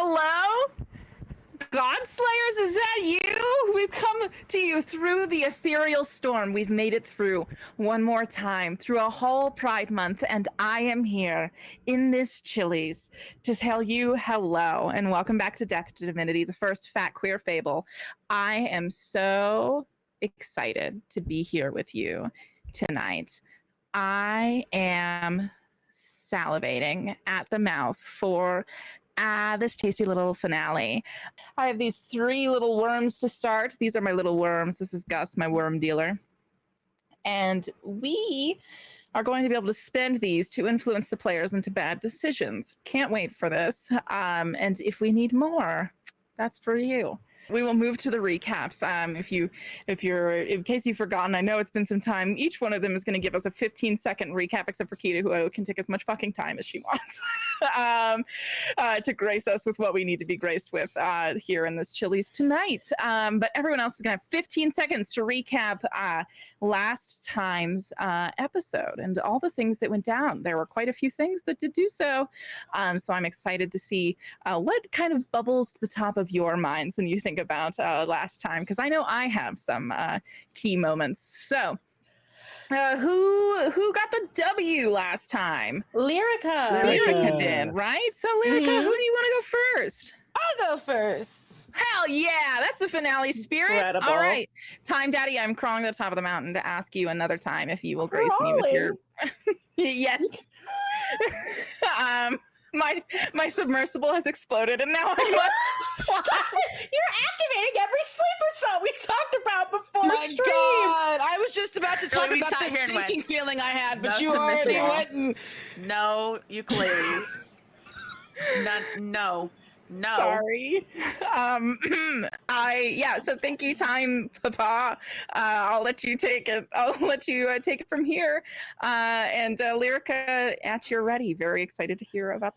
Hello? Godslayers, is that you? We've come to you through the ethereal storm. We've made it through one more time, through a whole Pride Month, and I am here in this Chili's to tell you hello and welcome back to Death2Divinity, the first fat queer fable. I am so excited to be here with you tonight. I am salivating at the mouth for this tasty little finale. I have these 3 little worms to start. These are my little worms. This is Gus, my worm dealer. And we are going to be able to spend these to influence the players into bad decisions. Can't wait for this. And if we need more, that's for you. We will move to the recaps. In case you've forgotten, I know it's been some time. Each one of them is going to give us a 15-second recap, except for Kita, who can take as much fucking time as she wants to grace us with what we need to be graced with here in this Chili's tonight. But everyone else is going to have 15 seconds to recap last time's episode and all the things that went down. There were quite a few things that did do so. So I'm excited to see what kind of bubbles to the top of your minds when you think about last time, because I know I have some key moments. So who got the W last time? Lyrica did, right? So Lyrica, who do you want to go first? I'll go first. Hell yeah, that's the finale spirit. Incredible. All right, Time Daddy, I'm crawling to the top of the mountain to ask you another time if you will grace me with your yes. My submersible has exploded, and now I must stop it! You're activating every sleeper cell we talked about before. My stream. God, I was just about to talk about the sinking feeling I had, but you already went and no ukuleles. No. Sorry. So thank you, Time Papa. I'll let you take it. Take it from here. And Lyrica, at your ready. Very excited to hear about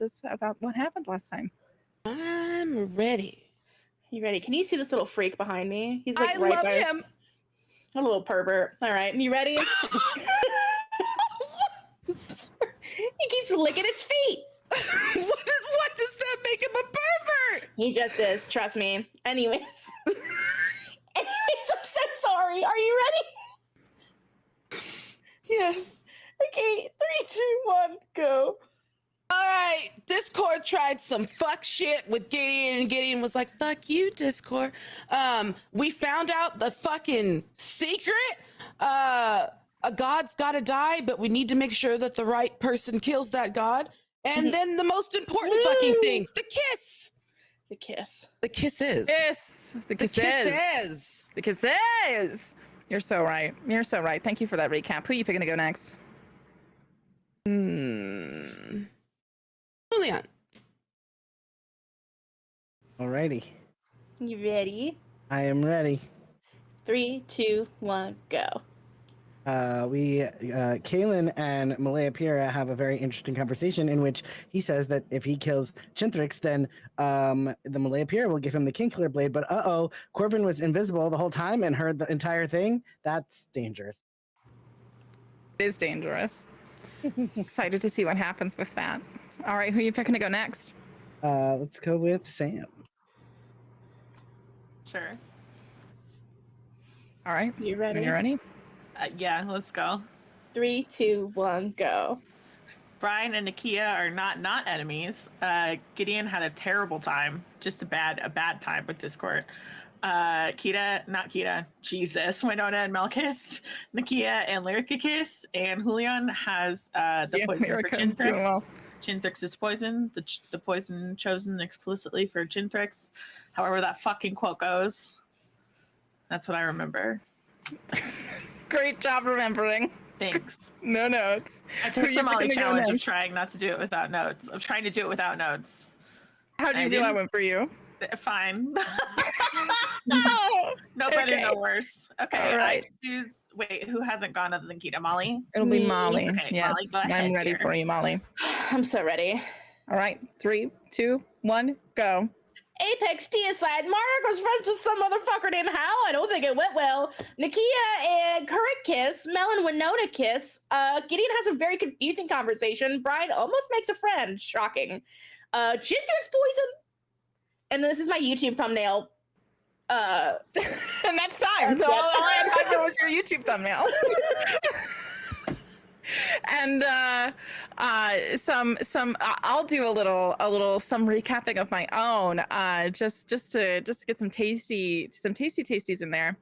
what happened last time. I'm ready. You ready? Can you see this little freak behind me? He's like I right love by him. A little pervert. All right, you ready? He keeps licking his feet. What does that make him a pervert? He just is, trust me. Anyways, I'm so sorry. Are you ready? Yes. Okay, 3, 2, 1, go. All right, Discord tried some fuck shit with Gideon, and Gideon was like, fuck you, Discord. We found out the fucking secret. A god's gotta die, but we need to make sure that the right person kills that god. And then the most important fucking things, the kiss. The kiss. The kisses. The kisses. You're so right. Thank you for that recap. Who are you picking to go next? Julian. Alrighty. You ready? I am ready. 3, 2, 1, go. Kaelin and Malaya Pira have a very interesting conversation in which he says that if he kills Chintrix, then the Malaya Pira will give him the King Killer Blade. But Corbin was invisible the whole time and heard the entire thing. That's dangerous. It is dangerous. Excited to see what happens with that. All right, who are you picking to go next? Let's go with Sam. Sure. All right. You ready? When you're ready. Yeah, let's go. 3, 2, 1, go. Brian and Nakia are not enemies. Gideon had a terrible time, just a bad time with Discord. Jesus, Winona and Mel kissed, Nakia and Lyrica kissed, and Julian has the poison for Chintrix. Well. Chintrix is poison, the poison chosen explicitly for Chintrix. However that fucking quote goes. That's what I remember. Great job remembering. Thanks. No notes. I took the Molly challenge of trying not to do it without notes. Of trying to do it without notes. How do you feel that went for you? Fine. No better, no worse. Okay, right. I choose. Wait, who hasn't gone other than Kita? Molly? It'll be Molly. Okay, yes, Molly, go ahead. I'm ready for you, Molly. I'm so ready. All right, 3, 2, 1, go. Apex Deicide. Marek was friends with some motherfucker named Hal. I don't think it went well. Nakia and Kurrit kiss. Mel and Winona kiss. Gideon has a very confusing conversation. Brian almost makes a friend. Shocking. Chintrix poison. and this is my YouTube thumbnail. And that's time. Yep. All I had time for was your YouTube thumbnail. And I'll do a little some recapping of my own, just to get some tasties in there.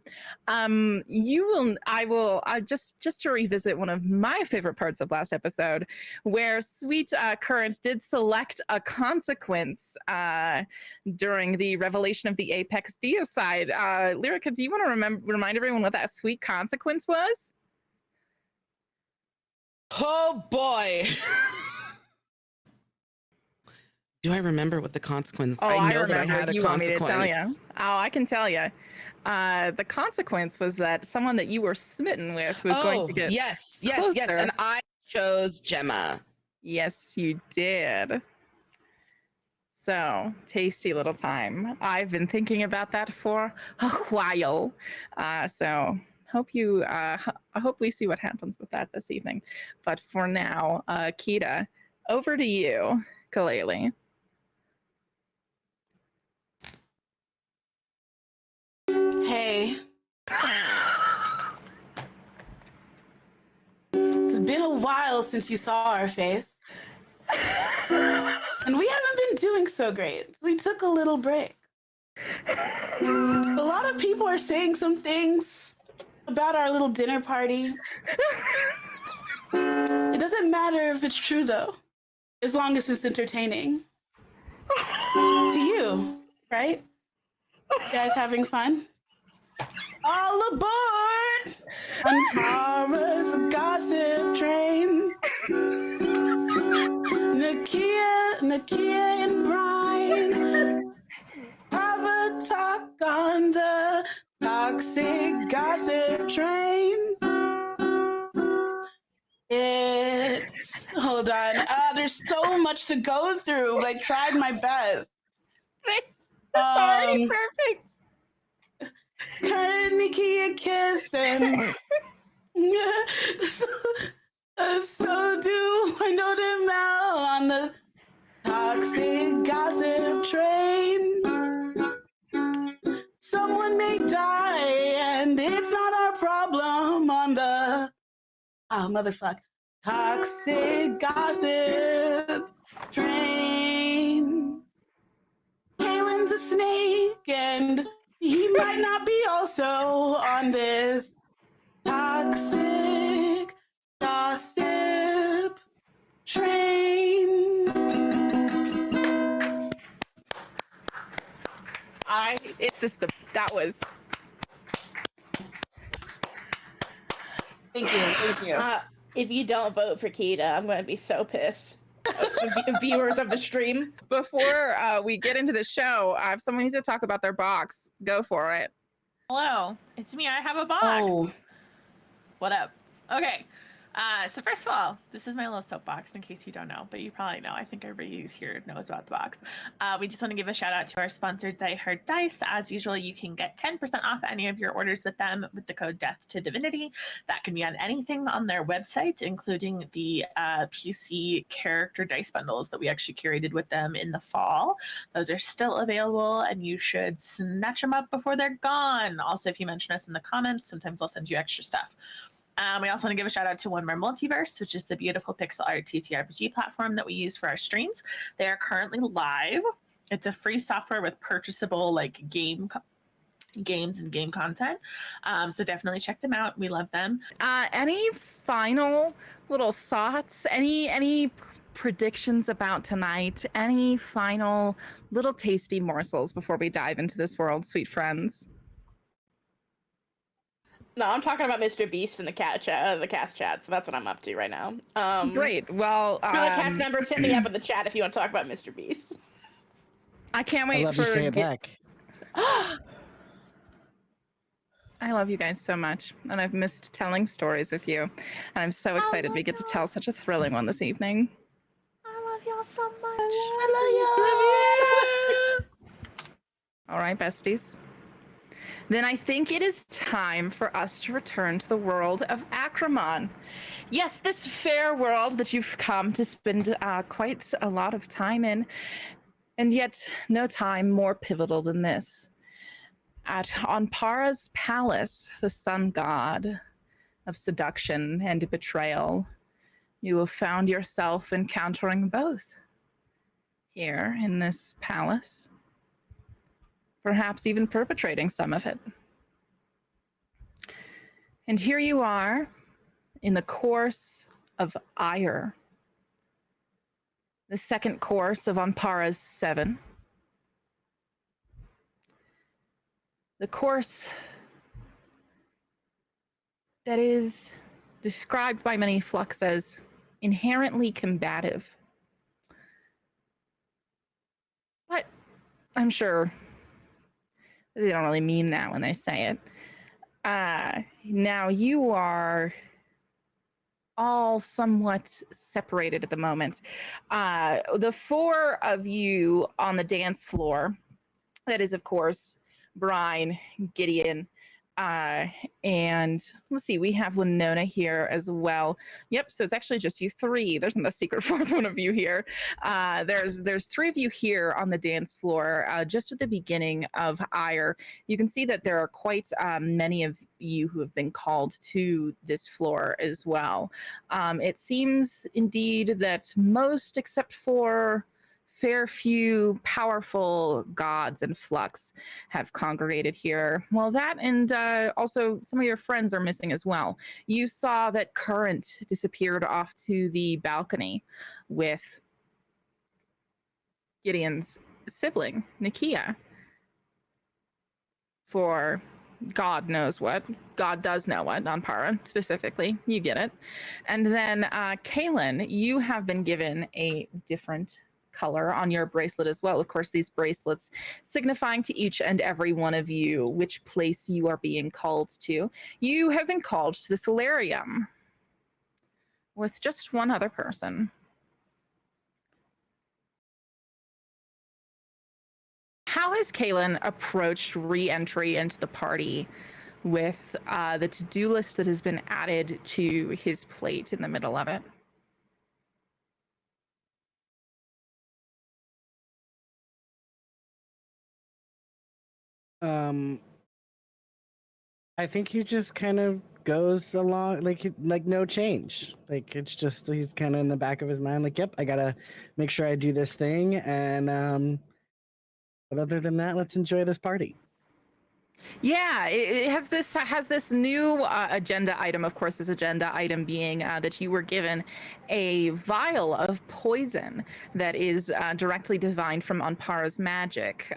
Just to revisit one of my favorite parts of last episode, where Sweet Current did select a consequence during the revelation of the Apex Deicide. Lyrica, do you want to remind everyone what that sweet consequence was? Oh boy. Do I remember what the consequence? Oh, I know remember. that I had a you consequence. Want me to tell you? Oh, I can tell you. The consequence was that someone that you were smitten with was going to get yes, closer. and I chose Gemma. Yes, you did. So, tasty little time. I've been thinking about that for a while. So I hope we see what happens with that this evening. But for now, Kita, over to you, Kaleli. Hey. It's been a while since you saw our face. And we haven't been doing so great. We took a little break. A lot of people are saying some things about our little dinner party. It doesn't matter if it's true, though, as long as it's entertaining. To you, right? You guys having fun? All aboard on Tara's gossip train. Nakia and Brian have a talk on the toxic gossip train. Hold on. There's so much to go through, but I tried my best. Thanks. It's already perfect. Kurt and Nakia kiss, and so do I know them Mel on the toxic gossip train. Someone may die, and it's not our problem on the toxic gossip train. Kalen's a snake, and he might not be also on this toxic gossip train. That was. Thank you. If you don't vote for Kita, I'm going to be so pissed. Viewers of the stream. Before we get into the show, if someone needs to talk about their box, go for it. Hello, it's me. I have a box. Oh. What up? Okay. So first of all, this is my little soapbox in case you don't know, but you probably know. I think everybody here knows about the box. We just want to give a shout out to our sponsor, Die Hard Dice. As usual, you can get 10% off any of your orders with them with the code Death2Divinity. That can be on anything on their website, including the PC character dice bundles that we actually curated with them in the fall. Those are still available, and you should snatch them up before they're gone. Also, if you mention us in the comments, sometimes I'll send you extra stuff. We also want to give a shout out to One More Multiverse, which is the beautiful pixel art TTRPG platform that we use for our streams. They are currently live. It's a free software with purchasable games and game content. So definitely check them out. We love them. Any final little thoughts? Any predictions about tonight? Any final little tasty morsels before we dive into this world, sweet friends? No, I'm talking about Mr. Beast in the cast chat, so that's what I'm up to right now. Great. Well, the cast members, hit me up in the chat if you want to talk about Mr. Beast. I can't wait I love you, stay it back. I love you guys so much, and I've missed telling stories with you, and I'm so excited we get to tell such a thrilling one this evening. I love y'all so much. I love you. All right, besties. Then I think it is time for us to return to the world of Acramon. Yes, this fair world that you've come to spend quite a lot of time in. And yet, no time more pivotal than this. At Anpara's palace, the sun god of seduction and betrayal, you have found yourself encountering both here in this palace, perhaps even perpetrating some of it. And here you are in the course of ire, the second course of Anpara's 7. The course that is described by many Flux as inherently combative. But I'm sure they don't really mean that when they say it. Now you are all somewhat separated at the moment. The 4 of you on the dance floor, that is, of course, Brian, Gideon, and let's see, we have Winona here as well. Yep, so it's actually just you 3. There's not a secret 4th one of you here. There's 3 of you here on the dance floor, just at the beginning of ire. You can see that there are quite many of you who have been called to this floor as well. It seems indeed that most, except for fair few powerful gods and Flux, have congregated here. Well, that and also some of your friends are missing as well. You saw that Current disappeared off to the balcony with Gideon's sibling, Nakia, for God knows what. God does know what, Anpara specifically. You get it. And then Kaylin, you have been given a different color on your bracelet as well. Of course, these bracelets signifying to each and every one of you which place you are being called to. You have been called to the solarium with just one other person. How has Kaylin approached re-entry into the party with the to-do list that has been added to his plate in the middle of it? I think he just kind of goes along like no change. Like it's just he's kind of in the back of his mind, like, yep, I gotta make sure I do this thing, and but other than that, let's enjoy this party. Yeah, it has this new agenda item. Of course, this agenda item being that you were given a vial of poison that is directly divined from Anpara's magic.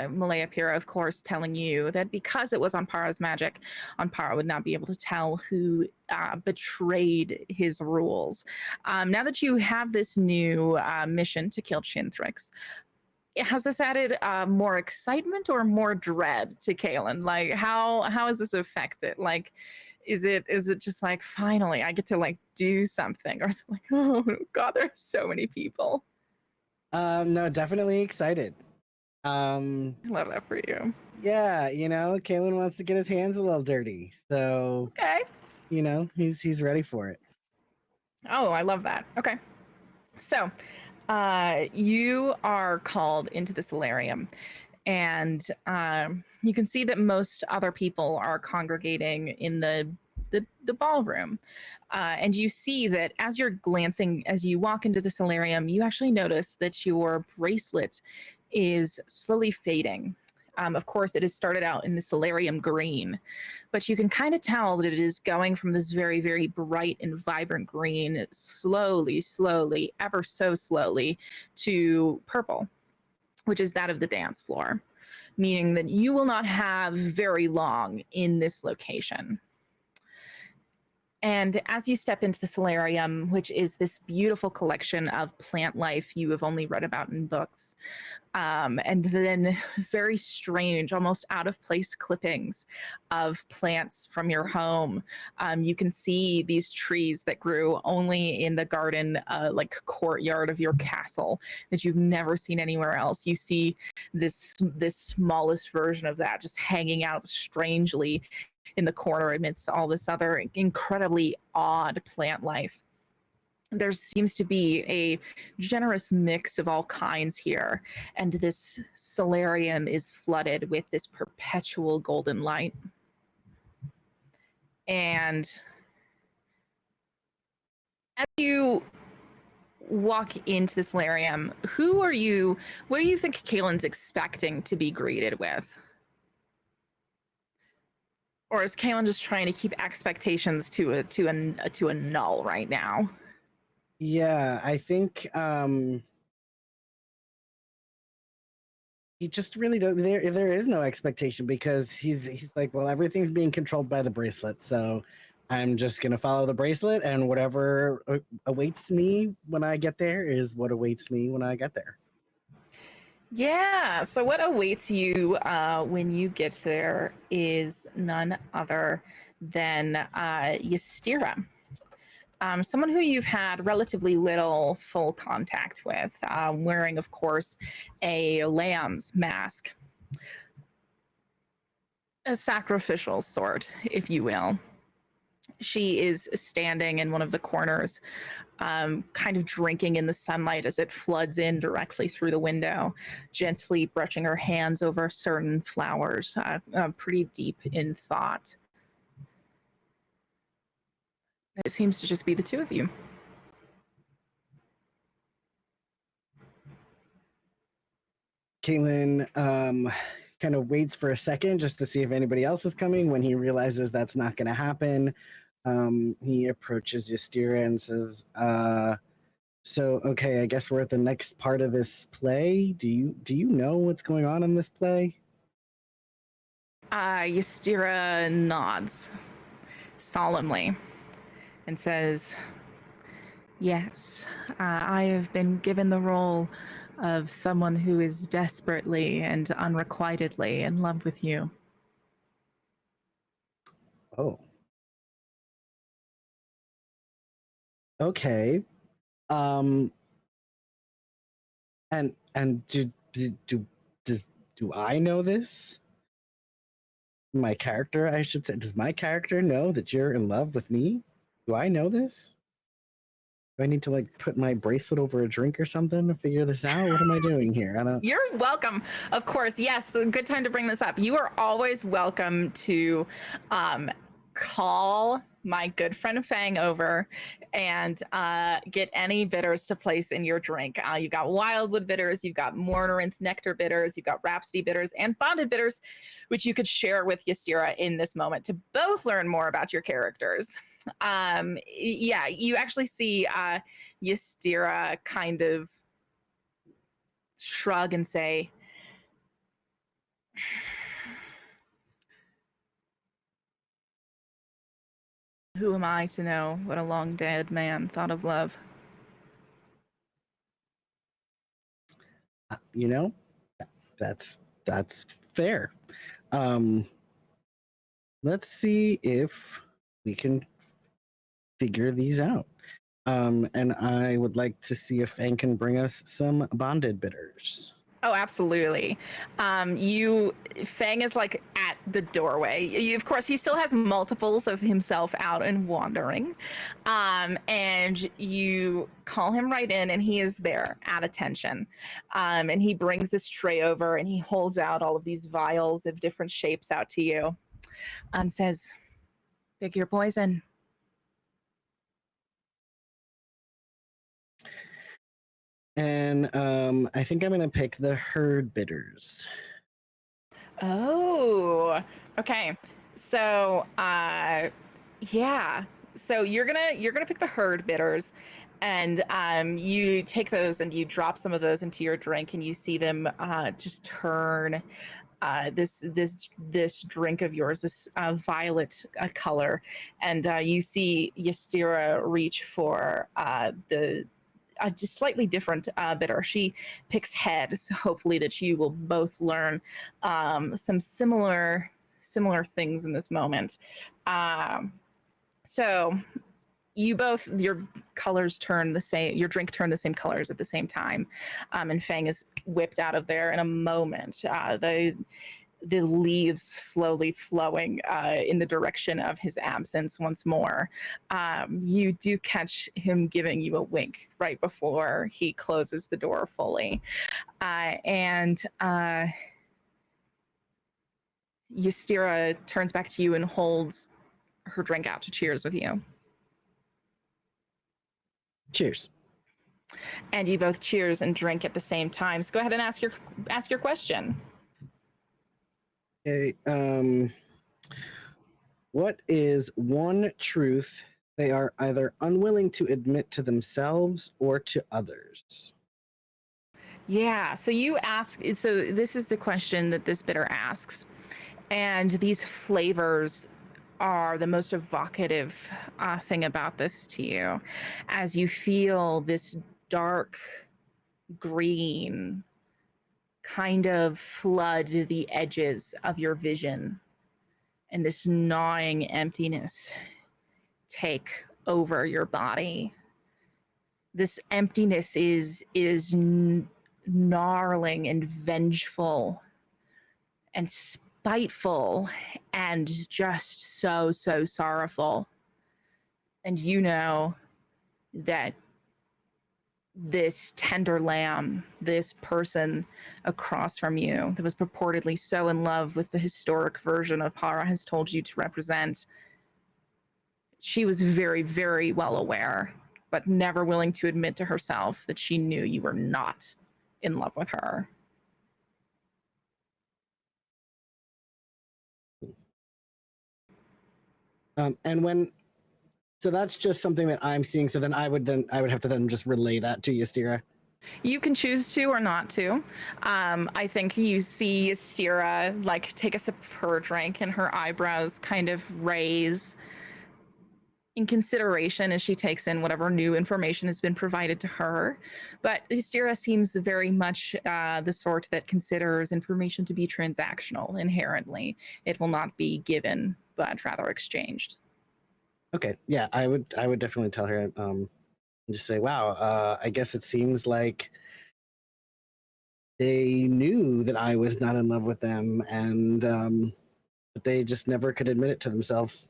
Malaya Pira, of course, telling you that because it was Anpara's magic, Anpara would not be able to tell who betrayed his rules. Now that you have this new mission to kill Chintrix, has this added more excitement or more dread to Kaylin? Like, how has this affected? Like, is it just like, finally I get to like do something, or is it like, oh God, there's so many people? No, definitely excited. I love that for you. Yeah, Kaylin wants to get his hands a little dirty, so Okay. He's ready for it. Oh, I love that. Okay, so you are called into the solarium, and you can see that most other people are congregating in the ballroom. And you see that as you walk into the solarium, you actually notice that your bracelet is slowly fading. Of course, it has started out in the solarium green, but you can kind of tell that it is going from this very, very bright and vibrant green slowly, ever so slowly, to purple, which is that of the dance floor, meaning that you will not have very long in this location. And as you step into the solarium, which is this beautiful collection of plant life you have only read about in books, and then very strange, almost out of place clippings of plants from your home. You can see these trees that grew only in the garden, like courtyard of your castle, that you've never seen anywhere else. You see this smallest version of that just hanging out strangely in the corner amidst all this other incredibly odd plant life. there seems to be a generous mix of all kinds here, and this solarium is flooded with this perpetual golden light. And as you walk into the solarium, what do you think Kaelin's expecting to be greeted with? Or is Kaelin just trying to keep expectations to a null right now? Yeah, I think he just really does. There is no expectation because he's like, well, everything's being controlled by the bracelet, so I'm just gonna follow the bracelet, and whatever awaits me when I get there is what awaits me when I get there. Yeah. So what awaits you when you get there is none other than Ystira. Someone who you've had relatively little full contact with, wearing, of course, a lamb's mask. A sacrificial sort, if you will. She is standing in one of the corners, kind of drinking in the sunlight as it floods in directly through the window, gently brushing her hands over certain flowers, pretty deep in thought. It seems to just be the two of you. Kaelin kind of waits for a second just to see if anybody else is coming. When he realizes that's not going to happen, he approaches Ystira and says, so, okay, I guess we're at the next part of this play. Do you know what's going on in this play? Ystira nods solemnly and says, yes, I have been given the role of someone who is desperately and unrequitedly in love with you. Oh. Okay. And do I know this? My character, I should say. Does my character know that you're in love with me? Do I know this? Do I need to like put my bracelet over a drink or something to figure this out? What am I doing here? I don't. You're welcome. Of course. Yes. A good time to bring this up. You are always welcome to call my good friend Fang over and get any bitters to place in your drink. You've got Wildwood bitters, you've got Mornarinth Nectar bitters, you've got Rhapsody bitters, and Bonded bitters, which you could share with Ystira in this moment to both learn more about your characters. Yeah, you actually see Ystira kind of shrug and say, who am I to know what a long dead man thought of love? You know, that's fair. Let's see if we can figure these out. And I would like to see if Fang can bring us some bonded bitters. Oh, absolutely. Fang is like at the doorway. Of course, he still has multiples of himself out and wandering. And you call him right in, and he is there at attention. And he brings this tray over, and he holds out all of these vials of different shapes out to you and says, pick your poison. And I think I'm gonna pick the herd bitters. Oh, okay. So, yeah. So you're gonna pick the herd bitters, and you take those and you drop some of those into your drink, and you see them just turn this drink of yours, this violet color, and you see Ystira reach for the just slightly different bitter. She picks head, so hopefully that you will both learn some similar things in this moment. So you both, your colors turn the same, your drink turned the same colors at the same time, and Fang is whipped out of there in a moment. the leaves slowly flowing in the direction of his absence once more. You do catch him giving you a wink right before he closes the door fully. And Ystira turns back to you and holds her drink out to cheers with you. Cheers. And you both cheers and drink at the same time. So go ahead and ask your question. Okay, what is one truth they are either unwilling to admit to themselves or to others? Yeah, so you ask, so this is the question that this bitter asks. And these flavors are the most evocative thing about this to you, as you feel this dark green kind of flood the edges of your vision, and this gnawing emptiness take over your body. This emptiness is gnarling and vengeful and spiteful and just so sorrowful. And you know that this tender lamb, this person across from you that was purportedly so in love with the historic version of Para has told you to represent, she was very, very well aware, but never willing to admit to herself that she knew you were not in love with her. So that's just something that I'm seeing. So then I would have to then just relay that to Ystira. You can choose to or not to. I think you see Ystira like take a sip of her drink and her eyebrows kind of raise in consideration as she takes in whatever new information has been provided to her. But Ystira seems very much the sort that considers information to be transactional inherently. It will not be given, but rather exchanged. Okay, yeah, I would definitely tell her, and just say, wow, I guess it seems like they knew that I was not in love with them, and but they just never could admit it to themselves.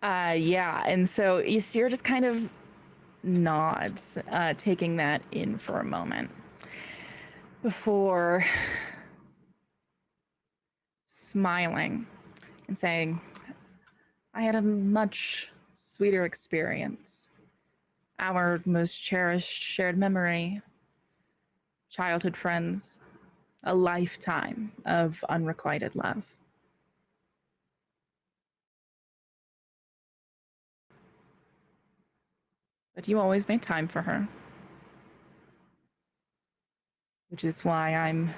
Yeah, and so Ysir just kind of nods, taking that in for a moment before smiling and saying, I had a much sweeter experience. Our most cherished shared memory, childhood friends, a lifetime of unrequited love. But you always made time for her, which is why I'm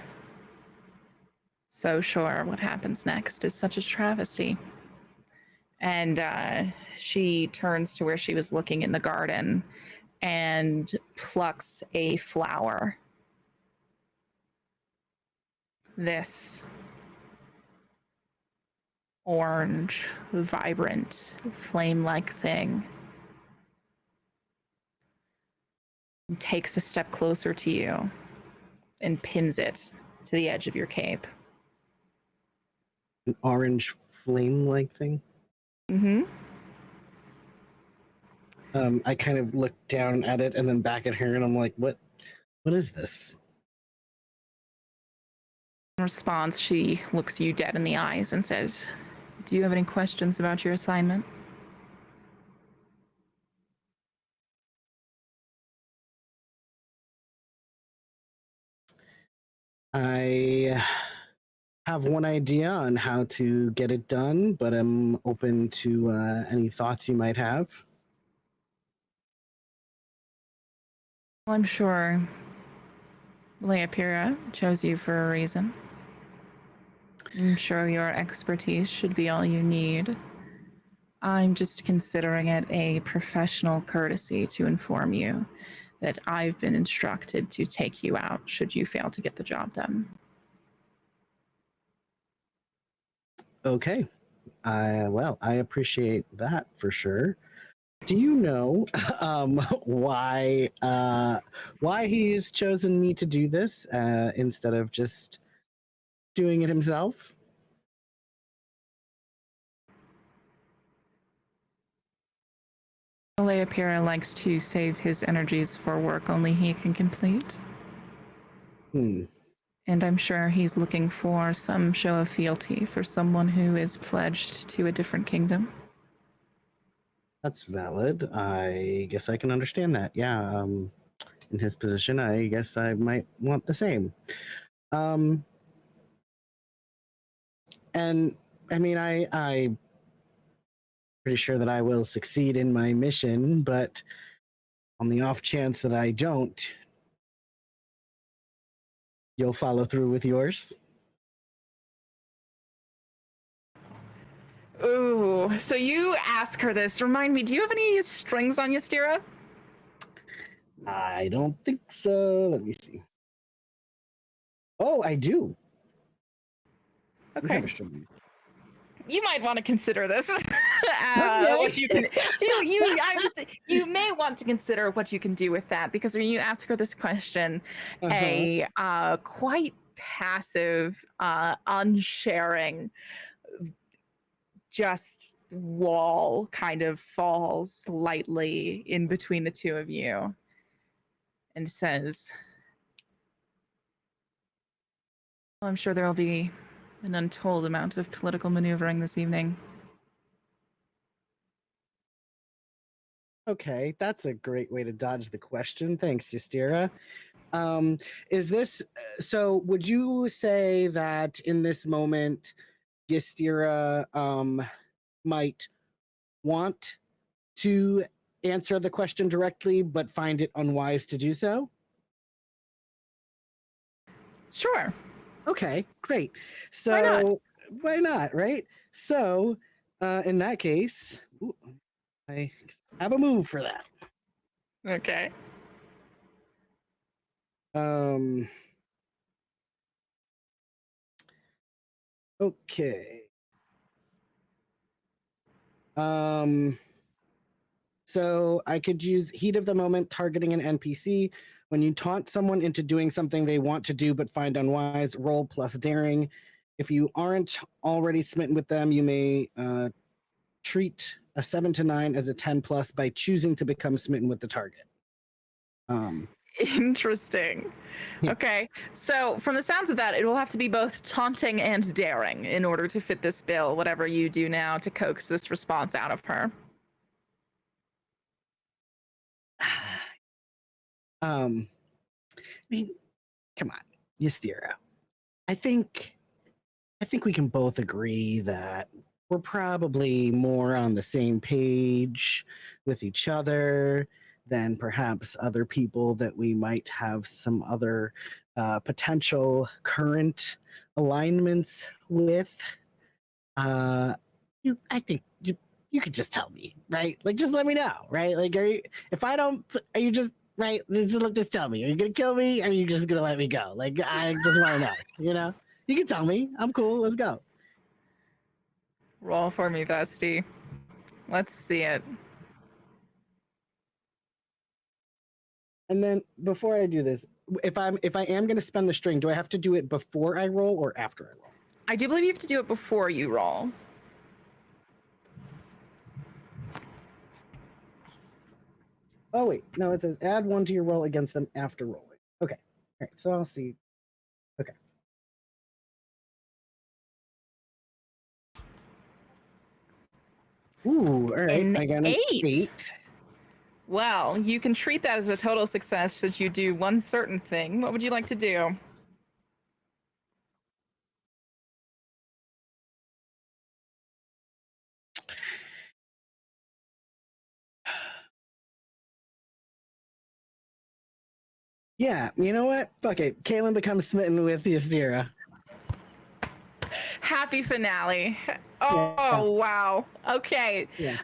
so sure what happens next is such a travesty. And she turns to where she was looking in the garden and plucks a flower. This orange, vibrant, flame-like thing. And takes a step closer to you and pins it to the edge of your cape. An orange flame-like thing? Mm-hmm. I kind of look down at it and then back at her, and I'm like, what is this? In response, she looks you dead in the eyes and says, do you have any questions about your assignment? I have one idea on how to get it done, but I'm open to any thoughts you might have. Well, I'm sure Leopira chose you for a reason. I'm sure your expertise should be all you need. I'm just considering it a professional courtesy to inform you that I've been instructed to take you out should you fail to get the job done. Okay. Well, I appreciate that for sure. Do you know why he's chosen me to do this instead of just doing it himself? Leopira likes to save his energies for work only he can complete. Hmm. And I'm sure he's looking for some show of fealty for someone who is pledged to a different kingdom. That's valid. I guess I can understand that. Yeah. In his position, I guess I might want the same. And I mean, I'm pretty sure that I will succeed in my mission, but on the off chance that I don't, you'll follow through with yours. Ooh, so you ask her this. Remind me, do you have any strings on Ystira? I don't think so. Let me see. Oh, I do. Okay. You might want to consider this. Okay. What you can, you may want to consider what you can do with that, because when you ask her this question, a quite passive, unsharing, just wall kind of falls lightly in between the two of you, and says, well, I'm sure there will be an untold amount of political maneuvering this evening. Okay, that's a great way to dodge the question. Thanks, Ystira. Is this so? Would you say that in this moment, Ystira might want to answer the question directly, but find it unwise to do so? Sure. Okay, great. So why not, right? So in that case, I have a move for that. Okay. Okay. So I could use heat of the moment, targeting an NPC. When you taunt someone into doing something they want to do but find unwise, roll plus daring. If you aren't already smitten with them, you may treat a 7 to 9 as a 10 plus by choosing to become smitten with the target. Interesting. Yeah. Okay, so from the sounds of that, it will have to be both taunting and daring in order to fit this bill, whatever you do now to coax this response out of her. I mean, come on, Ystira. I think we can both agree that we're probably more on the same page with each other than perhaps other people that we might have some other potential current alignments with. I think you could just tell me, right? Like, just let me know, right? Like, if I don't, are you just right? Just tell me. Are you gonna kill me? Or are you just gonna let me go? Like, I just want to know. You know, you can tell me. I'm cool. Let's go. Roll for me, bestie. Let's see it. And then before I do this, if I am going to spend the string, do I have to do it before I roll or after I roll? I do believe you have to do it before you roll. Oh wait, no, it says add 1 to your roll against them after rolling. Okay, all right, so I'll see. Okay. Ooh, all right. An I got an 8. Well, you can treat that as a total success should you do one certain thing. What would you like to do? Yeah, you know what? Fuck it. Kaylin becomes smitten with Ystira. Happy finale. Oh, Yeah. wow. Okay. Yeah.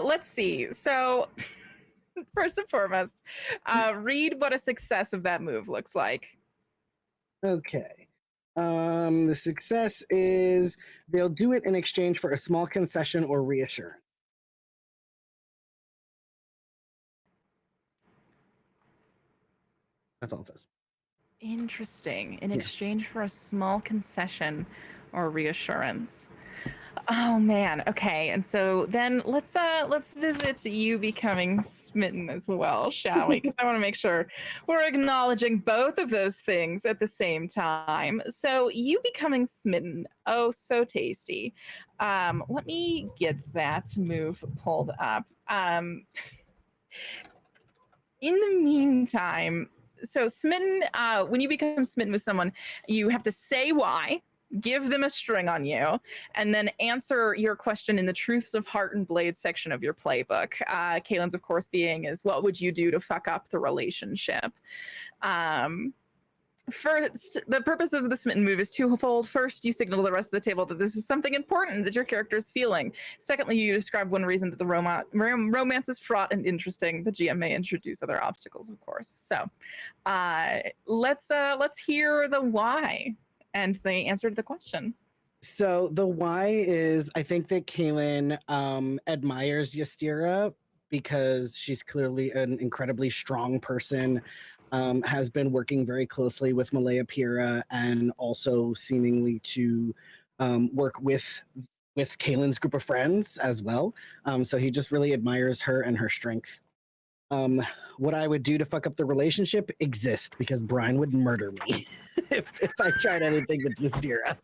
Let's see. So first and foremost, read what a success of that move looks like. Okay. The success is they'll do it in exchange for a small concession or reassurance. That's all it says. Interesting. In Yeah. exchange for a small concession or reassurance. Oh man. Okay. And so then let's visit you becoming smitten as well, shall we? Because I want to make sure we're acknowledging both of those things at the same time. So you becoming smitten. Oh, so tasty. Let me get that move pulled up. In the meantime, so smitten, when you become smitten with someone, you have to say why, give them a string on you, and then answer your question in the Truths of Heart and Blade section of your playbook. Kaylin's, of course, being is what would you do to fuck up the relationship? First, the purpose of the smitten move is twofold. First, you signal to the rest of the table that this is something important that your character is feeling. Secondly, you describe one reason that the romance is fraught and interesting. The GM may introduce other obstacles, of course. So, let's hear the why and the answer to the question. So the why is I think that Kaylin admires Ystira because she's clearly an incredibly strong person. Has been working very closely with Malaya Pira and also seemingly to work with Kaylin's group of friends as well. So he just really admires her and her strength. What I would do to fuck up the relationship exist because Brian would murder me if I tried anything with Ystira.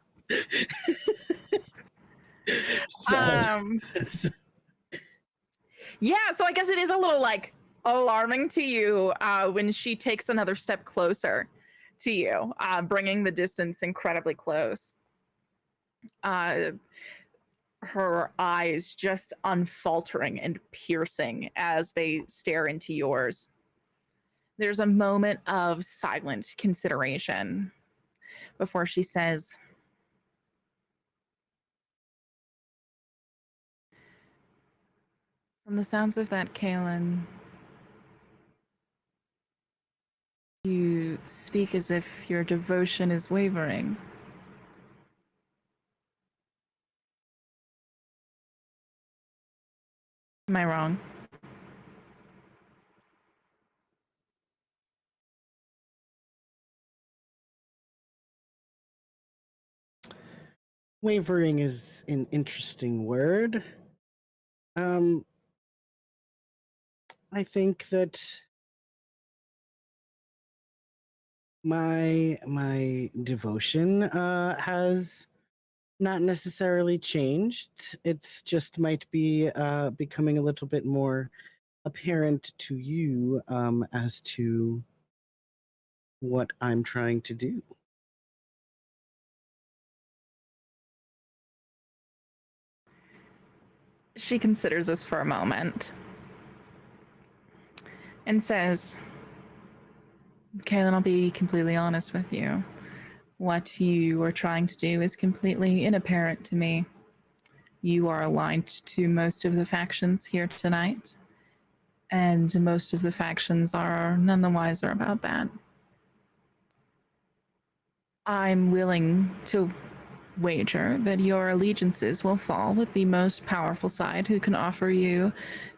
Yeah, so I guess it is a little like alarming to you when she takes another step closer to you, bringing the distance incredibly close. Her eyes just unfaltering and piercing as they stare into yours. There's a moment of silent consideration before she says, "From the sounds of that, Kaylin, you speak as if your devotion is wavering. Am I wrong?" Wavering is an interesting word. I think that my devotion has not necessarily changed. It's just might be becoming a little bit more apparent to you as to what I'm trying to do. She considers this for a moment and says, "Kaylin, I'll be completely honest with you. What you are trying to do is completely inapparent to me. You are aligned to most of the factions here tonight, and most of the factions are none the wiser about that. I'm willing to wager that your allegiances will fall with the most powerful side who can offer you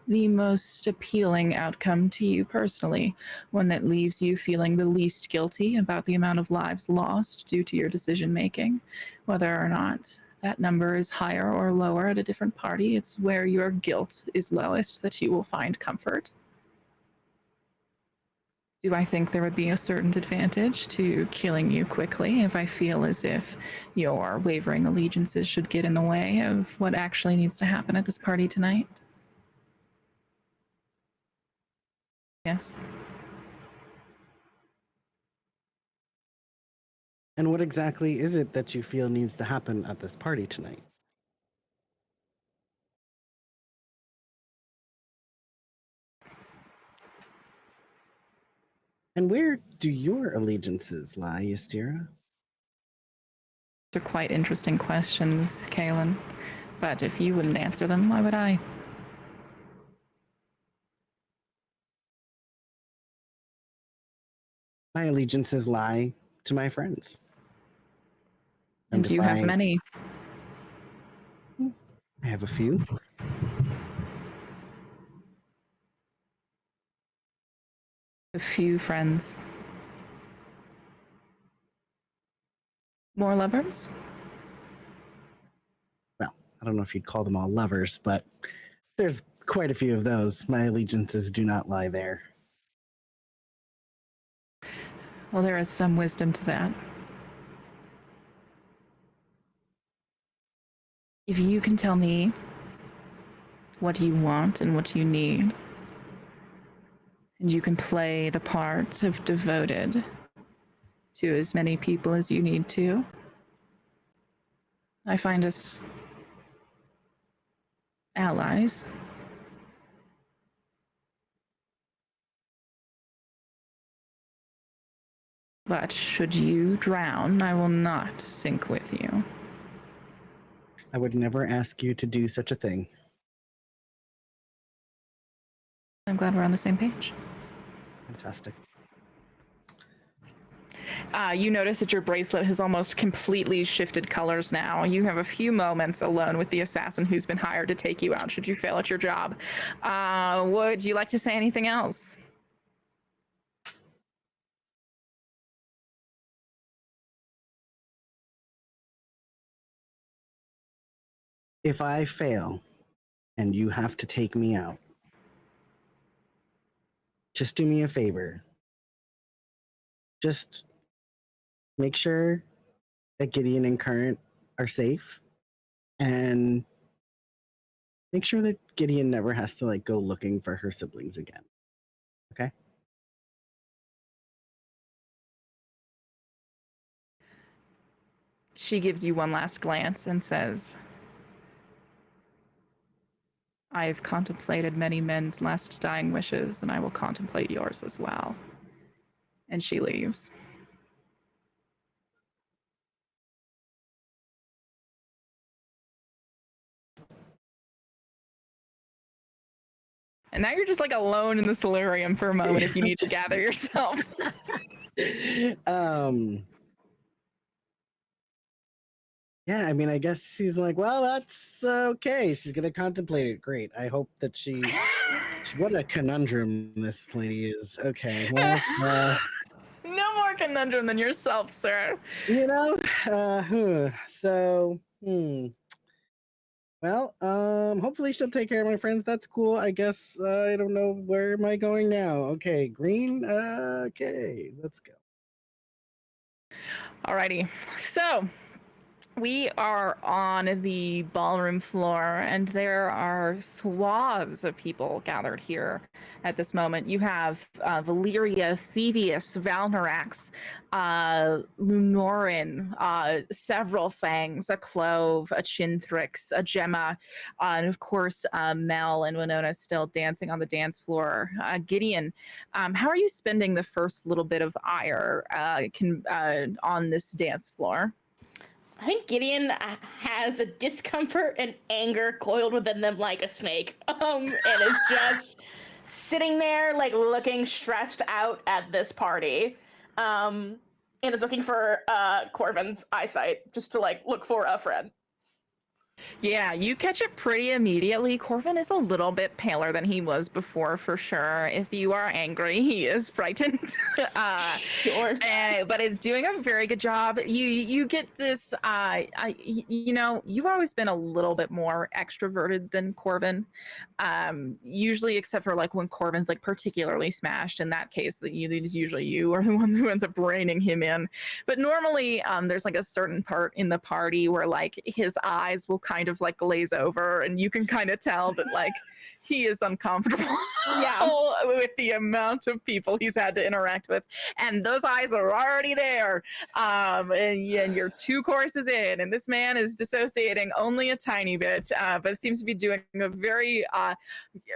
the most appealing outcome to you personally, one that leaves you feeling the least guilty about the amount of lives lost due to your decision making. Whether or not that number is higher or lower at a different party, it's where your guilt is lowest that you will find comfort. Do I think there would be a certain advantage to killing you quickly if I feel as if your wavering allegiances should get in the way of what actually needs to happen at this party tonight? Yes." And what exactly is it that you feel needs to happen at this party tonight? And where do your allegiances lie, Ystira? They're quite interesting questions, Kaylin. But if you wouldn't answer them, why would I? My allegiances lie to my friends. And you have many. I have a few. A few friends. More lovers? Well, I don't know if you'd call them all lovers, but there's quite a few of those. My allegiances do not lie there. Well, there is some wisdom to that. If you can tell me what you want and what you need, and you can play the part of devoted to as many people as you need to, I find us allies. But should you drown, I will not sink with you. I would never ask you to do such a thing. I'm glad we're on the same page. Fantastic. You notice that your bracelet has almost completely shifted colors now. You have a few moments alone with the assassin who's been hired to take you out should you fail at your job. Would you like to say anything else? If I fail and you have to take me out, just do me a favor. Just make sure that Gideon and Current are safe, and make sure that Gideon never has to go looking for her siblings again. Okay? She gives you one last glance and says, I have contemplated many men's last dying wishes, and I will contemplate yours as well. And she leaves. And now you're just alone in the solarium for a moment if you need to gather yourself. Yeah, I mean, I guess she's well, that's okay. She's gonna contemplate it. Great. I hope that she. What a conundrum this lady is. Okay, well, No more conundrum than yourself, sir. So, well, hopefully she'll take care of my friends. That's cool. I guess I don't know, where am I going now? Okay, green. Okay, let's go. Alrighty. So we are on the ballroom floor, and there are swaths of people gathered here at this moment. You have Valyria, Thievius, Valnorax, Lunorin, several Fangs, a Clove, a Chintrix, a Gemma, and of course Mel and Winona still dancing on the dance floor. Gideon, how are you spending the first little bit of ire on this dance floor? I think Gideon has a discomfort and anger coiled within them like a snake, and is just sitting there, looking stressed out at this party, and is looking for Corvin's eyesight, just to look for a friend. Yeah, you catch it pretty immediately. Corvin is a little bit paler than he was before, for sure. If you are angry, he is frightened. Sure. But is doing a very good job. You get this. You've always been a little bit more extroverted than Corvin. Usually, except for when Corvin's particularly smashed. In that case, it's usually you are the ones who ends up reining him in. But normally, there's a certain part in the party where his eyes will kind of glaze over, and you can kind of tell that he is uncomfortable with the amount of people he's had to interact with, and those eyes are already there, and you're 2 courses in, and this man is dissociating only a tiny bit, but seems to be doing a very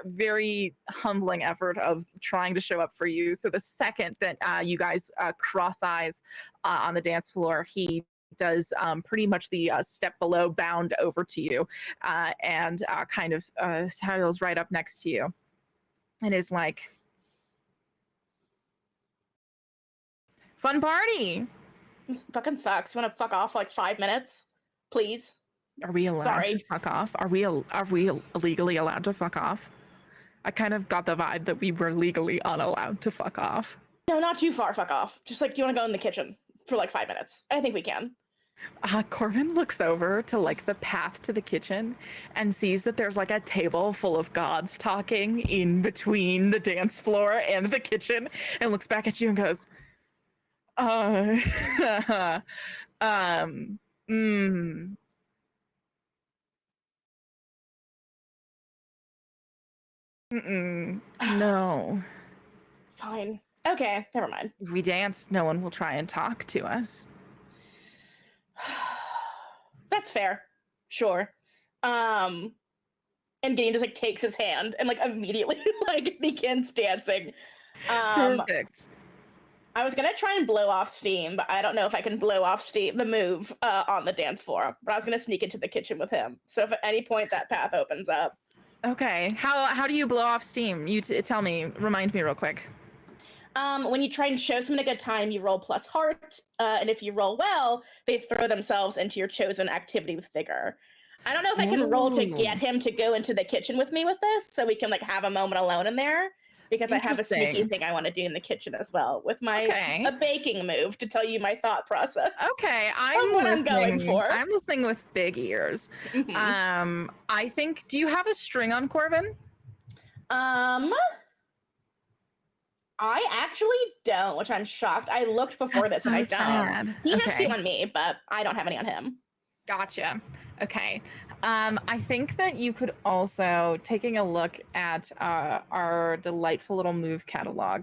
very humbling effort of trying to show up for you. So the second that you guys cross eyes on the dance floor, he does pretty much the step below bound over to you, and kind of settles right up next to you, and is fun party. This fucking sucks. You want to fuck off for like 5 minutes, please? Are we allowed Sorry. to fuck off? Are we legally allowed to fuck off? I kind of got the vibe that we were legally unallowed to fuck off. No, not too far. Fuck off. Just like, do you want to go in the kitchen for like 5 minutes? I think we can. Corbin looks over to like the path to the kitchen and sees that there's like a table full of gods talking in between the dance floor and the kitchen, and looks back at you and goes, no. Fine. Okay, never mind. If we dance, no one will try and talk to us. That's fair. Sure. And Gideon just like takes his hand and like immediately like begins dancing. Perfect. I was gonna try and blow off steam, but I don't know if I can blow off steam the move on the dance floor. But I was gonna sneak into the kitchen with him. So if at any point that path opens up. Okay. How do you blow off steam? You tell me. Remind me real quick. When you try and show someone a good time, you roll plus heart, and if you roll well, they throw themselves into your chosen activity with vigor. I don't know if I can roll to get him to go into the kitchen with me with this, so we can like have a moment alone in there, because I have a sneaky thing I want to do in the kitchen as well with my a baking move to tell you my thought process. Okay, I'm going for. I'm listening with big ears. Mm-hmm. I think. Do you have a string on Corbin? I actually don't, which I'm shocked. I looked before this and I don't. He has 2 on me, but I don't have any on him. Gotcha. Okay. I think that you could also, taking a look at our delightful little move catalog,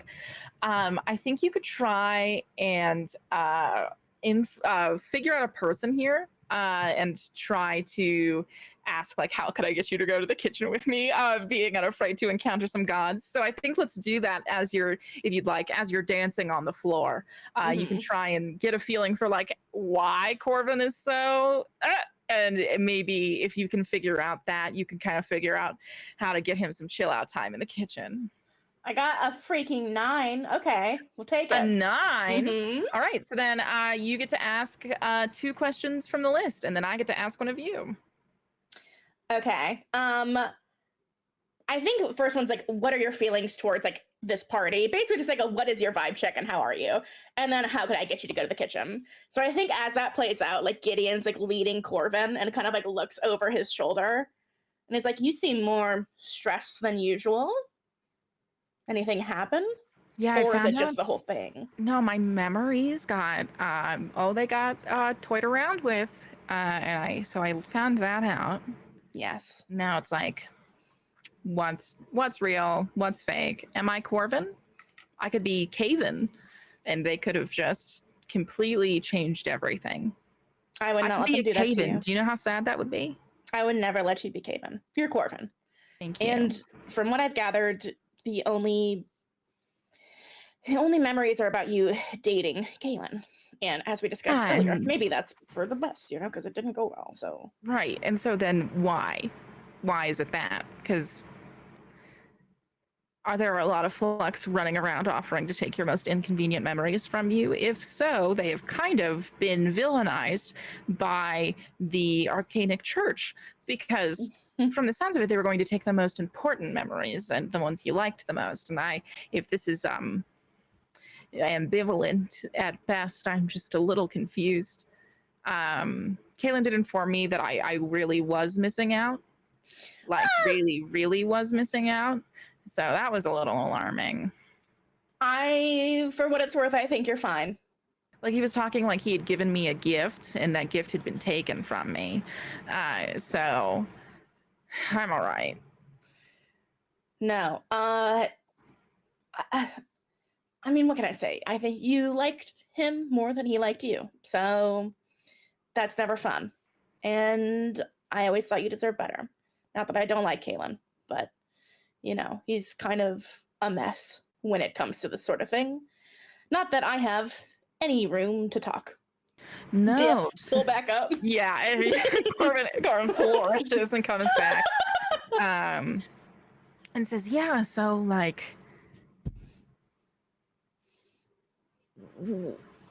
I think you could try and figure out a person here and try to ask, like, how could I get you to go to the kitchen with me, being unafraid to encounter some gods. So I think let's do that as you're, if you'd like, as you're dancing on the floor. You can try and get a feeling for like why Corbin is so and maybe if you can figure out that, you can kind of figure out how to get him some chill out time in the kitchen. I got a freaking 9. Okay, we'll take it. A 9? All right, so then you get to ask 2 questions from the list, and then I get to ask one of you. Okay. I think the first one's like, what are your feelings towards like this party? Basically just like a what is your vibe check and how are you? And then how could I get you to go to the kitchen? So I think as that plays out, like Gideon's like leading Corbin and kind of like looks over his shoulder and is like, you seem more stressed than usual. Anything happen? Yeah, or is it just the whole thing? No, my memories got they got toyed around with, and I found that out. Yes. Now it's like, what's real? What's fake? Am I Corbin? I could be Caven, and they could have just completely changed everything. I would not let them do that to you. Do you know how sad that would be? I would never let you be Caven. You're Corbin. Thank you. And from what I've gathered, the only memories are about you dating Kaylin. And as we discussed earlier, maybe that's for the best, you know, because it didn't go well. So right. And so then why? Why is it that? Because are there a lot of flux running around offering to take your most inconvenient memories from you? If so, they have kind of been villainized by the Arcanic Church, because from the sounds of it, they were going to take the most important memories and the ones you liked the most. And if this is ambivalent at best, I'm just a little confused. Kaylin did inform me that I really was missing out. Like really, really was missing out. So that was a little alarming. For what it's worth, I think you're fine. Like he was talking like he had given me a gift and that gift had been taken from me. So I'm all right. No. I mean, what can I say? I think you liked him more than he liked you. So that's never fun. And I always thought you deserved better. Not that I don't like Kaylin, but, you know, he's kind of a mess when it comes to this sort of thing. Not that I have any room to talk. No. Dip, pull back up. Yeah. Corbin flourishes and comes back. And says, yeah, so like,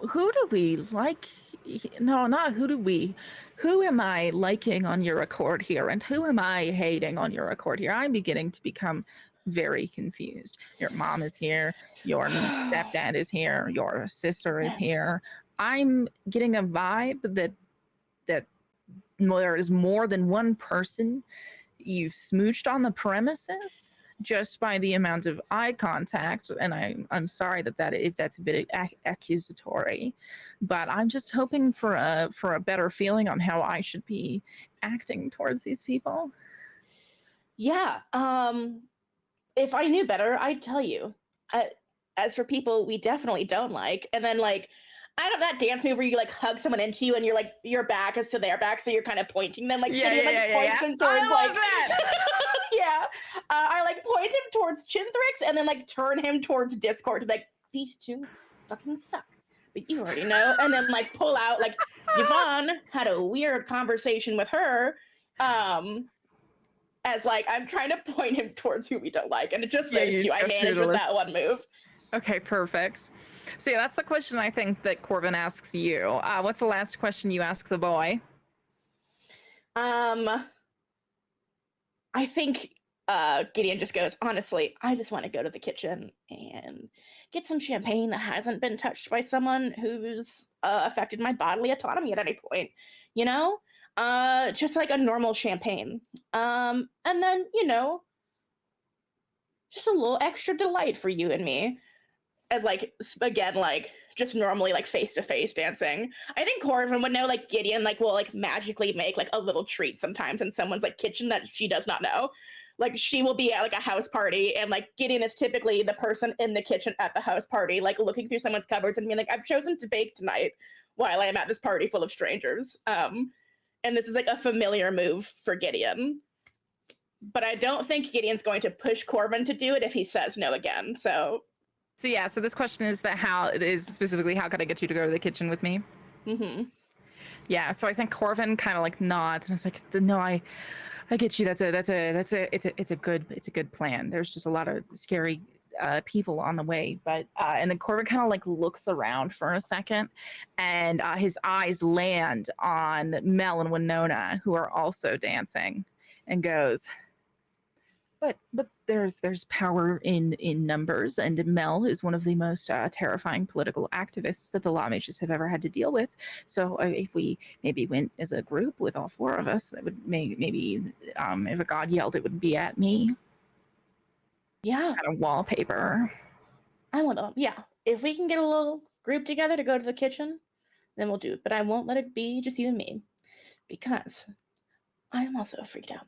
who do we like? No, not who do we. Who am I liking on your accord here, and who am I hating on your accord here? I'm beginning to become very confused. Your mom is here. Your stepdad is here. Your sister is Yes. here. I'm getting a vibe that there is more than one person you smooched on the premises just by the amount of eye contact. And I'm sorry that if that's a bit accusatory, but I'm just hoping for a better feeling on how I should be acting towards these people. Yeah. If I knew better, I'd tell you. As for people we definitely don't like, and then like, I don't that dance move where you like hug someone into you and you're like your back is to their back, so you're kind of pointing them like Yeah, Gideon, like points him towards I love like that. yeah. I like point him towards Chintrix and then like turn him towards Discord, like these two fucking suck. But you already know, and then like pull out like Yvonne had a weird conversation with her. As like I'm trying to point him towards who we don't like, and it just those two I managed with that one move. Okay, perfect. So yeah, that's the question I think that Corbin asks you. What's the last question you ask the boy? I think Gideon just goes, honestly, I just want to go to the kitchen and get some champagne that hasn't been touched by someone who's affected my bodily autonomy at any point, you know? Just like a normal champagne. And then, you know, just a little extra delight for you and me. As like, again, like just normally like face-to-face dancing. I think Corbin would know like Gideon like will like magically make like a little treat sometimes in someone's like kitchen that she does not know. Like she will be at like a house party and like Gideon is typically the person in the kitchen at the house party, like looking through someone's cupboards and being like, I've chosen to bake tonight while I am at this party full of strangers. And this is like a familiar move for Gideon. But I don't think Gideon's going to push Corbin to do it if he says no again. So yeah, so this question is how could I get you to go to the kitchen with me? mm-hmm. Yeah, so I think Corbin kind of like nods and it's like, no, I get you. It's a good plan. There's just a lot of scary people on the way, but and then Corbin kind of like looks around for a second, and his eyes land on Mel and Winona, who are also dancing, and goes, but there's power in numbers, and Mel is one of the most terrifying political activists that the Law Mages have ever had to deal with. So if we maybe went as a group with all four of us, that would maybe if a god yelled, it would be at me. Yeah. Kind of wallpaper. I want to, yeah. If we can get a little group together to go to the kitchen, then we'll do it. But I won't let it be just you and me, because I am also freaked out.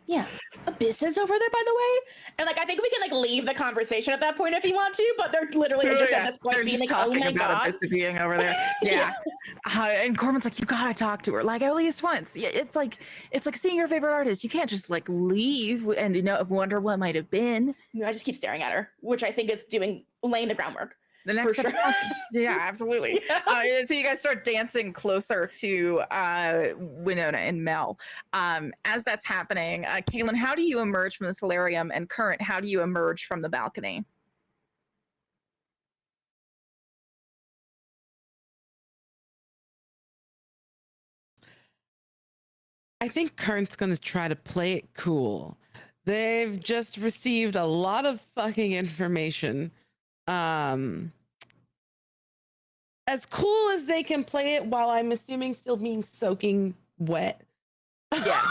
Yeah, Abyss is over there, by the way. And like, I think we can like leave the conversation at that point if you want to, but they're literally just at this point they're being just like, oh talking my about god, Abyss being over there. Yeah. And Corbin's like, you gotta talk to her, like at least once. Yeah, it's like seeing your favorite artist. You can't just like leave and wonder what might have been. I just keep staring at her, which I think is laying the groundwork. The next for step, yeah, absolutely. Yeah. So you guys start dancing closer to Winona and Mel. As that's happening, Caitlin, how do you emerge from the solarium? And Current, how do you emerge from the balcony? I think Current's going to try to play it cool. They've just received a lot of fucking information. As cool as they can play it while I'm assuming still being soaking wet. Yeah.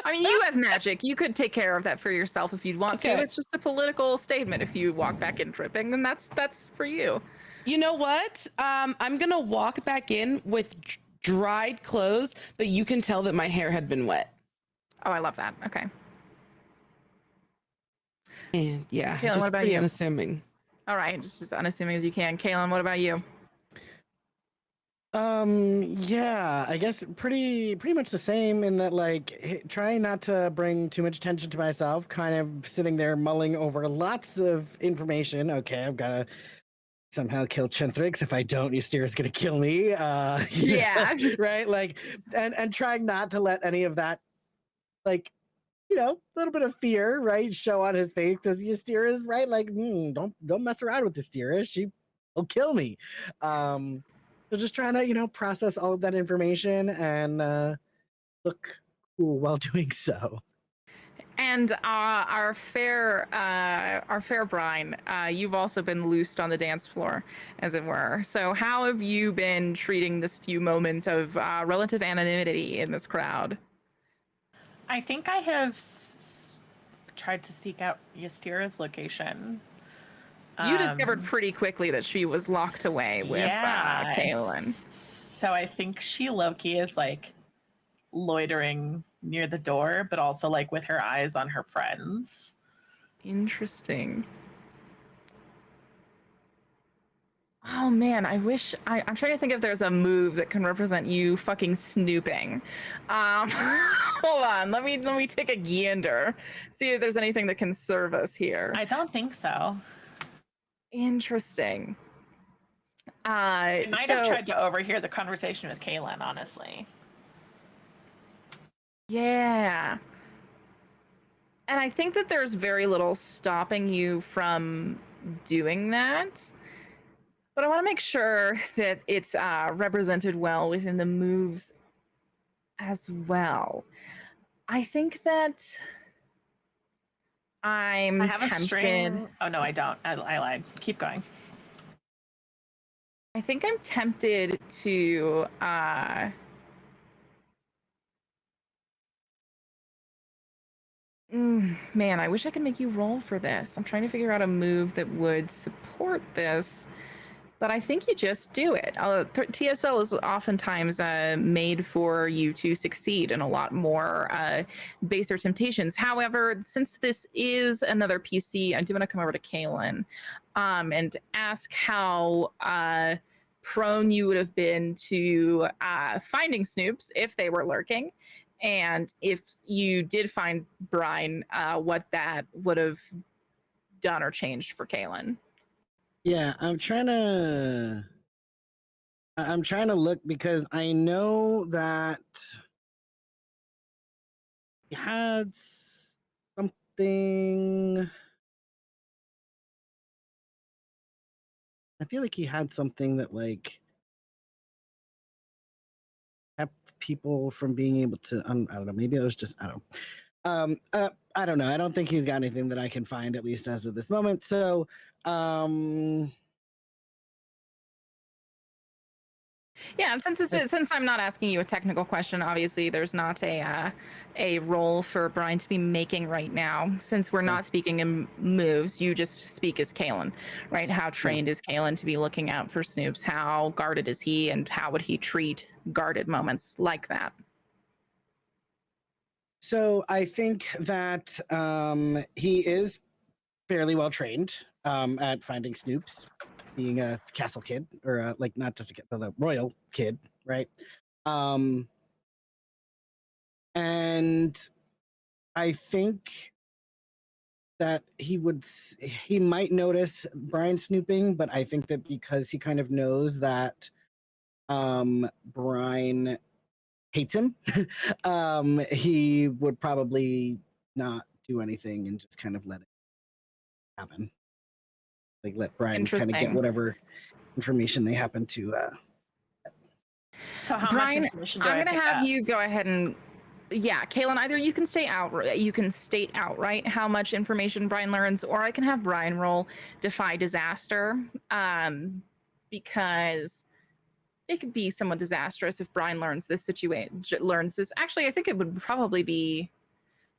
I mean, you have magic. You could take care of that for yourself if you'd want to. It's just a political statement. If you walk back in dripping, then that's for you. You know what? I'm going to walk back in with dried clothes, but you can tell that my hair had been wet. Oh, I love that. Okay. And yeah, Kaylin, just what about pretty you? unassuming. All right, just as unassuming as you can. Kaylin, what about you? Yeah, I guess pretty much the same in that, like, trying not to bring too much attention to myself, kind of sitting there mulling over lots of information. Okay, I've got to somehow kill Chintrix. If I don't, Ystera's gonna kill me. Yeah. Right? Like, and trying not to let any of that, like, you know, a little bit of fear, right, show on his face, because Ystera's right, like, don't mess around with Ystera. She He'll kill me. So just trying to, process all of that information and look cool while doing so. And our fair Brine, you've also been loosed on the dance floor, as it were. So how have you been treating this few moments of relative anonymity in this crowd? I think I have tried to seek out Ystira's location. You discovered pretty quickly that she was locked away with Kaelin. So I think she low-key is like loitering near the door, but also like with her eyes on her friends. Interesting. Oh man, I'm trying to think if there's a move that can represent you fucking snooping. Hold on, let me take a gander, see if there's anything that can serve us here. I don't think so. Interesting. I might have tried to overhear the conversation with Kaelin, honestly. Yeah. And I think that there's very little stopping you from doing that. But I want to make sure that it's represented well within the moves as well. I think that I have tempted. A string. Oh no, I don't. I lied. Keep going. I think I'm tempted to man, I wish I could make you roll for this. I'm trying to figure out a move that would support this, but I think you just do it. TSL is oftentimes made for you to succeed in a lot more baser temptations. However, since this is another PC, I do want to come over to Kaelin and ask how prone you would have been to finding Snoops if they were lurking. And if you did find Brine, what that would have done or changed for Kaelin. Yeah, I'm trying to look because I know that he had something. I feel like he had something that like kept people from being able to. I don't know. Maybe it was just I don't. I don't know. I don't think he's got anything that I can find, at least as of this moment. So, yeah, and since I'm not asking you a technical question, obviously there's not a role for Brian to be making right now. Since we're not speaking in moves, you just speak as Kaelin, right? How trained is Kaelin to be looking out for Snoops? How guarded is he, and how would he treat guarded moments like that? So I think that he is fairly well trained at finding Snoops, being a castle kid, or like not just a kid, but a royal kid, right? And I think that he might notice Brian snooping, but I think that because he kind of knows that Brian hates him, he would probably not do anything and just kind of let it happen. Like let Brian kind of get whatever information they happen to. So how Brian, much information do I'm I going to pick have up? you go ahead and yeah, Kaelin, either you can state outright how much information Brian learns, or I can have Brian roll Defy Disaster, because it could be somewhat disastrous if Brian learns this. Actually, I think it would probably be.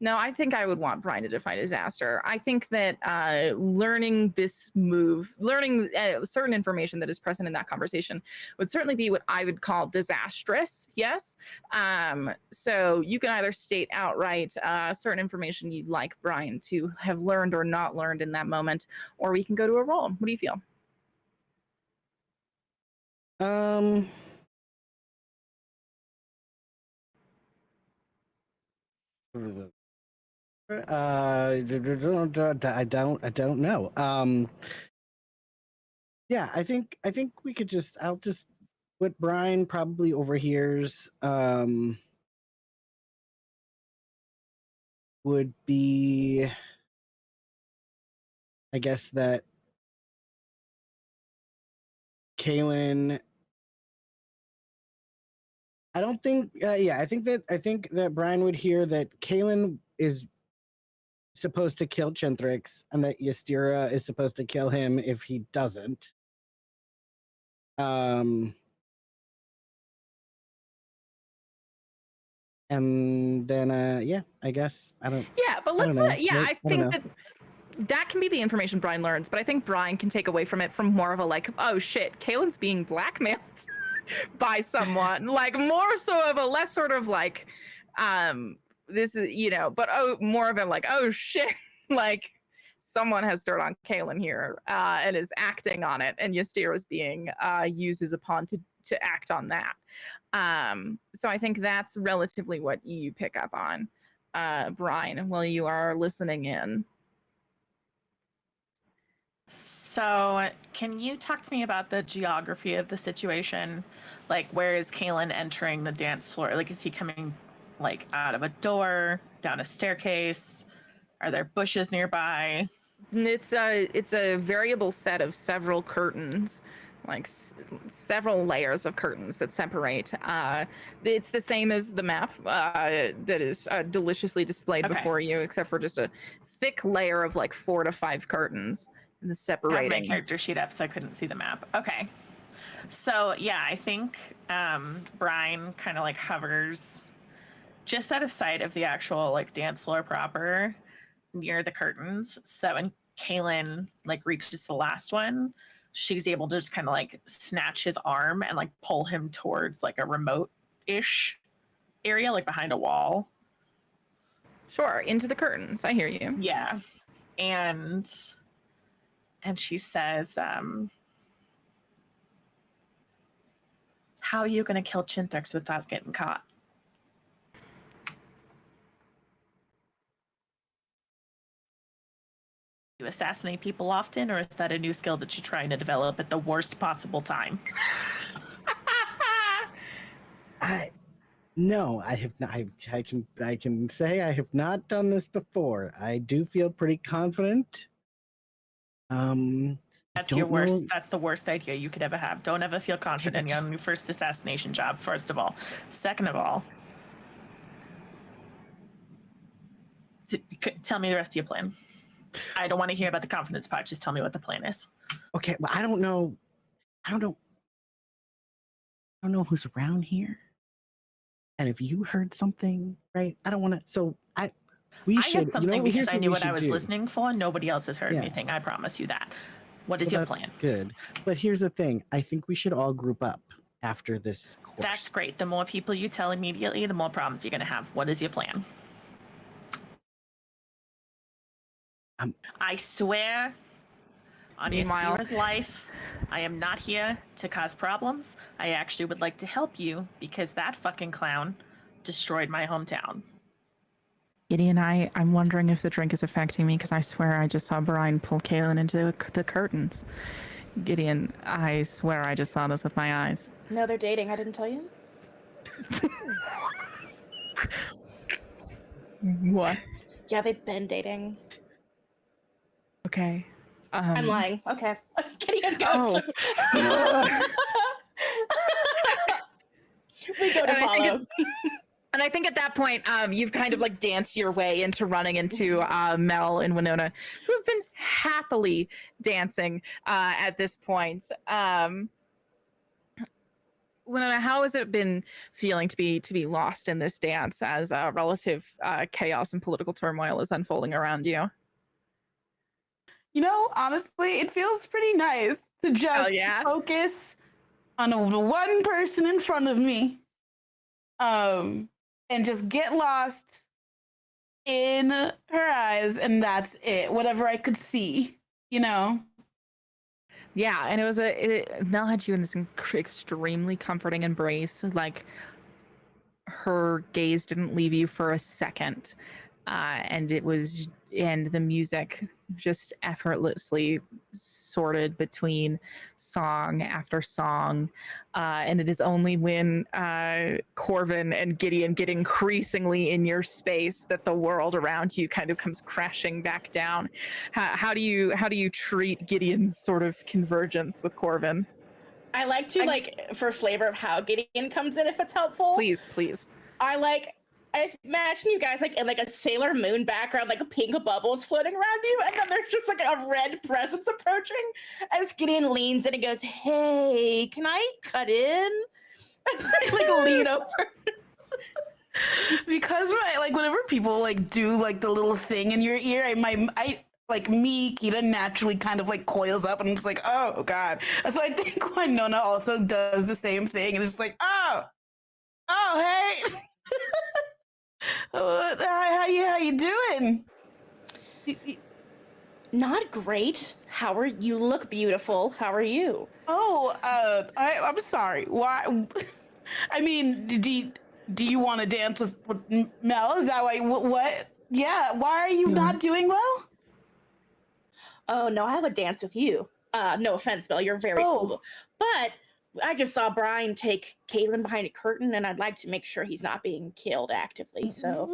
No, I think I would want Brian to defy disaster. I think that learning this move, learning certain information that is present in that conversation would certainly be what I would call disastrous. Yes. So you can either state outright certain information you'd like Brian to have learned or not learned in that moment, or we can go to a roll. What do you feel? I don't know. Yeah, I think we could I'll just what Brian probably overhears would be, I guess, that Kaylin. I don't think. I think that Brian would hear that Kaylin is supposed to kill Chintrix, and that Ystera is supposed to kill him if he doesn't. And then I guess I don't. Yeah, but let's I don't know. think that can be the information Brian learns, but I think Brian can take away from it from more of a like, oh shit, Kaylin's being blackmailed by someone, like more so of a less sort of like, this is, you know, but more of a like, oh shit, like someone has dirt on Kaylin here and is acting on it, and Ystera is being used as a pawn to act on that. So I think that's relatively what you pick up on, Brian, while you are listening in. So, can you talk to me about the geography of the situation? Like, where is Kaylin entering the dance floor? Like, is he coming, like, out of a door, down a staircase? Are there bushes nearby? It's a variable set of several curtains, like several layers of curtains that separate. It's the same as the map that is deliciously displayed before you, except for just a thick layer of like 4 to 5 curtains. The separating. I have my character sheet up, so I couldn't see the map. Okay. So, yeah, I think Brian kind of like hovers just out of sight of the actual like dance floor proper near the curtains. So when Kaylin like reaches the last one, she's able to just kind of like snatch his arm and like pull him towards like a remote-ish area, like behind a wall. Sure, into the curtains. I hear you. Yeah. And she says, how are you going to kill Chintrix without getting caught? You assassinate people often, or is that a new skill that you're trying to develop at the worst possible time? No, I have not. I can say I have not done this before. I do feel pretty confident. That's your worst. That's the worst idea you could ever have. Don't ever feel confident on your first assassination job. First of all, second of all, tell me the rest of your plan. I don't want to hear about the confidence part. Just tell me what the plan is. Okay, well, I don't know who's around here. And if you heard something, right? I don't want to. So I had something because I knew what I was listening for. Nobody else has heard anything. I promise you that. What is your plan? Good. But here's the thing. I think we should all group up after this course. That's great. The more people you tell immediately, the more problems you're going to have. What is your plan? I swear on Ystera's life, I am not here to cause problems. I actually would like to help you because that fucking clown destroyed my hometown. Gideon, I'm wondering if the drink is affecting me because I swear I just saw Brian pull Kaylin into the curtains. Gideon, I swear I just saw this with my eyes. No, they're dating. I didn't tell you. What? Yeah, they've been dating. Okay. I'm lying. Okay. Gideon goes. We go to follow. And I think at that point, you've kind of like danced your way into running into Mel and Winona, who have been happily dancing at this point. Winona, how has it been feeling to be lost in this dance as relative chaos and political turmoil is unfolding around you? You know, honestly, it feels pretty nice to just focus on the one person in front of me. And just get lost in her eyes, and that's it. Whatever I could see, you know? Yeah, and it was Mel had you in this extremely comforting embrace. Like, her gaze didn't leave you for a second. And the music just effortlessly sorted between song after song. And it is only when Corvin and Gideon get increasingly in your space that the world around you kind of comes crashing back down. How do you treat Gideon's sort of convergence with Corvin? I like to like for flavor of how Gideon comes in if it's helpful. Please. I imagine you guys like in like a Sailor Moon background, like pink bubbles floating around you, and then there's just like a red presence approaching as Gideon leans in and goes, "Hey, can I cut in?" like lean over. Because right, like whenever people like do like the little thing in your ear, I like me, Kita naturally kind of like coils up and I'm just like, oh god. And so I think Winona also does the same thing and it's like, oh hey. How you doing? Not great. How are you? Look beautiful. How are you? Oh, I'm sorry. Why? I mean, do you want to dance with Mel? Is that why? What? Yeah. Why are you not doing well? Oh no, I would dance with you. No offense, Mel. You're very cool. But I just saw Brian take Caitlin behind a curtain, and I'd like to make sure he's not being killed actively. So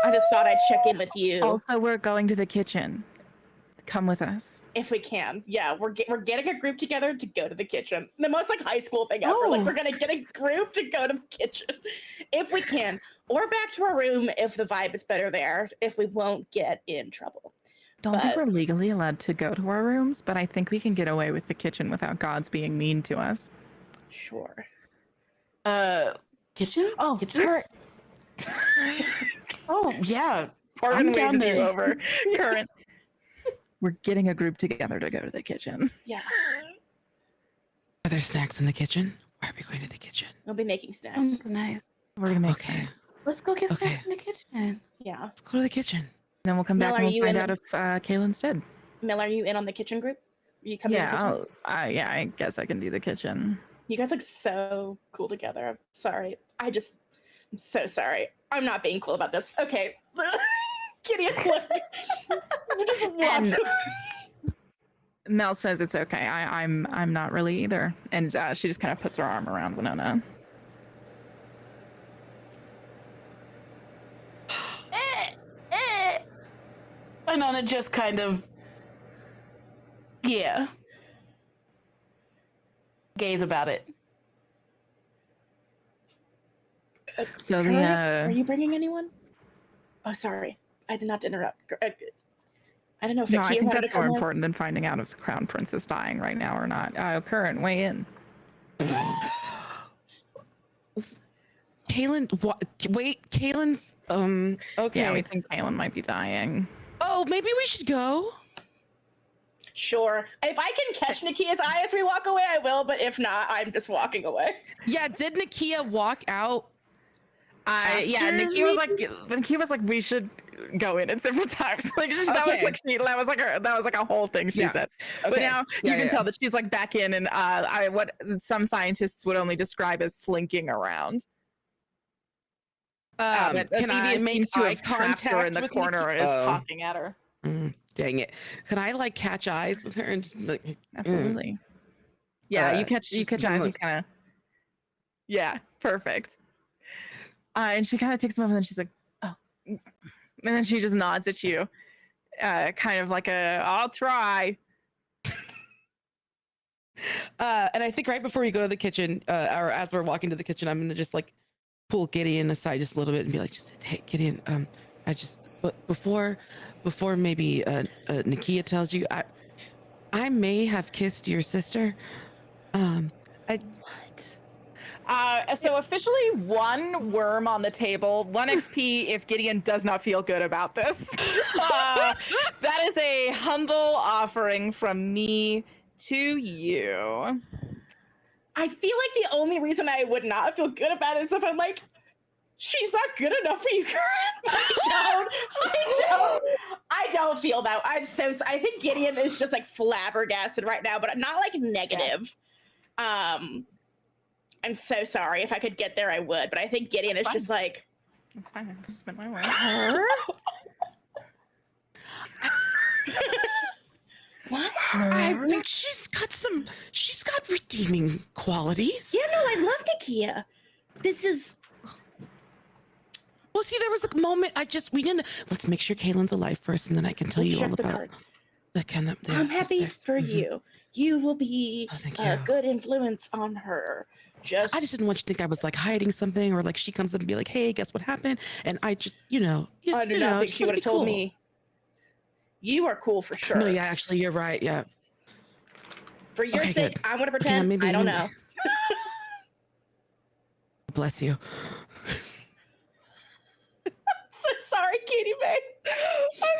I just thought I'd check in with you. Also, we're going to the kitchen. Come with us. If we can. Yeah, we're getting a group together to go to the kitchen. The most like high school thing ever. Like we're gonna get a group to go to the kitchen if we can. Or back to our room if the vibe is better there, if we won't get in trouble. Don't think we're legally allowed to go to our rooms, but I think we can get away with the kitchen without gods being mean to us. Sure. Kitchen? Oh, kitchen. Oh yeah. Corbin waves you over. Current. We're getting a group together to go to the kitchen. Yeah. Are there snacks in the kitchen? Why are we going to the kitchen? We'll be making snacks. Sounds nice. We're gonna make snacks. Let's go get snacks in the kitchen. Yeah. Let's go to the kitchen. Then we'll come Mel, back and are we'll you find in out if Kaylin's dead. Mel, are you in on the kitchen group? Are you coming to the kitchen? Yeah, I guess I can do the kitchen. You guys look so cool together. I'm sorry. I'm so sorry. I'm not being cool about this. Okay. Kitty, and Mel says it's okay. I'm not really either. And she just kind of puts her arm around Winona. Winona just kind of, gaze about it. So are you bringing anyone? Oh, sorry. I did not interrupt. I don't know if I think wanted that's to come more in. important than finding out if the crown prince is dying right now or not. Current, weigh in. Kaylin, wait, Kaylin's, okay. Yeah, we think Kaylin might be dying. Oh, maybe we should go. Sure. If I can catch Nakia's eye as we walk away, I will, but if not, I'm just walking away. Yeah, did Nakia walk out? Nakia was like, we should go in at several times. Like that was like a whole thing she said. But now you can tell that she's like back in, and what some scientists would only describe as slinking around. Can I make eye contact in the with corner Nakia? is talking at her? Dang it! Can I like catch eyes with her and just like? Absolutely. Yeah, you catch eyes. You kind of. Yeah, perfect. And she kind of takes a moment, and she's like, "Oh," and then she just nods at you, kind of like "I'll try." And I think right before you go to the kitchen, or as we're walking to the kitchen, I'm gonna just like pull Gideon aside just a little bit and be like, "Just hey, Gideon, before maybe Nakia tells you, I may have kissed your sister. So officially 1 worm on the table, 1 XP if Gideon does not feel good about this. That is a humble offering from me to you. I feel like the only reason I would not feel good about it is if I'm like, she's not good enough for you, Karen. I don't feel that. I think Gideon is just like flabbergasted right now, but not like negative. Yeah. I'm so sorry. If I could get there, I would. But I think Gideon is just like, it's fine. I spent my way. What? I mean, she's got redeeming qualities. Yeah, no, I love Nakia. This is. Well, see, there was a moment let's make sure Kaylin's alive first, and then I can tell you all about. I'm happy for you. you will be thank a you. good influence on her. I just didn't want you to think I was like hiding something, or like she comes up and be like, "Hey, guess what happened?" And I just, I do not think she would have told me. You are cool for sure. No, yeah, actually, you're right. Yeah. For your Okay, sake, good. I'm gonna pretend maybe I don't you- know. Bless you. So sorry, Katie May.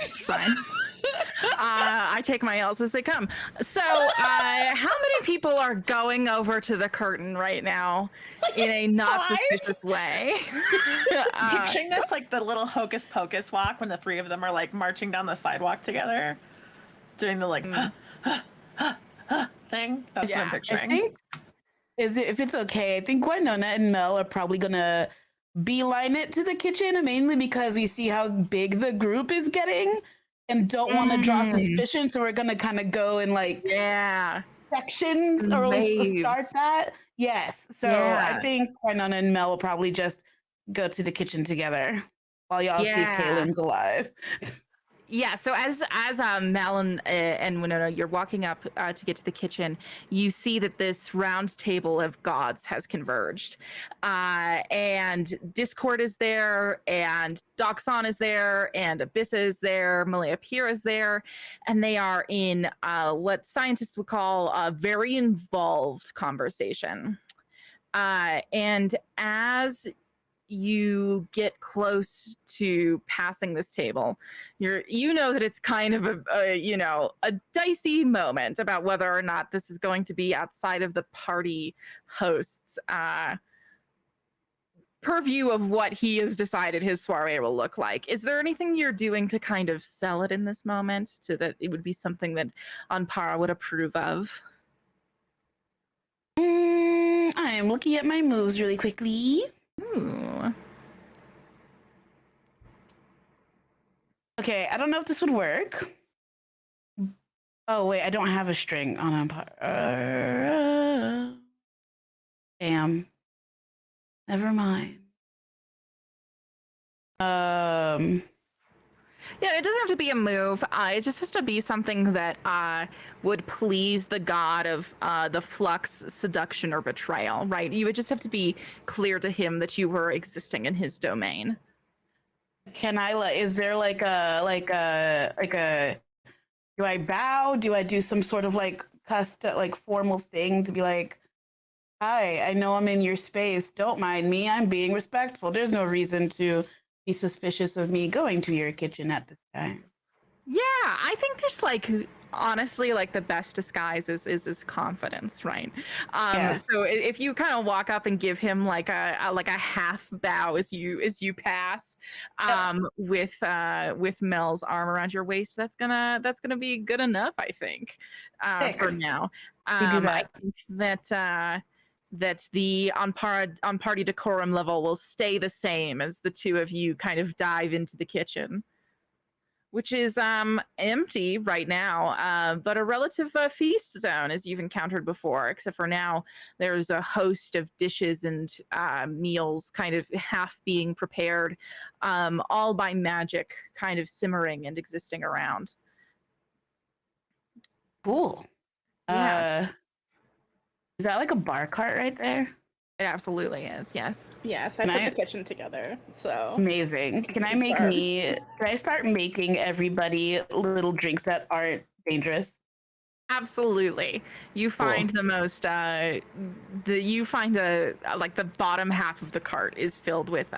It's fine. I take my L's as they come. So, how many people are going over to the curtain right now in a not 5? suspicious way? Picturing this like the little hocus pocus walk when the three of them are like marching down the sidewalk together, doing the like thing. That's what I'm Yeah, picturing. I think, if it's okay, I think Winona and Mel are probably gonna beeline it to the kitchen, mainly because we see how big the group is getting and don't want to draw suspicion. So we're gonna kind of go in like yeah. sections, or at least start Waves. that. Yes. So Yeah. I think Winona and Mel will probably just go to the kitchen together while y'all see if Yeah. Kaylin's alive. Yeah, so as Mal and Winona, you're walking up to get to the kitchen, you see that this round table of gods has converged, and Discord is there, and Doxon is there, and Abyssa is there, Malaya Pir is there, and they are in what scientists would call a very involved conversation. And as you get close to passing this table, you know that it's kind of a dicey moment about whether or not this is going to be outside of the party host's purview of what he has decided his soiree will look like. Is there anything you're doing to kind of sell it in this moment, so that it would be something that Anpara would approve of? I am looking at my moves really quickly. Ooh. Okay, I don't know if this would work. Oh wait, I don't have a string on Empire. Damn. Never mind. Yeah, it doesn't have to be a move. It just has to be something that would please the god of the flux, seduction, or betrayal, right? You would just have to be clear to him that you were existing in his domain. Can I is there like a do I bow? Do I do some sort of like formal thing to be like, hi, I know I'm in your space. Don't mind me. I'm being respectful. There's no reason to be suspicious of me going to your kitchen at this time. Yeah, I think just like honestly, like the best disguise is confidence, right? Yeah. So if you kind of walk up and give him like a half bow as you pass, with Mel's arm around your waist, that's gonna be good enough, I think, for now. We do that. I think that the on party decorum level will stay the same as the two of you kind of dive into the kitchen, which is empty right now, but a relative feast zone, as you've encountered before, except for now there's a host of dishes and meals kind of half being prepared, all by magic kind of simmering and existing around. Cool. Yeah. Is that like a bar cart right there? It absolutely is, yes. Yes, I put the kitchen together, so. Amazing. Can I start making everybody little drinks that aren't dangerous? Absolutely. You find the most you find like the bottom half of the cart is filled with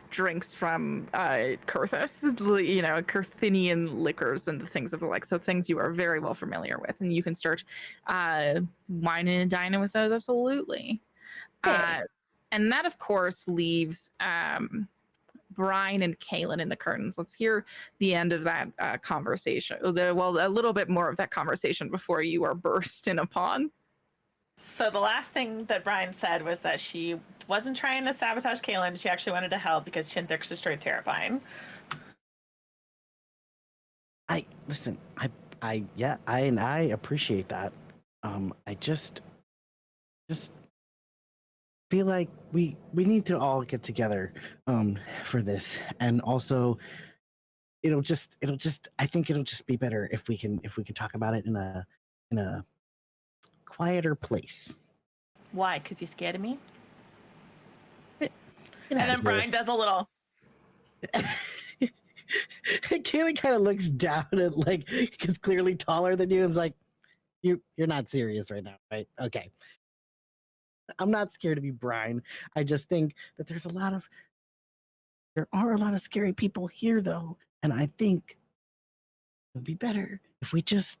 drinks from Kurthus, Kurthinian liquors and things of the like. So things you are very well familiar with, and you can start wining and dining with those. Absolutely. And that, of course, leaves Brian and Kaylin in the curtains. Let's hear the end of that conversation. A little bit more of that conversation before you are burst in upon. So the last thing that Brian said was that she wasn't trying to sabotage Kaylin. She actually wanted to help because Chintrix destroyed Terrifying. I appreciate that. I just feel like we need to all get together for this, and also I think it'll just be better if we can talk about it in a quieter place. Why? Because you're scared of me? Get And outta then here. Brian does a little. Kaylee kind of looks down at like, because clearly taller than you, and is like, you're not serious right now, right? Okay. I'm not scared of you, Brian. I just think that there are a lot of scary people here, though, and I think it would be better if we just,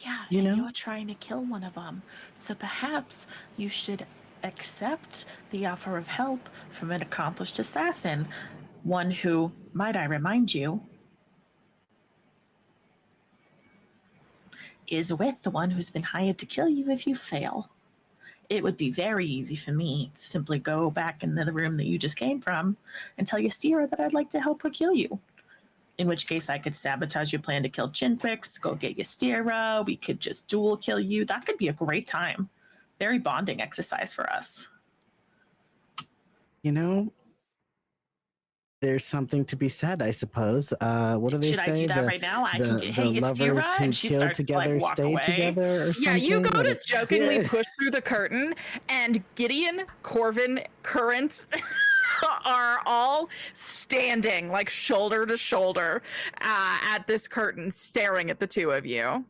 Yeah, you know, you're trying to kill one of them. So perhaps you should accept the offer of help from an accomplished assassin. One who, might I remind you, is with the one who's been hired to kill you if you fail. It would be very easy for me to simply go back into the room that you just came from and tell Ystira that I'd like to help her kill you. In which case I could sabotage your plan to kill Chintrix, go get Ystira, we could just dual kill you. That could be a great time. Very bonding exercise for us. you know, there's something to be said, I suppose. What do they Should say? I do that right now? I can do, hey, lovers Ystira, who and she kill starts together to like walk stay away. together, or Yeah, something. you go What to it- jokingly Yeah. push through the curtain, and Gideon, Corvin, Current are all standing like shoulder to shoulder at this curtain, staring at the two of you.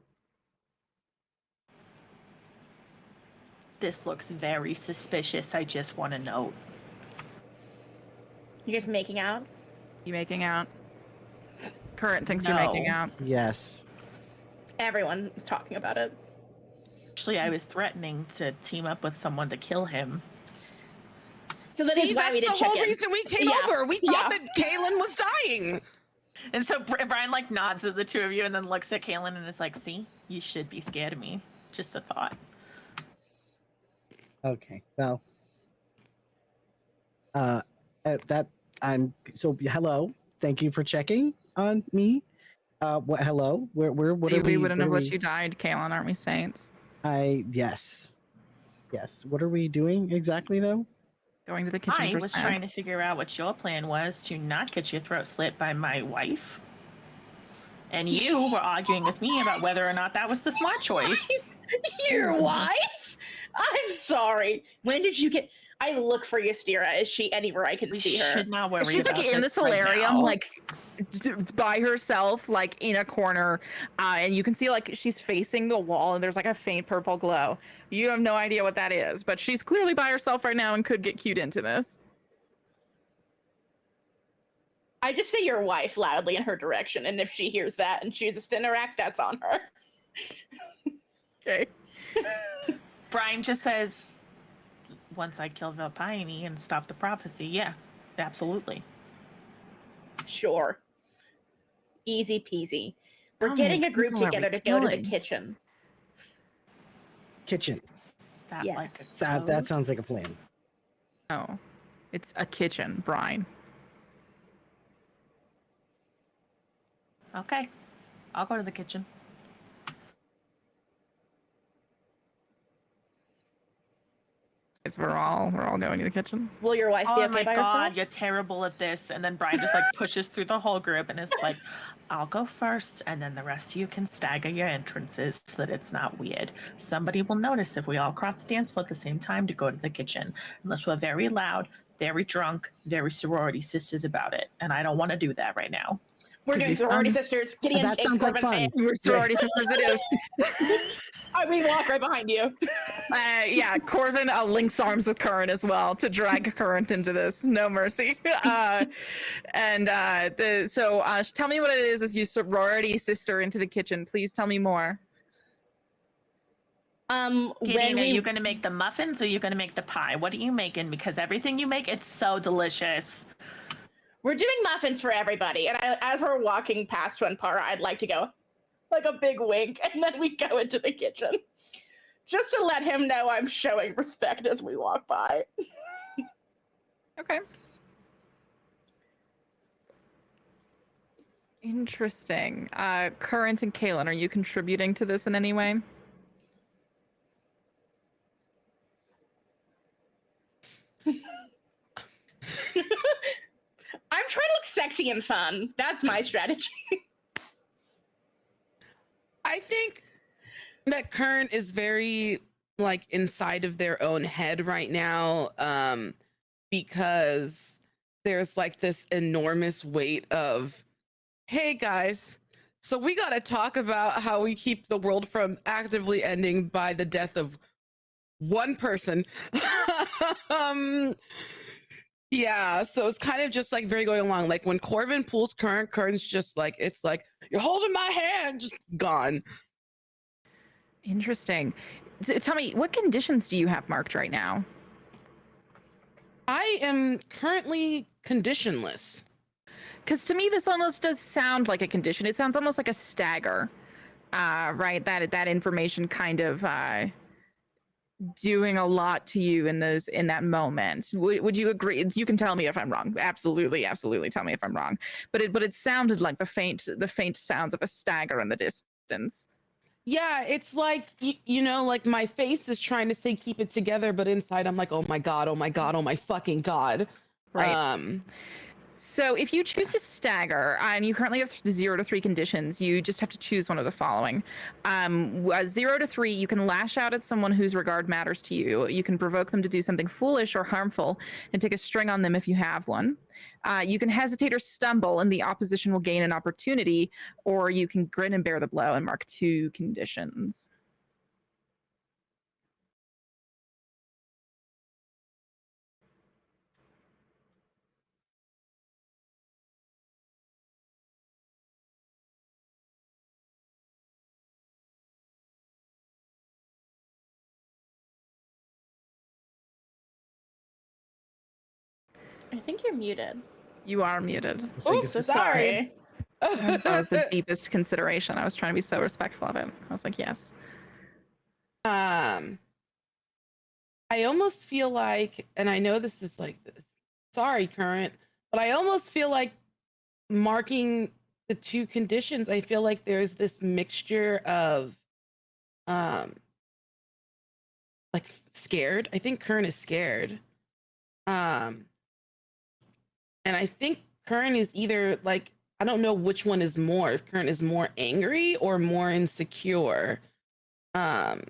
This looks very suspicious. I just want to note. You guys making out? You making out? Current thinks you're making No. out. Yes. Everyone is talking about it. Actually, I was threatening to team up with someone to kill him. So that See, is why that's we the did check whole in. reason we came Yeah. over. We thought Yeah. that Kaylin was dying. And so Brian like nods at the two of you and then looks at Kaylin and is like, see, you should be scared of me. Just a thought. Okay. Well. That I'm so hello. Thank you for checking on me. What? Hello. What are We we? wouldn't what have are let we- you died, Kaelin, aren't we saints? Yes. What are we doing exactly, though? Going to the kitchen I for was trying to snacks. figure out what your plan was to not get your throat slit by my wife. And you were arguing with me about whether or not that was the smart choice. Your wife? I'm sorry. When did you get? I look for Ystira. Is she anywhere I can We see her? should not worry She's about like in the this right solarium, now. like by herself, like in a corner, and you can see like she's facing the wall, and there's like a faint purple glow. You have no idea what that is, but she's clearly by herself right now and could get cued into this. I just say your wife loudly in her direction, and if she hears that and chooses to interact, that's on her. Okay. Brian just says, once I kill Velpione and stop the prophecy, yeah, absolutely. Sure. Easy peasy. We're How getting many a group people are together we to go to the killing? kitchen. Kitchen. Is that Yes. like a That code? sounds like a plan. No, it's a kitchen, Brian. Okay. I'll go to the kitchen. It's we're all going to the kitchen. Will your wife be Oh okay my by god, herself? you're terrible at this. And then Brian just like pushes through the whole group and is like, I'll go first, and then the rest of you can stagger your entrances so that it's not weird. Somebody will notice if we all cross the dance floor at the same time to go to the kitchen. Unless we're very loud, very drunk, very sorority sisters about it. And I don't want to do that right now. We're Could doing be sorority fun. sisters. Gideon That takes sounds like Corbin's fun. hand. We're sorority sisters. It is. We walk right behind you. Yeah, Corvin links arms with Current as well to drag Current into this. No mercy. So tell me what it is as you sorority sister into the kitchen. Please tell me more. When Gideon, are we you going to make the muffins or are you going to make the pie? What are you making? Because everything you make, it's so delicious. we're doing muffins for everybody, and as we're walking past Funpara, I'd like to go like a big wink, and then we go into the kitchen, just to let him know I'm showing respect as we walk by. Okay. Interesting. Current and Kaylin, are you contributing to this in any way? I'm trying to look sexy and fun. That's my strategy. I think that Current is very like inside of their own head right now, because there's like this enormous weight of, hey guys, so we got to talk about how we keep the world from actively ending by the death of one person. Yeah, so it's kind of just like very going along. Like when Corvin pulls Current, Current's just like, it's like, you're holding my hand, just gone. Interesting. So tell me, what conditions do you have marked right now? I am currently conditionless. Because to me, this almost does sound like a condition. It sounds almost like a stagger, right? That information kind of doing a lot to you in that moment. Would you agree? You can tell me if I'm wrong. Absolutely, absolutely. Tell me if I'm wrong. But it sounded like the faint sounds of a stagger in the distance. Yeah, it's like, you know, like my face is trying to say keep it together, but inside I'm like, oh my God, oh my God, oh my fucking God. Right. So if you choose to stagger, and you currently have 0 to 3 conditions, you just have to choose one of the following. 0 to 3, you can lash out at someone whose regard matters to you. You can provoke them to do something foolish or harmful and take a string on them if you have one. You can hesitate or stumble, and the opposition will gain an opportunity, or you can grin and bear the blow and mark 2 conditions. I think you're muted. You are muted. Oops, sorry. That was the deepest consideration. I was trying to be so respectful of it. I was like, yes. I almost feel like, and I know this is like, sorry, Current, but I almost feel like marking the 2 conditions, I feel like there's this mixture of like scared. I think Current is scared. And I think Current is either like, I don't know which one is more, if Current is more angry or more insecure. I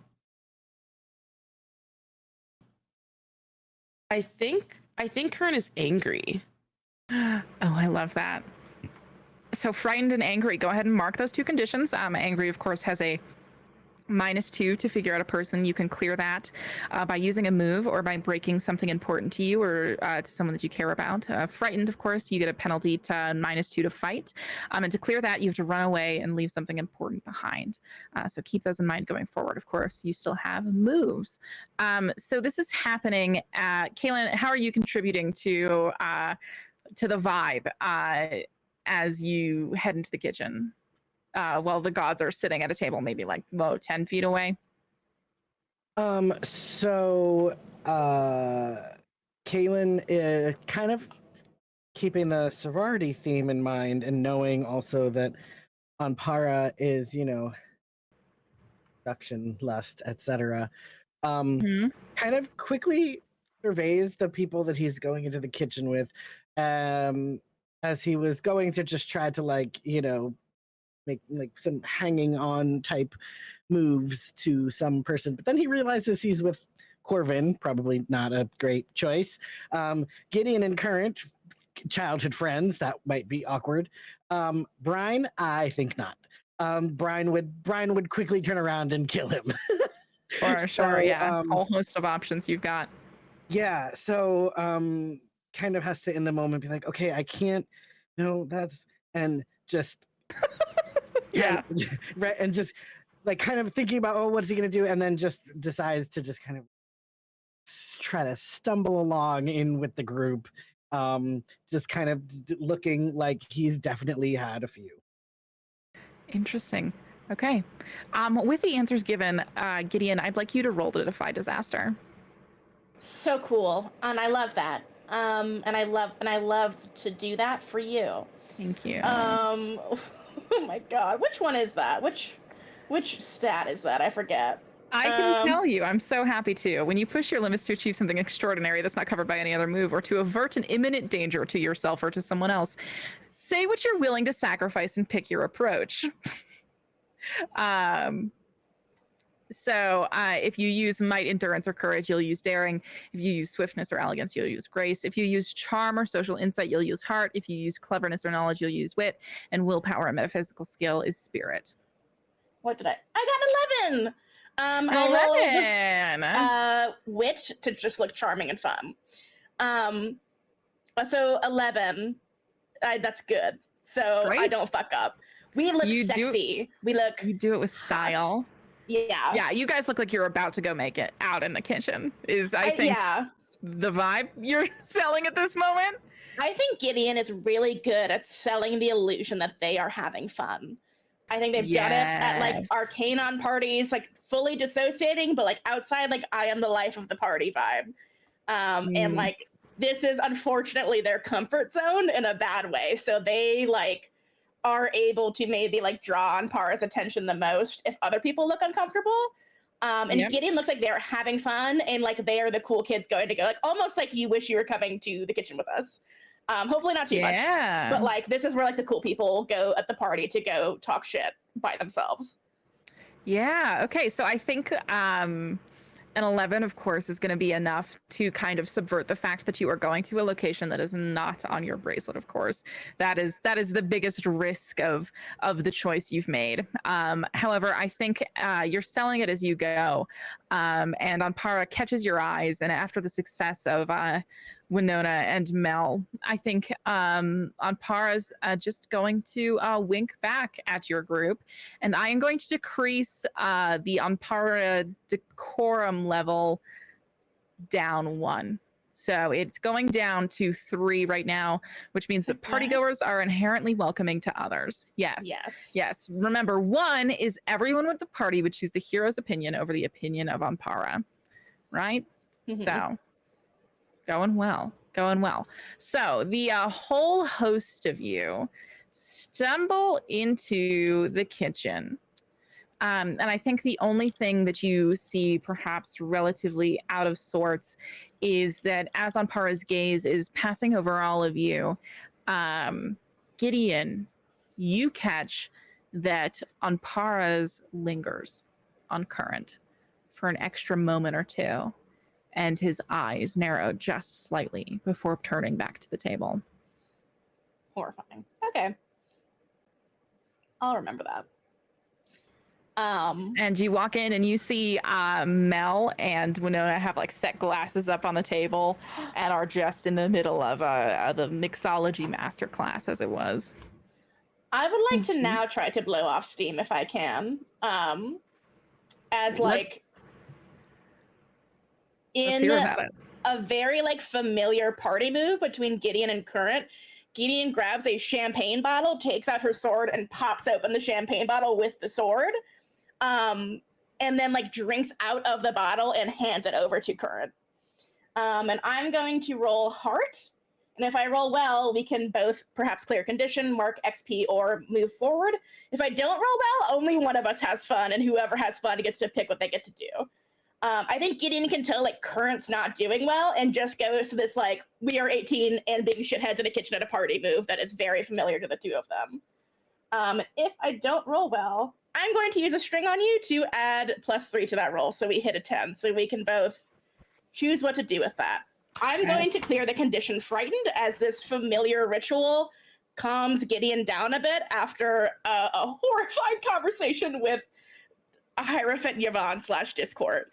think Current is angry. Oh, I love that. So frightened and angry, go ahead and mark those 2 conditions. Angry, of course, has a -2 to figure out a person. You can clear that by using a move or by breaking something important to you or to someone that you care about. Frightened, of course, you get a penalty to -2 to fight. And to clear that, you have to run away and leave something important behind. So keep those in mind going forward. Of course, you still have moves. So this is happening. Kaylin, how are you contributing to the vibe as you head into the kitchen? While the gods are sitting at a table maybe like 10 feet away. So Kaylin is kind of keeping the sorority theme in mind and knowing also that Anpara is, you know, seduction, lust, etc. Kind of quickly surveys the people that he's going into the kitchen with, as he was going to just try to, like, you know, make like some hanging on type moves to some person, but then he realizes he's with Corvin, probably not a great choice. Gideon and Current, childhood friends, that might be awkward. Brine, I think not. Brine would quickly turn around and kill him. Sure, yeah. Whole host of options you've got. Yeah, so kind of has to in the moment be like, okay, I can't, no, that's, and just yeah, right, and just like kind of thinking about, oh, what's he gonna do, and then just decides to just kind of try to stumble along in with the group, just kind of looking like he's definitely had a few. Interesting. Okay. With the answers given, Gideon, I'd like you to roll to defy disaster. So cool, and I love that. And I love to do that for you. Thank you. Oh my God, which one is that? Which stat is that? I forget. I can tell you, I'm so happy to. When you push your limits to achieve something extraordinary that's not covered by any other move, or to avert an imminent danger to yourself or to someone else, say what you're willing to sacrifice and pick your approach. So if you use might, endurance, or courage, you'll use daring. If you use swiftness or elegance, you'll use grace. If you use charm or social insight, you'll use heart. If you use cleverness or knowledge, you'll use wit. And willpower and metaphysical skill is spirit. What did I got 11. I rolled wit to just look charming and fun. So 11. That's good. So Great. I don't fuck up. We look sexy. You do it with style. Hot. Yeah. Yeah, you guys look like you're about to go make it out in the kitchen. I think the vibe you're selling at this moment. I think Gideon is really good at selling the illusion that they are having fun. I think they've done it at like Arcanon parties, like fully dissociating, but like outside, like I am the life of the party vibe. And like this is unfortunately their comfort zone in a bad way. So they like are able to maybe like draw on Para's attention the most if other people look uncomfortable. And Gideon looks like they're having fun and like they are the cool kids going to go, like almost like you wish you were coming to the kitchen with us. Hopefully not too much, but like this is where like the cool people go at the party to go talk shit by themselves. Yeah. Okay. So I think an 11, of course, is going to be enough to kind of subvert the fact that you are going to a location that is not on your bracelet. Of course, that is the biggest risk of the choice you've made. However, I think you're selling it as you go, and Anpara catches your eyes, and after the success of Winona and Mel, I think Anpara's just going to wink back at your group, and I am going to decrease the Anpara decorum level down 1. So it's going down to 3 right now, which means that partygoers are inherently welcoming to others. Yes. Remember, 1 is everyone with the party would choose the hero's opinion over the opinion of Anpara, right? So going well. So the whole host of you stumble into the kitchen. And I think the only thing that you see perhaps relatively out of sorts is that as Anpara's gaze is passing over all of you, Gideon, you catch that Anpara's lingers on Current for an extra moment or two, and his eyes narrow just slightly before turning back to the table. Horrifying. Okay. I'll remember that. And you walk in and you see Mel and Winona have like set glasses up on the table and are just in the middle of the mixology masterclass, as it was. I would like to now try to blow off steam if I can. As like in a very like familiar party move between Gideon and Current. Gideon grabs a champagne bottle, takes out her sword, and pops open the champagne bottle with the sword. And then like drinks out of the bottle and hands it over to Current. And I'm going to roll heart. And if I roll well, we can both perhaps clear condition, mark XP, or move forward. If I don't roll well, only one of us has fun, and whoever has fun gets to pick what they get to do. I think Gideon can tell like Current's not doing well and just goes to this like, we are 18 and big shitheads in a kitchen at a party move that is very familiar to the two of them. If I don't roll well, I'm going to use a string on you to add +3 to that roll, so we hit a 10, so we can both choose what to do with that. I'm going to clear the condition frightened, as this familiar ritual calms Gideon down a bit after a horrifying conversation with a Hierophant Yvonne / Discord.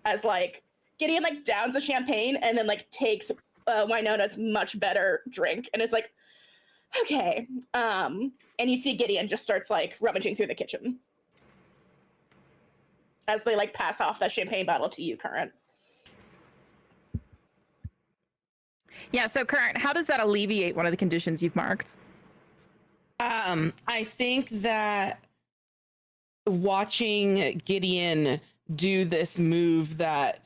As like Gideon like downs the champagne and then like takes Winona's much better drink and is like, okay. And you see Gideon just starts like rummaging through the kitchen as they like pass off that champagne bottle to you, Current. Yeah, so Current, how does that alleviate one of the conditions you've marked? I think that watching Gideon do this move that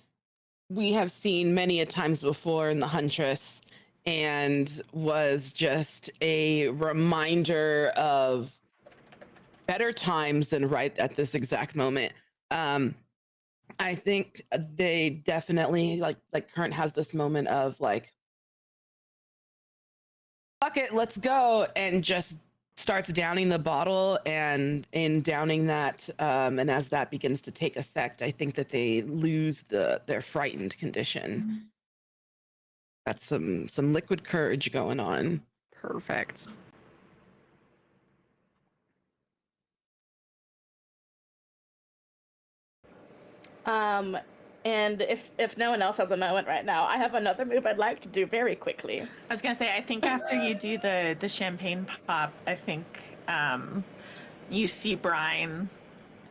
we have seen many a times before in the Huntress and was just a reminder of better times than right at this exact moment. I think they definitely like Current has this moment of like, fuck it, let's go, and just starts downing the bottle, and in downing that, and as that begins to take effect, I think that they lose their frightened condition. That's some liquid courage going on. Perfect. And if no one else has a moment right now, I have another move I'd like to do very quickly. I was gonna say, I think after you do the champagne pop, I think you see Brine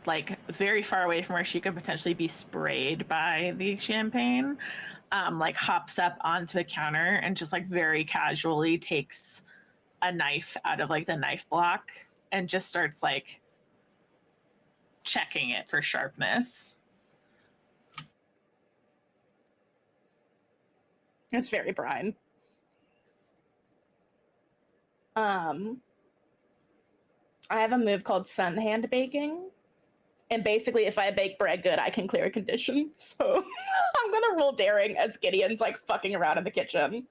like very far away from where she could potentially be sprayed by the champagne, like hops up onto a counter and just like very casually takes a knife out of like the knife block and just starts like checking it for sharpness. It's very Brine. I have a move called Sun Hand Baking. And basically, if I bake bread good, I can clear a condition. So I'm gonna roll daring as Gideon's like fucking around in the kitchen.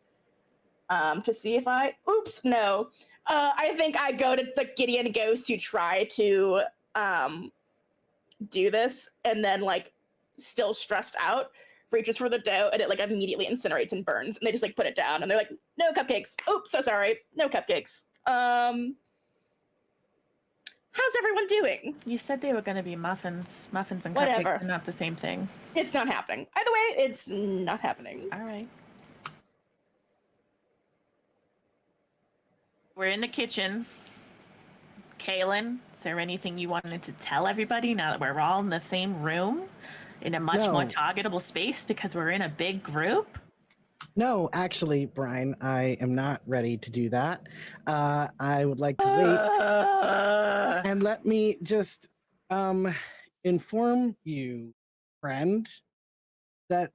To see if oops, no. I think I go to like Gideon goes to try to do this, and then like still stressed out, reaches for the dough, and it like immediately incinerates and burns, and they just like put it down, and they're like, no cupcakes. Oops, so sorry, no cupcakes. How's everyone doing? You said they were going to be muffins. Muffins and Whatever. cupcakes are not the same thing. It's not happening. Either way, it's not happening. All right. We're in the kitchen. Kaylin, is there anything you wanted to tell everybody now that we're all in the same room in a much more targetable space because we're in a big group? No, actually, Brian, I am not ready to do that. I would like to wait and let me just inform you, friend, that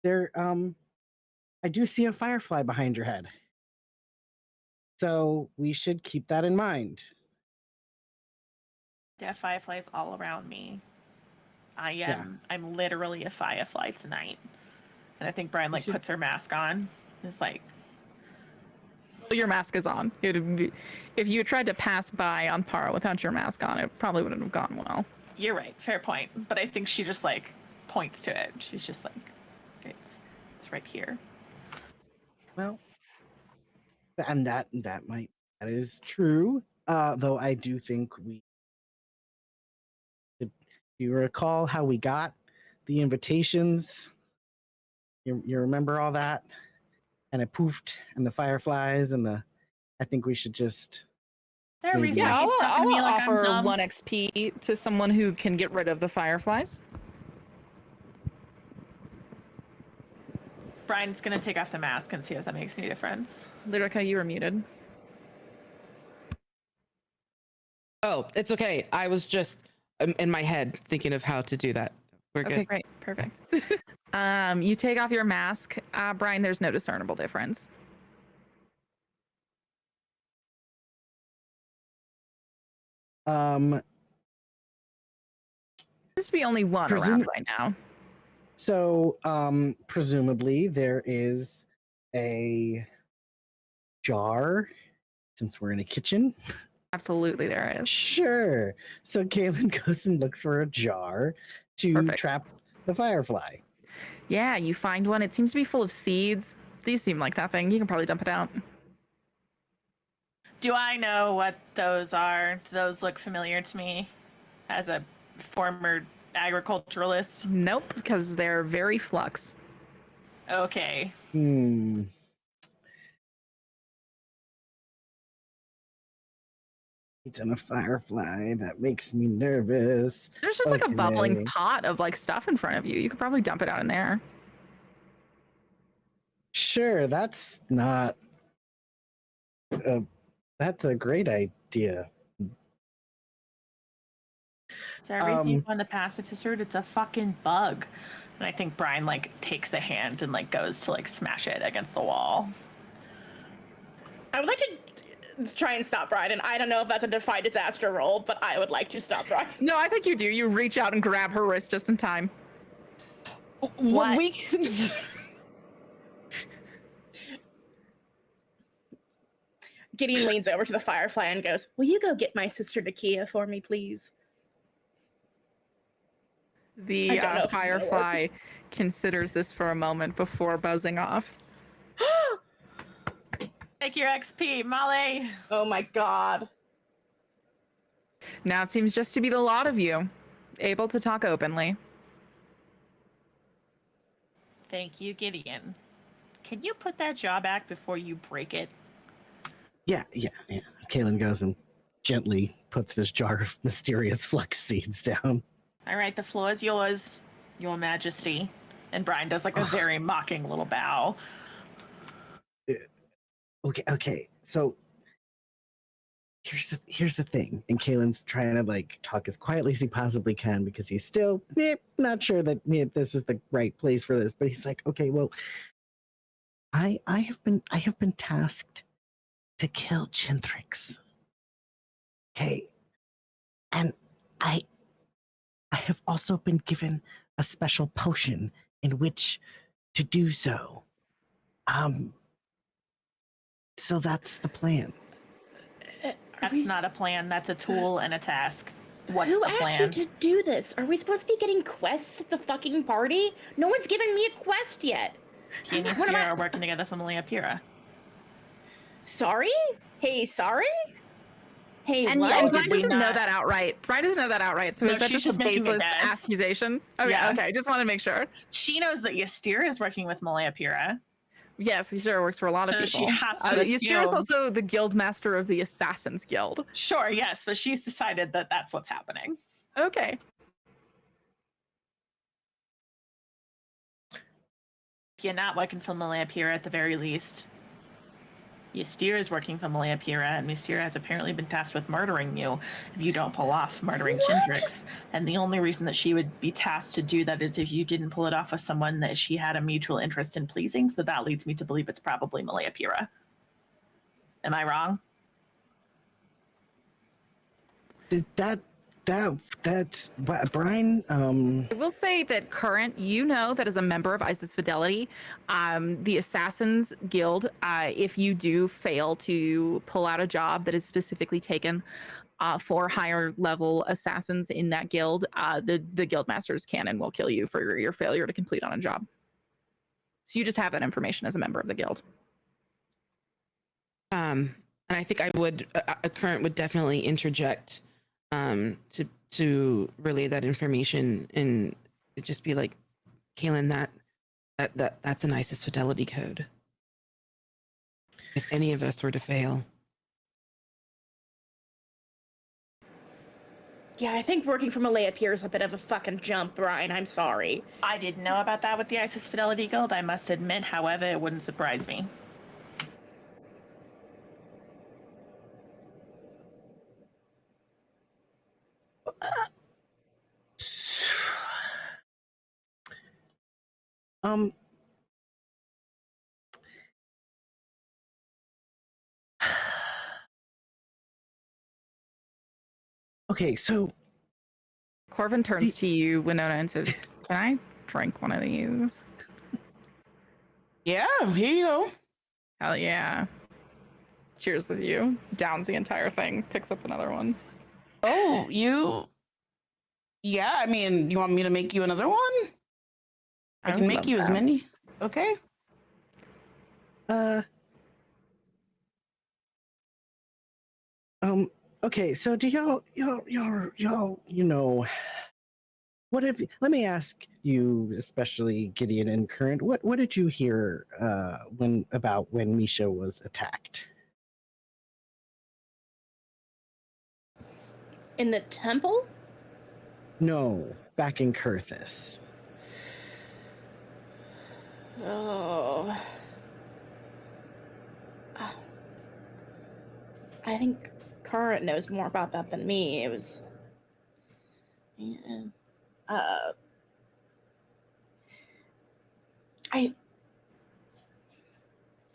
there I do see a firefly behind your head. So we should keep that in mind. There are fireflies all around me. I'm literally a firefly tonight. And I think Brian like puts her mask on. It's like, Your mask is on. If you tried to pass by on Para without your mask on, it probably wouldn't have gone well. you're right, fair point. But I think she just like points to it. She's just like, it's right here. Well, and that is true. Though I do think do you recall how we got the invitations? You remember all that? And it poofed, and the fireflies, and I think we should just. There are reasons Yeah, he's talking I'll to me like offer I'm dumb. 1 XP to someone who can get rid of the fireflies. Brian's gonna take off the mask and see if that makes any difference. Lyrica, you were muted. Oh, it's okay. I was just in my head thinking of how to do that. We're Okay, good. great. Perfect. You take off your mask. Brian, there's no discernible difference. Um. Seems to be only one around right now. So, presumably there is a jar, since we're in a kitchen. Absolutely, there is. Sure. So Kaylin goes and looks for a jar to trap the firefly. Yeah, you find one. It seems to be full of seeds. These seem like nothing. You can probably dump it out. Do I know what those are? Do those look familiar to me as a former agriculturalist? Nope, because they're very flux. Okay. It's in a firefly. That makes me nervous. There's just like a bubbling pot of like stuff in front of you. You could probably dump it out in there. Sure, that's not. That's a great idea. Is there everything on the pacifist route? It's a fucking bug. And I think Brian like takes a hand and like goes to like smash it against the wall. I would like to try and stop Brian, and I don't know if that's a defy disaster roll, but I would like to stop Brian. No, I think you do. You reach out and grab her wrist just in time. What? Gideon leans over to the Firefly and goes, "Will you go get my sister Nakia for me, please?" The Firefly considers this for a moment before buzzing off. Take your XP, Molly. Oh my god. Now it seems just to be the lot of you, able to talk openly. Thank you, Gideon. Can you put that jaw back before you break it? Yeah. Kaylin goes and gently puts this jar of mysterious flux seeds down. All right, the floor is yours, Your Majesty. And Brian does like a very mocking little bow. Okay. So here's the thing, and Kaylin's trying to like talk as quietly as he possibly can because he's still not sure that this is the right place for this. But he's like, okay, well, I have been tasked to kill Chintrix. Okay, and I have also been given a special potion in which to do so. So that's the plan. That's not a plan. That's a tool and a task. What's Who the asked plan? you to do this? Are we supposed to be getting quests at the fucking party? No one's given me a quest yet. He and Ystira are working together for Malia Pira. Sorry? Hey, sorry? Hey, And, what? and did Brian we doesn't know not- that outright. Brian doesn't know that outright. So No, is that she's just a just making a baseless guess. accusation? Okay, Yeah. okay. Just want to make sure. She knows that Ystira is working with Malia Pira. Yes, he sure works for a lot So of people. she has to Ystira is assume- also the guild master of the Assassin's Guild. Sure, yes, but she's decided that that's what's happening. Okay. You're not working for Malia Pira at the very least. Ystira is working for Malia Pira, and Ystira has apparently been tasked with murdering you if you don't pull off murdering Chintrix. And the only reason that she would be tasked to do that is if you didn't pull it off with someone that she had a mutual interest in pleasing. So that leads me to believe it's probably Malia Pira. Am I wrong? That's Brian. I will say that Current, you know that as a member of ISIS Fidelity, the Assassin's Guild, if you do fail to pull out a job that is specifically taken for higher level assassins in that guild, the guild masters can and will kill you for your failure to complete on a job. So you just have that information as a member of the guild. And I think I would, a Current would definitely interject to relay that information, and it'd just be like, Kaylin, that's an ISIS Fidelity code. If any of us were to fail. Yeah, I think working for Malia Pira is a bit of a fucking jump, Brian. I'm sorry. I didn't know about that with the ISIS Fidelity Guild, I must admit. However, it wouldn't surprise me. Okay, so Corvin turns to you, Winona, and says, "Can I drink one of these?" Yeah, here you go. Hell yeah. Cheers with you. Downs the entire thing, picks up another one. Oh, you. Yeah, I mean, you want me to make you another one? I can would make love you as that. many. Okay. Okay, so do y'all, you know, what if? Let me ask you, especially Gideon and Current, what did you hear when Misha was attacked? In the temple? No, back in Kurthis. Oh. I think Current knows more about that than me. It was. Yeah. I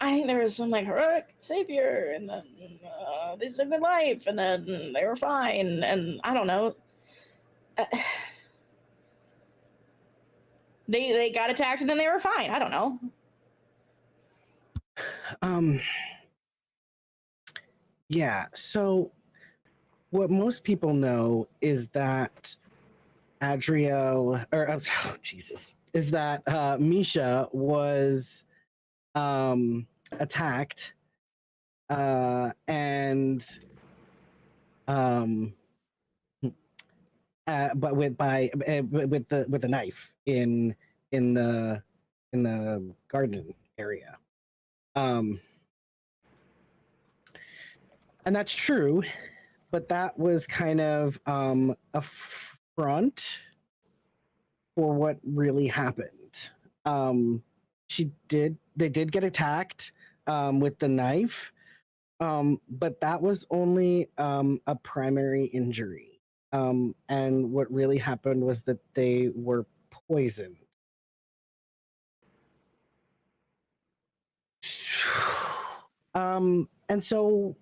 think there was some like heroic savior, and then they saved their life, and then they were fine, and I don't know. They got attacked and then they were fine. I don't know. Yeah. So what most people know is that Adriel, or oh, Jesus, is that Misha was attacked and but with the knife in the in the garden area. And that's true, but that was kind of a front for what really happened. They did get attacked with the knife, but that was only a primary injury. And what really happened was that they were poisoned. And so,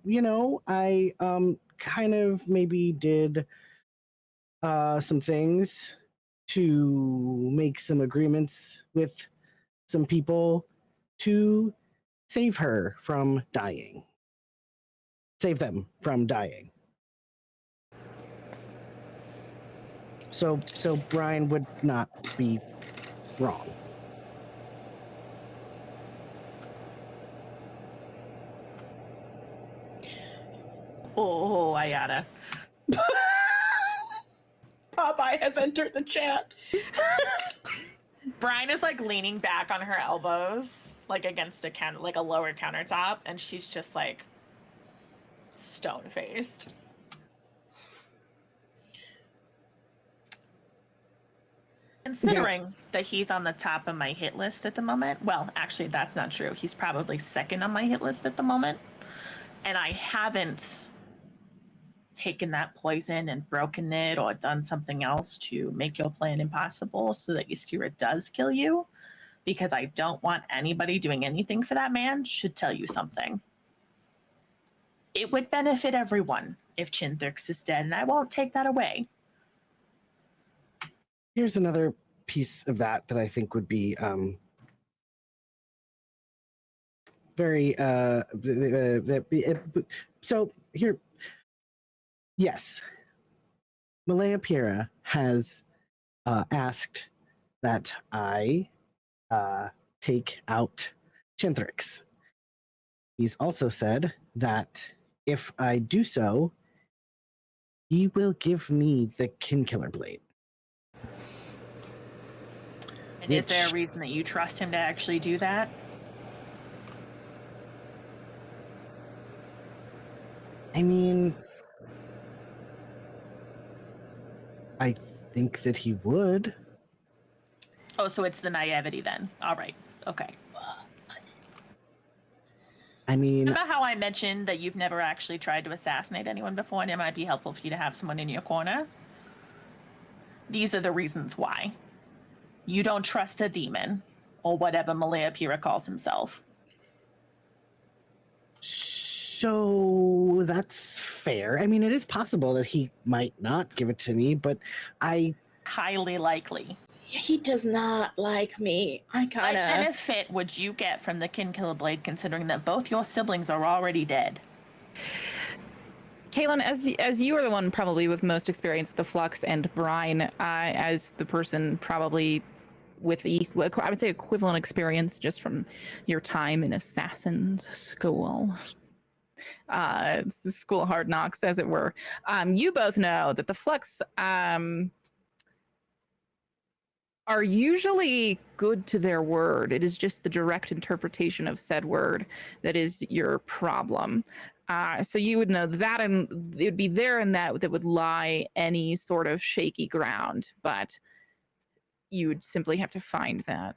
I kind of maybe did some things to make some agreements with some people to save her from dying. Save them from dying. So Brian would not be wrong. Oh, Ayada. Popeye has entered the chat. Brian is like leaning back on her elbows, like against a lower countertop, and she's just like stone faced. Considering that he's on the top of my hit list at the moment, well, actually, that's not true. He's probably second on my hit list at the moment, and I haven't taken that poison and broken it or done something else to make your plan impossible so that Ystira does kill you, because I don't want anybody doing anything for that man should tell you something. It would benefit everyone if Chinthix is dead, and I won't take that away. Here's another piece of that I think would be very so here. Yes, Malaya Pira has asked that I take out Chinthix. He's also said that if I do so, he will give me the Kinkiller Blade. And is there a reason that you trust him to actually do that? I mean, I think that he would. Oh, so it's the naivety then. All right. Okay. I mean, remember how I mentioned that you've never actually tried to assassinate anyone before, and it might be helpful for you to have someone in your corner? These are the reasons why. You don't trust a demon, or whatever Malaya Pira calls himself. So that's fair. I mean, it is possible that he might not give it to me, but highly likely. He does not like me. I kind What of... benefit would you get from the Kinkiller Blade, considering that both your siblings are already dead? Kaylin, as you are the one probably with most experience with the Flux, and Brian as the person probably with I would say equivalent experience just from your time in Assassin's School. It's the School of Hard Knocks, as it were. You both know that the Flux are usually good to their word. It is just the direct interpretation of said word that is your problem. So you would know that, and it would be there and that would lie any sort of shaky ground, but you would simply have to find that.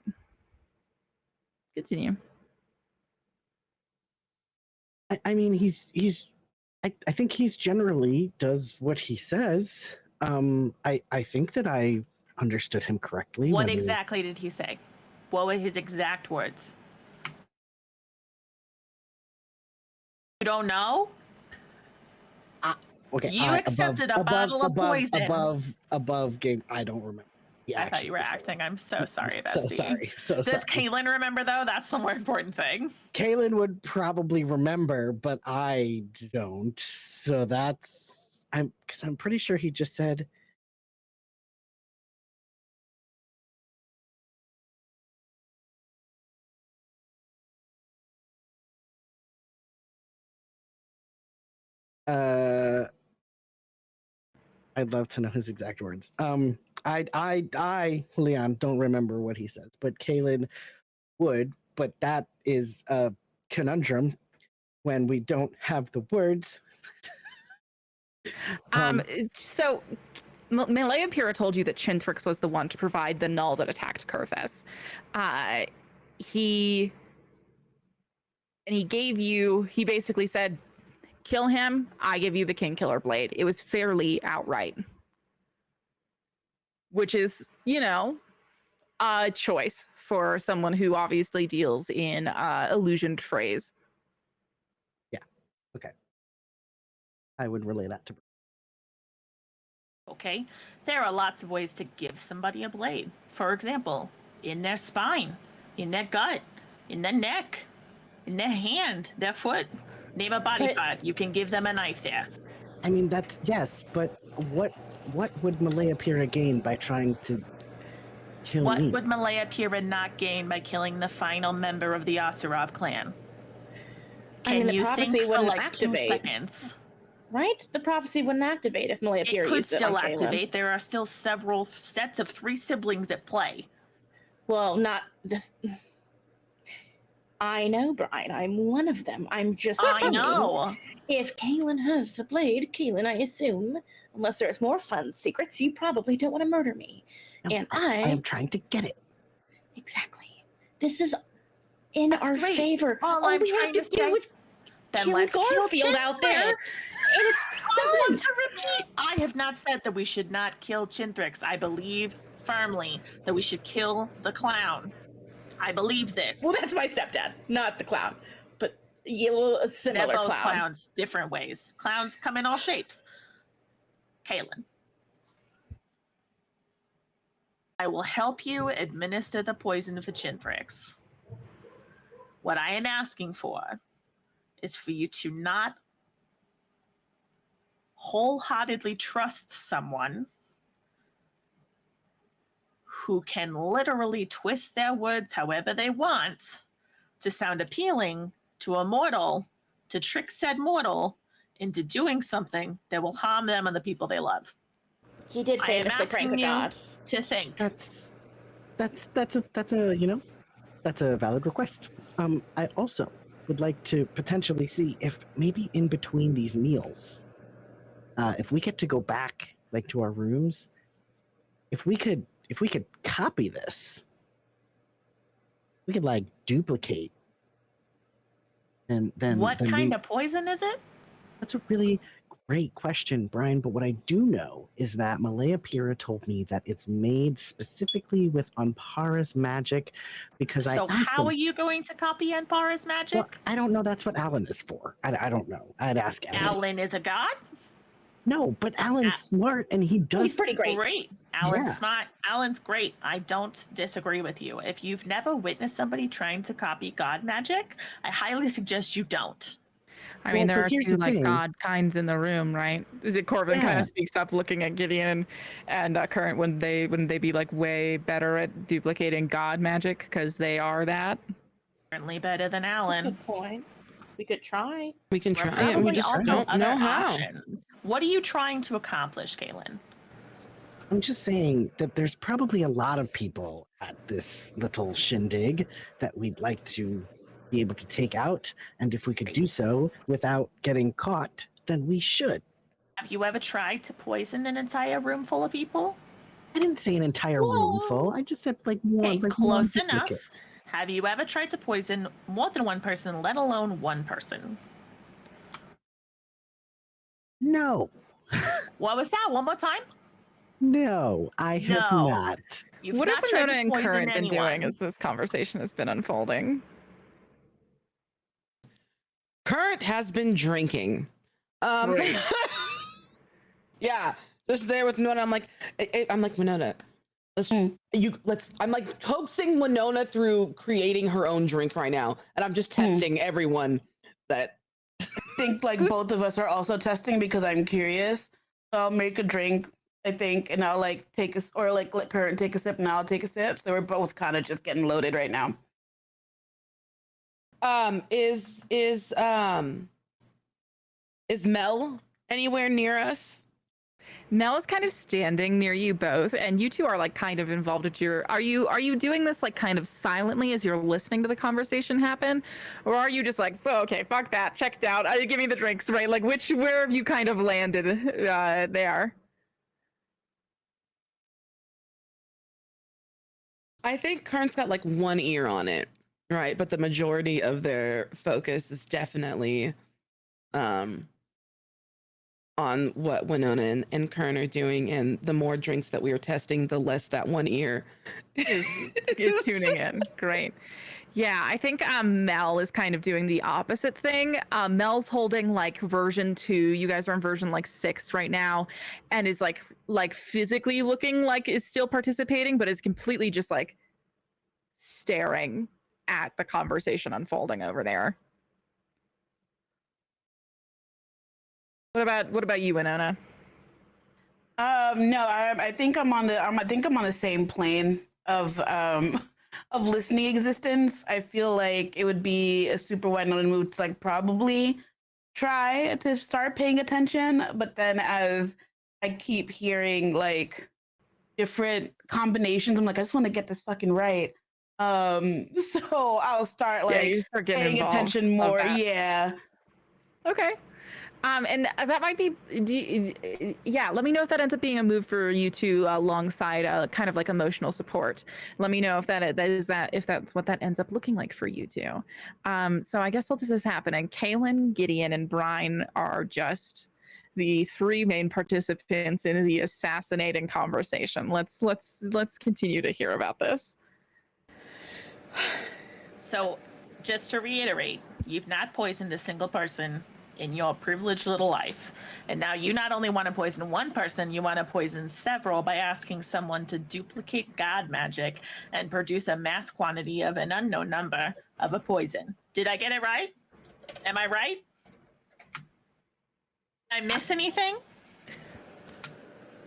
Continue. I mean, I think he's generally does what he says. I think that I understood him correctly. What exactly did he say? What were his exact words? You don't know? Okay. You accepted a bottle of poison. Above game. I don't remember. Yeah, I thought you were acting. I'm so sorry, bestie. So sorry. So Does sorry. Kaylin remember though? That's the more important thing. Kaylin would probably remember, but I don't. So that's because I'm pretty sure he just said. I'd love to know his exact words. I, Leon, don't remember what he says, but Kaylin would. But that is a conundrum when we don't have the words. So Meleipira told you that Chintrix was the one to provide the null that attacked Kurthus. He basically said, kill him, I give you the King Killer Blade. It was fairly outright. Which is, a choice for someone who obviously deals in illusioned phrase. Yeah. Okay. I would relay that to. Okay, there are lots of ways to give somebody a blade. For example, in their spine, in their gut, in their neck, in their hand, their foot. Name a body part. You can give them a knife there. I mean, that's yes, but what would Meleipira gain by trying to kill What me? would Meleipira not gain by killing the final member of the Asarov clan? Can the you prophecy think for wouldn't like activate. 2 seconds? Right? The prophecy wouldn't activate if Meleipira It could used it still on Kaylin. activate. There are still several sets of 3 siblings at play. Well, not this. I know, Brian. I'm one of them. I'm just saying. I know. If Kaylin has the blade, Kaylin, I assume, unless there's more fun secrets, you probably don't want to murder me. No, and that's why I'm trying to get it. Exactly. This is in That's our great. favor. All All I'm we have trying to to do say- is Then kill let's Garfield kill out there, and Chintrix. it's I done. want to repeat. I have not said that we should not kill Chintrix. I believe firmly that we should kill the clown. I believe this. Well, that's my stepdad, not the clown, but a similar They're both clown. clowns, different ways. Clowns come in all shapes. Kaylin, I will help you administer the poison for Chintrix. What I am asking for is for you to not wholeheartedly trust someone who can literally twist their words however they want to sound appealing to a mortal, to trick said mortal into doing something that will harm them and the people they love. He did I am famously prank asking a you god. to think. That's a valid request. I also would like to potentially see if maybe in between these meals, if we get to go back like to our rooms, if we could copy this, we could like duplicate. And then What then kind of poison is it? That's a really great question, Brian. But what I do know is that Meleipira told me that it's made specifically with Anpara's magic because So I asked how him. are you going to copy Anpara's magic? Well, I don't know. That's what Alan is for. I don't know. I'd ask Alan. Alan is a god? No, but Alan's smart and he does. He's pretty great. Great. Alan's Yeah. smart. Alan's great. I don't disagree with you. If you've never witnessed somebody trying to copy god magic, I highly suggest you don't. I mean, Well, there but are here's 2 the like thing. god kinds in the room, right? Is it Corbin kind Yeah. of speaks up, looking at Gideon and Current? Wouldn't they be like way better at duplicating god magic because they are that? Certainly better than That's a Alan. good point. We could try. We can There are try it. We probably just also don't know other how. options. What are you trying to accomplish, Kaylin? I'm just saying that there's probably a lot of people at this little shindig that we'd like to be able to take out. And if we could do so without getting caught, then we should. Have you ever tried to poison an entire room full of people? I didn't say an entire room full. I just said like one. Okay, like close one enough. duplicate. Have you ever tried to poison more than one person, let alone one person? No. What was that? One more time? No, I have No. not. You've What not have tried Winona to and poison Current been anyone. doing as this conversation has been unfolding? Current has been drinking. Great. Yeah, just there with Winona. I'm like, Winona, I'm like coaxing Winona through creating her own drink right now, and I'm just testing everyone that. I think like both of us are also testing because I'm curious. So I'll make a drink, I think, and I'll like take or like let Kurt take a sip and I'll take a sip. So we're both kind of just getting loaded right now. Is Mel anywhere near us? Mel is kind of standing near you both, and you two are like kind of involved with your. Are you doing this like kind of silently as you're listening to the conversation happen, or are you just like, oh, okay, fuck that, checked out, give me the drinks, right? Like where have you kind of landed there? I think Kern's got like one ear on it, right? But the majority of their focus is definitely on what Winona and Kern are doing, and the more drinks that we are testing, the less that one ear is tuning in. Great. Yeah, I think Mel is kind of doing the opposite thing. Mel's holding like version 2. You guys are in version like 6 right now, and is like physically looking like is still participating, but is completely just like staring at the conversation unfolding over there. What about you, Winona? No, I think I'm on the same plane of listening existence. I feel like it would be a super Winona move to like probably try to start paying attention, but then as I keep hearing like different combinations, I'm like, I just want to get this fucking right. So I'll start like you start paying attention more. Yeah. Okay. And that might be, yeah, let me know if that ends up being a move for you two alongside kind of like emotional support. Let me know if if that's what that ends up looking like for you two. So I guess while this is happening, Kaylin, Gideon, and Brian are just the 3 main participants in the assassinating conversation. Let's continue to hear about this. So, just to reiterate, you've not poisoned a single person in your privileged little life. And now you not only want to poison one person, you want to poison several by asking someone to duplicate god magic and produce a mass quantity of an unknown number of a poison. Did I get it right? Am I right? Did I miss anything?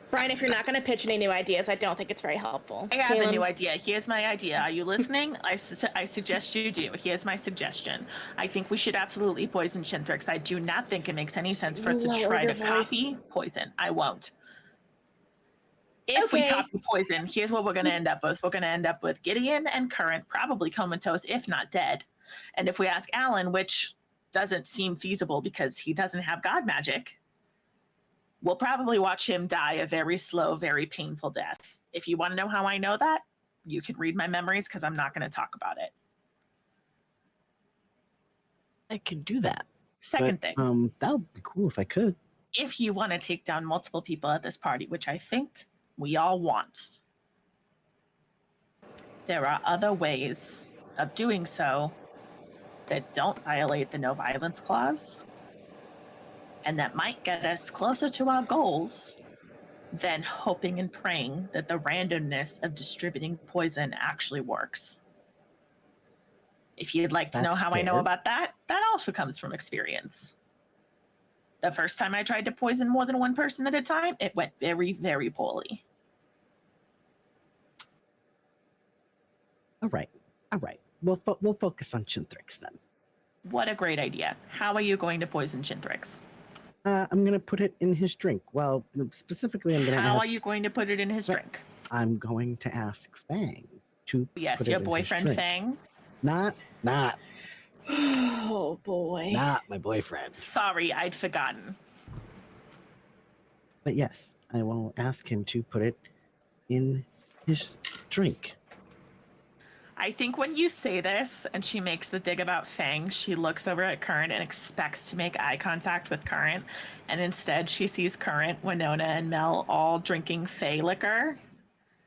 Brian, if you're not going to pitch any new ideas, I don't think it's very helpful. I have a new idea. Here's my idea. Are you listening? I suggest you do. Here's my suggestion. I think we should absolutely poison Chintrix. I do not think it makes any sense for us to try to copy poison. I won't. If we copy poison, here's what we're going to end up with. We're going to end up with Gideon and Current, probably comatose, if not dead. And if we ask Alan, which doesn't seem feasible because he doesn't have god magic, we'll probably watch him die a very slow, very painful death. If you want to know how I know that, you can read my memories because I'm not going to talk about it. I could do that. Second thing. That would be cool if I could. If you want to take down multiple people at this party, which I think we all want, there are other ways of doing so that don't violate the no violence clause, and that might get us closer to our goals than hoping and praying that the randomness of distributing poison actually works. If you'd like to know how I know about that, that also comes from experience. The first time I tried to poison more than one person at a time, it went very, very poorly. All right. We'll focus on Chintrix then. What a great idea. How are you going to poison Chintrix? I'm going to put it in his drink. Well, specifically, I'm going to ask... How are you going to put it in his drink? I'm going to ask Fang to Yes, put your it boyfriend in his Fang? Not. Oh, boy. Not my boyfriend. Sorry, I'd forgotten. But yes, I will ask him to put it in his drink. I think when you say this and she makes the dig about Fang, she looks over at Current and expects to make eye contact with Current. And instead she sees Current, Winona, and Mel all drinking Fey liquor.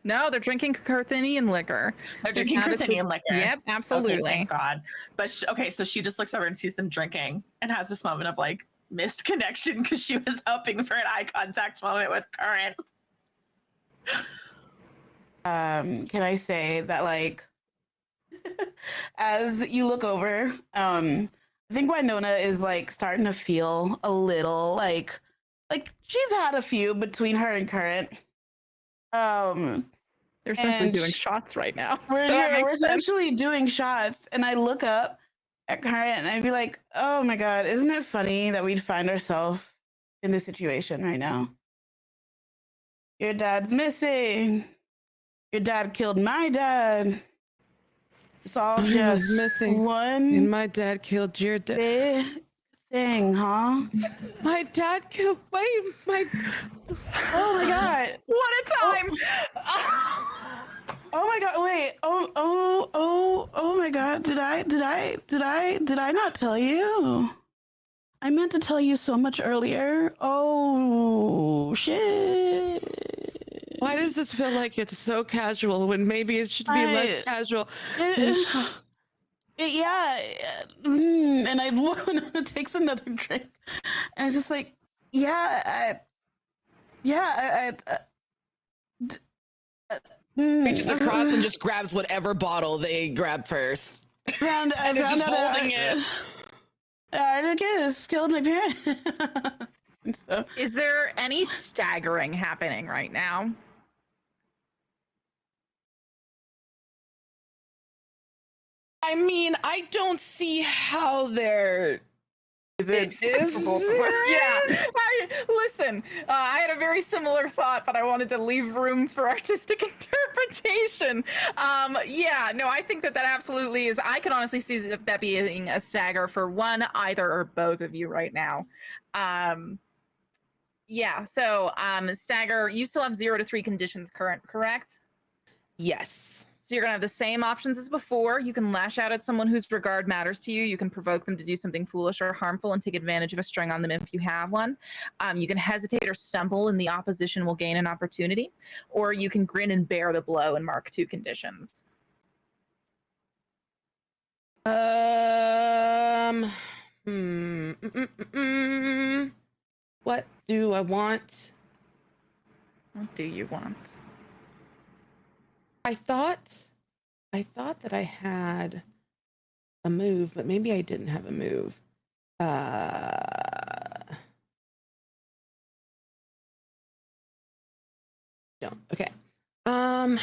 No, they're drinking Carthenian liquor. They're drinking Carthenian liquor. Yep, absolutely. Okay, thank God. But so she just looks over and sees them drinking and has this moment of like missed connection because she was hoping for an eye contact moment with Current. can I say that like as you look over, I think Winona is like starting to feel a little like she's had a few between her and Current. They're essentially and doing shots right now. We're so that we're makes sense. essentially doing shots, and I look up at Current and I'd be like, "Oh my god, isn't it funny that we'd find ourselves in this situation right now? Your dad's missing. Your dad killed my dad. It's all He was just missing, one and my dad killed your dad. big thing, huh? My dad killed my. Oh my god! What a time! Oh my god! Wait! Oh my god! Did I not tell you? I meant to tell you so much earlier. Oh shit! Why does this feel like it's so casual when maybe it should be less casual? Yeah, and I Winona takes another drink, and it's just like, Reaches across and just grabs whatever bottle they grab first. I found just out holding it. I guess killed my parents. So, Is there any staggering happening right now? I mean, I don't see how they're. it is. Yeah. Listen, I had a very similar thought, but I wanted to leave room for artistic interpretation. Yeah, no, I think that absolutely is. I can honestly see that being a stagger for one, either, or both of you right now. Yeah, so stagger, you still have 0 to 3 conditions current, correct? Yes. So you're gonna have the same options as before. You can lash out at someone whose regard matters to you. You can provoke them to do something foolish or harmful and take advantage of a string on them if you have one. You can hesitate or stumble and the opposition will gain an opportunity. Or you can grin and bear the blow and mark 2 conditions. What do I want? What do you want? I thought that I had a move, but maybe I didn't have a move. Don't. Okay. Oh.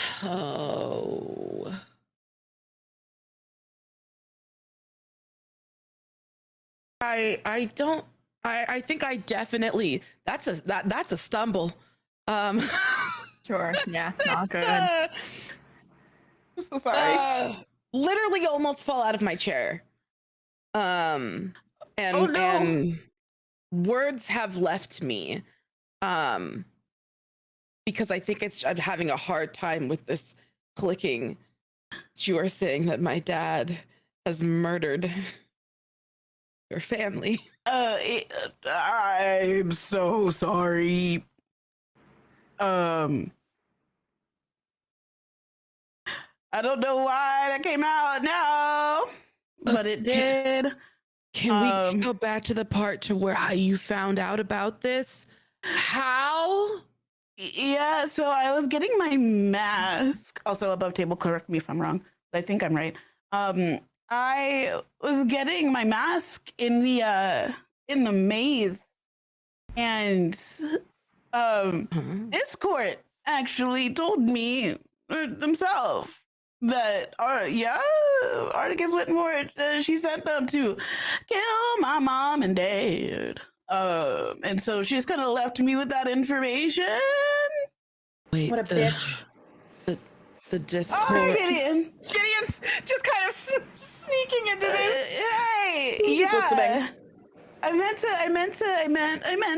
I don't. I think I definitely. That's a stumble. Sure. Yeah. Not good. I'm so sorry. Literally almost fall out of my chair. And words have left me. Because I think I'm having a hard time with this clicking. You are saying that my dad has murdered your family. I'm so sorry. I don't know why that came out now, but it did. Can we go back to the part to where you found out about this? How? Yeah, so I was getting my mask. Also above table, correct me if I'm wrong, but I think I'm right. I was getting my mask in the maze, and Discord actually told me themselves that Articus Whitmore, she sent them to kill my mom and dad. And so she's kind of left me with that information. Wait, What a bitch. The Discord. Oh, Gideon. Gideon's just kind of sneaking into this. Hey, He's listening. I meant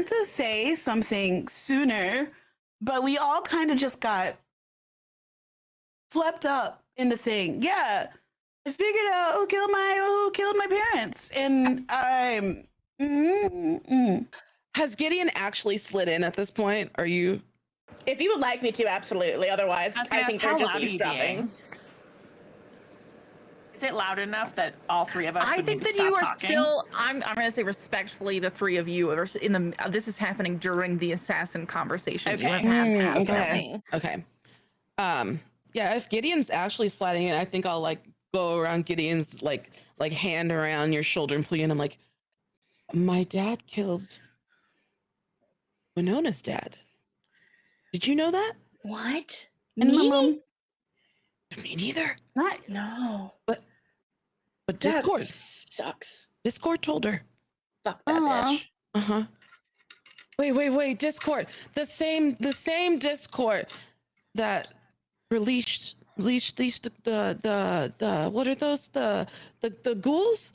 to say something sooner, but we all kind of just got swept up in the thing. Yeah, I figured out who killed my parents, and I'm. Has Gideon actually slid in at this point? Are you? If you would like me to, absolutely. Otherwise, I think they're just eavesdropping. eavesdropping. Is it loud enough that all three of us I would think need to that you stop are talking? still. I'm going to say respectfully, the three of you are in the. This is happening during the assassin conversation. Okay. You have had Okay. me. Okay. Yeah, if Gideon's actually sliding in, I think I'll like go around Gideon's like hand around your shoulder and pull you in. I'm like, my dad killed Winona's dad. Did you know that? What? And my Me? mom, Me neither. not No. But That Discord. sucks. Discord told her. Fuck that bitch. Uh-huh. Wait. Discord. The same Discord that released the what are those? The ghouls?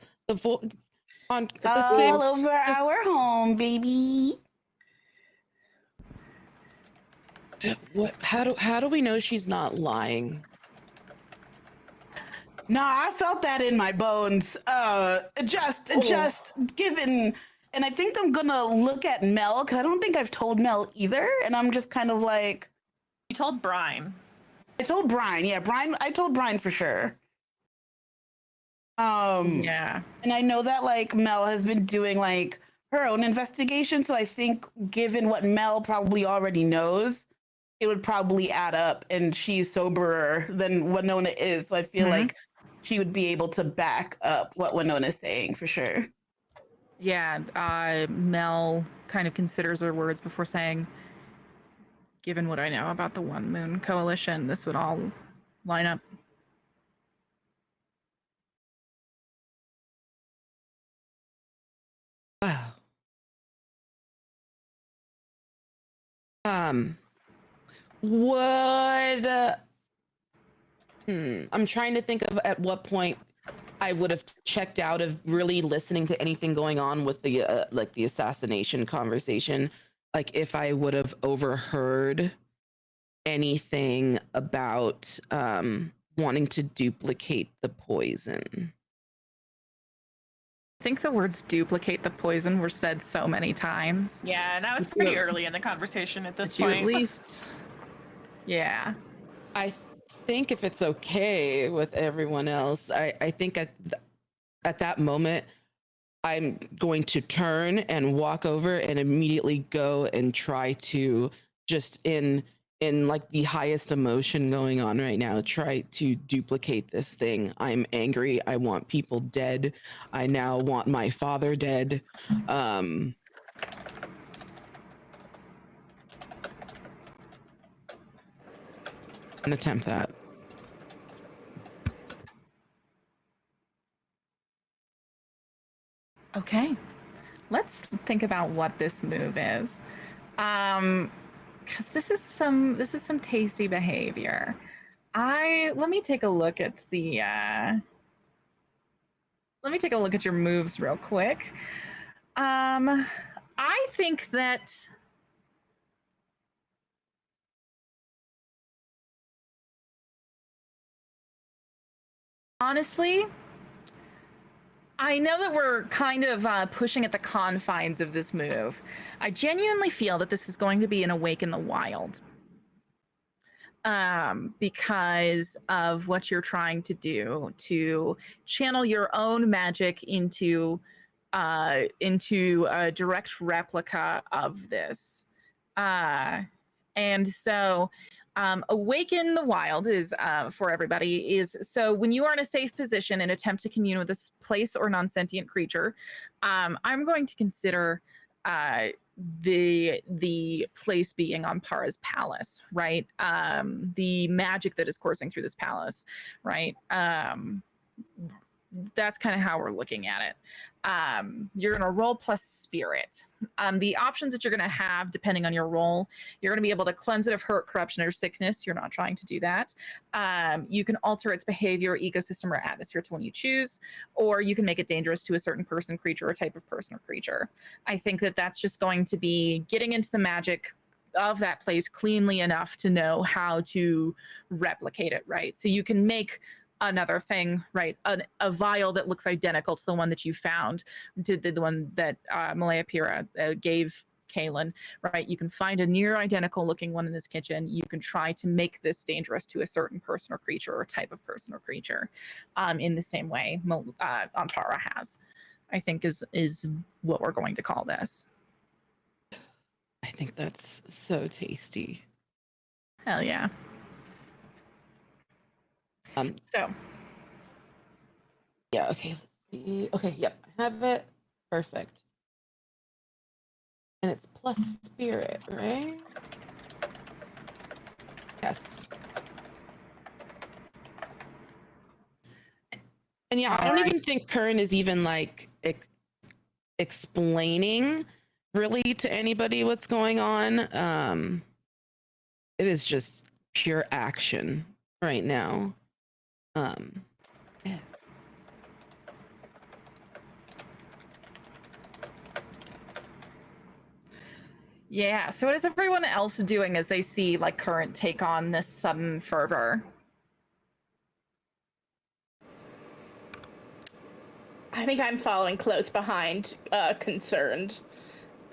On the same all over our home, baby. what how do we know she's not lying? Nah, I felt that in my bones. Just given, and I think I'm gonna look at Mel because I don't think I've told Mel either, and I'm just kind of like, You told Brian. I told Brian, yeah, Brian, I told Brian for sure. Yeah. And I know that like Mel has been doing like her own investigation, so I think given what Mel probably already knows, it would probably add up, and she's soberer than Winona is, so I feel like she would be able to back up what Winona's saying for sure. Yeah, Mel kind of considers her words before saying, given what I know about the One Moon Coalition, this would all line up. Wow. Would I'm trying to think of at what point I would have checked out of really listening to anything going on with the like the assassination conversation. Like if I would have overheard anything about wanting to duplicate the poison. I think the words duplicate the poison were said so many times. Yeah, and that was Did pretty you- early in the conversation at this Did you point. at least. Yeah. I think if it's okay with everyone else, I think at that moment, I'm going to turn and walk over and immediately go and try to just in like the highest emotion going on right now, try to duplicate this thing. I'm angry. I want people dead. I now want my father dead. And attempt that. Okay. Let's think about what this move is. Because this is some tasty behavior. Let me take a look at the let me take a look at your moves real quick. I think that honestly, I know that we're kind of pushing at the confines of this move. I genuinely feel that this is going to be an Awake in the Wild. Because of what you're trying to do to channel your own magic into a direct replica of this. And so Awaken the Wild is for everybody is so when you are in a safe position and attempt to commune with this place or non-sentient creature, I'm going to consider the place being on Para's palace, right? The magic that is coursing through this palace, right? That's kind of how we're looking at it. You're going to roll plus spirit. The options that you're going to have, depending on your roll, you're going to be able to cleanse it of hurt, corruption, or sickness. You're not trying to do that. You can alter its behavior, ecosystem, or atmosphere to one you choose, or you can make it dangerous to a certain person, creature, or type of person or creature. I think that that's just going to be getting into the magic of that place cleanly enough to know how to replicate it, right? So you can make another thing, right? A vial that looks identical to the one that you found, to the one that Malaya Pira gave Kaylin, right? You can find a near identical looking one in this kitchen. You can try to make this dangerous to a certain person or creature or type of person or creature in the same way Ampara has, I think is what we're going to call this. I think that's so tasty. Hell yeah. So, Yeah, okay, let's see. Okay, yep, I have it. Perfect. And it's plus spirit, right? Yes. And yeah, I don't even think Curran is even like explaining really to anybody what's going on. It is just pure action right now. Yeah. yeah. So what is everyone else doing as they see like Current take on this sudden fervor? I think I'm following close behind, concerned.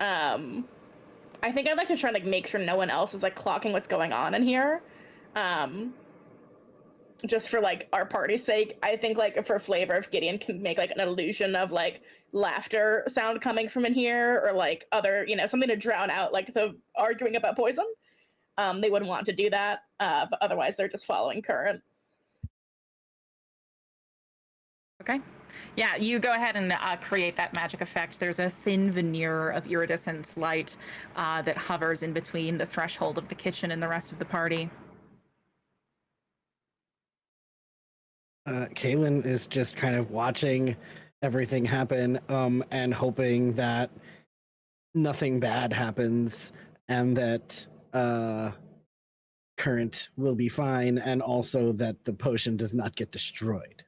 I think I'd like to try and like make sure no one else is like clocking what's going on in here. Just for like our party's sake. I think like for flavor, if Gideon can make like an illusion of like laughter sound coming from in here, or like other, you know, something to drown out like the arguing about poison. They wouldn't want to do that, but otherwise they're just following Current. Okay. Yeah, you go ahead and create that magic effect. There's a thin veneer of iridescent light that hovers in between the threshold of the kitchen and the rest of the party. Kaylin is just kind of watching everything happen and hoping that nothing bad happens and that Current will be fine, and also that the potion does not get destroyed.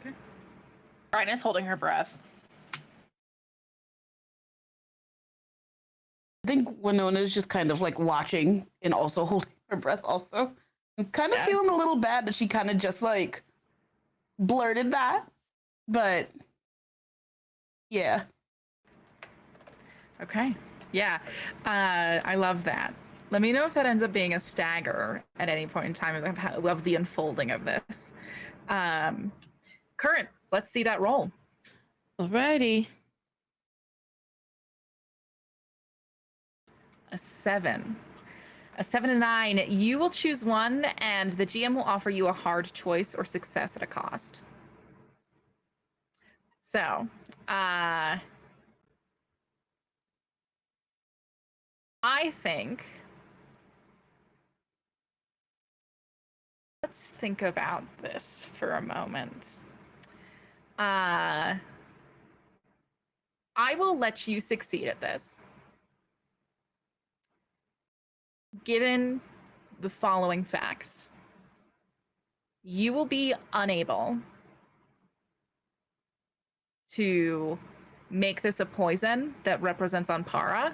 Okay. Rhina's holding her breath. I think Winona's just kind of like watching and also holding her breath also. I'm kind of feeling a little bad that she kind of just like blurted that. But yeah. Okay. Yeah. I love that. Let me know if that ends up being a stagger at any point in time of the unfolding of this. Current, let's see that roll. Alrighty. A 7. A 7 and 9. You will choose one, and the GM will offer you a hard choice or success at a cost. So, I think. Let's think about this for a moment. I will let you succeed at this, given the following facts. You will be unable to make this a poison that represents Anpara.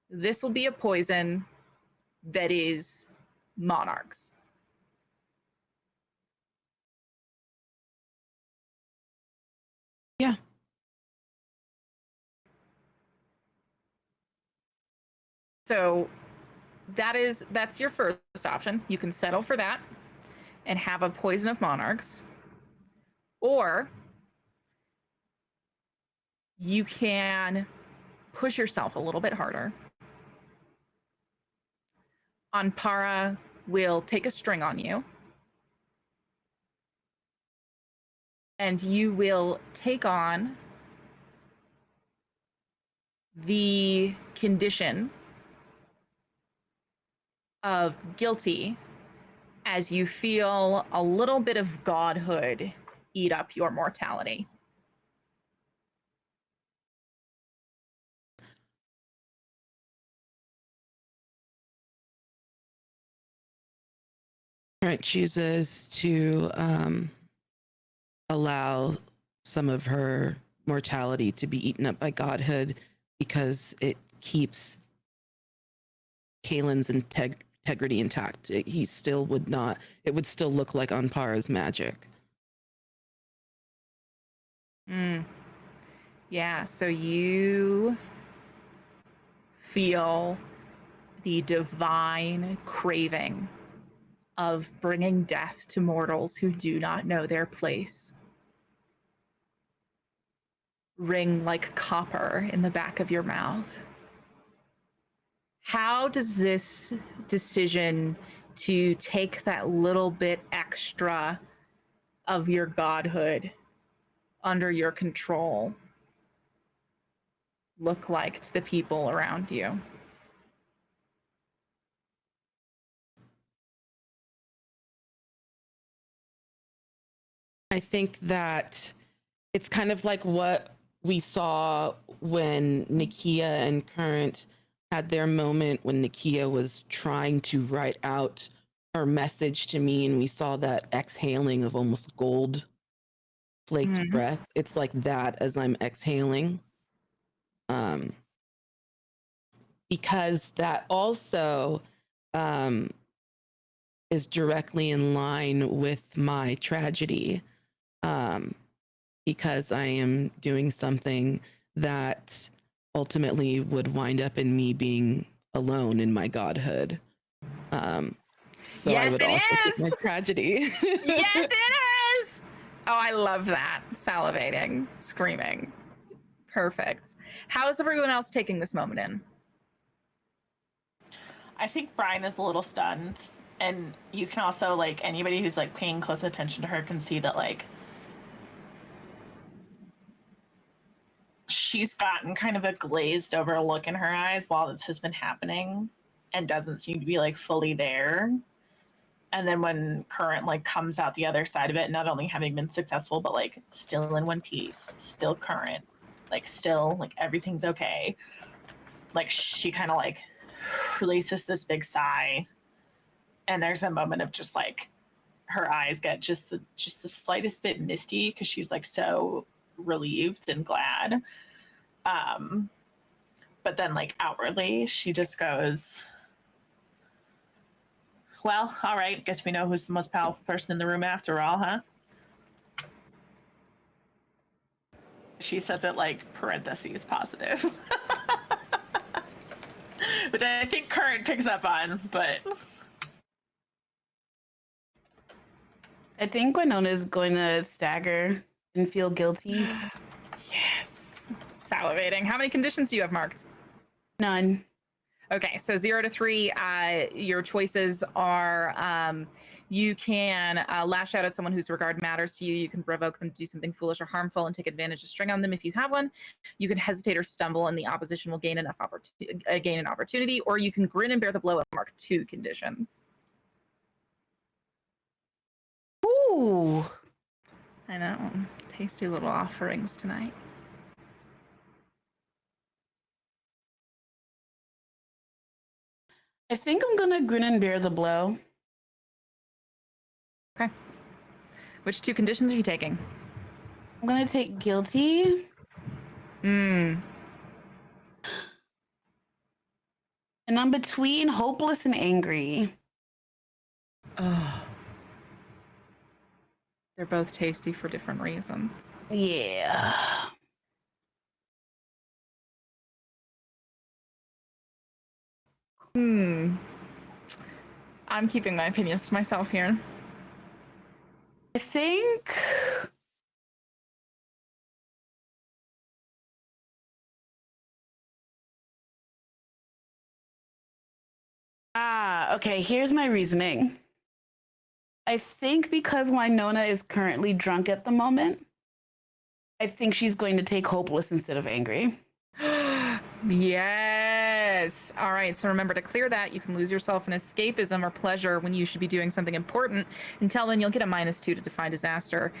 This will be a poison that is monarchs. Yeah. So that's your first option. You can settle for that and have a poison of monarchs. Or you can push yourself a little bit harder. Anpara will take a string on you, and you will take on the condition of guilty as you feel a little bit of godhood eat up your mortality. Current chooses to allow some of her mortality to be eaten up by godhood because it keeps Kaylin's integrity intact. He still would not, it would still look like Anpara's magic. Yeah, so you feel the divine craving of bringing death to mortals who do not know their place ring like copper in the back of your mouth. How does this decision to take that little bit extra of your godhood under your control look like to the people around you? I think that it's kind of like what we saw when Nakia and Current had their moment when Nakia was trying to write out her message to me, and we saw that exhaling of almost gold flaked breath. It's like that as I'm exhaling. Because that also is directly in line with my tragedy. Because I am doing something that ultimately would wind up in me being alone in my godhood. So Yes, I would it also take is! my tragedy. Yes, it is! Oh, I love that. Salivating, screaming. Perfect. How is everyone else taking this moment in? I think Brian is a little stunned, and you can also, like, anybody who's like paying close attention to her can see that, like, she's gotten kind of a glazed over look in her eyes while this has been happening and doesn't seem to be like fully there. And then when Current like comes out the other side of it, not only having been successful, but like still in one piece, still Current, like still like everything's okay. Like she kind of like releases this big sigh, and there's a moment of just like her eyes get just the slightest bit misty because she's like so relieved and glad. But then like outwardly she just goes, well, all right, guess we know who's the most powerful person in the room after all, huh? She says it like parentheses positive. Which I think Current picks up on, but I think Winona's going to stagger and feel guilty. Yes. Salivating. How many conditions do you have marked? None. Okay, so 0 to 3, your choices are you can lash out at someone whose regard matters to you. You can provoke them to do something foolish or harmful and take advantage of string on them if you have one. You can hesitate or stumble, and the opposition will gain enough gain an opportunity. Or you can grin and bear the blow and mark 2 conditions. Ooh. I know. Tasty little offerings tonight. I think I'm going to grin and bear the blow. Okay. Which 2 conditions are you taking? I'm going to take guilty. Hmm. And I'm between hopeless and angry. Oh. They're both tasty for different reasons. Yeah. I'm keeping my opinions to myself here. I think okay, here's my reasoning. I think because Winona is currently drunk at the moment, I think she's going to take hopeless instead of angry. Yes. All right. So remember, to clear that, you can lose yourself in escapism or pleasure when you should be doing something important. Until then, you'll get a -2 to defy disaster.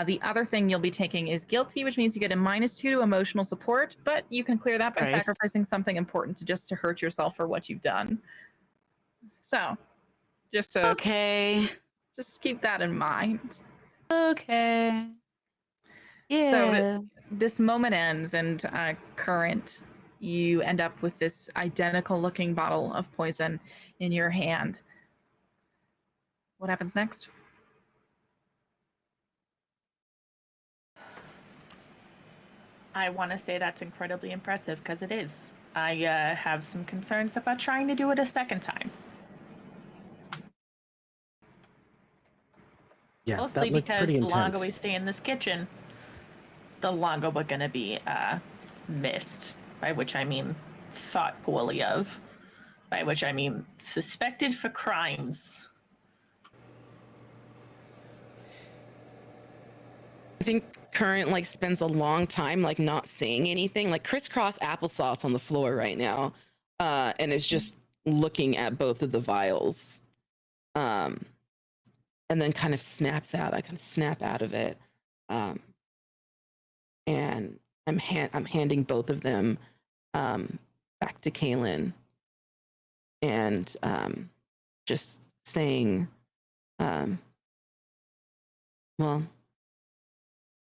The other thing you'll be taking is guilty, which means you get a -2 to emotional support, but you can clear that by sacrificing something important to hurt yourself for what you've done. So just to just keep that in mind. Okay. Yeah. So this moment ends, and Current, you end up with this identical looking bottle of poison in your hand. What happens next? I want to say that's incredibly impressive because it is. I have some concerns about trying to do it a second time. Yeah, mostly that looked because pretty the longer intense. we stay in this kitchen, the longer we're going to be missed, by which I mean thought poorly of. By which I mean suspected for crimes. I think Current like spends a long time like not saying anything, like crisscross applesauce on the floor right now, and is just looking at both of the vials, and then kind of snaps out. I kind of snap out of it, and I'm handing both of them back to Kaylin, and just saying, well,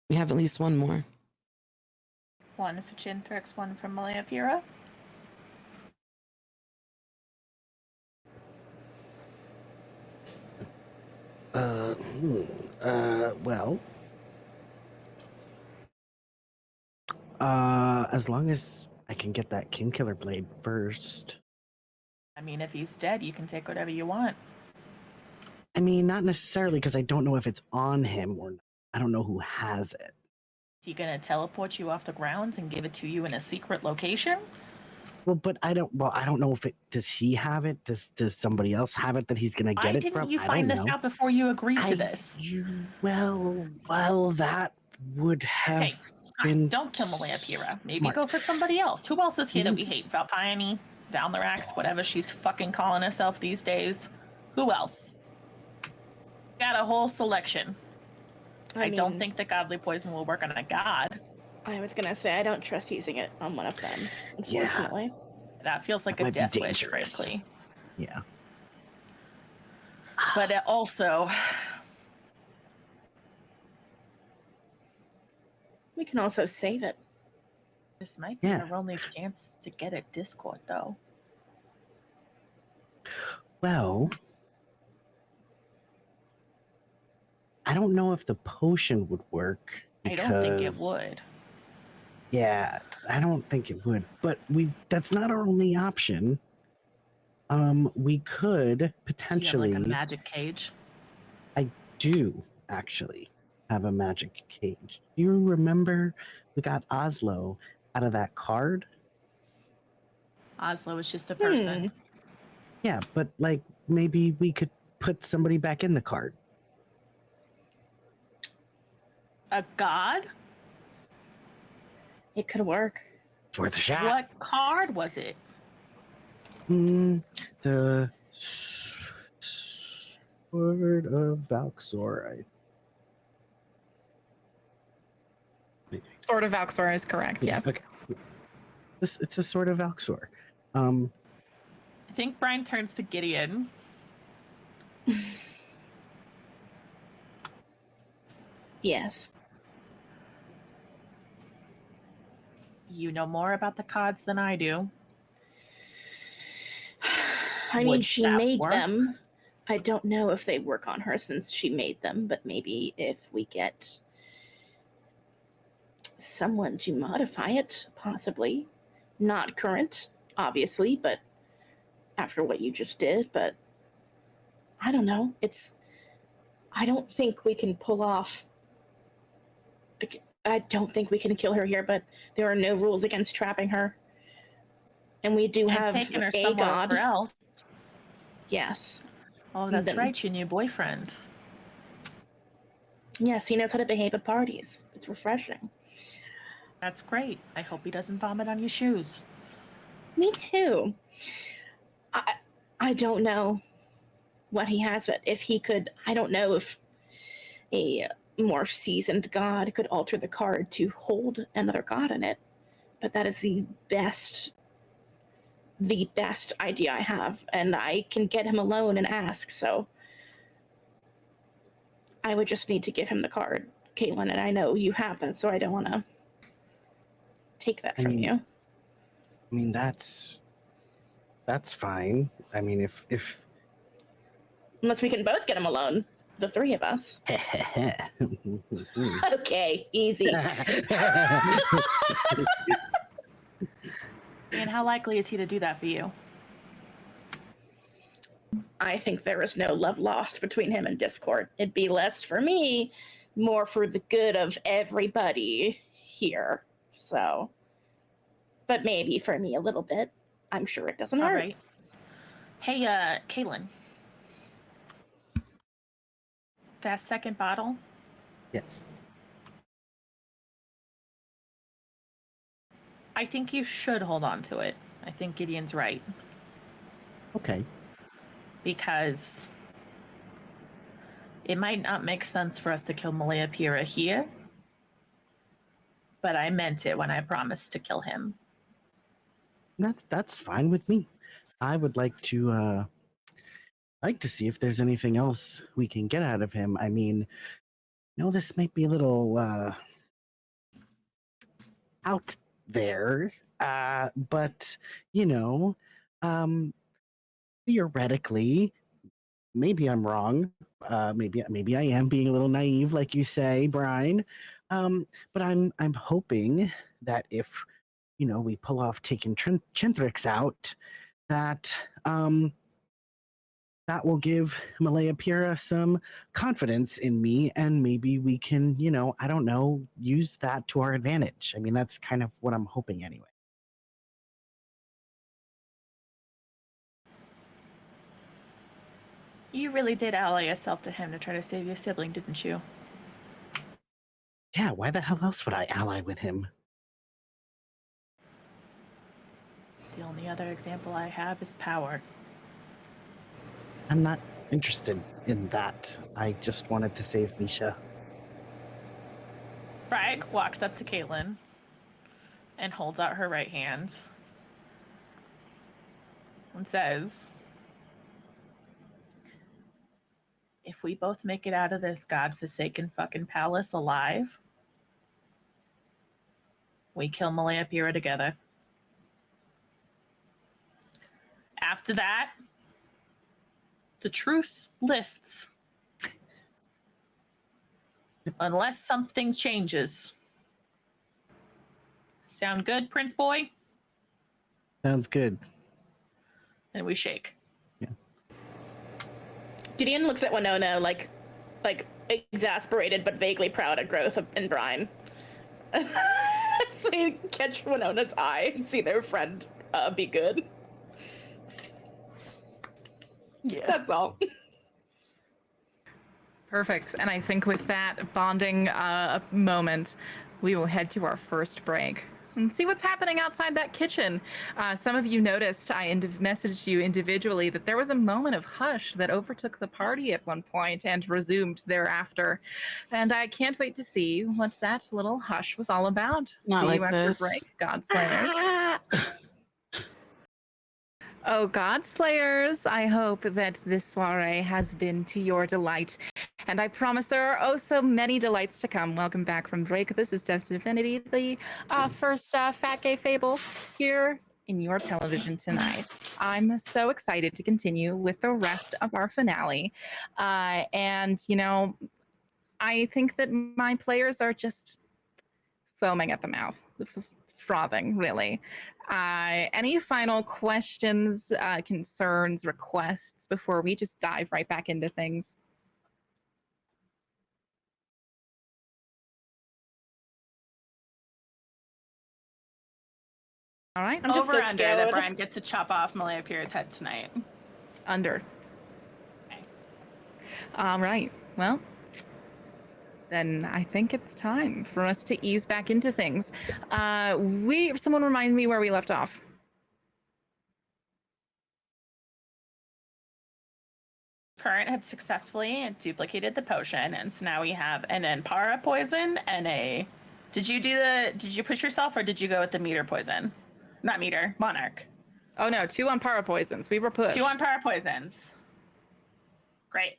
we have at least one more. One for Chintrix, one for Maleapira. Well, as long as I can get that King Killer blade first. I mean, if he's dead, you can take whatever you want. I mean, not necessarily, because I don't know if it's on him or not. I don't know who has it. Is he gonna teleport you off the grounds and give it to you in a secret location? Well, but I don't know if it, does he have it? Does somebody else have it that he's gonna get it from? Why didn't you find this out before you agreed to this? Well, that would have been. Don't kill Maleapira. Maybe go for somebody else. Who else is here that we hate? Valpione, Valnorax, whatever she's fucking calling herself these days. Who else? Got a whole selection. I don't think the godly poison will work on a god. I was gonna say I don't trust using it on one of them, unfortunately. Yeah. That feels like a death wish, frankly. Yeah. But it also, We can also save it. this might be our only chance to get a Discord, though. Well, I don't know if the potion would work. I don't think it would. Yeah, I don't think it would. But that's not our only option. We could potentially. Do you have, like, a magic cage? I do actually have a magic cage. Do you remember we got Oslo out of that card? Oslo is just a person. Yeah, but like maybe we could put somebody back in the card. A god? It could work. It's worth a shot. What card was it? The Sword of Valxor. Sword of Valxor is correct. Yes. Okay. It's a Sword of Valxor. I think Brian turns to Gideon. Yes. You know more about the cards than I do. I mean, she made them. I don't know if they work on her since she made them, but maybe if we get someone to modify it, possibly. Not current, obviously, but after what you just did, but I don't know. I don't think we can pull off. I don't think we can kill her here, but there are no rules against trapping her. And we do have taking her a somewhere god. else. Yes. Oh, that's right, your new boyfriend. Yes, he knows how to behave at parties. It's refreshing. That's great. I hope he doesn't vomit on your shoes. Me too. I don't know what he has, but if he could, I don't know if a more seasoned god could alter the card to hold another god in it. But that is the best idea I have, and I can get him alone and ask, so I would just need to give him the card, Caitlin, and I know you have that, so I don't want to take that from you. I mean, that's fine. I mean, if unless we can both get him alone, the three of us. Okay, easy. And how likely is he to do that for you? I think there is no love lost between him and Discord. It'd be less for me, more for the good of everybody here. So, but maybe for me a little bit. I'm sure it doesn't hurt. All right. Hey, Caitlin. That second bottle? Yes. I think you should hold on to it. I think Gideon's right. Okay. Because it might not make sense for us to kill Malaya Pira here, but I meant it when I promised to kill him. That's fine with me. I would like to see if there's anything else we can get out of him. I mean, this might be a little out there, but theoretically, maybe I'm wrong. Maybe I am being a little naive, like you say, Brian. But I'm hoping that if we pull off taking Chintrix out, that that will give Malaya Pira some confidence in me, and maybe we can, I don't know, use that to our advantage. I mean, that's kind of what I'm hoping anyway. You really did ally yourself to him to try to save your sibling, didn't you? Yeah, why the hell else would I ally with him? The only other example I have is power. I'm not interested in that. I just wanted to save Misha. Brian walks up to Caitlin and holds out her right hand and says, if we both make it out of this godforsaken fucking palace alive, we kill Malaya Pira together. After that, the truce lifts. Unless something changes. Sound good, Prince Boy? Sounds good. And we shake. Yeah. Gideon looks at Winona like exasperated but vaguely proud at growth in Brian. So you catch Winona's eye and see their friend be good. Yeah. That's all. Perfect. And I think with that bonding moment, we will head to our first break and see what's happening outside that kitchen. Some of you noticed I messaged you individually that there was a moment of hush that overtook the party at one point and resumed thereafter. And I can't wait to see what that little hush was all about. Not see like you after this. break, Godslayers. Oh, Godslayers, I hope that this soiree has been to your delight. And I promise there are oh so many delights to come. Welcome back from break. This is Death2Divinity, the first Fat Gay Fable here in your television tonight. I'm so excited to continue with the rest of our finale. And, I think that my players are just foaming at the mouth, frothing, really. Any final questions, concerns, requests before we just dive right back into things? All right. I'm just Over so under that scared. Brian gets to chop off Malaya Pira's head tonight. Under. Okay. All right. Well, then I think it's time for us to ease back into things. Someone remind me where we left off. Current had successfully duplicated the potion, and so now we have an Anpara poison and a. Did you push yourself, or did you go with the meter poison? Not meter, monarch. Oh no, 2 Anpara poisons. We were pushed. 2 Anpara poisons. Great.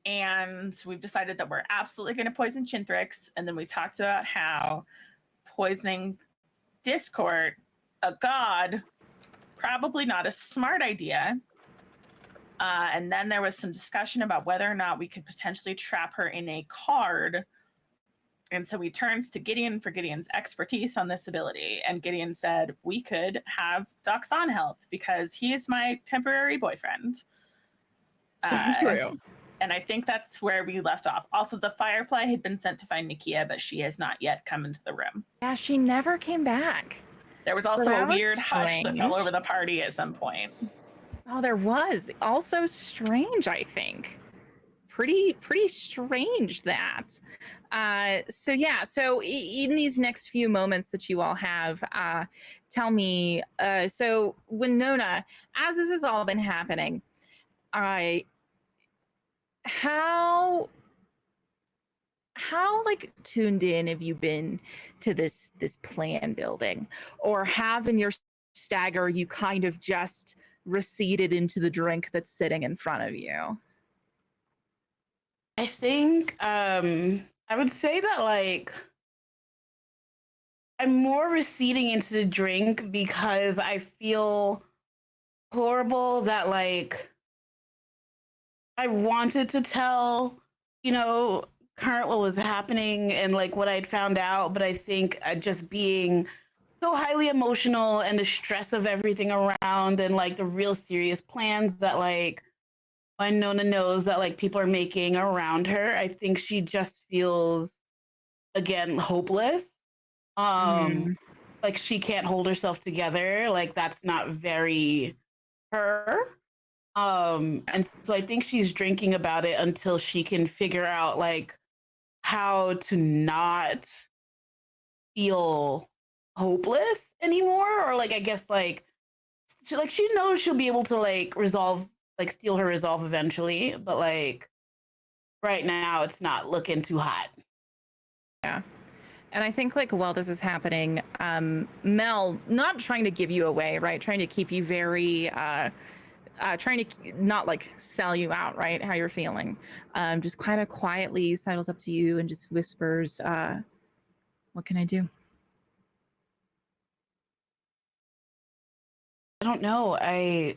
And we've decided that we're absolutely going to poison Chintrix, and then we talked about how poisoning Discord, a god, probably not a smart idea. And then there was some discussion about whether or not we could potentially trap her in a card. And so we turned to Gideon for Gideon's expertise on this ability. And Gideon said, we could have Doxon help because he is my temporary boyfriend. True. And I think that's where we left off. Also, the Firefly had been sent to find Nikia, but she has not yet come into the room. Yeah, she never came back. There was also that a was weird hush that fell strange. over the party at some point. Oh, there was. Also strange, I think. Pretty strange that. So yeah, so in these next few moments that you all have, tell me, so Winona, as this has all been happening, how like tuned in have you been to this plan building, or have in your stagger you kind of just receded into the drink that's sitting in front of you? I think I would say that like I'm more receding into the drink because I feel horrible that like I wanted to tell, you know, current what was happening and like what I'd found out, but I think just being so highly emotional and the stress of everything around and like the real serious plans that like Winona knows that like people are making around her, I think she just feels again hopeless. Like she can't hold herself together. Like that's not very her. And so I think she's drinking about it until she can figure out like how to not feel hopeless anymore, or like I guess like she knows she'll be able to like resolve, like steal her resolve eventually, but like right now it's not looking too hot. Yeah. And I think like while this is happening, Mel, not trying to give you away, right? Trying to keep you very trying to not like sell you out, right? How you're feeling. Just kind of quietly sidles up to you and just whispers, what can I do? I don't know. I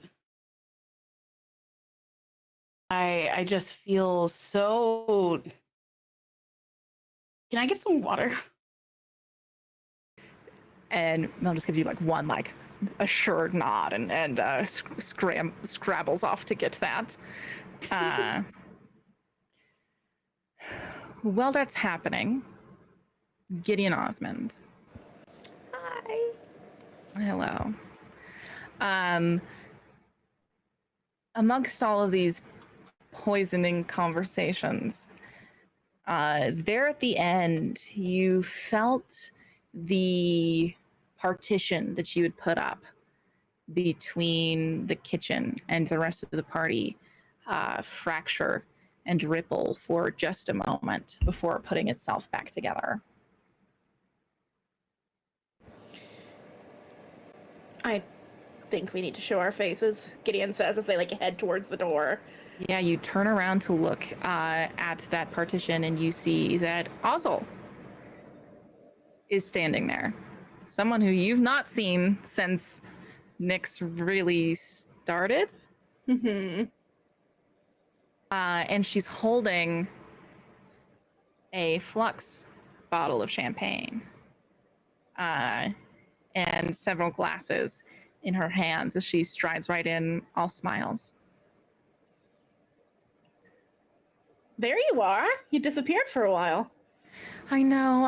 just feel so. Can I get some water? And Mel just gives you like one like assured nod and scrabbles off to get that. While that's happening, Gideon Osmond. Hi. Hello. Amongst all of these poisoning conversations, there at the end, you felt the partition that you had put up between the kitchen and the rest of the party fracture and ripple for just a moment before putting itself back together. I think we need to show our faces, Gideon says as they like head towards the door. Yeah, you turn around to look at that partition and you see that Ozzel is standing there. Someone who you've not seen since Nyx really started. Mm-hmm. And she's holding a flux bottle of champagne and several glasses in her hands as she strides right in, all smiles. There you are. You disappeared for a while. I know.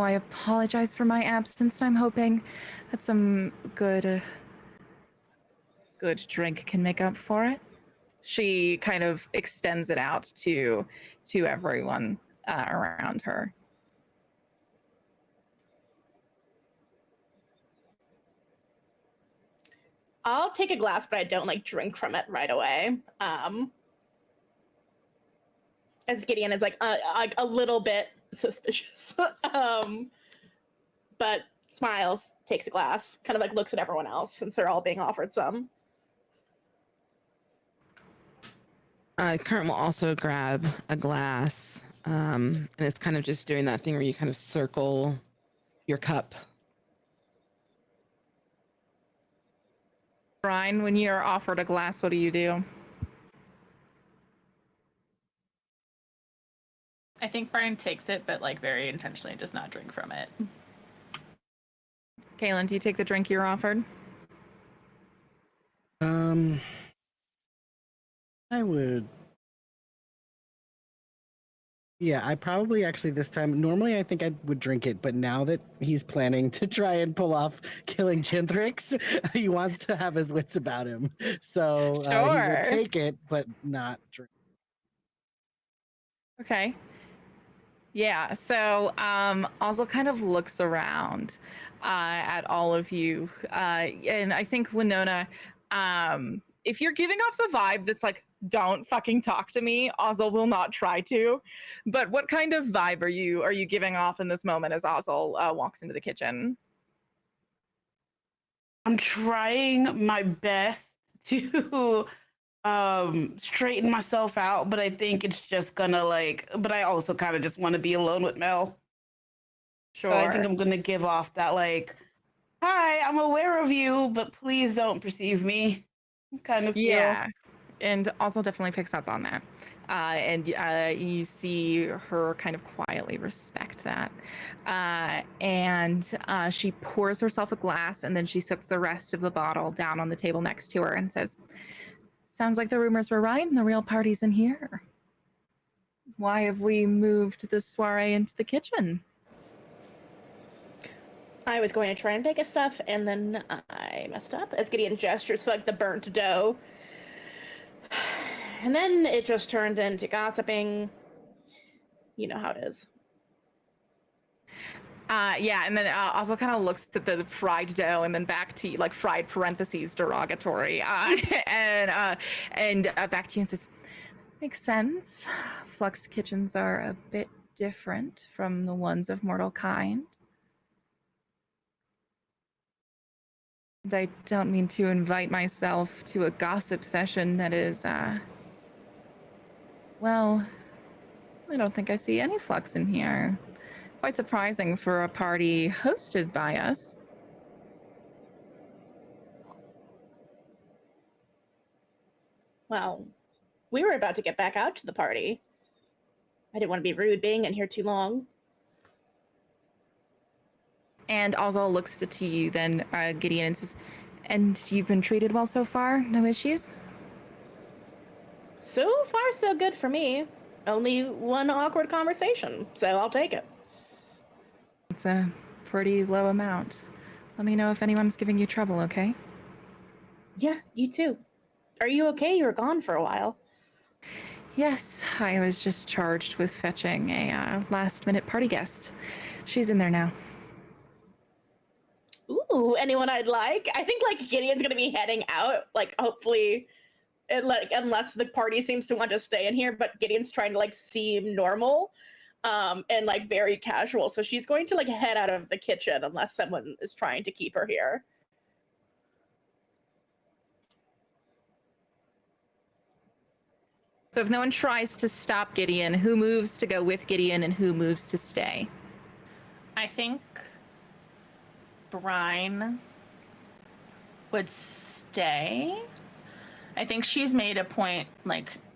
I apologize for my absence, and I'm hoping that some good drink can make up for it. She kind of extends it out to everyone around her. I'll take a glass, but I don't like drink from it right away. As Gideon is like a little bit suspicious, but smiles, takes a glass, kind of like looks at everyone else since they're all being offered some. Current will also grab a glass, and it's kind of just doing that thing where you kind of circle your cup. Brian, when you're offered a glass, what do you do? I think Brian takes it, but like very intentionally does not drink from it. Kaylin, do you take the drink you're offered? I would Yeah, I probably actually this time. Normally, I think I would drink it, but now that he's planning to try and pull off killing Chintrix, he wants to have his wits about him. So he will Sure. take it, but not drink. Okay. Yeah, so Ozzel kind of looks around at all of you. And I think Winona, if you're giving off the vibe that's like, don't fucking talk to me, Ozzel will not try to. But what kind of vibe are you giving off in this moment as Ozzel walks into the kitchen? I'm trying my best to straighten myself out, but I think it's just gonna but I also kind of just want to be alone with Mel. Sure. So I think I'm gonna give off that hi, I'm aware of you, but please don't perceive me kind of feel. Yeah, and also definitely picks up on that. And you see her kind of quietly respect that. And she pours herself a glass and then she sets the rest of the bottle down on the table next to her and says, sounds like the rumors were right and the real party's in here. Why have we moved the soiree into the kitchen? I was going to try and bake us stuff, and then I messed up as Gideon gestures to the burnt dough. And then it just turned into gossiping. You know how it is. Yeah, and then also kind of looks at the fried dough and then back to you, like fried parentheses derogatory, and back to you and says, makes sense. Flux kitchens are a bit different from the ones of mortal kind. And I don't mean to invite myself to a gossip session that is, well, I don't think I see any flux in here. Quite surprising for a party hosted by us. Well, we were about to get back out to the party. I didn't want to be rude being in here too long. And Ozzel looks to you then, Gideon, and says, and you've been treated well so far? No issues? So far, so good for me. Only one awkward conversation, so I'll take it. It's a pretty low amount. Let me know if anyone's giving you trouble, okay? Yeah, you too. Are you okay? You were gone for a while. Yes, I was just charged with fetching a last-minute party guest. She's in there now. Ooh, anyone I'd like? I think Gideon's gonna be heading out, hopefully, unless the party seems to want to stay in here, but Gideon's trying to seem normal, and very casual. So she's going to head out of the kitchen unless someone is trying to keep her here. So if no one tries to stop Gideon, who moves to go with Gideon and who moves to stay? I think Brine would stay. I think she's made a point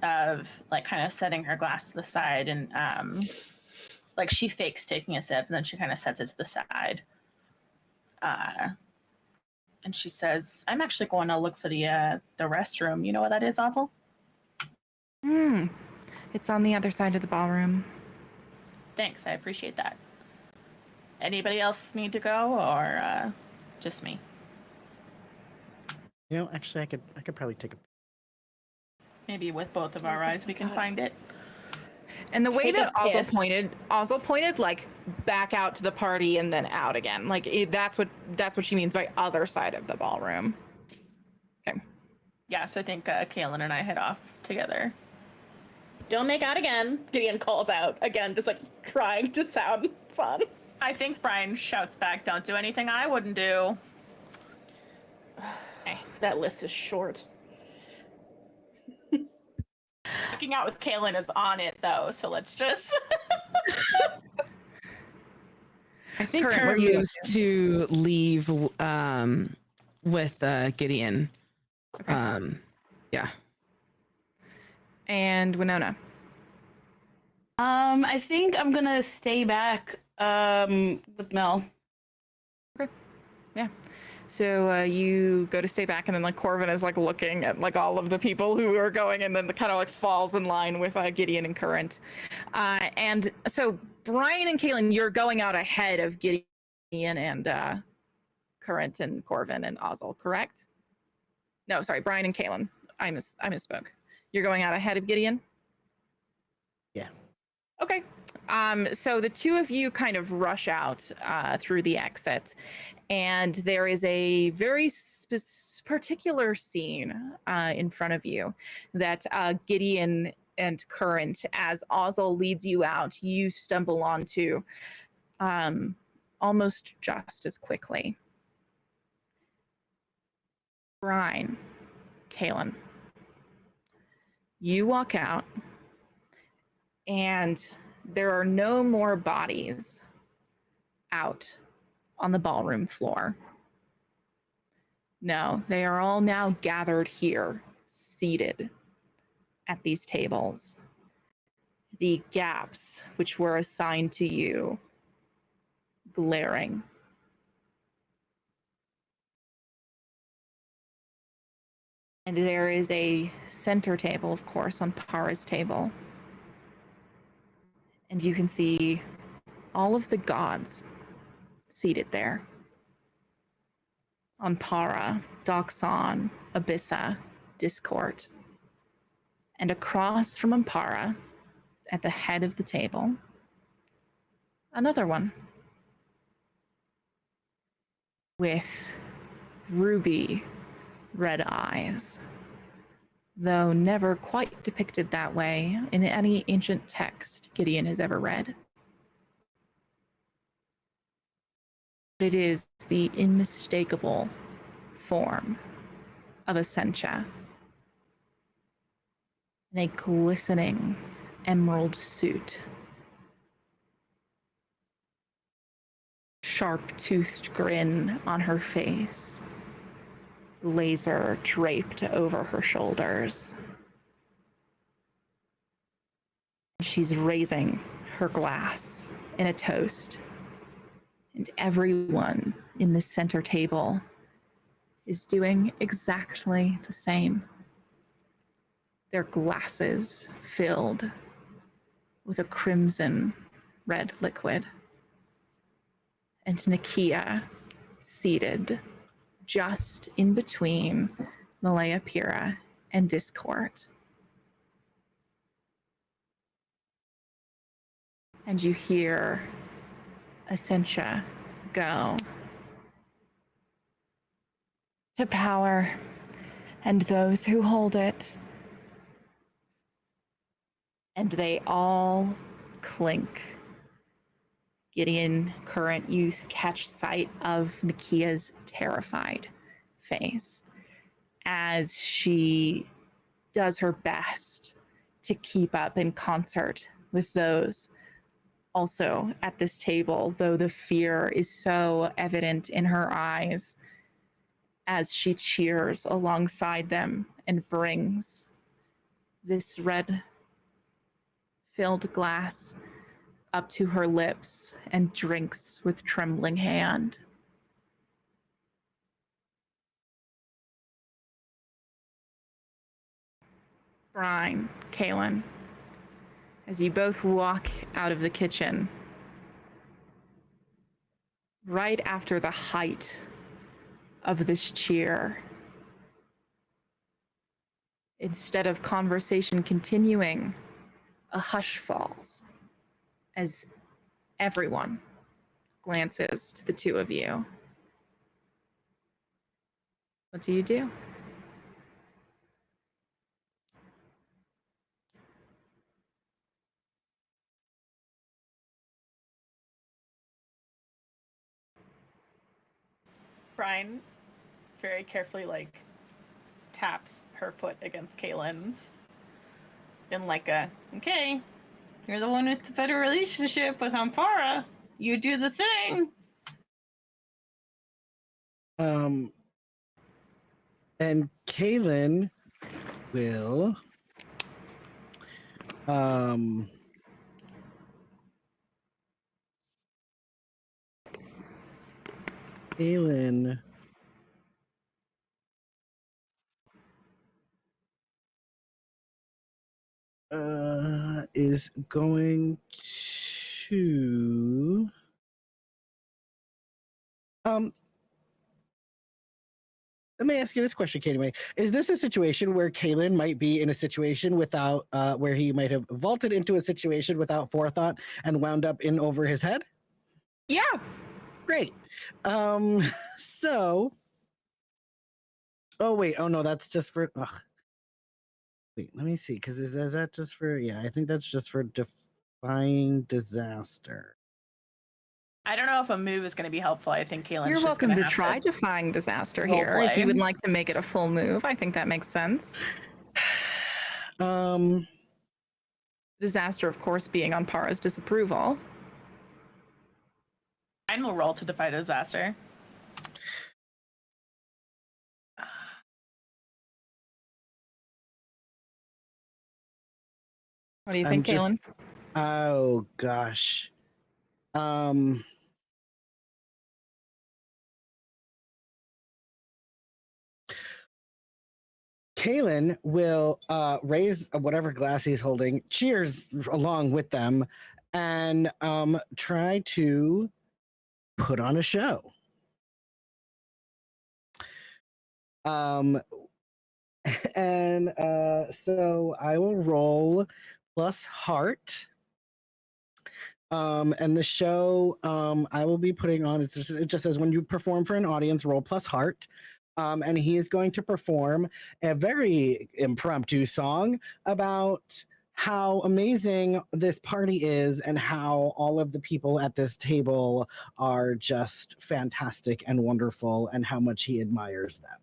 of kind of setting her glass to the side and she fakes taking a sip and then she kind of sets it to the side. And she says, I'm actually going to look for the restroom. You know what that is, Ozzel? It's on the other side of the ballroom. Thanks, I appreciate that. Anybody else need to go, or just me? You know, actually, I could probably take a. Maybe with both of our eyes, we can find it. And the way Take that a Ozzel pointed back out to the party and then out again. That's what she means by other side of the ballroom. Okay. Yeah, so I think Kaylin and I head off together. Don't make out again, Gideon calls out. Again, just trying to sound fun. I think Brian shouts back, don't do anything I wouldn't do. That list is short. Looking out with Kaylin is on it, though, so let's just... I think Current, Kurt what do you moves to leave with Gideon. Okay. Yeah. And Winona. I think I'm gonna stay back with Mel. Okay. Yeah. So you go to stay back, and then like Corvin is like looking at like all of the people who are going, and then the kind of like falls in line with Gideon and Current. And so Brian and Kaylin, you're going out ahead of Gideon and Current and Corvin and Ozzel, correct? No, sorry, Brian and Kaylin. I misspoke. You're going out ahead of Gideon? Yeah. Okay. So the two of you kind of rush out through the exit, and there is a very particular scene in front of you that Gideon and Current, as Ozzel leads you out, you stumble onto almost just as quickly. Brian, Kaylin, you walk out, and there are no more bodies out on the ballroom floor. No, they are all now gathered here, seated at these tables. The gaps which were assigned to you glaring. And there is a center table, of course, on Para's table. And you can see all of the gods seated there. On Para, Doxon, Abyssa, Discord. And across from Ampara, at the head of the table, another one. With ruby red eyes, though never quite depicted that way in any ancient text Gideon has ever read. It is the unmistakable form of Essentia in a glistening emerald suit. Sharp-toothed grin on her face, blazer draped over her shoulders. She's raising her glass in a toast, and everyone in the center table is doing exactly the same. Their glasses filled with a crimson red liquid. And Nakia seated just in between Malaya Pira and Discord. And you hear Essentia go. To power and those who hold it. And they all clink. Gideon, Current, you catch sight of Nakia's terrified face as she does her best to keep up in concert with those also at this table, though the fear is so evident in her eyes as she cheers alongside them and brings this red-filled glass up to her lips and drinks with trembling hand. Brian, Kaylin, as you both walk out of the kitchen, right after the height of this cheer, instead of conversation continuing, a hush falls as everyone glances to the two of you. What do you do? Brian very carefully taps her foot against Kaylin's in okay, you're the one with the better relationship with Ampara. You do the thing. And Kaylin will Kaylin is going to let me ask you this question, Katie May. Is this a situation where Kalen might be in a situation without where he might have vaulted into a situation without forethought and wound up in over his head? Yeah. Great. So oh wait, oh no, that's just for wait, let me see, because is that just for I think that's just for defying disaster. I don't know if a move is going to be helpful. I think Kaylin's You're just welcome going to have try defying disaster role here if you play. would like to make it a full move. I think that makes sense. Disaster, of course, being on Para's disapproval. I will roll to defy disaster. What do you think, Kaylin? Oh gosh. Kalen will raise whatever glass he's holding, cheers along with them, and try to put on a show. And so I will roll plus heart. And the show I will be putting on, it just says when you perform for an audience, roll plus heart. And he is going to perform a very impromptu song about how amazing this party is and how all of the people at this table are just fantastic and wonderful and how much he admires them.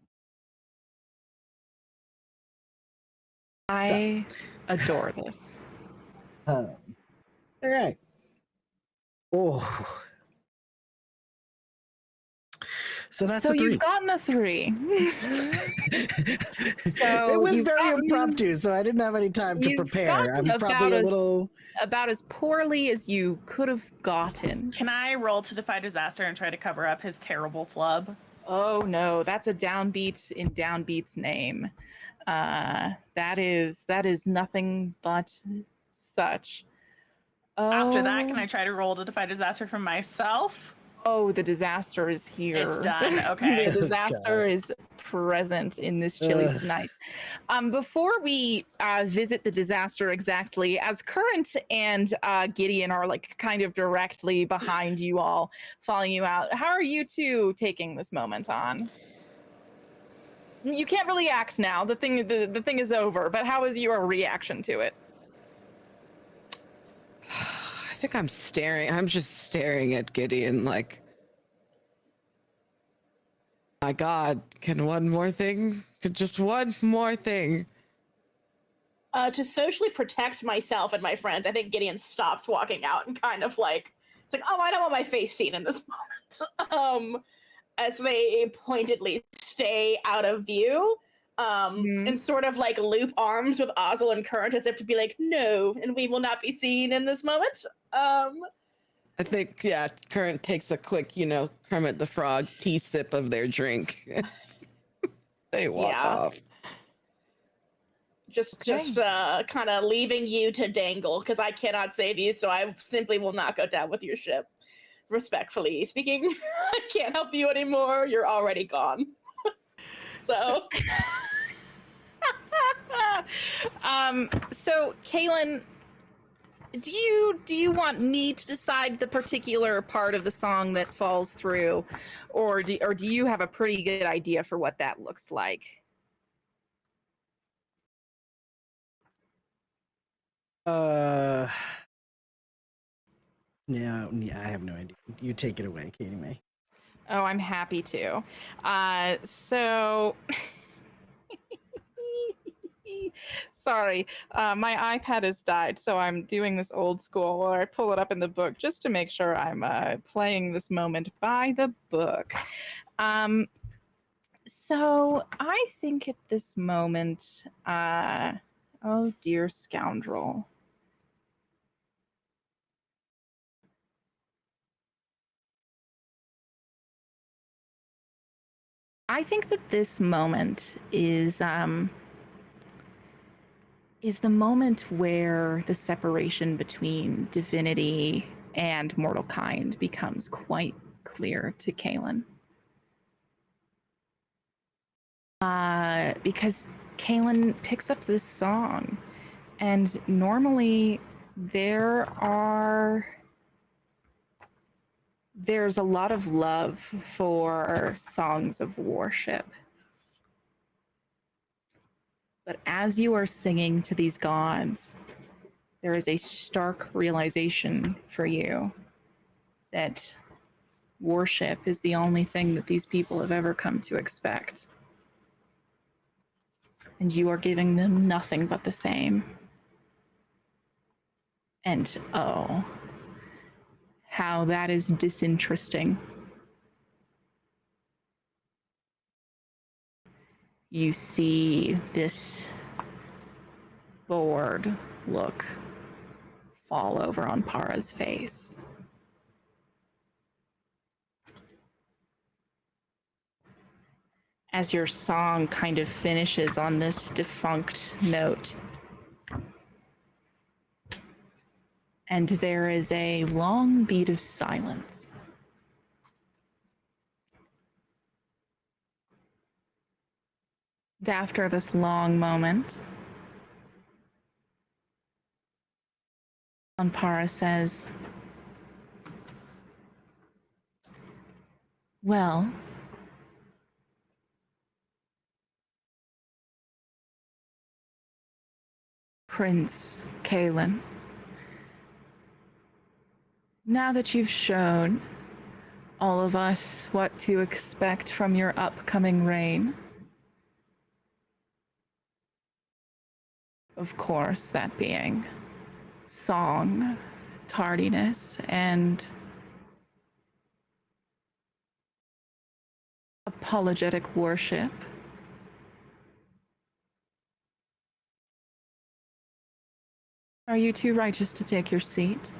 I adore this. All right. Oh. So that's so a 3. You've gotten a 3. So it was you've very gotten- impromptu, so I didn't have any time to you've prepare. I'm gotten probably a little about as poorly as you could have gotten. Can I roll to defy disaster and try to cover up his terrible flub? Oh no, that's a downbeat in Downbeat's name. That is nothing but such. After that, can I try to roll to defy disaster for myself? Oh, the disaster is here. It's done. Okay. The disaster is present in this Chili's tonight. Before we visit the disaster exactly, as Current and Gideon are like kind of directly behind you all, following you out, how are you two taking this moment on? You can't really act now. The thing is over, but how is your reaction to it? I think I'm just staring at Gideon like, my God, can one more thing? Could just one more thing? To socially protect myself and my friends, I think Gideon stops walking out and kind of like, it's like, oh, I don't want my face seen in this moment. As they pointedly stay out of view, and sort of like loop arms with Ozzel and Current as if to be like, no, and we will not be seen in this moment. I think, Current takes a quick, Kermit the Frog tea sip of their drink. They walk off. Just kind of leaving you to dangle because I cannot save you, so I simply will not go down with your ship. Respectfully speaking, I can't help you anymore. You're already gone. So, so Kaylin, do you want me to decide the particular part of the song that falls through, or do you have a pretty good idea for what that looks like? Yeah, I have no idea. You take it away, Katie May. Oh, I'm happy to. So sorry, my iPad has died, so I'm doing this old school where I pull it up in the book just to make sure I'm playing this moment by the book. So I think at this moment, oh dear scoundrel. I think that this moment is is the moment where the separation between divinity and mortal kind becomes quite clear to Kaylin. Because Kaylin picks up this song, and normally there's a lot of love for songs of worship. But as you are singing to these gods, there is a stark realization for you that worship is the only thing that these people have ever come to expect. And you are giving them nothing but the same. And oh, how that is disinteresting. You see this bored look fall over on Para's face. As your song kind of finishes on this defunct note, and there is a long beat of silence. And after this long moment, Para says, well, Prince Kaelin, now that you've shown all of us what to expect from your upcoming reign, of course, that being song, tardiness, and apologetic worship. Are you too righteous to take your seat?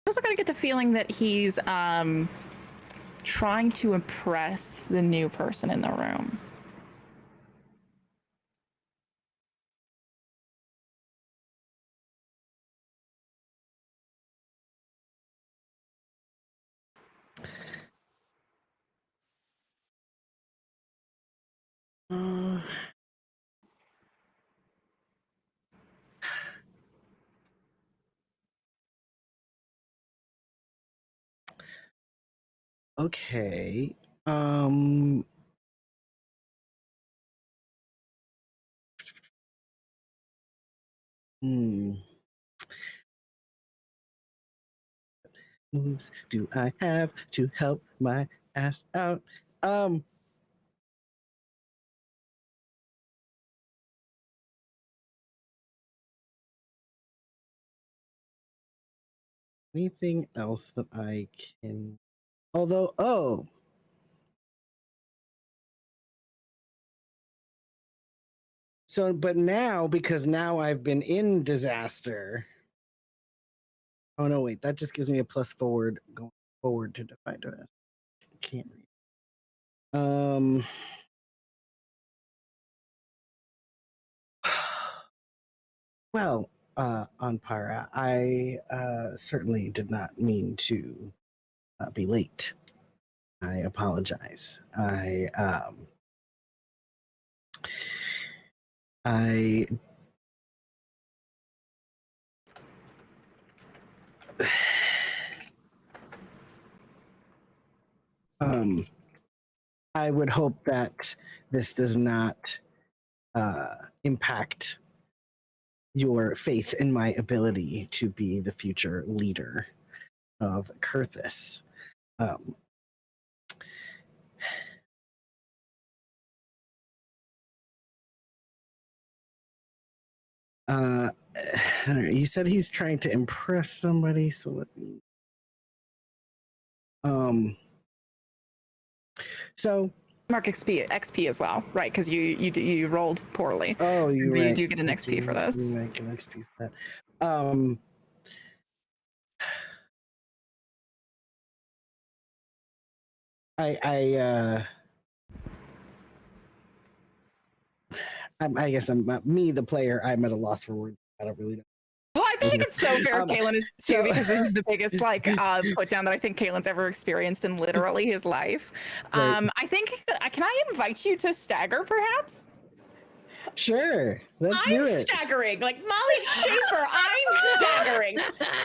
I also kind of get the feeling that he's trying to impress the new person in the room. Okay. Moves do I have to help my ass out? Anything else that I can? Although, oh. So, but now, because now I've been in disaster. Oh no, wait, that just gives me a plus forward going forward to define disaster. Can't read. Well, Anpara, I certainly did not mean to be late. I apologize. I would hope that this does not impact your faith in my ability to be the future leader of Kurthus. You said he's trying to impress somebody, so let me. So Mark XP as well, right? Because you rolled poorly. Oh, you right. right. Do get an XP for this. You might get an XP for that. I guess I'm me, the player. I'm at a loss for words. I don't really know. Well, I think it's so fair Kalen is too, so- because this is the biggest put down that I think Kalen's ever experienced in literally his life. Right. I think, can I invite you to stagger perhaps? Sure, let's do I'm it. staggering. Like Molly Schaefer, I'm staggering.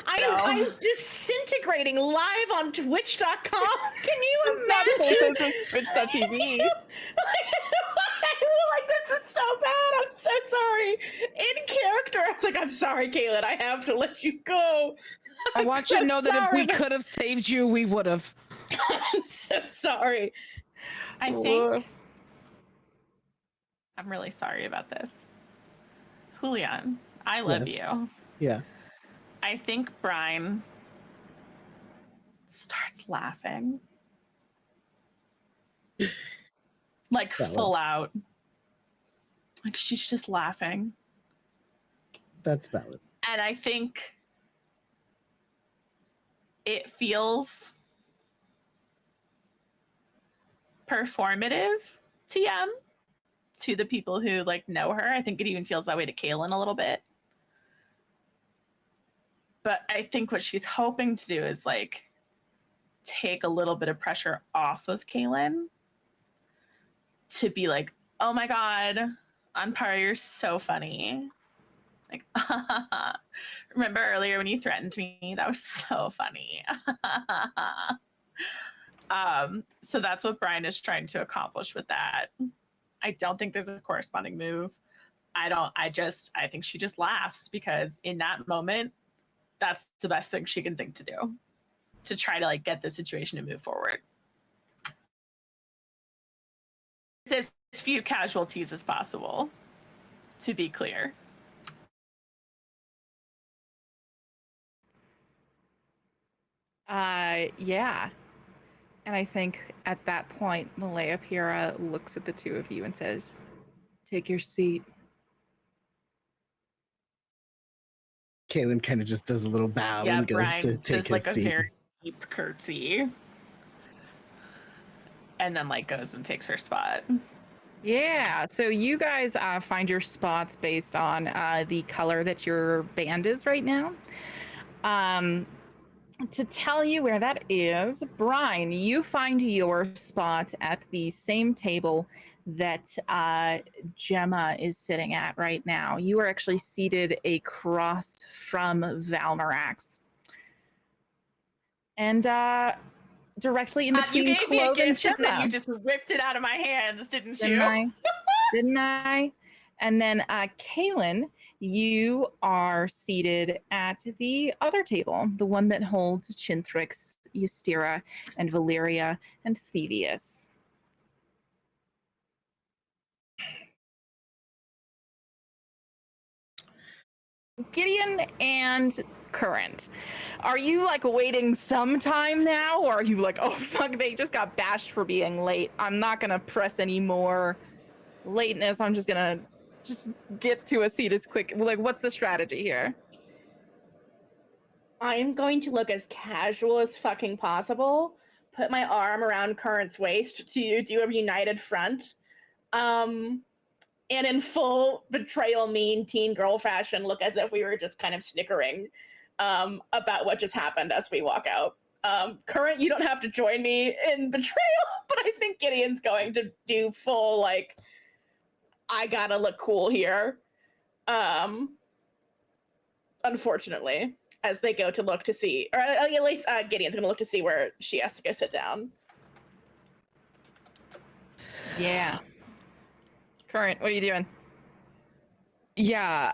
I'm disintegrating live on Twitch.com. Can you imagine? This is Twitch.tv. Like, this is so bad. I'm so sorry. In character, I was like, I'm sorry, Kaylin. I have to let you go. I want you to know that if we could have saved you, we would have. I'm so sorry. I think I'm really sorry about this. Julian, I love you. Yeah. I think Brian starts laughing. Like full out. Like she's just laughing. That's valid. And I think it feels performative TM to the people who like know her. I think it even feels that way to Kaylin a little bit. But I think what she's hoping to do is like take a little bit of pressure off of Kaylin to be like, oh my God, Anpar, you're so funny. Like, remember earlier when you threatened me? That was so funny. So that's what Brian is trying to accomplish with that. I don't think there's a corresponding move. I think she just laughs because in that moment, that's the best thing she can think to do to try to like get the situation to move forward. There's as few casualties as possible, to be clear. Yeah. And I think at that point, Malaya Pira looks at the two of you and says, take your seat. Kaylin kind of just does a little bow Yeah, and goes Brian to take does his like a seat. very deep curtsy. And then like goes and takes her spot. Yeah, so you guys find your spots based on the color that your band is right now. To tell you where that is, Brian, you find your spot at the same table that Gemma is sitting at right now. You are actually seated across from Valmerax. And directly in between You gave me a Clove and gift and then Gemma. you just ripped it out of my hands, didn't you? Didn't I? Didn't I? And then Kaylin, you are seated at the other table, the one that holds Chintrix, Ystera, and Valeria, and Thievius. Gideon and Current, are you like waiting some time now, or are you like, oh fuck, they just got bashed for being late, I'm not gonna press any more lateness, I'm just gonna get to a seat as quick? Like, what's the strategy here? I'm going to look as casual as fucking possible, put my arm around Current's waist to do a united front, and in full betrayal mean teen girl fashion, look as if we were just kind of snickering about what just happened as we walk out. Current, you don't have to join me in betrayal, but I think Gideon's going to do full, like, I gotta look cool here. Unfortunately, as they go to look to see, or at least Gideon's gonna look to see where she has to go sit down. Yeah. Current, what are you doing? Yeah,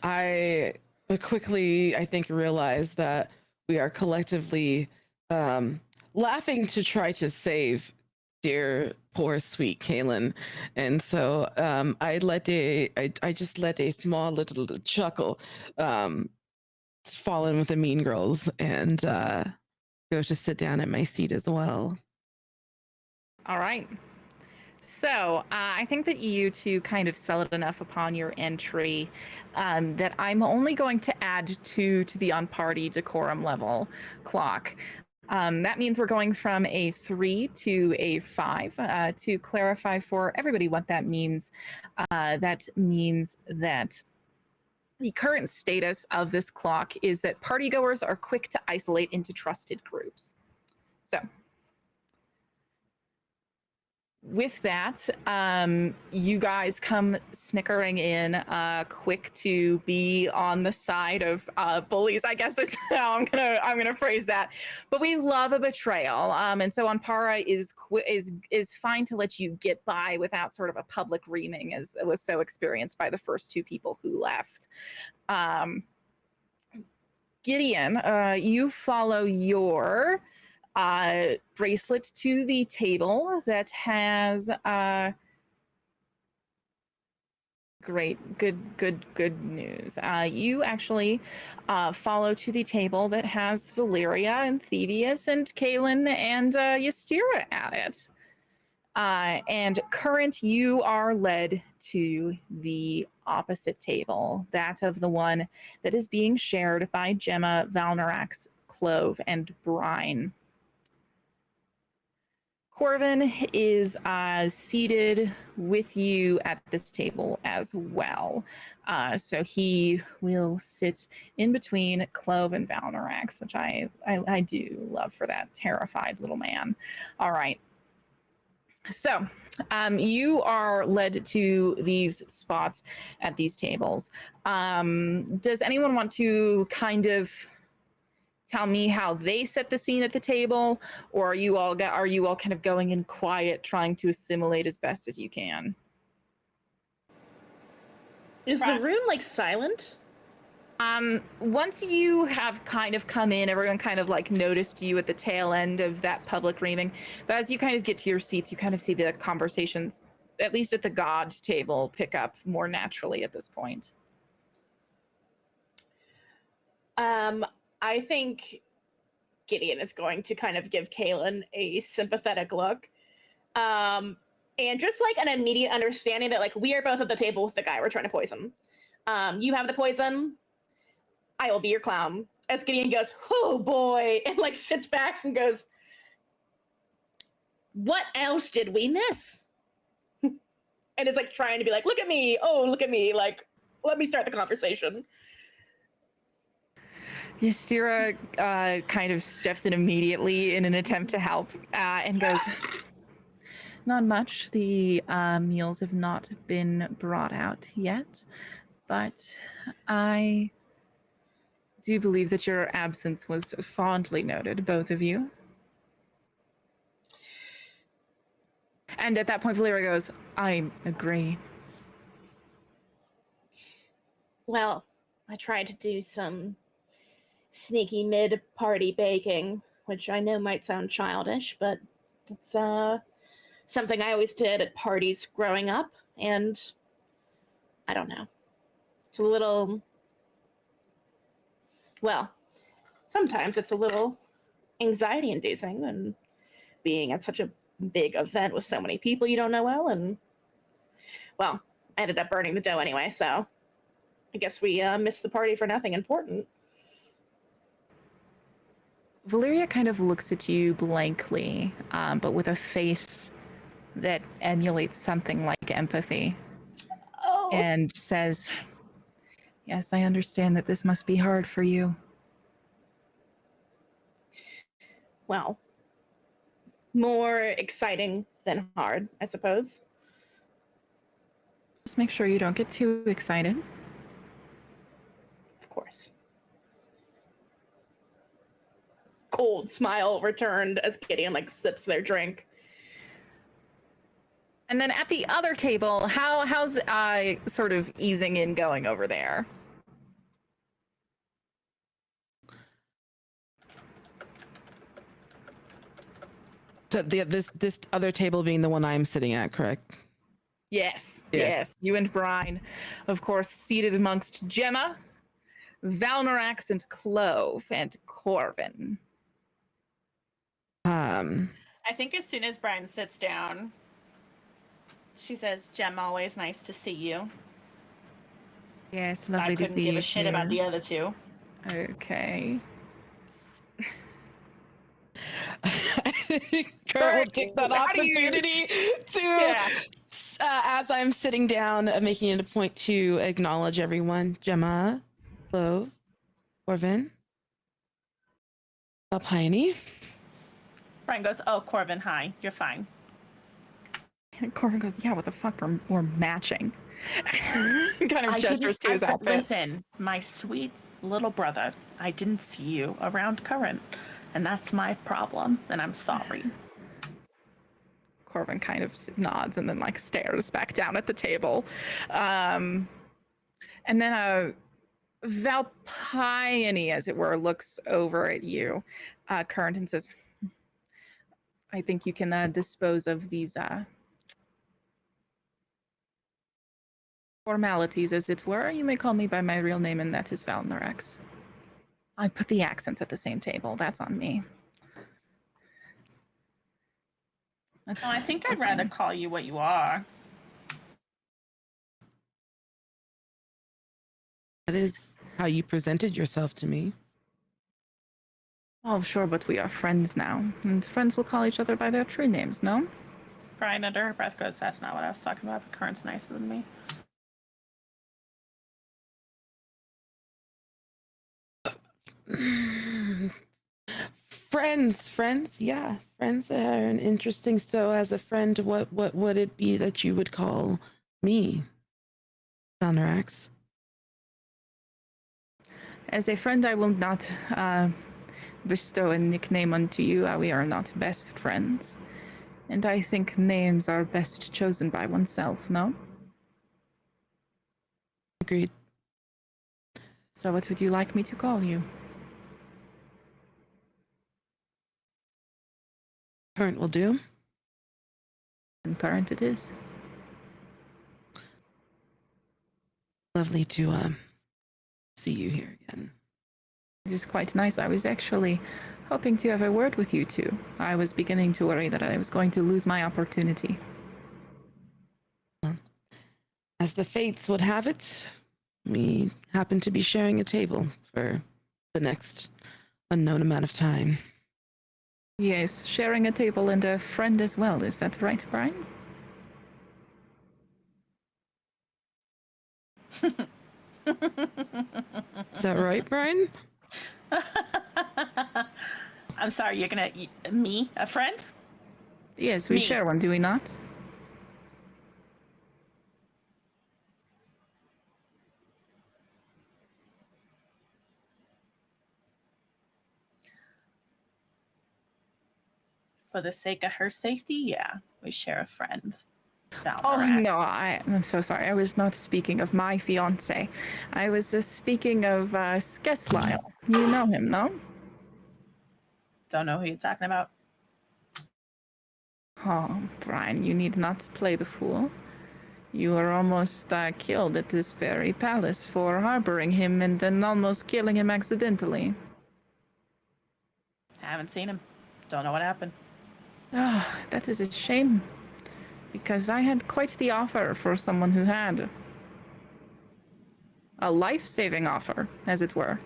I quickly, I think, realized that we are collectively laughing to try to save dear, poor, sweet Kaylin. And so I just let a small little chuckle fall in with the Mean Girls and go to sit down at my seat as well. All right. So I think that you two kind of sell it enough upon your entry that I'm only going to add 2 to the on-party decorum level clock. That means we're going from a 3 to a 5. To clarify for everybody what that means that the current status of this clock is that partygoers are quick to isolate into trusted groups. So with that, you guys come snickering in, quick to be on the side of bullies, I guess is how I'm gonna phrase that. But we love a betrayal, and so Ampara is fine to let you get by without sort of a public reaming, as it was so experienced by the first two people who left. Gideon, you follow your bracelet to the table that has good news. You actually follow to the table that has Valeria and Thievius and Kaelin and Ystira at it. And Current, you are led to the opposite table, that of the one that is being shared by Gemma, Valnorax, Clove, and Brine. Corvin is seated with you at this table as well. So he will sit in between Clove and Valnorax, which I do love for that terrified little man. All right. So you are led to these spots at these tables. Does anyone want to kind of tell me how they set the scene at the table, or are you all kind of going in quiet, trying to assimilate as best as you can? Is the room like silent? Once you have kind of come in, everyone kind of like noticed you at the tail end of that public reaming. But as you kind of get to your seats, you kind of see the conversations, at least at the god table, pick up more naturally at this point. I think Gideon is going to kind of give Kaelin a sympathetic look. And just like an immediate understanding that like we are both at the table with the guy we're trying to poison. You have the poison. I will be your clown. As Gideon goes, oh boy, and like sits back and goes, what else did we miss? And is like trying to be like, look at me. Oh, look at me. Like, let me start the conversation. Ystira kind of steps in immediately in an attempt to help and goes, not much. The meals have not been brought out yet, but I do believe that your absence was fondly noted, both of you. And at that point, Valeria goes, I agree. Well, I tried to do some sneaky mid-party baking, which I know might sound childish, but it's something I always did at parties growing up, and I don't know. It's a little, well, sometimes it's a little anxiety-inducing, and being at such a big event with so many people you don't know well, and, well, I ended up burning the dough anyway, so I guess we missed the party for nothing important. Valeria kind of looks at you blankly, but with a face that emulates something like empathy. Oh. And says, yes, I understand that this must be hard for you. Well, more exciting than hard, I suppose. Just make sure you don't get too excited. Of course. Cold smile returned as Gideon like sips their drink. And then at the other table, how's sort of easing in going over there? So this other table being the one I'm sitting at, correct? Yes. You and Brine, of course, seated amongst Gemma, Valnorax, and Clove, and Corvin. I think as soon as Brian sits down, she says, Gem, always nice to see you. Yes, lovely to see you. I couldn't give a shit about the other two. Okay. Kurt will take that How do you- opportunity to, Yeah. as I'm sitting down, making it a point to acknowledge everyone. Gemma, Clove, Corvin, Piney. Brian goes, "Oh, Corvin, hi. You're fine." And Corbin goes, yeah, what the fuck? We're matching. Kind of gestures to his outfit. Listen, my sweet little brother, I didn't see you around Current, and that's my problem, and I'm sorry. Corbin kind of nods and then like stares back down at the table. And then Valpiany, as it were, looks over at you, Current, and says, I think you can dispose of these formalities, as it were. You may call me by my real name, and that is Valnorex. I put the accents at the same table. That's on me. That's I think I'd rather call you what you are. That is how you presented yourself to me. Oh, sure, but we are friends now. And friends will call each other by their true names, no? Brian, under her breath, goes, "That's not what I was talking about, but Current's nicer than me." Friends, yeah, friends are an interesting. So, as a friend, what would it be that you would call me, Valnorax? As a friend, I will not bestow a nickname unto you. We are not best friends. And I think names are best chosen by oneself, no? Agreed. So what would you like me to call you? Current will do. And Current it is. Lovely to see you here again. It is quite nice. I was actually hoping to have a word with you two. I was beginning to worry that I was going to lose my opportunity. Well, as the fates would have it, we happen to be sharing a table for the next unknown amount of time. Yes, sharing a table and a friend as well. Is that right, Brian? Is that right, Brian? I'm sorry, you're gonna me, a friend? Yes, we Me. share one, do we not? For the sake of her safety, yeah, we share a friend. Oh, Valnorax. no, I'm so sorry. I was not speaking of my fiancé. I was speaking of Skeslisle. You know him, no? Don't know who you're talking about. Oh, Brian, you need not play the fool. You were almost killed at this very palace for harboring him and then almost killing him accidentally. Haven't seen him. Don't know what happened. Ah, that is a shame. Because I had quite the offer for someone who had. A life-saving offer, as it were.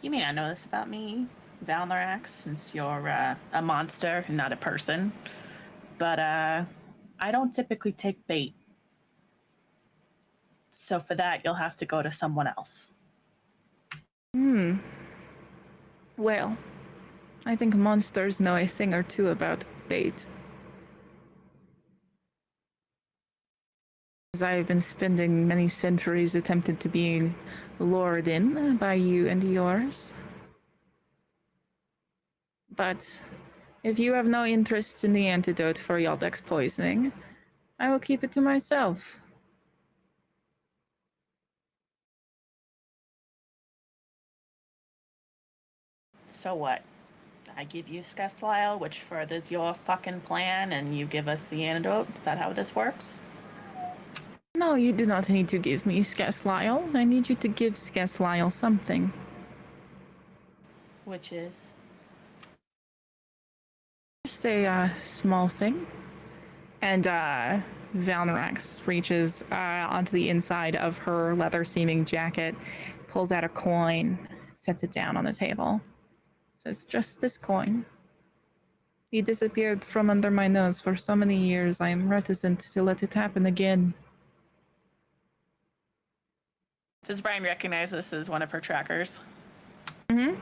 You may not know this about me, Valnorax, since you're a monster and not a person. But I don't typically take bait. So for that, you'll have to go to someone else. Well, I think monsters know a thing or two about bait. As I have been spending many centuries attempted to be lured in by you and yours. But if you have no interest in the antidote for Yaldex poisoning, I will keep it to myself. So what? I give you Skeslisle, which furthers your fucking plan, and you give us the antidote? Is that how this works? No, you do not need to give me Skeslisle. I need you to give Skeslisle something. Which is? Just a small thing. And Valnorax reaches onto the inside of her leather-seeming jacket, pulls out a coin, sets it down on the table. Says, just this coin. He disappeared from under my nose for so many years, I am reticent to let it happen again. Does Brian recognize this as one of her trackers? Mm-hmm.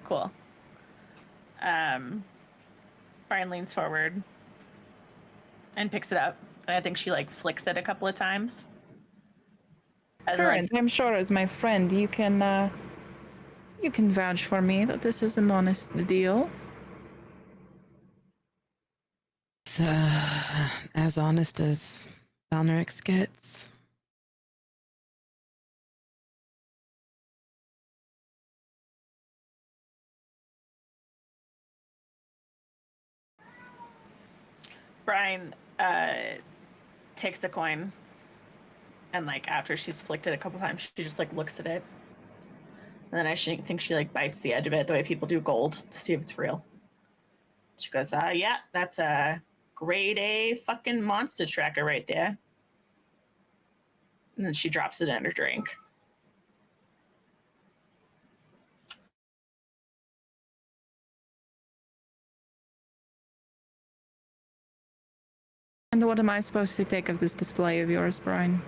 Cool. Brian leans forward and picks it up. And I think she like flicks it a couple of times. Current, I'm sure as my friend, you can vouch for me that this is an honest deal. It's as honest as Valnorix gets. Brian takes the coin, and like after she's flicked it a couple times, she just like looks at it, and then I think she like bites the edge of it the way people do gold to see if it's real. She goes, yeah, that's a grade A fucking monster tracker right there. And then she drops it in her drink. And what am I supposed to take of this display of yours, Brian?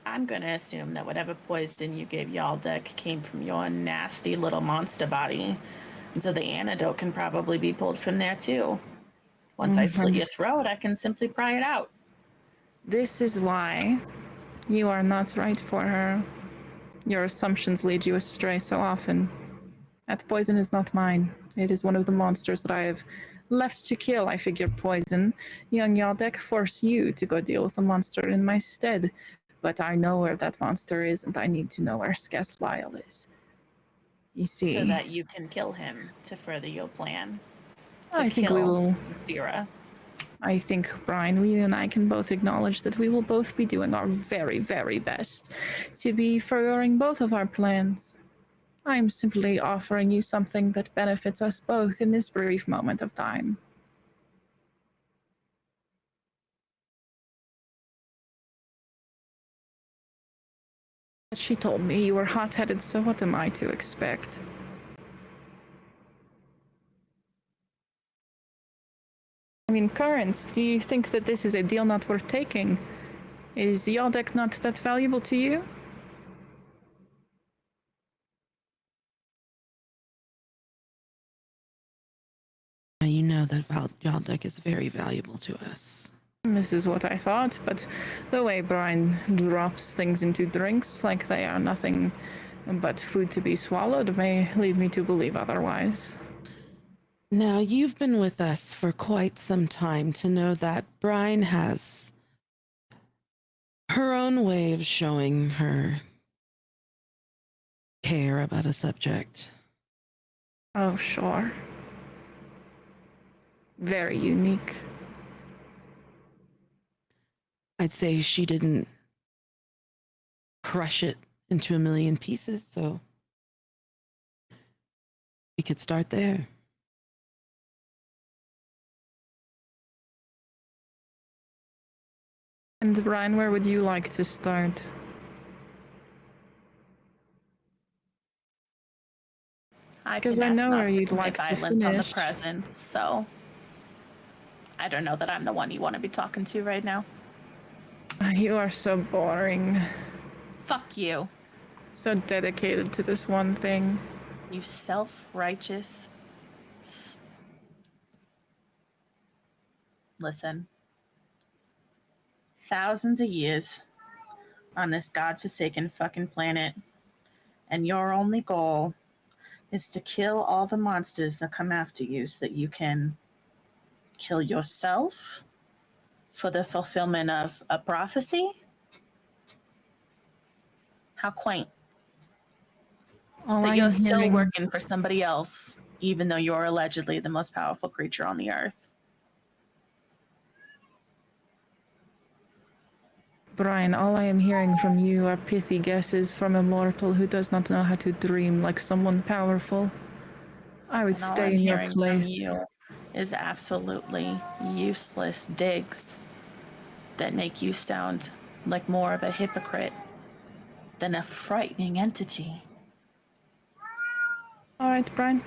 I'm going to assume that whatever poison you gave Yaldek came from your nasty little monster body. And so the antidote can probably be pulled from there too. Once I slit your throat, I can simply pry it out. This is why you are not right for her. Your assumptions lead you astray so often. That poison is not mine. It is one of the monsters that I have left to kill. I figure poison. Young Yaldek forced you to go deal with the monster in my stead. But I know where that monster is, and I need to know where Skess Lyle is. You see. So that you can kill him to further your plan. I think we will. Zira. I think, Brian, you and I can both acknowledge that we will both be doing our very, very best to be furthering both of our plans. I'm simply offering you something that benefits us both in this brief moment of time. She told me you were hot-headed, so what am I to expect? I mean, Current, do you think that this is a deal not worth taking? Is Yaldek not that valuable to you? You know that Yaldek is very valuable to us. This is what I thought, but the way Brian drops things into drinks like they are nothing but food to be swallowed may lead me to believe otherwise. Now, you've been with us for quite some time to know that Brian has her own way of showing her care about a subject. Oh, sure. Very unique. I'd say she didn't crush it into a million pieces, so we could start there. And Brian, where would you like to start? Because I know where you'd like to finish. On the presence, so I don't know that I'm the one you want to be talking to right now. You are so boring. Fuck you. So dedicated to this one thing. You self-righteous. Listen. Thousands of years on this godforsaken fucking planet, and your only goal is to kill all the monsters that come after you so that you can kill yourself for the fulfillment of a prophecy? How quaint. That you're still working for somebody else, even though you're allegedly the most powerful creature on the earth. Brian, all I am hearing from you are pithy guesses from a mortal who does not know how to dream like someone powerful. I would And all stay I'm in your hearing place. from you is absolutely useless digs that make you sound like more of a hypocrite than a frightening entity. All right, Brian.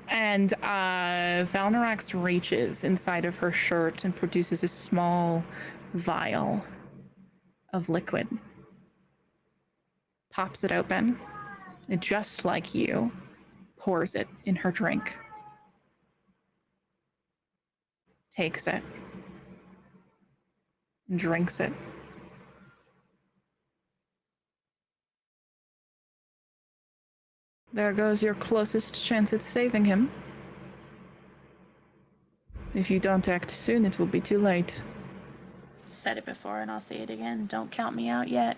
And Valnorax reaches inside of her shirt and produces a small vial of liquid. Pops it open, and just like you, pours it in her drink. Takes it, and drinks it. There goes your closest chance at saving him. If you don't act soon, it will be too late. Said it before and I'll say it again. Don't count me out yet.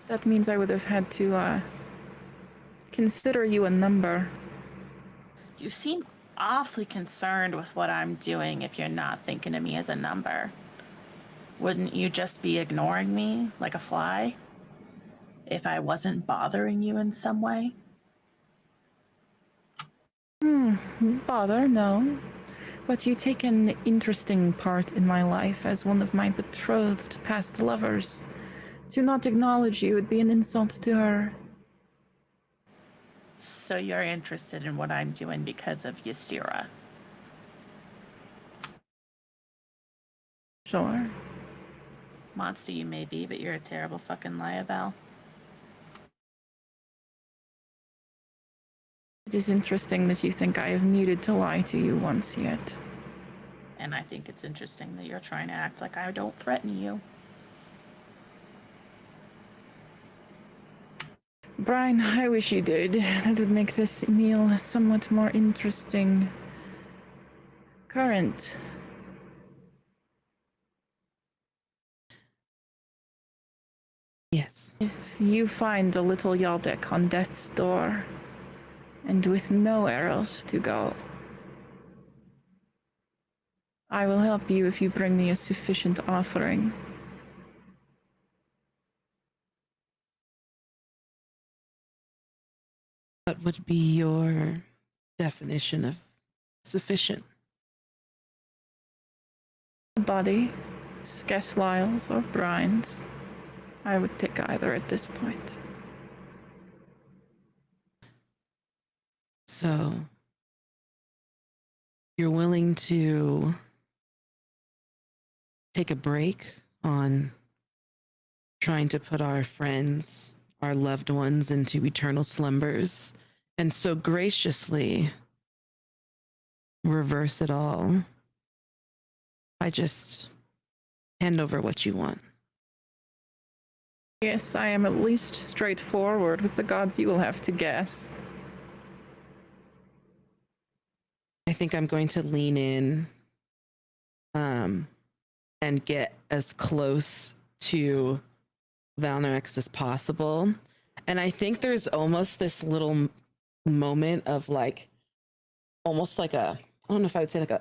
That means I would have had to, consider you a number. You seem awfully concerned with what I'm doing if you're not thinking of me as a number. Wouldn't you just be ignoring me like a fly? If I wasn't bothering you in some way? Bother, no. But you take an interesting part in my life as one of my betrothed past lovers. To not acknowledge you would be an insult to her. So you're interested in what I'm doing because of Ysira. Sure. Monster you may be, but you're a terrible fucking liar, Val. It is interesting that you think I have needed to lie to you once yet. And I think it's interesting that you're trying to act like I don't threaten you. Brian, I wish you did. That would make this meal somewhat more interesting. Current. Yes. If you find a little Yaldek on death's door, and with nowhere else to go, I will help you if you bring me a sufficient offering. What would be your definition of sufficient? Body, Skeslyle's or Brian's. I would take either at this point. So you're willing to take a break on trying to put our friends, our loved ones into eternal slumbers, and so graciously reverse it all. I just hand over what you want. Yes, I am at least straightforward with the gods. You will have to guess. I think I'm going to lean in and get as close to Valnorex as possible. And I think there's almost this little moment of like, almost like a, I don't know if I would say like a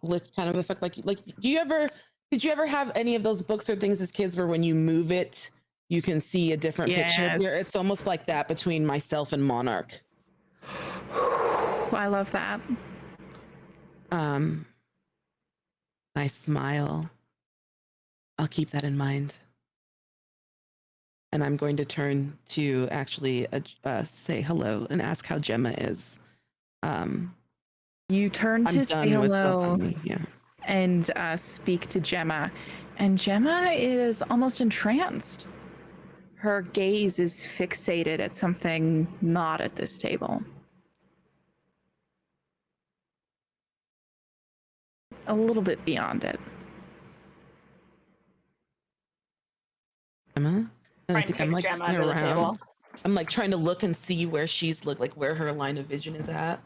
glitch kind of effect. Like, did you ever have any of those books or things as kids where when you move it, you can see a different picture here? It's almost like that between myself and Monarch. I love that. I smile. I'll keep that in mind. And I'm going to turn to actually say hello and ask how Gemma is. You turn to say hello and speak to Gemma. And Gemma is almost entranced. Her gaze is fixated at something not at this table. A little bit beyond it. Gemma? And I think I'm like Gemma under the table. I'm like trying to look and see where she's like where her line of vision is at.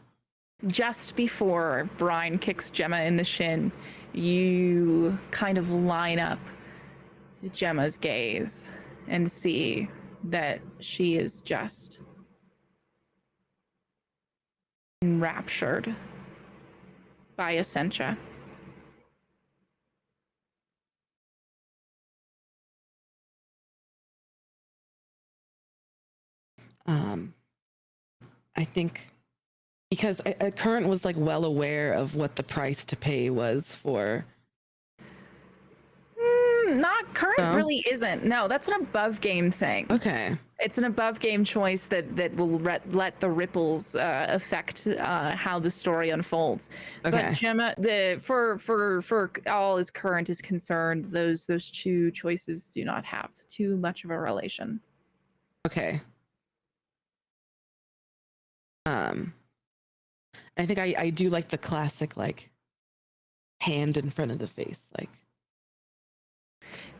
Just before Brian kicks Gemma in the shin, you kind of line up Gemma's gaze and see that she is just enraptured by Essentia. I think Because Current was like well aware of what the price to pay was for. Not Current No? really isn't. No, that's an above game thing. Okay. It's an above game choice that will let the ripples affect how the story unfolds. Okay. But Gemma, for all as Current is concerned, those two choices do not have too much of a relation. Okay. I think I do like the classic like hand in front of the face, like.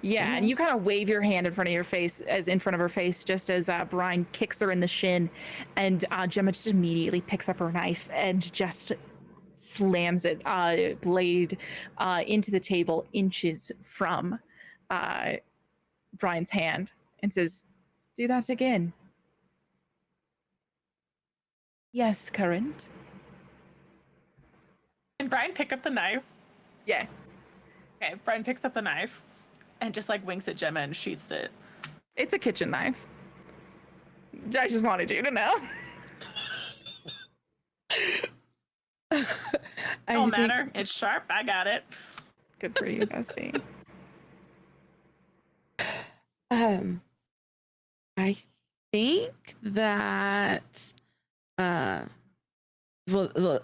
Yeah, and you kind of wave your hand in front of your face, as in front of her face, just as Brian kicks her in the shin, and Gemma just immediately picks up her knife and just slams it, blade, into the table, inches from Brian's hand, and says, "Do that again." Yes, Current. Can Brian pick up the knife? Yeah. Okay, Brian picks up the knife and just like winks at Gemma and sheaths it. It's a kitchen knife. I just wanted you to know. Don't matter. It's sharp. I got it. Good for you, Bessie. I think that well,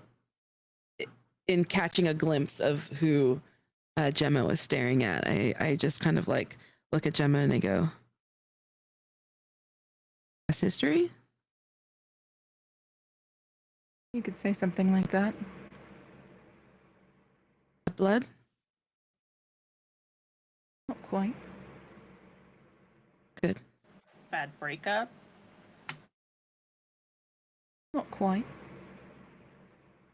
in catching a glimpse of who Gemma was staring at, I just kind of like look at Gemma and I go, "That's history?" You could say something like that. Blood? Not quite. Good. Bad breakup. Not quite.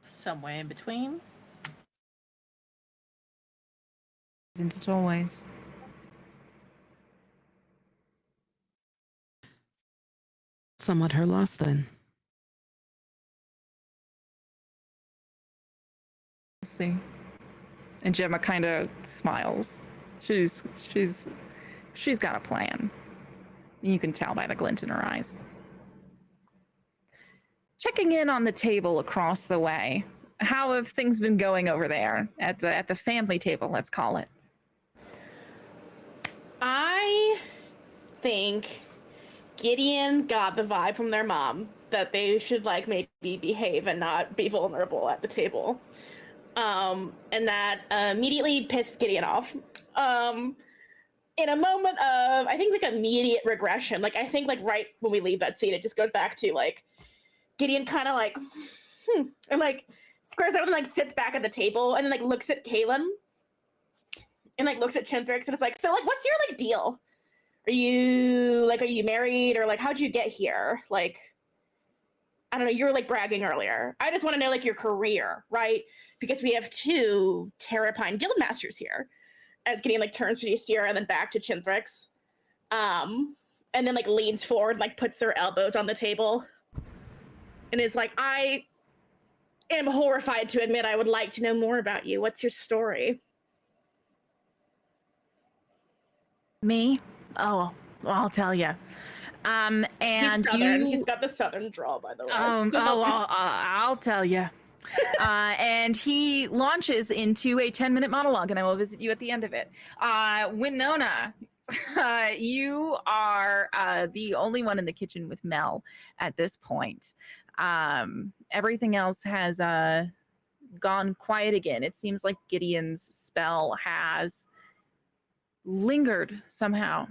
Some way in between. Isn't it always? Somewhat her loss then. We'll see. And Gemma kind of smiles. She's got a plan. You can tell by the glint in her eyes. Checking in on the table across the way. How have things been going over there at the family table, let's call it? I think Gideon got the vibe from their mom that they should like maybe behave and not be vulnerable at the table. And that immediately pissed Gideon off. In a moment of, I think, like immediate regression. Like, I think, like, right when we leave that scene, it just goes back to, like, Gideon kind of, like, and, like, squares out and, like, sits back at the table and then, like, looks at Kaylin and, like, looks at Chintrix and it's like, so, like, what's your, like, deal? Are you married? Or, like, how'd you get here? Like, I don't know, you were, like, bragging earlier. I just want to know, like, your career, right? Because we have two Terrapine Guildmasters here. As Gideon like turns to Ystera and then back to Chintrix. And then like leans forward, like puts their elbows on the table. And is like, I am horrified to admit I would like to know more about you. What's your story? Me? Oh, well, I'll tell you. And he's Southern. He's got the Southern drawl, by the way. I'll tell you. And he launches into a 10-minute monologue, and I will visit you at the end of it. Winona, you are the only one in the kitchen with Mel at this point. Everything else has gone quiet again. It seems like Gideon's spell has lingered somehow.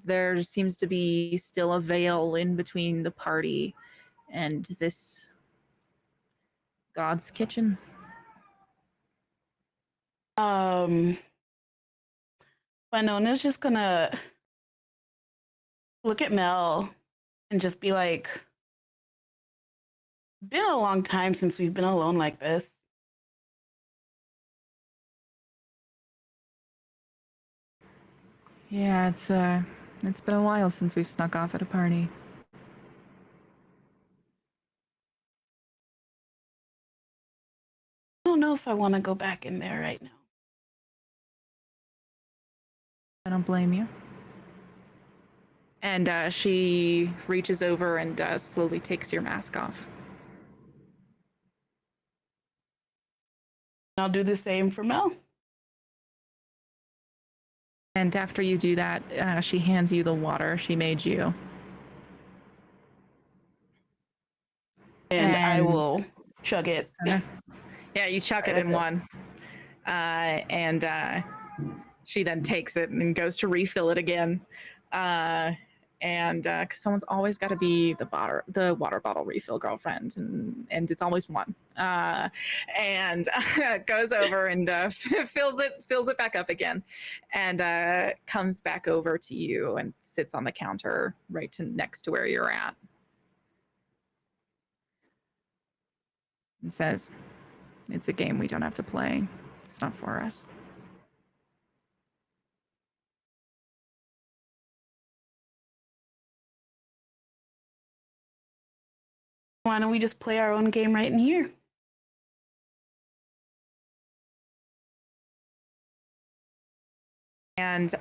There seems to be still a veil in between the party and this God's kitchen. Winona's just gonna look at Mel and just be like, been a long time since we've been alone like this. Yeah, it's been a while since we've snuck off at a party. I don't know if I want to go back in there right now. I don't blame you. And she reaches over and slowly takes your mask off. I'll do the same for Mel. And after you do that, she hands you the water she made you. And I will chug it. Yeah, you chuck it in one. And she then takes it and goes to refill it again. And because someone's always got to be the water bottle refill girlfriend, and it's always one. And goes over and fills it back up again, and comes back over to you and sits on the counter next to where you're at, and says, "It's a game we don't have to play. It's not for us." Why don't we just play our own game right in here? And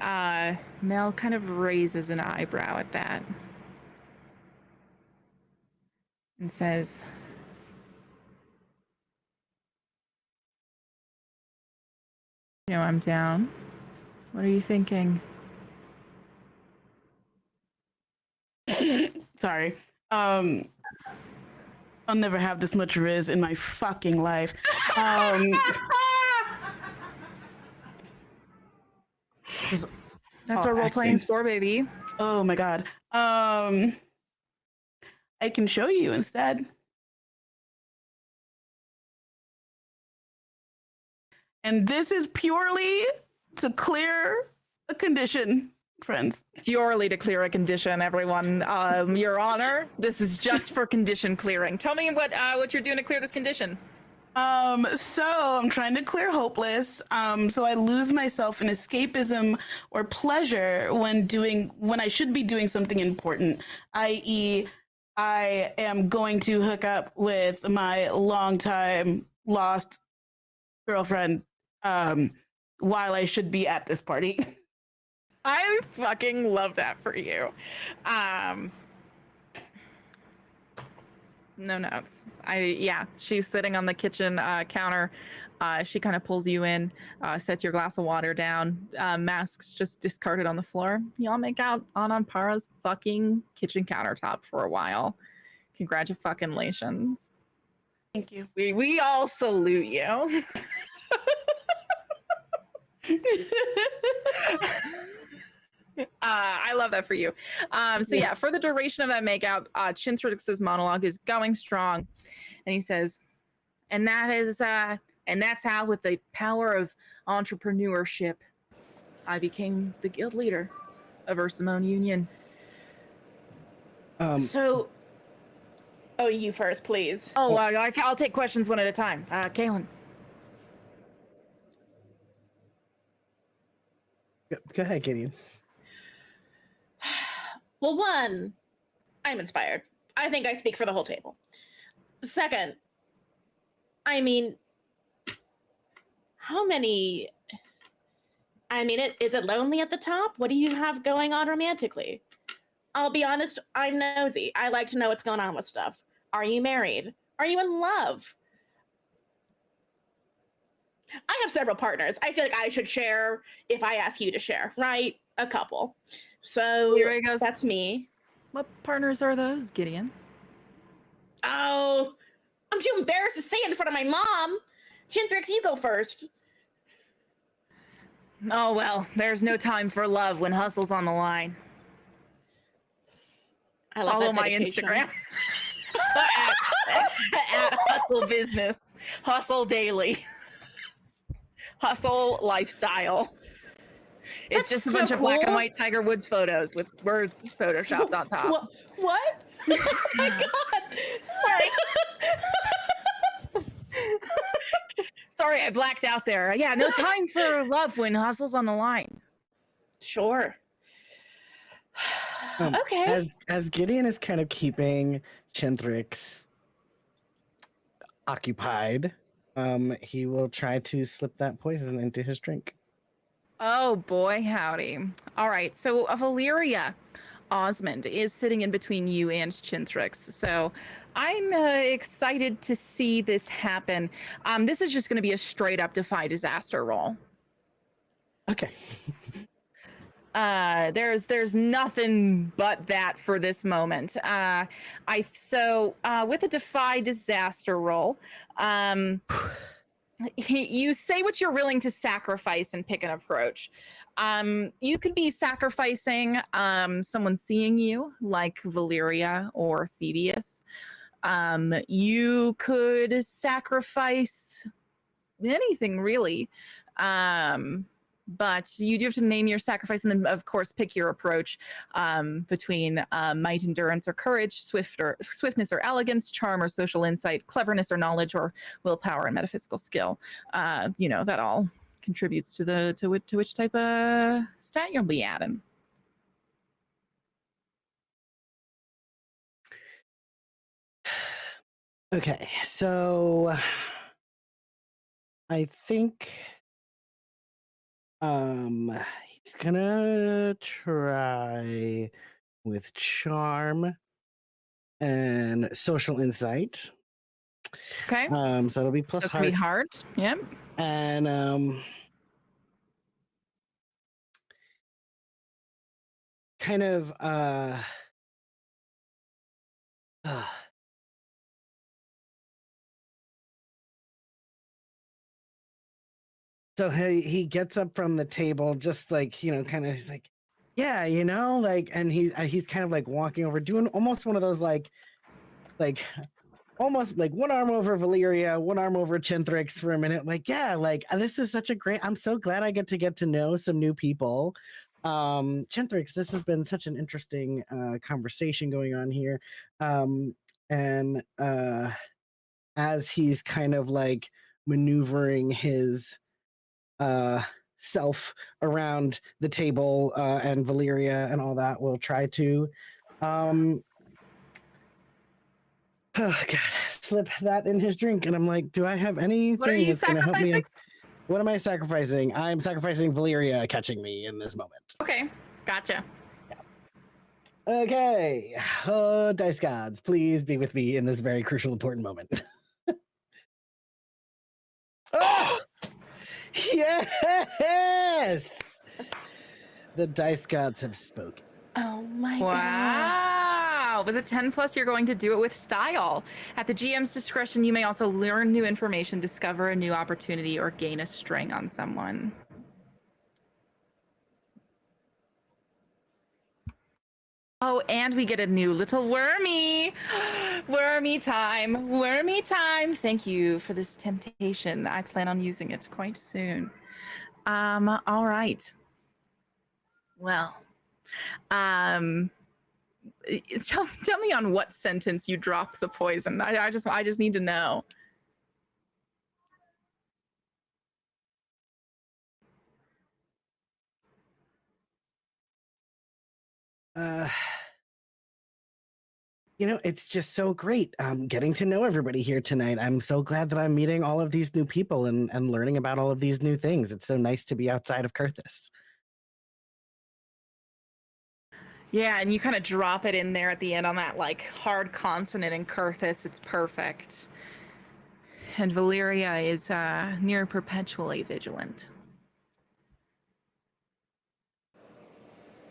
Mel kind of raises an eyebrow at that and says, "You know, I'm down. What are you thinking?" Sorry. I'll never have this much Riz in my fucking life. That's our role-playing score, baby. Oh my god. I can show you instead. And this is purely to clear a condition, friends. Purely to clear a condition, everyone. Your Honor, this is just for condition clearing. Tell me what you're doing to clear this condition. So I'm trying to clear hopeless. So I lose myself in escapism or pleasure when I should be doing something important, i.e., I am going to hook up with my longtime lost girlfriend while I should be at this party. I fucking love that for you. No notes. She's sitting on the kitchen counter. She kind of pulls you in, sets your glass of water down. Masks just discarded on the floor. Y'all make out on Ampara's fucking kitchen countertop for a while. Congratulations. Thank you. We all salute you. I love that for you. So yeah, for the duration of that makeout, Chintrix's monologue is going strong, and he says, and that's how, with the power of entrepreneurship, I became the guild leader of Ursamone Union. So, you first, please. Oh, I'll take questions one at a time. Kaylin. Go ahead, Gideon. Well, one, I'm inspired. I think I speak for the whole table. Second, I mean, is it lonely at the top? What do you have going on romantically? I'll be honest, I'm nosy. I like to know what's going on with stuff. Are you married? Are you in love? I have several partners. I feel like I should share if I ask you to share, right? A couple. So Here he goes. That's me. What partners are those, Gideon? Oh, I'm too embarrassed to say it in front of my mom. Chintrix, you go first. Oh, well, there's no time for love when hustle's on the line. I love Follow that my dedication. Instagram. at Hustle Business. Hustle Daily. Hustle Lifestyle. It's That's just a so bunch of black and cool. white Tiger Woods photos with words photoshopped on top. What? Oh my god! Sorry, I blacked out there. Yeah, no time for love when hustle's on the line. Sure. Okay. As Gideon is kind of keeping Chintrix occupied, he will try to slip that poison into his drink. Oh boy, howdy. All right, so Valyria Osmond is sitting in between you and Chintrix. So I'm excited to see this happen. This is just going to be a straight up defy disaster roll. Okay. There's nothing but that for this moment. With a defy disaster roll, you say what you're willing to sacrifice and pick an approach. You could be sacrificing someone seeing you, like Valyria or Thebes. You could sacrifice anything really. But you do have to name your sacrifice and then, of course, pick your approach between might, endurance, or courage, swiftness or elegance, charm or social insight, cleverness or knowledge, or willpower and metaphysical skill. That all contributes to which type of stat you'll be adding. Okay, so I think he's gonna try with charm and social insight. Okay. So it'll be plus That's gonna be hard. Yep. And kind of so he gets up from the table, just like, kind of, he's like, yeah, like, and he's kind of like walking over, doing almost one of those like almost like one arm over Valyria, one arm over Chintrix for a minute. Like, yeah, like this is such a great, I'm so glad I get to know some new people. Chintrix, this has been such an interesting conversation going on here. And as he's kind of like maneuvering his self around the table and Valyria and all that, will try to oh god, slip that in his drink. And I'm like, do I have anything What are you that's gonna help me? sacrificing? What am I sacrificing? I'm sacrificing Valyria catching me in this moment. Okay, gotcha. Okay. Oh, dice gods, please be with me in this very crucial, important moment. Oh! Yes! The dice gods have spoken. Oh my god. Wow. With a 10 plus, you're going to do it with style. At the GM's discretion, you may also learn new information, discover a new opportunity, or gain a string on someone. Oh, and we get a new little wormy. Wormy time. Wormy time. Thank you for this temptation. I plan on using it quite soon. All right. Well, tell me on what sentence you dropped the poison. I just need to know. It's just so great getting to know everybody here tonight. I'm so glad that I'm meeting all of these new people and learning about all of these new things. It's so nice to be outside of Kurthus. Yeah, and you kind of drop it in there at the end on that like hard consonant in Kurthus. It's perfect. And Valyria is near perpetually vigilant.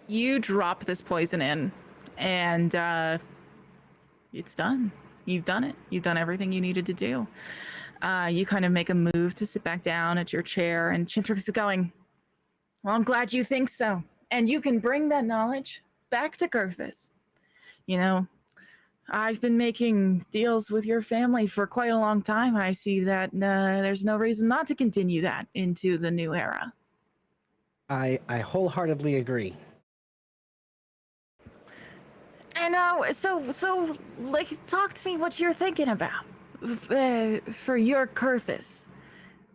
You drop this poison in, and it's done. You've done it. You've done everything you needed to do. You kind of make a move to sit back down at your chair, and Chintrix is going, well, I'm glad you think so. And you can bring that knowledge back to Kurthus. I've been making deals with your family for quite a long time. I see that there's no reason not to continue that into the new era. I wholeheartly agree. I know. So, like, talk to me what you're thinking about for your Kurthus.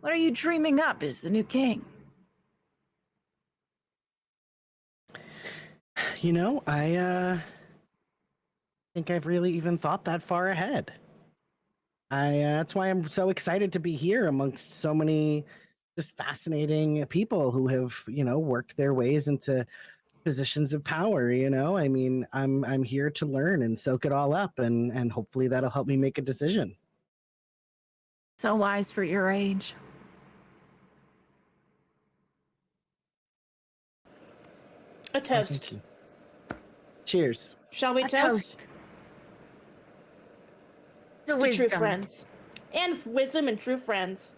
What are you dreaming up as the new king? I think I've really even thought that far ahead. That's why I'm so excited to be here amongst so many just fascinating people who have, worked their ways into positions of power, you know? I mean, I'm here to learn and soak it all up, and hopefully that'll help me make a decision. So wise for your age. A I think toast. too. Cheers. Shall we A toast? To To true wisdom. friends. And wisdom and true friends.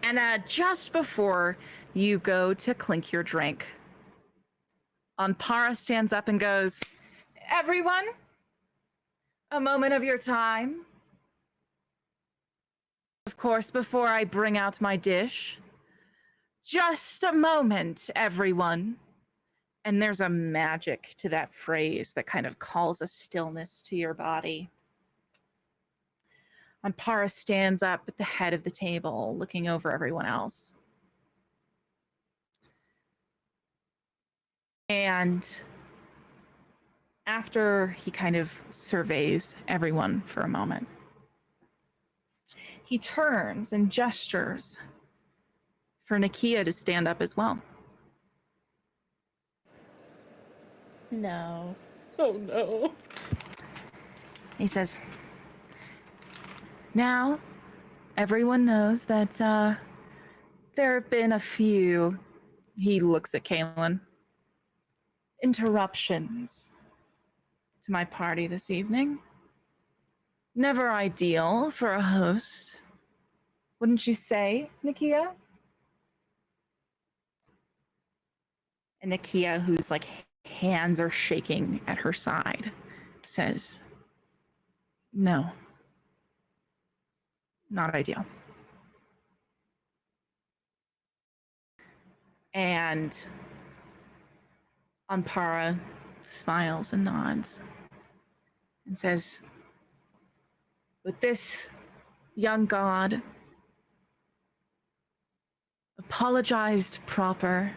And just before you go to clink your drink, Anpara stands up and goes, "Everyone, a moment of your time. Of course, before I bring out my dish. Just a moment, everyone." And there's a magic to that phrase that kind of calls a stillness to your body. Anpara stands up at the head of the table, looking over everyone else. And after he kind of surveys everyone for a moment, he turns and gestures for Nakia to stand up as well. No. Oh no. He says, "Now, everyone knows that there have been a few," he looks at Kaylin, "interruptions to my party this evening. Never ideal for a host, wouldn't you say, Nakia?" And Nakia, whose like hands are shaking at her side, says, "No, not ideal." And Anpara smiles and nods and says, "But this young god apologized proper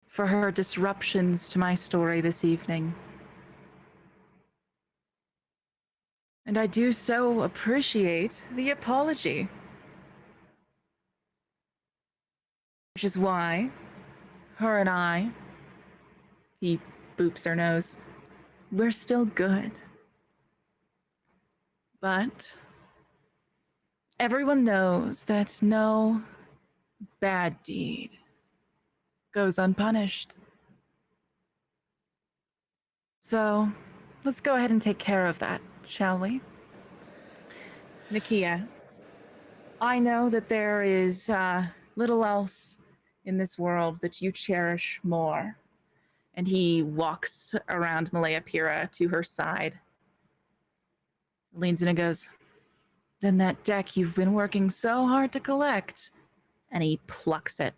for her disruptions to my story this evening. And I do so appreciate the apology. Which is why her and I," he boops her nose, "we're still good. But everyone knows that no bad deed goes unpunished. So let's go ahead and take care of that, shall we? Nakia, I know that there is little else in this world that you cherish more." And he walks around Malaya Pira to her side, leans in and goes, "Then that deck you've been working so hard to collect." And he plucks it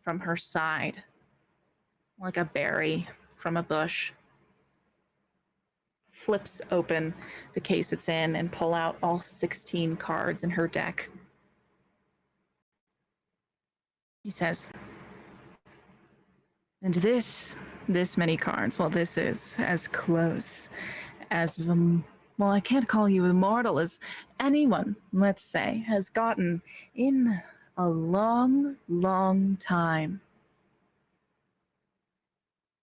from her side like a berry from a bush, flips open the case it's in, and pull out all 16 cards in her deck. He says, "And this many cards, well, this is as close as, well, I can't call you immortal, as anyone, let's say, has gotten in a long, long time.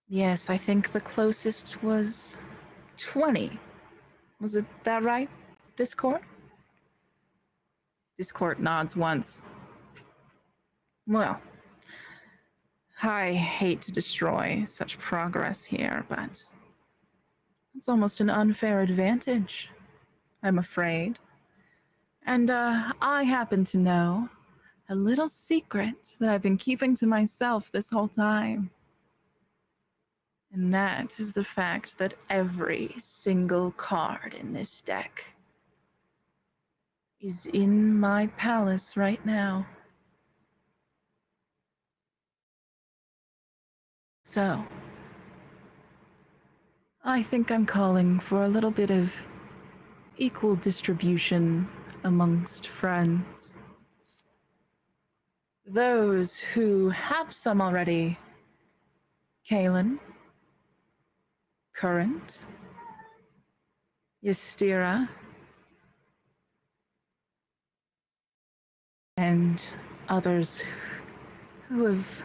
Yes, I think the closest was 20. Was it that right, Discord?" Discord nods once. "Well, I hate to destroy such progress here, but it's almost an unfair advantage, I'm afraid. And I happen to know a little secret that I've been keeping to myself this whole time. And that is the fact that every single card in this deck is in my palace right now. So, I think I'm calling for a little bit of equal distribution amongst friends. Those who have some already, Kaylin, Current, Ystira, and others who have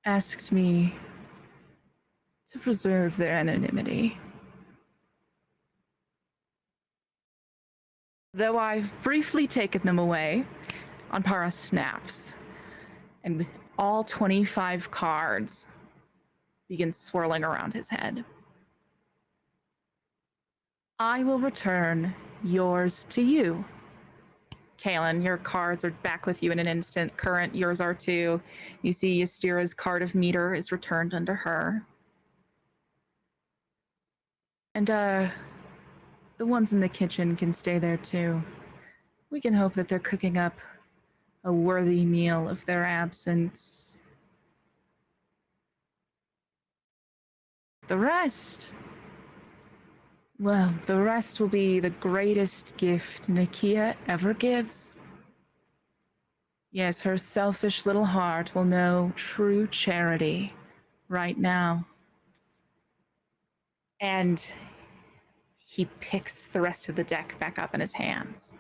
asked me to preserve their anonymity. Though I've briefly taken them away, Anpara snaps, and all 25 cards begin swirling around his head. I will return yours to you. Kaelin, your cards are back with you in an instant. Current, yours are too. You see Ystira's card of meter is returned under her. And, the ones in the kitchen can stay there too. We can hope that they're cooking up a worthy meal of their absence. The rest... well, the rest will be the greatest gift Nakia ever gives. Yes, her selfish little heart will know true charity right now. And he picks the rest of the deck back up in his hands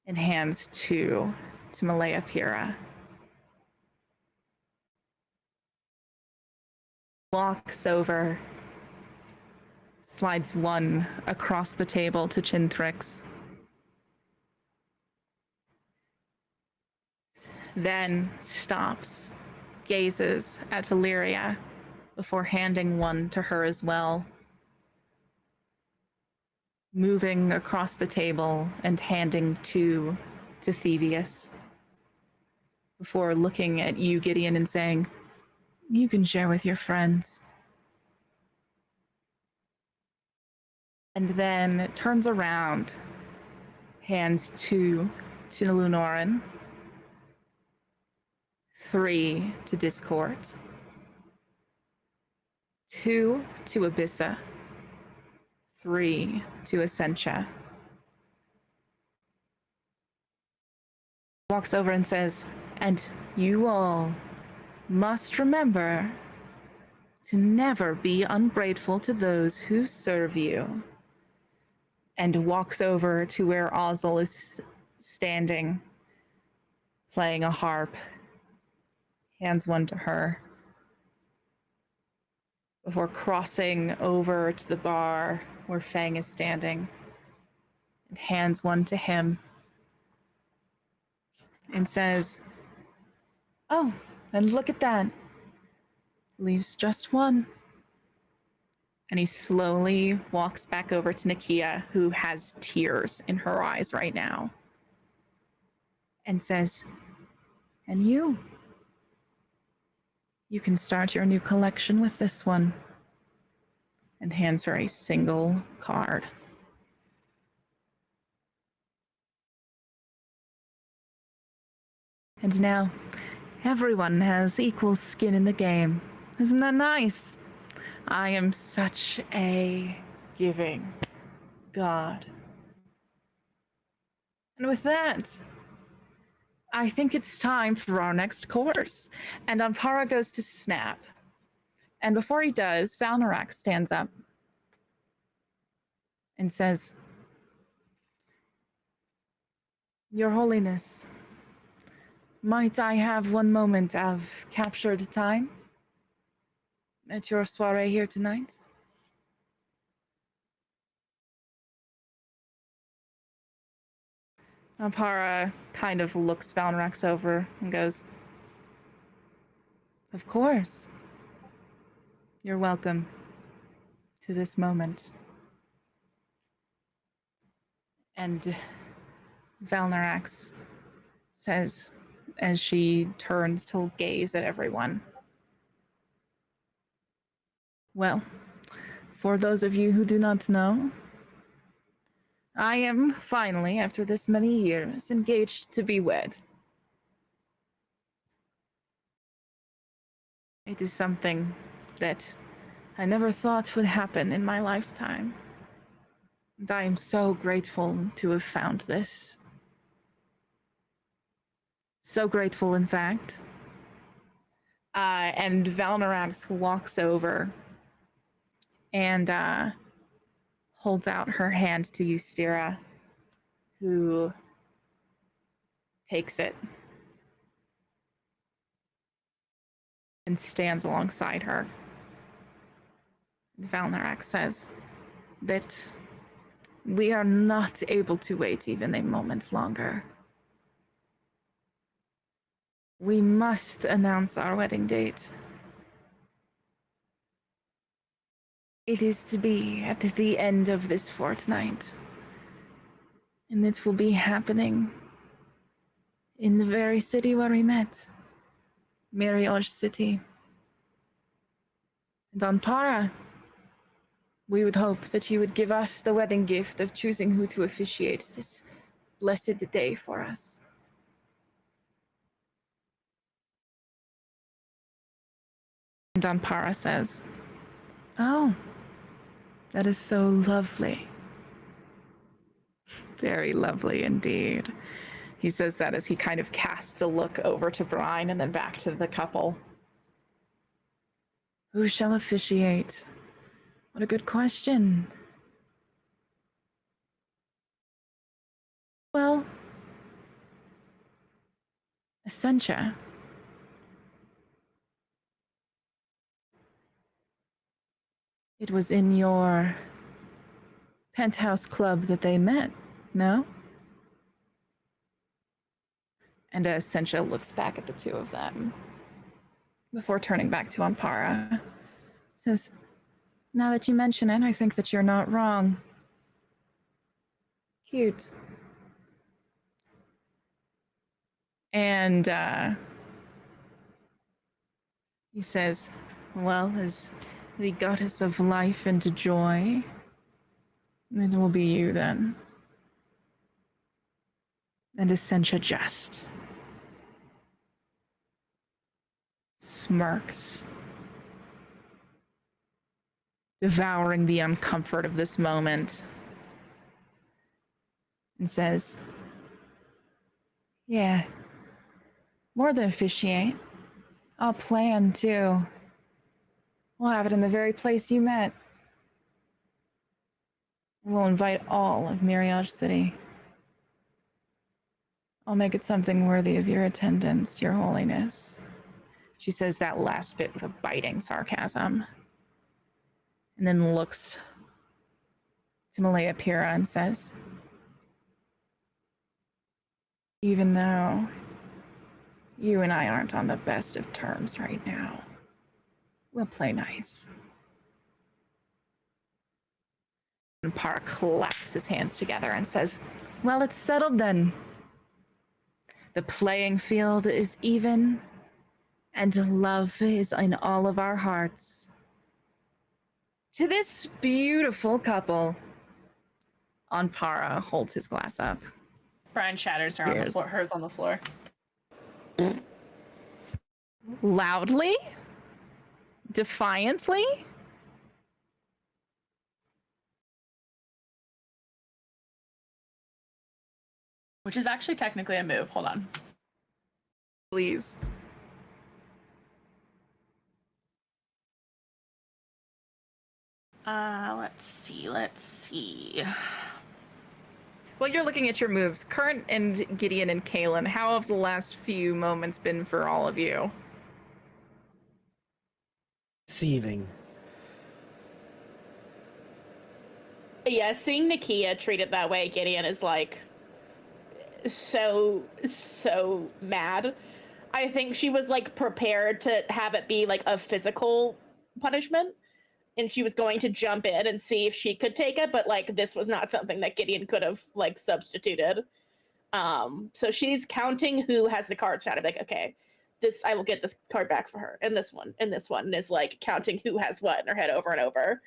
and hands two to Malaya Pira. Walks over, slides one across the table to Chintrix. Then stops, gazes at Valyria before handing one to her as well. Moving across the table and handing two to Thevius before looking at you, Gideon, and saying, "You can share with your friends." And then turns around, hands two to Lunorin, three to Discord, two to Abyssa, three to Essentia. Walks over and says, "And you all must remember to never be ungrateful to those who serve you." And walks over to where Ozzel is standing, playing a harp, hands one to her, before crossing over to the bar where Fang is standing, and hands one to him, and says, "Oh, and look at that. Leaves just one." And he slowly walks back over to Nakia, who has tears in her eyes right now, and says, "And you can start your new collection with this one," and hands her a single card. And now, everyone has equal skin in the game. Isn't that nice? I am such a giving god. And with that, I think it's time for our next course. And Anpara goes to snap. And before he does, Valnorak stands up and says, "Your Holiness, might I have one moment of captured time at your soiree here tonight?" Anpara kind of looks Valnorax over and goes, "Of course. You're welcome to this moment." And Valnorax says, as she turns to gaze at everyone, "Well, for those of you who do not know, I am finally, after this many years, engaged to be wed. It is something that I never thought would happen in my lifetime. And I am so grateful to have found this. So grateful, in fact." And Valnorax walks over and holds out her hand to Ystira, who takes it and stands alongside her. Valnarak says that we are not able to wait even a moment longer. We must announce our wedding date. It is to be at the end of this fortnight, and it will be happening in the very city where we met, Mariage City. And on Para, we would hope that you would give us the wedding gift of choosing who to officiate this blessed day for us. And Anpara says, "Oh, that is so lovely. Very lovely indeed." He says that as he kind of casts a look over to Brine and then back to the couple. Who shall officiate? What a good question. Well, Essentia. It was in your penthouse club that they met, no? And Essentia looks back at the two of them before turning back to Ampara. Says, now that you mention it, I think that you're not wrong. Cute. And he says, well, as the goddess of life and joy, it will be you then. And Essentia just smirks, devouring the uncomfort of this moment, and says, yeah, more than officiate. I'll plan too. We'll have it in the very place you met. We'll invite all of Mariage City. I'll make it something worthy of your attendance, your holiness. She says that last bit with a biting sarcasm, and then looks to Malaya Pira and says, even though you and I aren't on the best of terms right now, we'll play nice. And Park claps his hands together and says, well, it's settled then. The playing field is even, and love is in all of our hearts. To this beautiful couple, Anpara holds his glass up. Brian shatters her on the floor, hers on the floor. Loudly? Defiantly? Which is actually technically a move. Hold on. Please. Let's see. While you're looking at your moves, Current and Gideon and Kaylin, how have the last few moments been for all of you? Seething. Yeah, seeing Nakia treated that way, Gideon is like so mad. I think she was like prepared to have it be like a physical punishment, and she was going to jump in and see if she could take it, but like this was not something that Gideon could have like substituted. So she's counting who has the cards found. I'm like, okay, this, I will get this card back for her, and this one, and this one, and is like counting who has what in her head over and over.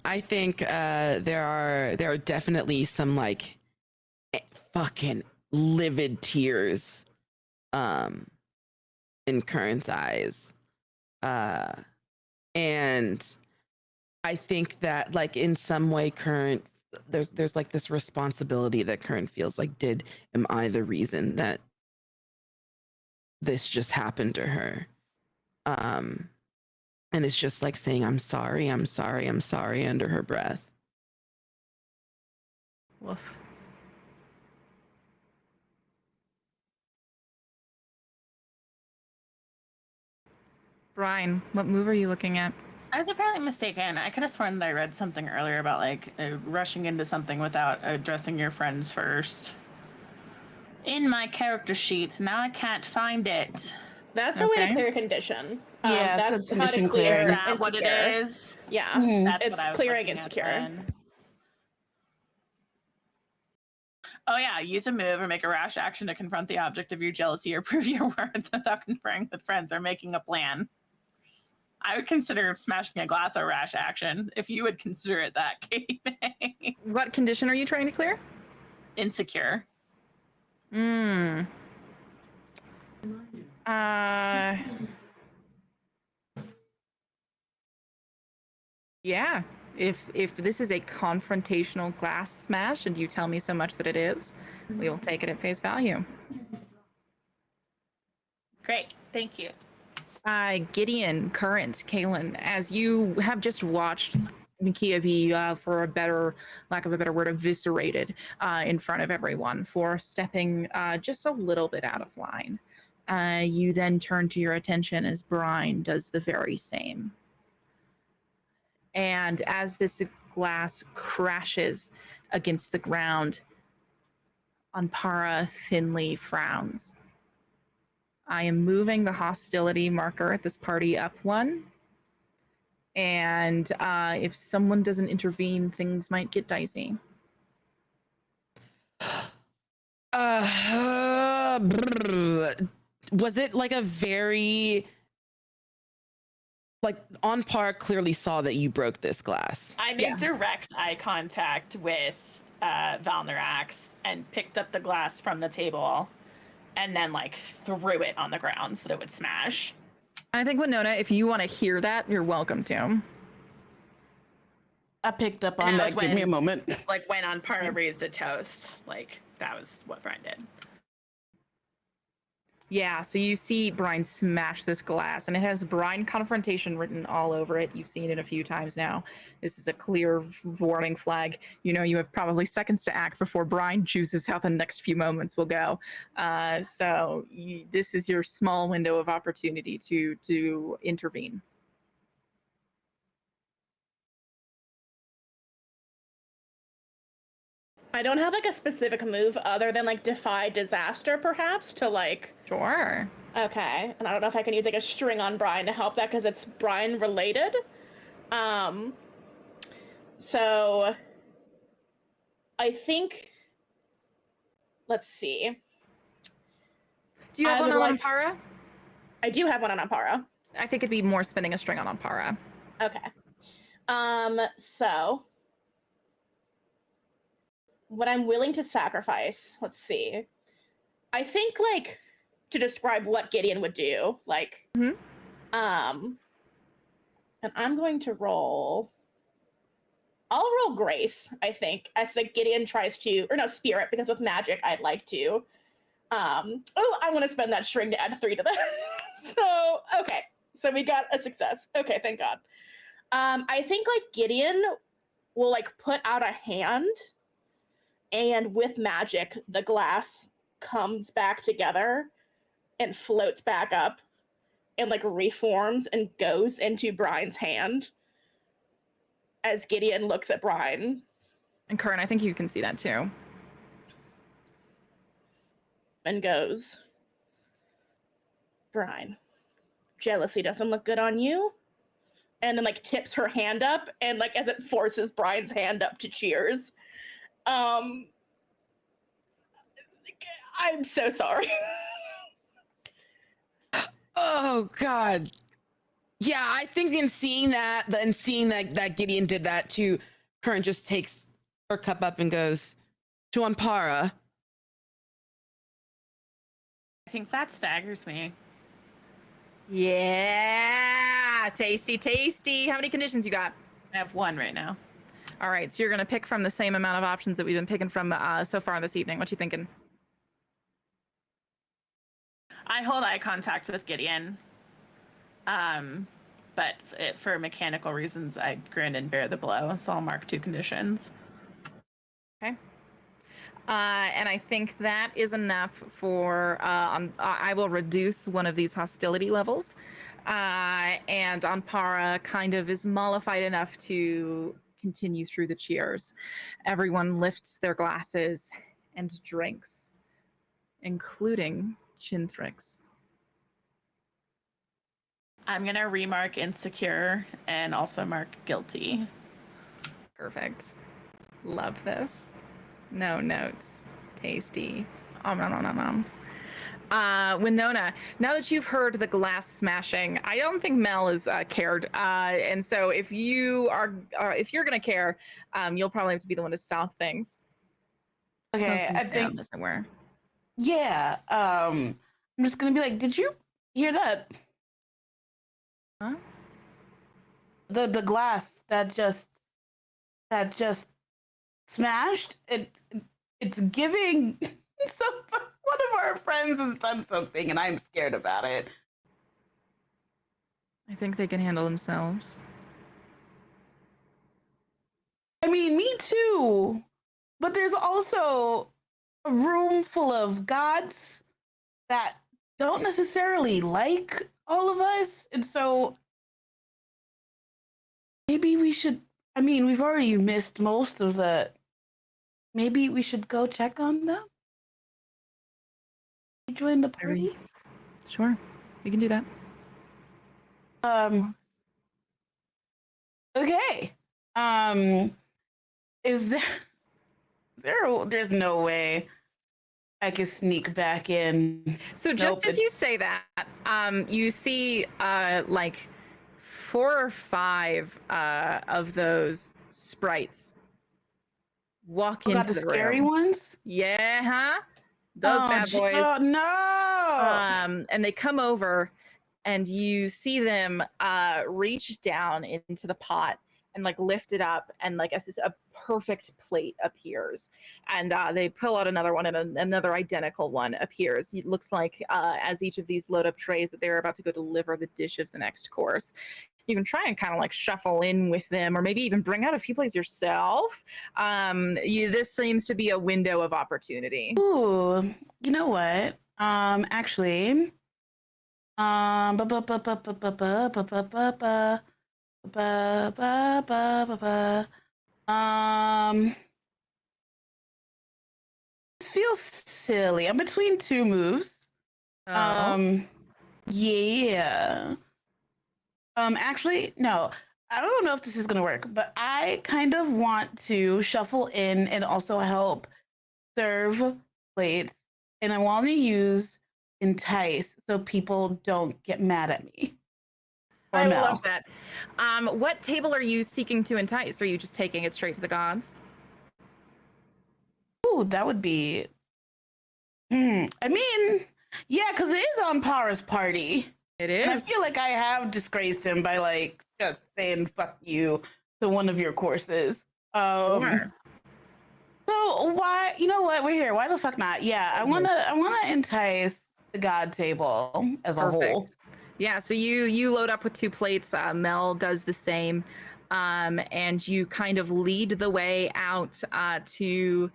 I think there are definitely some like fucking livid tears in Current's eyes. And I think that like in some way Current, there's like this responsibility that Current feels like, am I the reason that this just happened to her? And it's just like saying, I'm sorry under her breath. Woof. Brian, what move are you looking at? I was apparently mistaken. I could have sworn that I read something earlier about like rushing into something without addressing your friends first. In my character sheet, now I can't find it. That's a way to Okay. clear a condition. Yeah, it's a That's how to condition clear clearing. Is that what it insecure. is? Yeah, Mhm. That's it's what I was clearing looking at insecure. then. Oh yeah, use a move or make a rash action to confront the object of your jealousy or prove your worth without conferring with friends or making a plan. I would consider smashing a glass a rash action if you would consider it that, Katie May. What condition are you trying to clear? Insecure. Hmm. Yeah. If this is a confrontational glass smash and you tell me so much that it is, we will take it at face value. Great, thank you. Gideon, Current, Kaylin, as you have just watched Nakia be, for a better, lack of a better word, eviscerated in front of everyone for stepping just a little bit out of line, you then turn to your attention as Brine does the very same. And as this glass crashes against the ground, Anpara thinly frowns. I am moving the hostility marker at this party up one. And if someone doesn't intervene, things might get dicey. Was it like a very like on par clearly saw that you broke this glass? I made direct eye contact with Valnerax and picked up the glass from the table and then like threw it on the ground so that it would smash. I think, Winona, if you want to hear that, you're welcome to. I picked up on that. Give me a moment. Like when Anpara raised a toast, like that was what Brian did. Yeah, so you see Brine smash this glass, and it has Brine confrontation written all over it. You've seen it a few times now. This is a clear warning flag. You know you have probably seconds to act before Brine chooses how the next few moments will go. So this is your small window of opportunity to intervene. I don't have like a specific move other than like defy disaster, perhaps, to like. Sure. Okay, and I don't know if I can use like a string on Brian to help that because it's Brian related. So I think. Let's see. Do you have one on like... Anpara? I do have one on Anpara. I think it'd be more spinning a string on Anpara. Okay. So what I'm willing to sacrifice, let's see. I think like to describe what Gideon would do, like and I'm going to roll. I'll roll Grace, I think, as like Gideon tries to, or no, Spirit, because with magic I'd like to. Oh, I want to spend that string to add 3 to that. So okay, so we got a success. Okay, thank God. I think like Gideon will like put out a hand, and with magic, the glass comes back together and floats back up and like reforms and goes into Brian's hand as Gideon looks at Brian. And Curran, I think you can see that too. And goes, Brian, jealousy doesn't look good on you. And then like tips her hand up, and like as it forces Brian's hand up to cheers. I'm so sorry. Oh God. Yeah, I think in seeing that Gideon did that too, Current just takes her cup up and goes to Anpara. I think that staggers me. Yeah, tasty, tasty. How many conditions you got? I have 1 right now. All right, so you're gonna pick from the same amount of options that we've been picking from so far this evening. What you thinking? I hold eye contact with Gideon. But for mechanical reasons, I grin and bear the blow, so I'll mark 2 conditions. Okay. And I think that is enough for. I will reduce one of these hostility levels, and Ampara kind of is mollified enough to continue through the cheers. Everyone lifts their glasses and drinks, including Chintrix. I'm gonna remark insecure and also mark guilty. Perfect. Love this. No notes. Tasty. Nom, nom, nom, nom. Winona, now that you've heard the glass smashing, I don't think Mel is cared, and so if you're gonna care, you'll probably have to be the one to stop things. Okay, I think. Somewhere. Yeah. I'm just gonna be like, did you hear that? Huh? The glass that just smashed. It's giving. One of our friends has done something, and I'm scared about it. I think they can handle themselves. I mean, me too. But there's also a room full of gods that don't necessarily like all of us. And so maybe we should, I mean, we've already missed most of the, maybe we should go check on them? Join the party? Sure, we can do that. Okay. Is there's no way I could sneak back in. So just as you say that, you see like 4 or 5 of those sprites walk into the scary room. Ones? Yeah, huh? Those bad boys. Oh, no! And they come over, and you see them reach down into the pot and like lift it up, and like as a perfect plate appears, and they pull out another one, and another identical one appears. It looks like as each of these load up trays that they're about to go deliver the dish of the next course. You can try and kind of like shuffle in with them, or maybe even bring out a few plates yourself. This seems to be a window of opportunity. Ooh, you know what? Actually, this feels silly. I'm between 2 moves. Yeah. Actually, no. I don't know if this is gonna work, but I kind of want to shuffle in and also help serve plates, and I want to use entice so people don't get mad at me. I love that. What table are you seeking to entice? Are you just taking it straight to the gods? Ooh, that would be. I mean, yeah, because it is on Para's party. It is. And I feel like I have disgraced him by like just saying "fuck you" to one of your courses. Sure. So why? You know what? We're here. Why the fuck not? Yeah, I wanna entice the god table as a whole. Yeah, so you load up with 2 plates. Mel does the same, and you kind of lead the way out to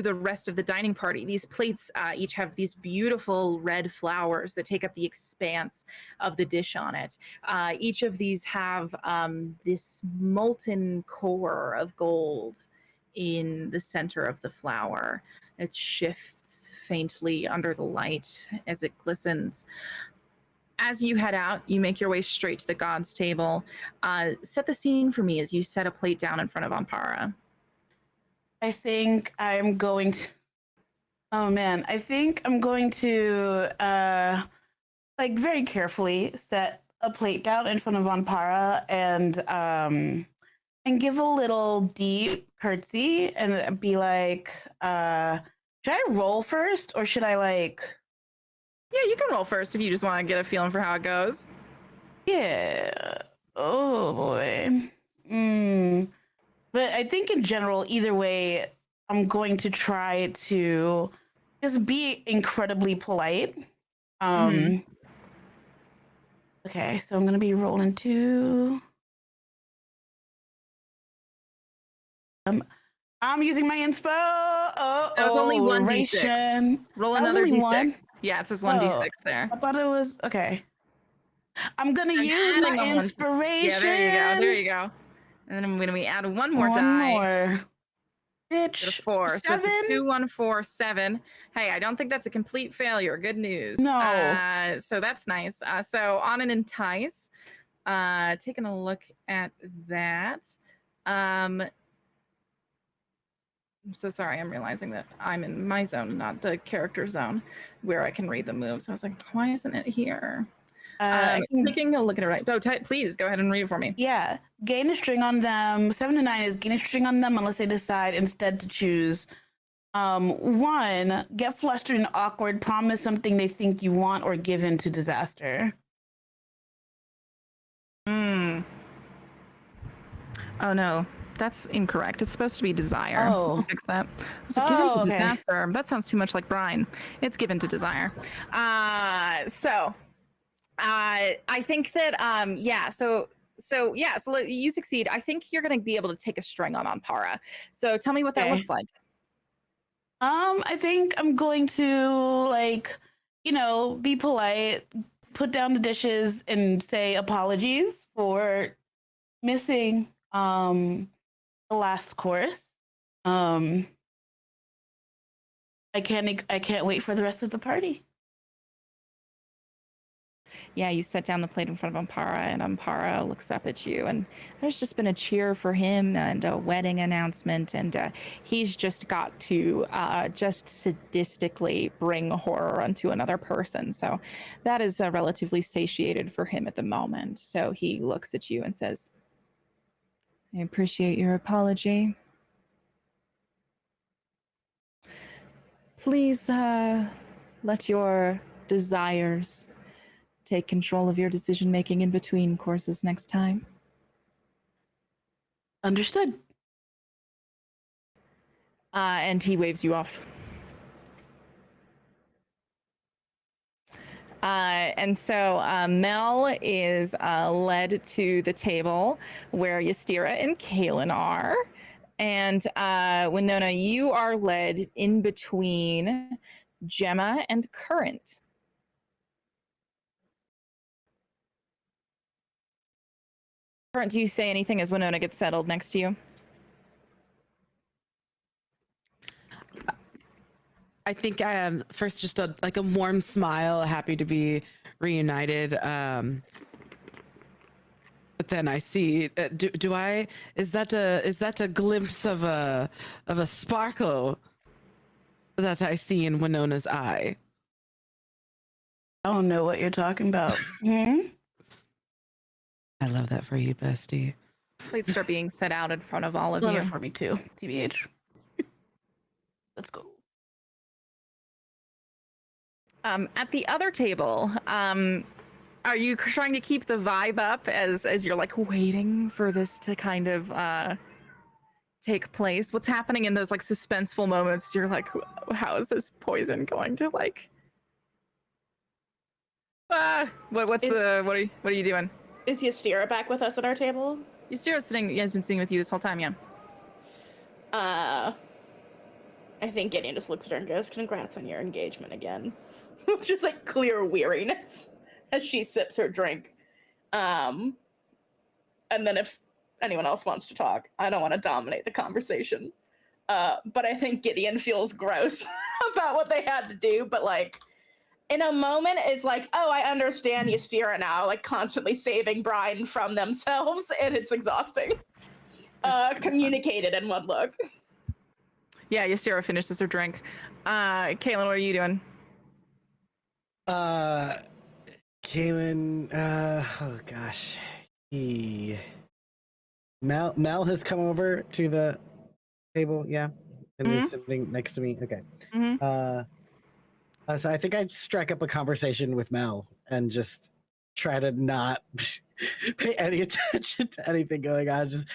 the rest of the dining party. These plates each have these beautiful red flowers that take up the expanse of the dish on it. Each of these have this molten core of gold in the center of the flower. It shifts faintly under the light as it glistens. As you head out, you make your way straight to the god's table. Set the scene for me as you set a plate down in front of Ampara. I think I'm going to. Oh man, I think I'm going to like very carefully set a plate down in front of Ampara and give a little deep curtsy and be like, should I roll first or should I like? Yeah, you can roll first if you just want to get a feeling for how it goes. Yeah. Oh boy. But I think in general, either way, I'm going to try to just be incredibly polite. Okay, so I'm gonna be rolling 2. I'm using my inspo. That was only 1d6. Ration. Roll That was another only d6. one? Yeah, it says 1d6 Oh, there. I thought it was okay. I'm gonna I'm use adding my a one. inspiration. Yeah, there you go. There you go. And then I'm going to add one more One die. more. Get Bitch. a 4. So it's 7? a 2, 1, 4, 7. Hey, I don't think that's a complete failure. Good news. No. So that's nice. So on an entice, taking a look at that. I'm so sorry. I'm realizing that I'm in my zone, not the character zone, where I can read the moves. I was like, why isn't it here? Taking a look at it right. So please go ahead and read it for me. Yeah. Gain a string on them. 7 to 9 is gain a string on them unless they decide instead to choose 1, get flustered and awkward, promise something they think you want, or give in to disaster. Oh no, that's incorrect. It's supposed to be desire. Oh. I'll fix that. So given to okay. disaster. That sounds too much like Brian. It's given to desire. I think that so you succeed. I think you're going to be able to take a string on Ampara. So tell me what that Okay. looks like. I think I'm going to be polite, put down the dishes and say apologies for missing the last course. I can't wait for the rest of the party. Yeah, you set down the plate in front of Ampara, and Ampara looks up at you, and there's just been a cheer for him and a wedding announcement, and he's just got to just sadistically bring horror onto another person. So that is relatively satiated for him at the moment. So he looks at you and says, I appreciate your apology. Please let your desires take control of your decision making in between courses next time. Understood. And he waves you off. And so Mel is led to the table where Ystira and Kaelin are. And Winona, you are led in between Gemma and Current. Current, do you say anything as Winona gets settled next to you? I think I am first just a warm smile, happy to be reunited. But then I see, is that a glimpse of a sparkle that I see in Winona's eye? I don't know what you're talking about. I love that for you, bestie. Plates start being set out in front of all of Love you. it for me too, TBH. Let's go. At the other table, are you trying to keep the vibe up as you're like waiting for this to kind of take place? What's happening in those like suspenseful moments? You're like, how is this poison going to like? What are you doing? Is Ystira back with us at our table? Ystira's sitting. He has been sitting with you this whole time, yeah. I think Gideon just looks at her and goes, "Congrats on your engagement again." Just like clear weariness as she sips her drink. And then if anyone else wants to talk, I don't want to dominate the conversation. But I think Gideon feels gross about what they had to do, but like in a moment is like, oh, I understand Ystira now, like constantly saving Brian from themselves, and it's exhausting. Communicated in one look. Yeah, Ystira finishes her drink. Caitlin, what are you doing? Kaelin, oh gosh, Mel has come over to the table, yeah, and is sitting next to me. Okay. So I think I'd strike up a conversation with Mel and just try to not pay any attention to anything going on. Just,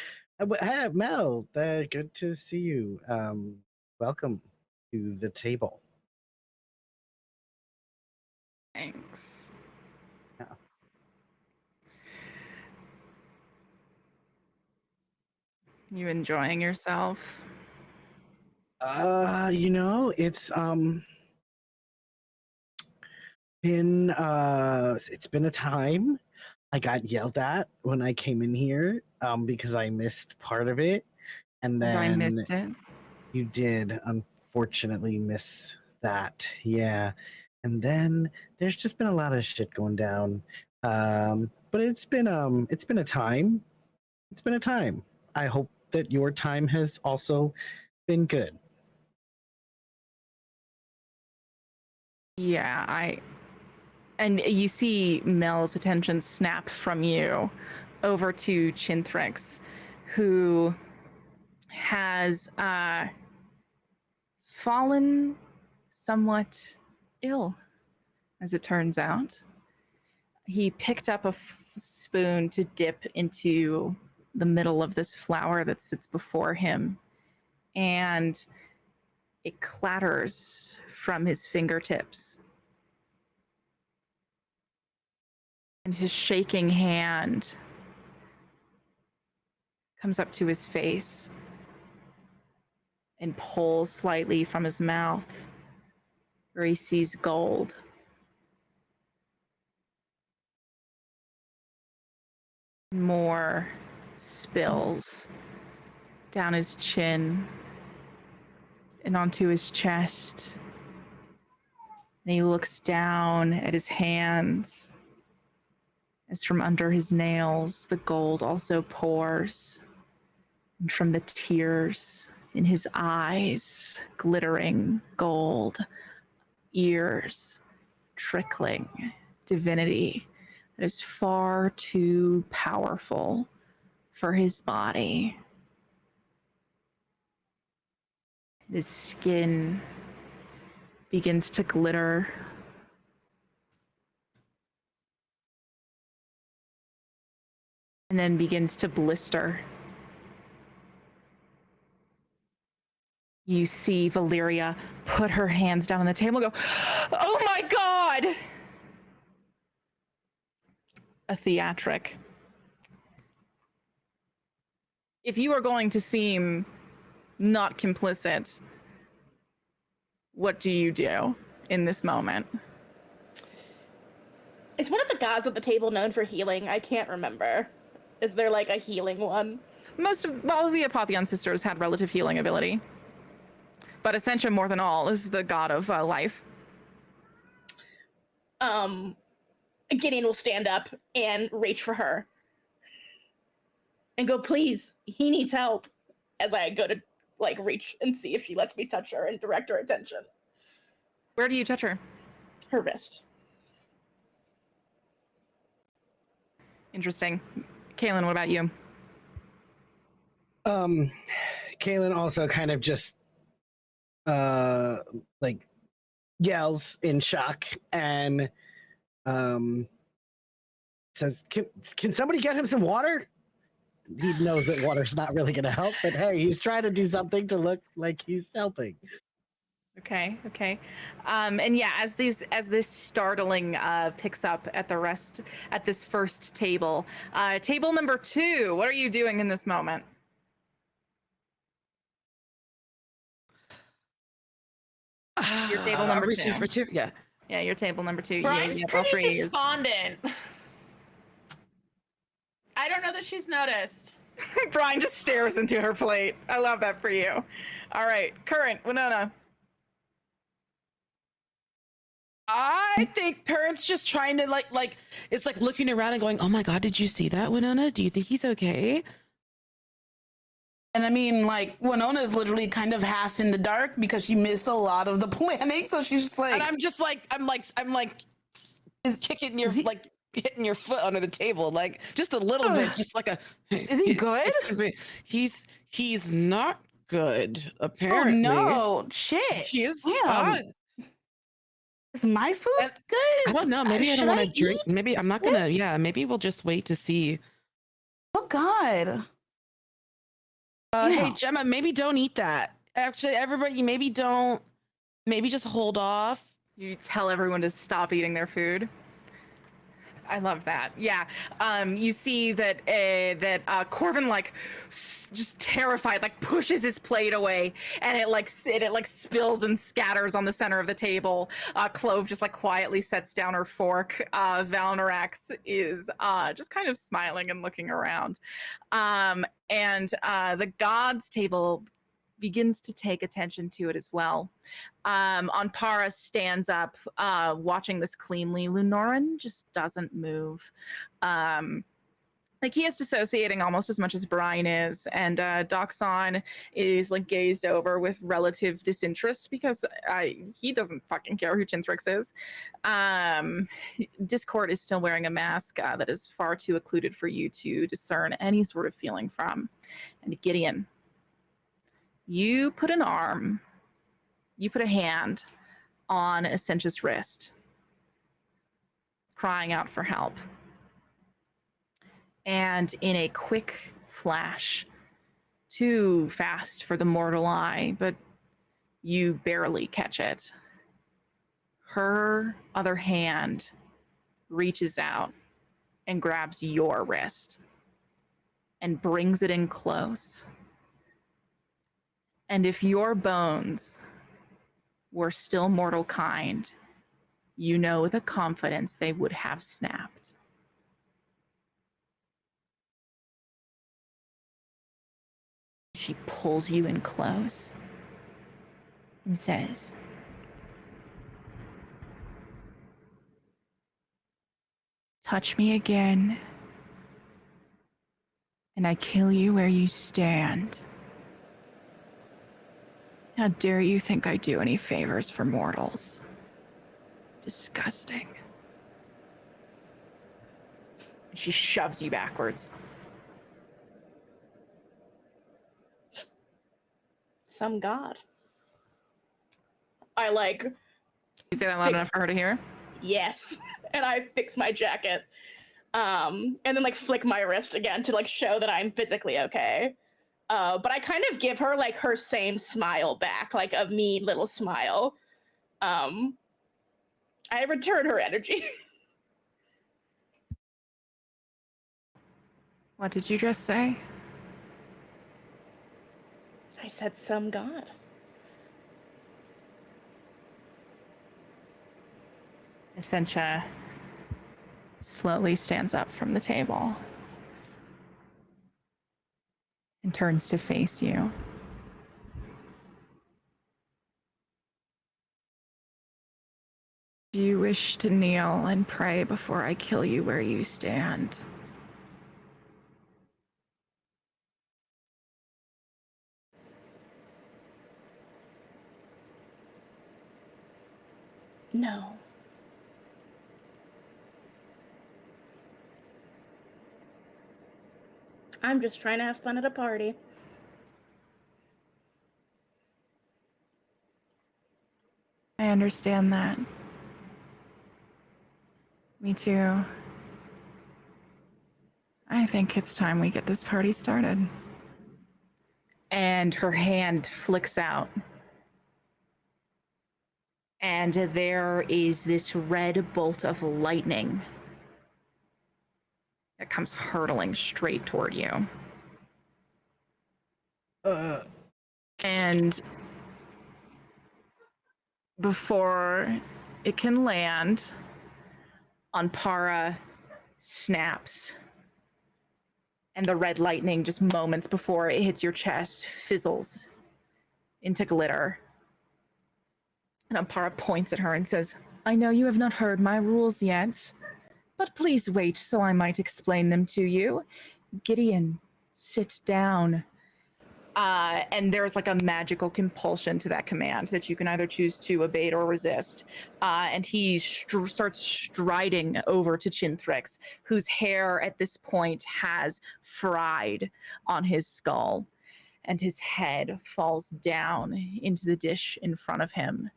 hey, Mel, good to see you. Welcome to the table. Thanks. Yeah. You enjoying yourself? It's been a time. I got yelled at when I came in here because I missed part of it, and And I then missed it. you did unfortunately miss that. Yeah. And then there's just been a lot of shit going down. But it's been a time. It's been a time. I hope that your time has also been good. Yeah, and you see Mel's attention snap from you over to Chintrix, who has fallen somewhat ill, as it turns out. He picked up a spoon to dip into the middle of this flower that sits before him, and it clatters from his fingertips. And his shaking hand comes up to his face and pulls slightly from his mouth, where he sees gold. More spills down his chin and onto his chest. And he looks down at his hands as from under his nails the gold also pours. And from the tears in his eyes, glittering gold, ears trickling divinity that is far too powerful for his body. His skin begins to glitter. And then begins to blister. You see Valeria put her hands down on the table and go, "Oh my God!" A theatric. If you are going to seem not complicit, what do you do in this moment? Is one of the gods at the table known for healing? I can't remember. Is there like a healing one? All of the Apotheon sisters had relative healing ability. But Essentia, more than all, is the god of life. Gideon will stand up and reach for her. And go, "Please, he needs help." As I go to like reach and see if she lets me touch her and direct her attention. Where do you touch her? Her wrist. Interesting. Kaylin, what about you? Kaylin also kind of just like yells in shock and says, can somebody get him some water? He knows that water's not really going to help, but hey, he's trying to do something to look like he's helping. Okay. And yeah, as this startling picks up at this first table, table number 2, what are you doing in this moment? Your table number 2. For 2, yeah. Yeah, your table number 2. Brian's all pretty three despondent. I don't know that she's noticed. Brian just stares into her plate. I love that for you. All right, Current, Winona. I think Current's just trying to like it's like looking around and going, "Oh my God, did you see that, Winona? Do you think he's okay?" And I mean, like, Winona is literally kind of half in the dark because she missed a lot of the planning. So she's just like, And I'm just like, I'm like, is kicking your like hitting your foot under the table, like just a little bit, just like a. Is he good? He's not good. Apparently. Oh no, shit. He's. Is my food good? I don't know. Maybe I don't want to drink. Maybe I'm not gonna. Yeah. Maybe we'll just wait to see. Oh God. Hey Gemma, maybe don't eat that. Actually, everybody, maybe don't. Maybe just hold off. You tell everyone to stop eating their food. I love that. Yeah. You see that Corvin just terrified, pushes his plate away, and it spills and scatters on the center of the table. Clove just quietly sets down her fork. Valnorax is just kind of smiling and looking around. And the gods table begins to take attention to it as well. Anpara stands up, watching this cleanly. Lunoran just doesn't move. He is dissociating almost as much as Brian is, and Doxon is gazed over with relative disinterest because he doesn't fucking care who Chintrix is. Discord is still wearing a mask that is far too occluded for you to discern any sort of feeling from. And Gideon, you put a hand on Essentia's wrist, crying out for help. And in a quick flash, too fast for the mortal eye, but you barely catch it, her other hand reaches out and grabs your wrist and brings it in close. And if your bones were still mortal kind, you know the confidence they would have snapped. She pulls you in close and says, "Touch me again, and I kill you where you stand. How dare you think I do any favors for mortals? Disgusting." She shoves you backwards. Some god. I You say that loud enough for her to hear? Yes. And I fix my jacket. And then flick my wrist again to show that I'm physically okay. But I kind of give her her same smile back, a mean little smile. I return her energy. What did you just say? I said some god. Essentia slowly stands up from the table and turns to face you. Do you wish to kneel and pray before I kill you where you stand? No. I'm just trying to have fun at a party. I understand that. Me too. I think it's time we get this party started. And her hand flicks out. And there is this red bolt of lightning that comes hurtling straight toward you. And before it can land, Anpara snaps. And the red lightning, just moments before it hits your chest, fizzles into glitter. And Anpara points at her and says, "I know you have not heard my rules yet, but please wait so I might explain them to you. Gideon, sit down." And there's a magical compulsion to that command that you can either choose to abate or resist. And he starts striding over to Chintrix, whose hair at this point has fried on his skull, and his head falls down into the dish in front of him.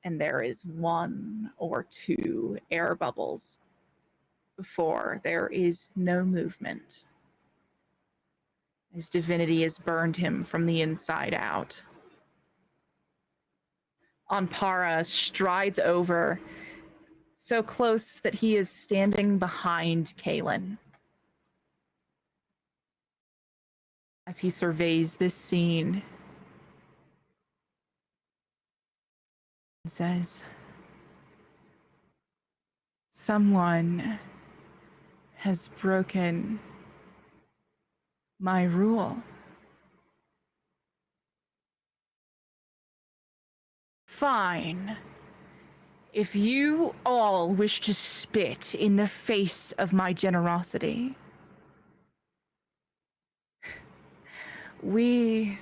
And there is one or two air bubbles before there is no movement. His divinity has burned him from the inside out. Anpara strides over So close that he is standing behind Kaelin. As he surveys this scene, and says, someone has broken my rule. Fine. If you all wish to spit in the face of my generosity, we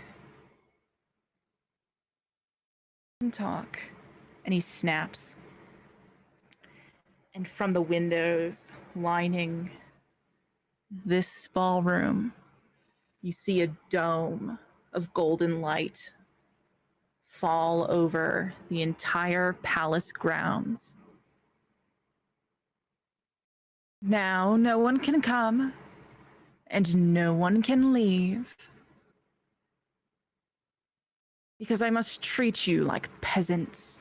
can talk. And he snaps. And from the windows lining this ballroom, you see a dome of golden light fall over the entire palace grounds. Now, no one can come, and no one can leave, because I must treat you like peasants.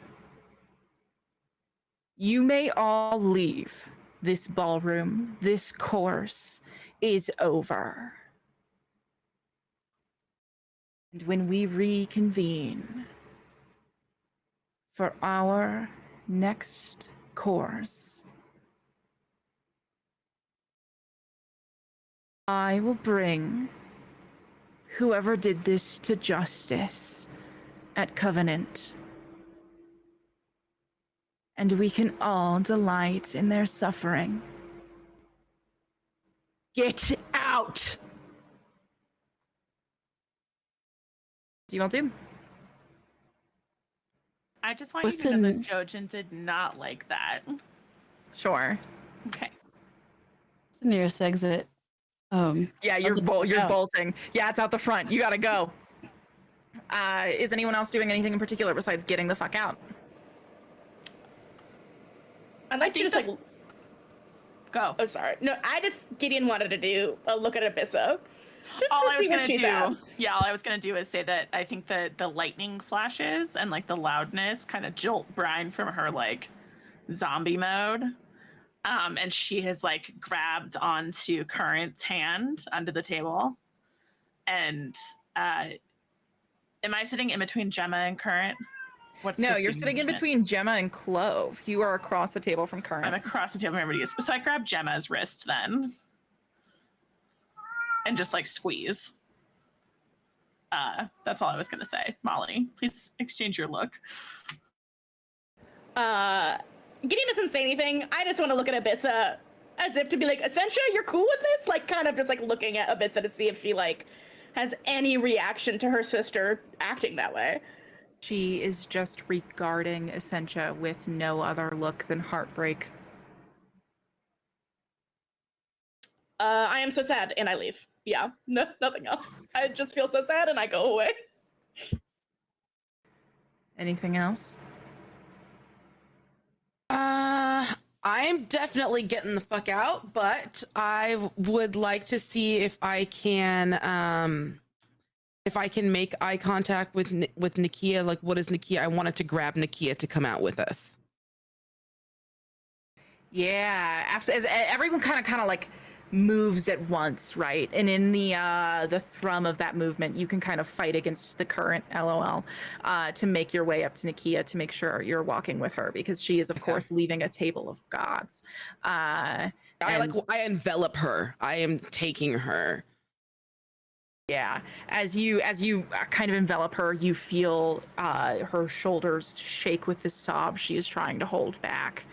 You may all leave. This ballroom, this course is over. And when we reconvene for our next course, I will bring whoever did this to justice at Covenant. And we can all delight in their suffering. Get out! Do you all do? I just want you to know that Jojen did not like that. Sure. Okay. It's the nearest exit. Yeah, you're bolting. Yeah, it's out the front. You gotta go. Is anyone else doing anything in particular besides getting the fuck out? I'd like to just like go. Oh, sorry. No, Gideon wanted to do a look at Abyssa. Just all to see what she's at. Yeah, all I was gonna do is say that I think that the lightning flashes and like the loudness kind of jolt Brine from her like zombie mode. And she has like grabbed onto Current's hand under the table. And am I sitting in between Gemma and Current? No, you're sitting in between Gemma and Clove. You are across the table from Current. I'm across the table from everybody. So I grab Gemma's wrist then. And just like squeeze. That's all I was gonna say. Molly, please exchange your look. Gideon doesn't say anything. I just want to look at Abyssa as if to be like, Essentia, you're cool with this? Like kind of just like looking at Abyssa to see if she like has any reaction to her sister acting that way. She is just regarding Essentia with no other look than heartbreak. I am so sad, and I leave. Yeah, no, nothing else. I just feel so sad, and I go away. Anything else? I'm definitely getting the fuck out, but I would like to see if I can make eye contact with Nakia. Like, what is Nakia? I wanted to grab Nakia to come out with us. Yeah, after everyone kind of like moves at once, right? And in the thrum of that movement, you can kind of fight against the current LOL to make your way up to Nakia to make sure you're walking with her, because she is of course leaving a table of gods. I envelop her. I am taking her. Yeah, as you kind of envelop her, you feel her shoulders shake with the sob she is trying to hold back.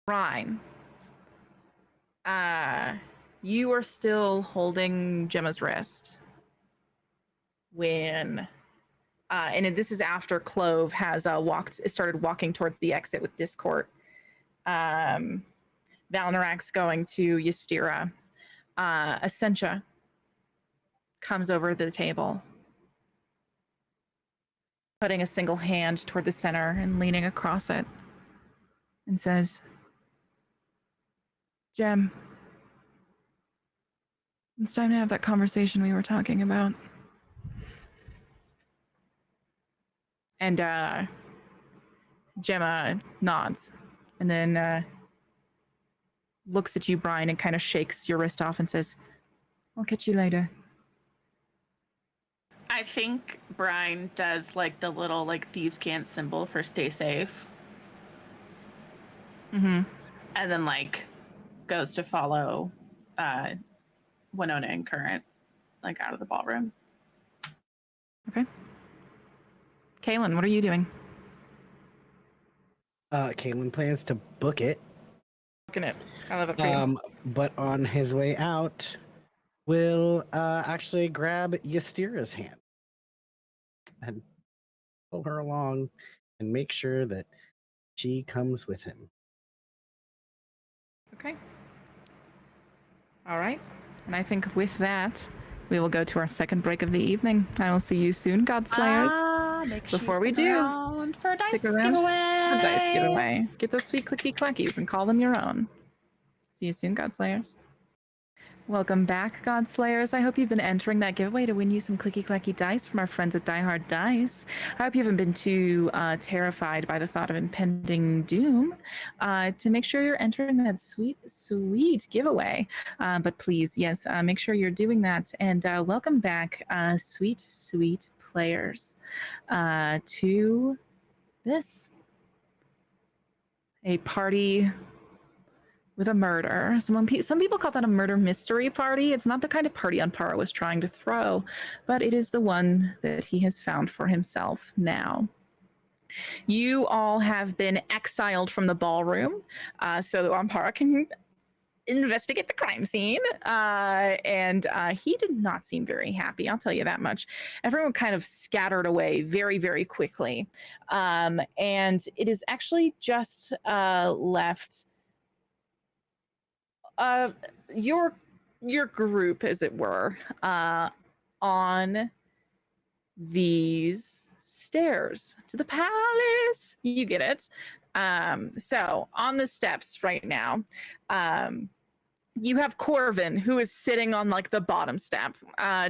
Ryan, you are still holding Gemma's wrist when, and this is after Clove has started walking towards the exit with Discord. Valnorak's going to Ystira. Essentia comes over to the table, putting a single hand toward the center and leaning across it, and says, Gem, it's time to have that conversation we were talking about. And Gemma nods and then looks at you, Brian, and kind of shakes your wrist off and says, I'll catch you later. I think Brian does like the little like thieves can't symbol for stay safe. Mm-hmm. And then like goes to follow Winona and Current like out of the ballroom. Okay. Kaylin, what are you doing? Caitlin plans to book it. Booking it. I love it for you. But on his way out, will actually grab Ystira's hand and pull her along and make sure that she comes with him. Okay. All right. And I think with that, we will go to our second break of the evening. I will see you soon, Godslayers. Before we do, for a stick dice around giveaway. for a dice giveaway. Get those sweet clicky clackies and call them your own. See you soon, Godslayers. Welcome back, Godslayers. I hope you've been entering that giveaway to win you some clicky clacky dice from our friends at Die Hard Dice. I hope you haven't been too terrified by the thought of impending doom to make sure you're entering that sweet, sweet giveaway. But please, yes, make sure you're doing that. And welcome back, sweet, sweet players, to this. A party with a murder. Some people call that a murder mystery party. It's not the kind of party Amparo was trying to throw, but it is the one that he has found for himself now. You all have been exiled from the ballroom so that Amparo can investigate the crime scene. And he did not seem very happy, I'll tell you that much. Everyone kind of scattered away very, very quickly. And it is actually just left your group, as it were, on these stairs to the palace. You get it. So on the steps right now, you have Corvin, who is sitting on like the bottom step,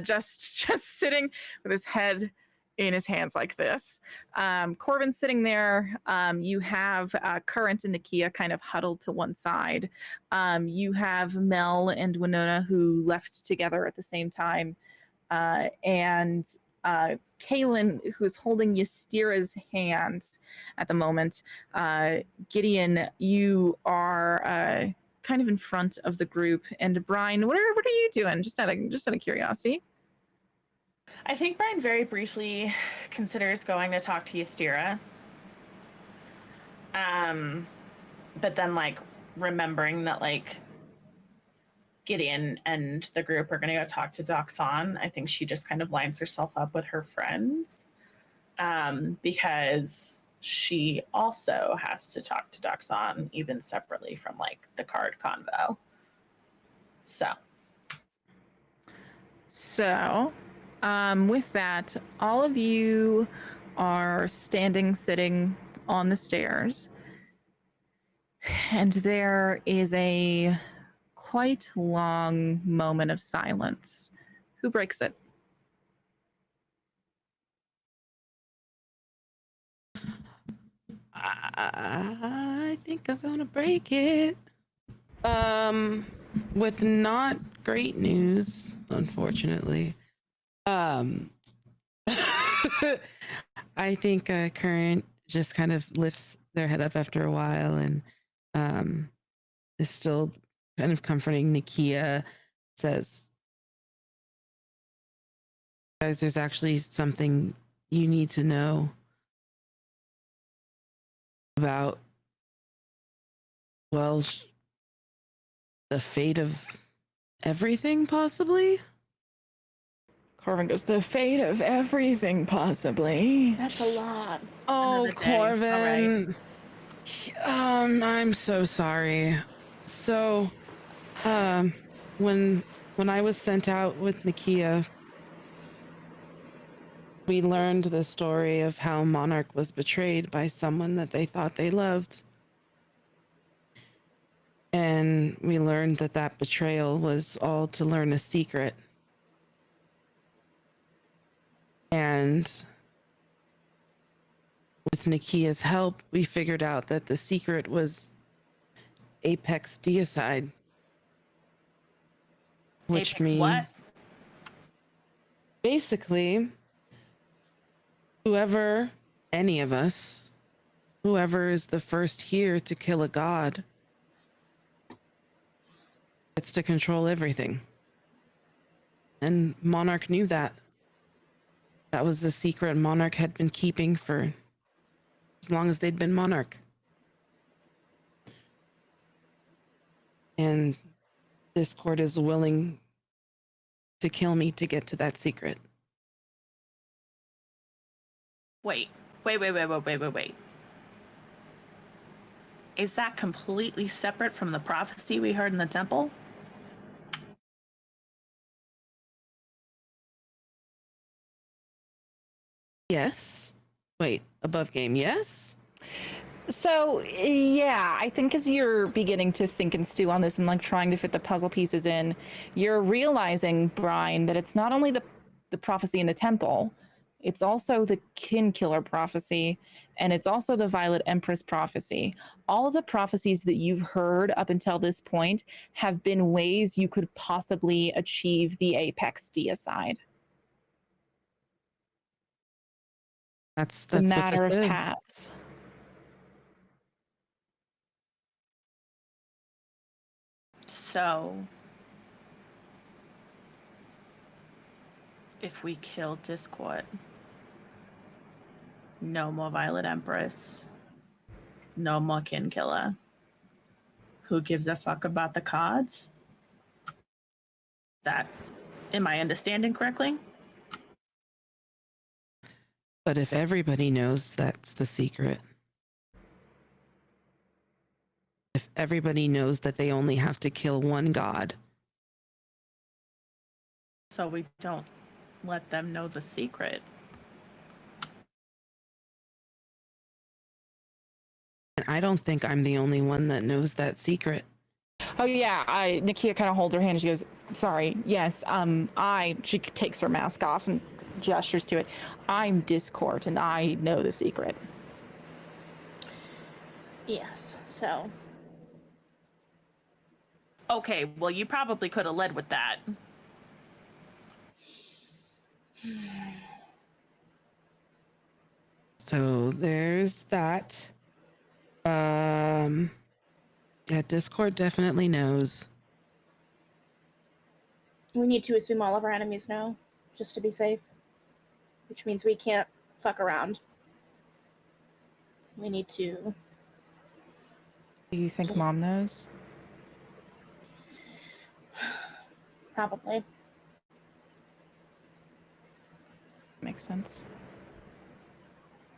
just sitting with his head in his hands like this. Corvin's sitting there. You have Current and Nakia kind of huddled to one side. You have Mel and Winona, who left together at the same time. And Kaylin, who's holding Ystira's hand at the moment. Gideon, you are kind of in front of the group. And Brian, what are you doing? Just out of curiosity. I think Brian very briefly considers going to talk to Ystira. But then like remembering that like Gideon and the group are gonna go talk to Doxon, I think she just kind of lines herself up with her friends. Because she also has to talk to Doxon even separately from like the card convo. So with that, all of you are sitting on the stairs, and there is a quite long moment of silence. Who breaks it? I think I'm gonna break it. With not great news, unfortunately. I think Current just kind of lifts their head up after a while and is still kind of comforting Nakia, says, guys, there's actually something you need to know about, well, the fate of everything, possibly? Corvin goes, the fate of everything, possibly. That's a lot. Oh, Another day. Corvin. I'm so sorry. So, when I was sent out with Nakia, we learned the story of how Monarch was betrayed by someone that they thought they loved. And we learned that that betrayal was all to learn a secret. And With Nikia's help, we figured out that the secret was Apex Deicide. Which Apex means what? basically, any of us, whoever is the first here to kill a god, gets to control everything. And Monarch knew that. That was the secret Monarch had been keeping for as long as they'd been Monarch. And Discord is willing to kill me to get to that secret. Wait. Is that completely separate from the prophecy we heard in the temple? Yes. Wait, above game, yes? So, yeah, I think as you're beginning to think and stew on this and like trying to fit the puzzle pieces in, you're realizing, Brian, that it's not only the prophecy in the temple, it's also the kin killer prophecy, and it's also the Violet Empress prophecy. All of the prophecies that you've heard up until this point have been ways you could possibly achieve the Apex Deicide. That's It's a what matter this of is. paths. So, if we kill Discord, no more Violet Empress, no more Kin Killer. Who gives a fuck about the cards? Am I understanding correctly? But if everybody knows that's the secret, if everybody knows that they only have to kill one god, So we don't let them know the secret. and I don't think I'm the only one that knows that secret. Oh yeah, Nakia kind of holds her hand and she goes, "Sorry, yes, she takes her mask off and gestures to it. I'm Discord and I know the secret." Yes, so. Okay, well, you probably could have led with that. So there's that. Yeah, Discord definitely knows. We need to assume all of our enemies know, just to be safe. Which means we can't fuck around. We need to... Do you think Mom knows? Probably. Makes sense.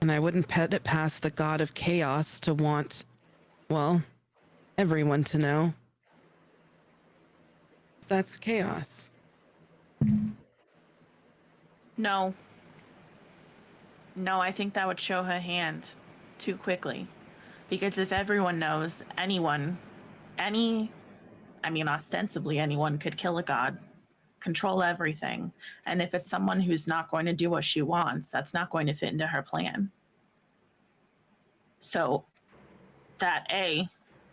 And I wouldn't put it past the god of chaos to want, well, everyone to know. That's chaos. No. No, I think that would show her hand too quickly. Because if everyone knows, ostensibly anyone could kill a god, control everything. And if it's someone who's not going to do what she wants, that's not going to fit into her plan. So that A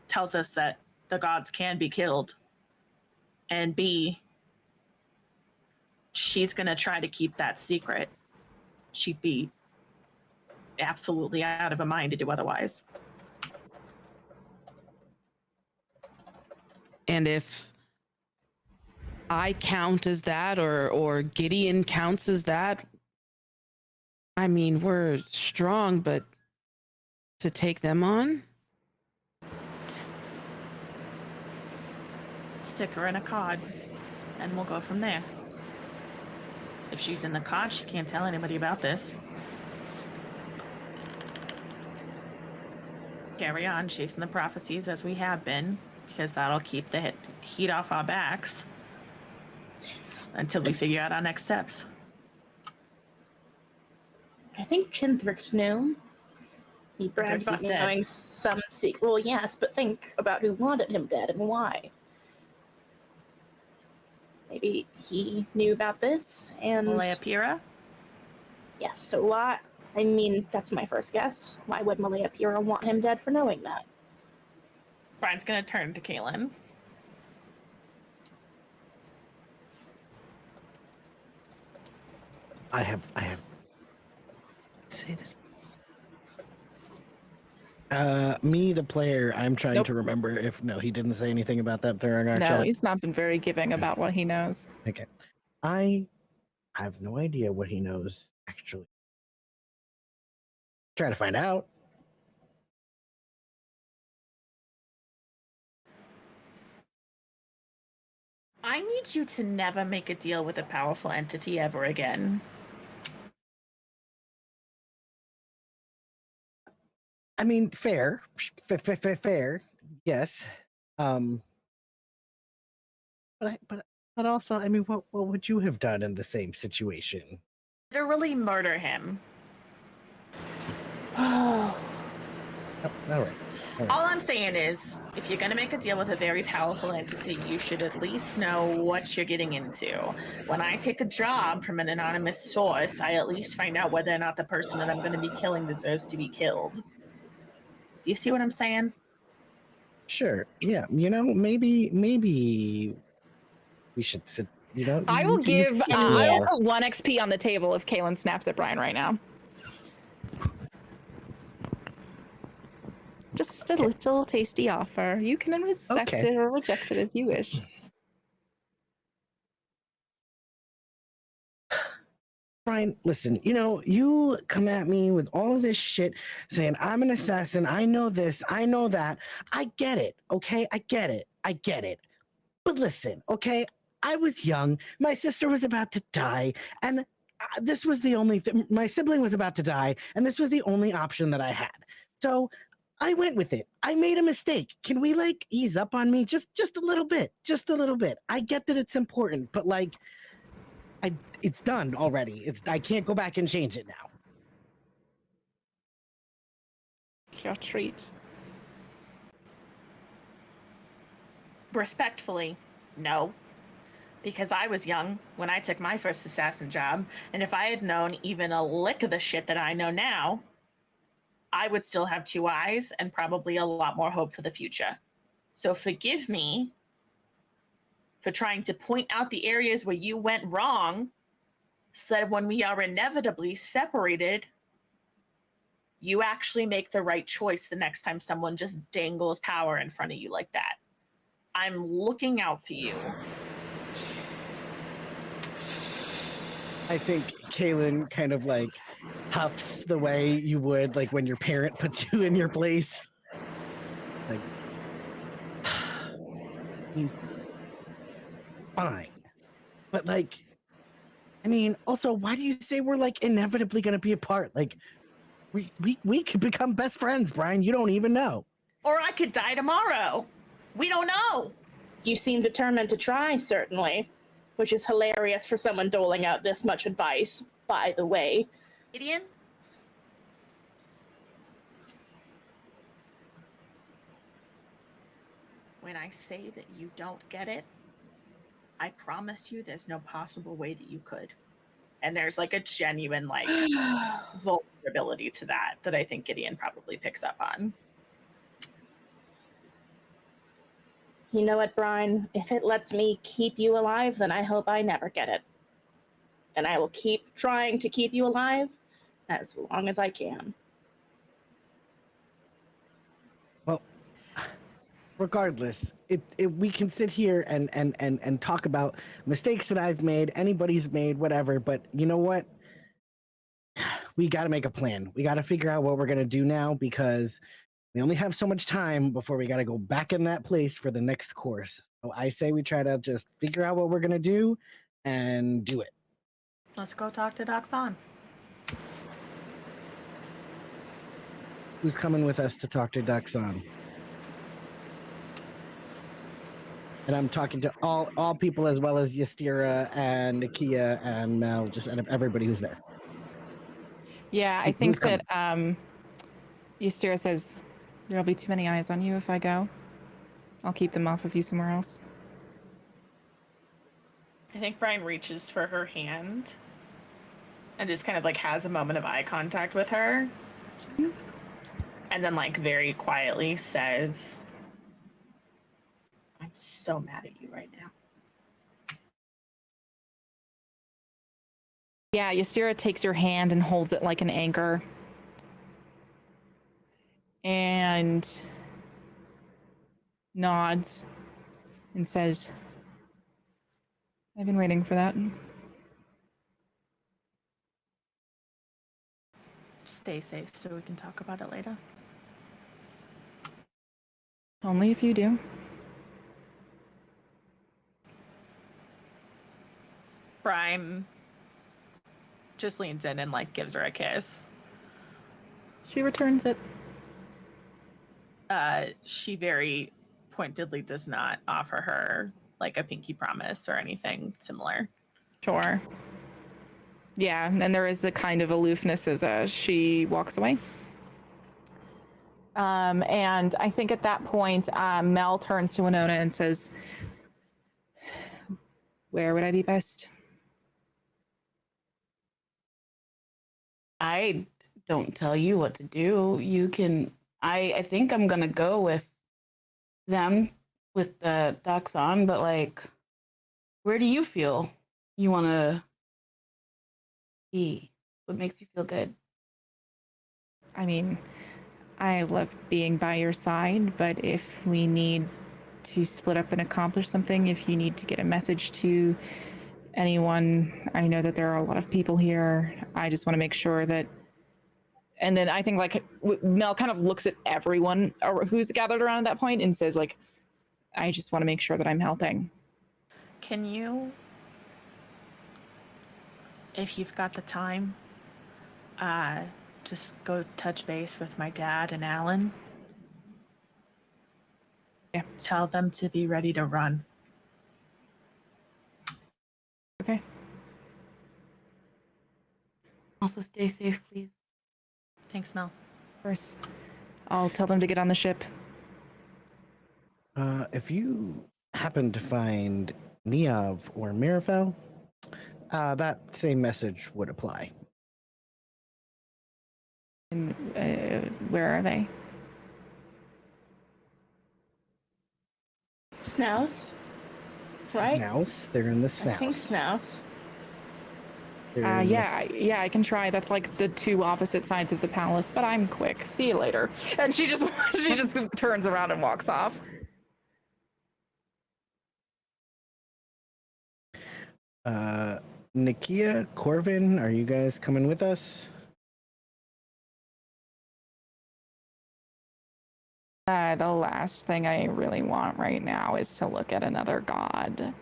tells us that the gods can be killed. And B, she's going to try to keep that secret. She'd be absolutely out of her mind to do otherwise. And if I count as that or Gideon counts as that, I mean, we're strong, but to take them on? Stick her in a cod, and we'll go from there. If she's in the cod, she can't tell anybody about this. Carry on chasing the prophecies as we have been, because that'll keep the heat off our backs until we figure out our next steps. I think Chintrix knew. He bragged about knowing some secret. Well, yes, but think about who wanted him dead and why. Maybe he knew about this and... Leapira? Yes, so why I mean, that's my first guess. Why would Malaya Pira want him dead for knowing that? Brian's gonna turn to Kaylin. I have say that. Me, the player, I'm trying Nope. to remember if he didn't say anything about that during our No, chat. he's not been very giving about what he knows. Okay. I have no idea what he knows, actually. Try to find out. I need you to never make a deal with a powerful entity ever again. I mean, fair. Fair. Yes. But also, I mean, what would you have done in the same situation? Literally murder him. Oh, all right. All I'm saying is, if you're going to make a deal with a very powerful entity, you should at least know what you're getting into. When I take a job from an anonymous source, I at least find out whether or not the person that I'm going to be killing deserves to be killed. Do you see what I'm saying? Sure. Yeah. Maybe we should sit. I will give. I will Yes. put 1 XP on the table if Kaylin snaps at Brian right now. Just a little tasty offer. You can accept it or reject it as you wish. Brian, listen, you come at me with all of this shit saying I'm an assassin. I know this. I know that. I get it. Okay. I get it. But listen, okay. I was young. My sister was about to die. And this was the only thing. My sibling was about to die. And this was the only option that I had. So I went with it. I made a mistake. Can we ease up on me? Just a little bit. Just a little bit. I get that it's important, but it's done already. I can't go back and change it now. Your treat. Respectfully, no. Because I was young when I took my first assassin job, and if I had known even a lick of the shit that I know now, I would still have 2 eyes and probably a lot more hope for the future. So forgive me for trying to point out the areas where you went wrong, so that when we are inevitably separated, you actually make the right choice the next time someone just dangles power in front of you like that. I'm looking out for you. I think Kaylin kind of huffs the way you would when your parent puts you in your place. I mean, fine. But also, why do you say we're inevitably gonna be apart? We could become best friends, Brian. You don't even know. Or I could die tomorrow. We don't know. You seem determined to try, certainly, which is hilarious for someone doling out this much advice, by the way. Gideon? When I say that you don't get it, I promise you there's no possible way that you could. And there's a genuine vulnerability to that I think Gideon probably picks up on. You know what, Brian? If it lets me keep you alive, then I hope I never get it. And I will keep trying to keep you alive as long as I can. Well, regardless, we can sit here and talk about mistakes that I've made, anybody's made, whatever. But you know what? We got to make a plan. We got to figure out what we're going to do now, because we only have so much time before we got to go back in that place for the next course. So I say we try to just figure out what we're going to do and do it. Let's go talk to Doxon. Who's coming with us to talk to Doxon? And I'm talking to all people, as well as Ystira and Nakia and Mel, and everybody who's there. Yeah, I think that Ystira says there'll be too many eyes on you if I go. I'll keep them off of you somewhere else. I think Brian reaches for her hand. and just kind of like has a moment of eye contact with her. And then like very quietly says, I'm so mad at you right now. Yeah, Ystira takes your hand and holds it like an anchor. And nods and says, I've been waiting for that. Stay safe so we can talk about it later. Only if you do. Brian just leans in and like gives her a kiss. She returns it. She very pointedly does not offer her like a pinky promise or anything similar. Sure. Yeah, and there is a kind of aloofness as she walks away. And I think at that point, Mel turns to Winona and says, where would I be best? I don't tell you what to do. You can. I think I'm gonna go with them with the ducks on, but like, where do you feel you want to be? What makes you feel good? I mean, I love being by your side, but if we need to split up and accomplish something, if you need to get a message to anyone, I know that there are a lot of people here. I just want to make sure that. And then I think like Mel kind of looks at everyone who's gathered around at that point and says like, I just want to make sure that I'm helping. Can you, if you've got the time, just go touch base with my dad and Alan? Yeah. Tell them to be ready to run. Okay. Also, stay safe, please. Thanks, Mel. Of course. I'll tell them to get on the ship. If you happen to find Neov or Mirafel, that same message would apply. And where are they? Snouse? Right? Snouse? They're in the Snouse. I think Snouse. Yeah, I can try. That's like the two opposite sides of the palace, but I'm quick. See you later. And she just turns around and walks off. Nakia, Corvin, are you guys coming with us? The last thing I really want right now is to look at another god.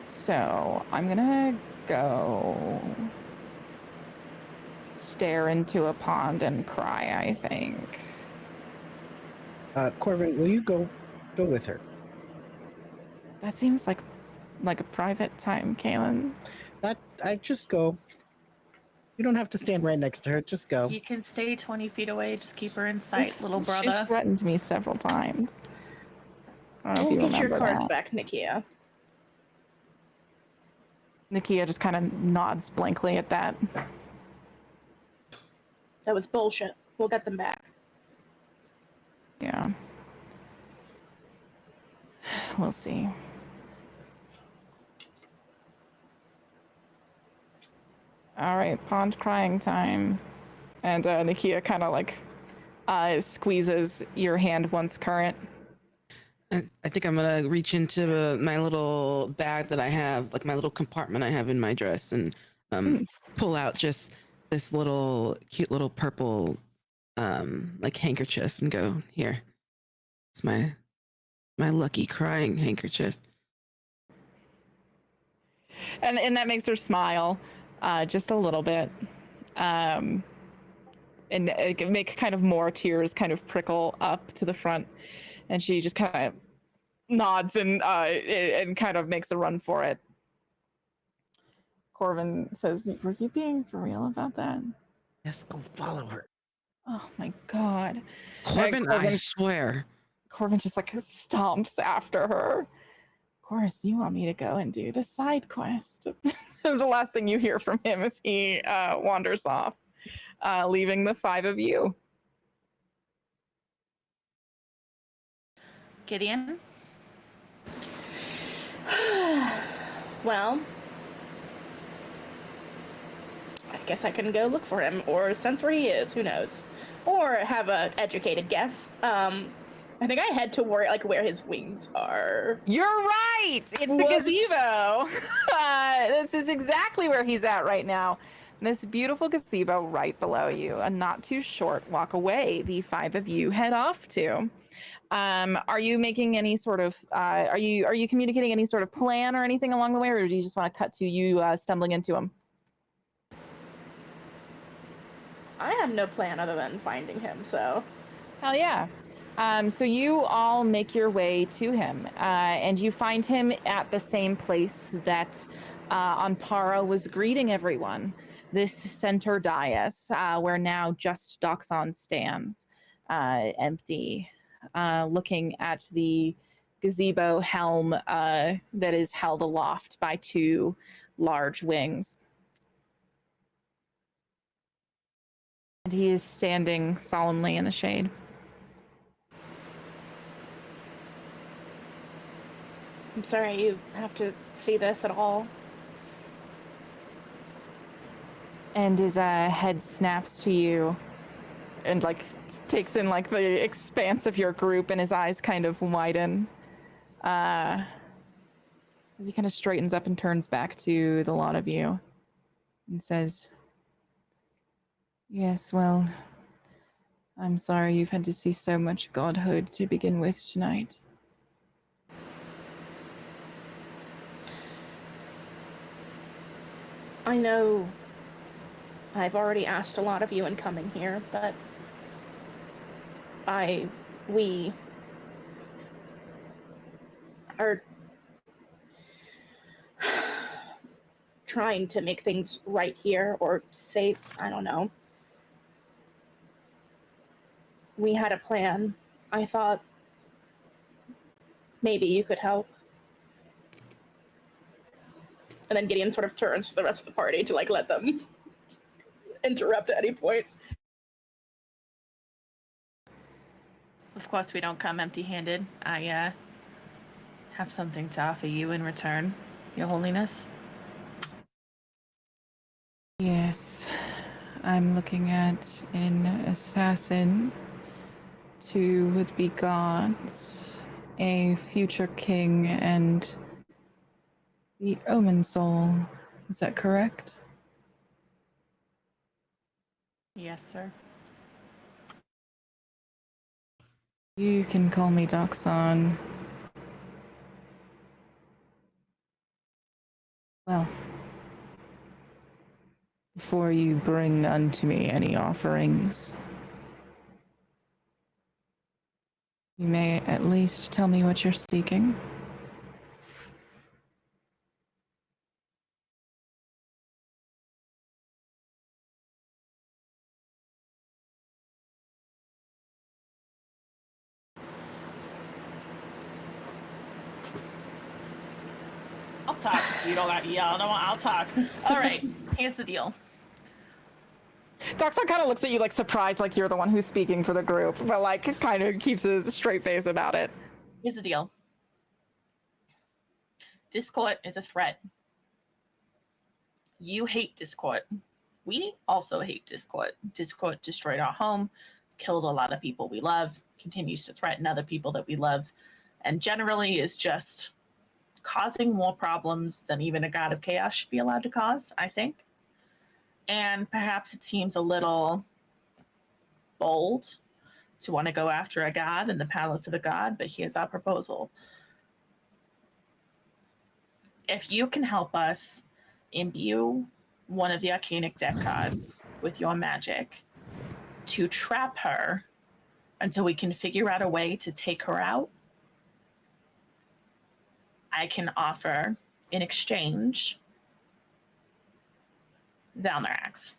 So I'm gonna go stare into a pond and cry, I think. Corvin, will you go with her? That seems like a private time, Kaylin. I just go. You don't have to stand right next to her. Just go. You can stay 20 feet away. Just keep her in sight, little brother. She's threatened me several times. We'll get your cards back, Nakia. Nakia just kind of nods blankly at that. That was bullshit. We'll get them back. Yeah. We'll see. All right, pond crying time. And Nakia kind of like squeezes your hand once current. I think I'm gonna reach into my little bag that I have, like my little compartment I have in my dress, and pull out just this little cute little purple like handkerchief and go, here. It's my lucky crying handkerchief. And that makes her smile just a little bit. And it can make kind of more tears kind of prickle up to the front. And she just kind of nods and kind of makes a run for it. Corvin says, were you being for real about that? Yes, go follow her. Oh my god. Corvin, I swear. Corvin just like stomps after her. Of course, you want me to go and do the side quest. is the last thing you hear from him as he wanders off, leaving the 5 of you. Gideon? Well, I guess I can go look for him, or sense where he is. Who knows? Or have an educated guess. I think I head to where his wings are. You're right. It's the gazebo. This is exactly where he's at right now. This beautiful gazebo right below you. A not too short walk away. The 5 of you head off to. Are you making any sort of? Are you communicating any sort of plan or anything along the way, or do you just want to cut to you stumbling into him? I have no plan other than finding him. So. Hell yeah. So you all make your way to him, and you find him at the same place that Amparo was greeting everyone. This center dais, where now just Doxon stands, empty, looking at the gazebo helm that is held aloft by 2 large wings. And he is standing solemnly in the shade. I'm sorry you have to see this at all. And his head snaps to you and like takes in like the expanse of your group, and his eyes kind of widen as he kind of straightens up and turns back to the lot of you and says, "Yes, well, I'm sorry you've had to see so much godhood to begin with tonight." I know I've already asked a lot of you in coming here, but we are trying to make things right here, or safe, I don't know. We had a plan. I thought maybe you could help. And then Gideon sort of turns to the rest of the party to like let them interrupt at any point. Of course, we don't come empty-handed. I have something to offer you in return, Your Holiness. Yes, I'm looking at an assassin, 2 would-be gods, a future king, and the Omen Soul. Is that correct? Yes, sir. You can call me Doxon. Well, before you bring unto me any offerings, you may at least tell me what you're seeking. I'll talk if you don't yell. No, I'll talk. All right, here's the deal. Doxon kind of looks at you like surprised, like you're the one who's speaking for the group, but like kind of keeps a straight face about it. Here's the deal. Discord is a threat. You hate Discord. We also hate Discord. Discord destroyed our home, killed a lot of people we love, continues to threaten other people that we love, and generally is just causing more problems than even a god of chaos should be allowed to cause, I think. And perhaps it seems a little bold to want to go after a god in the palace of a god, but here's our proposal. If you can help us imbue one of the arcanic deck cards with your magic to trap her until we can figure out a way to take her out, I can offer in exchange Valnorax.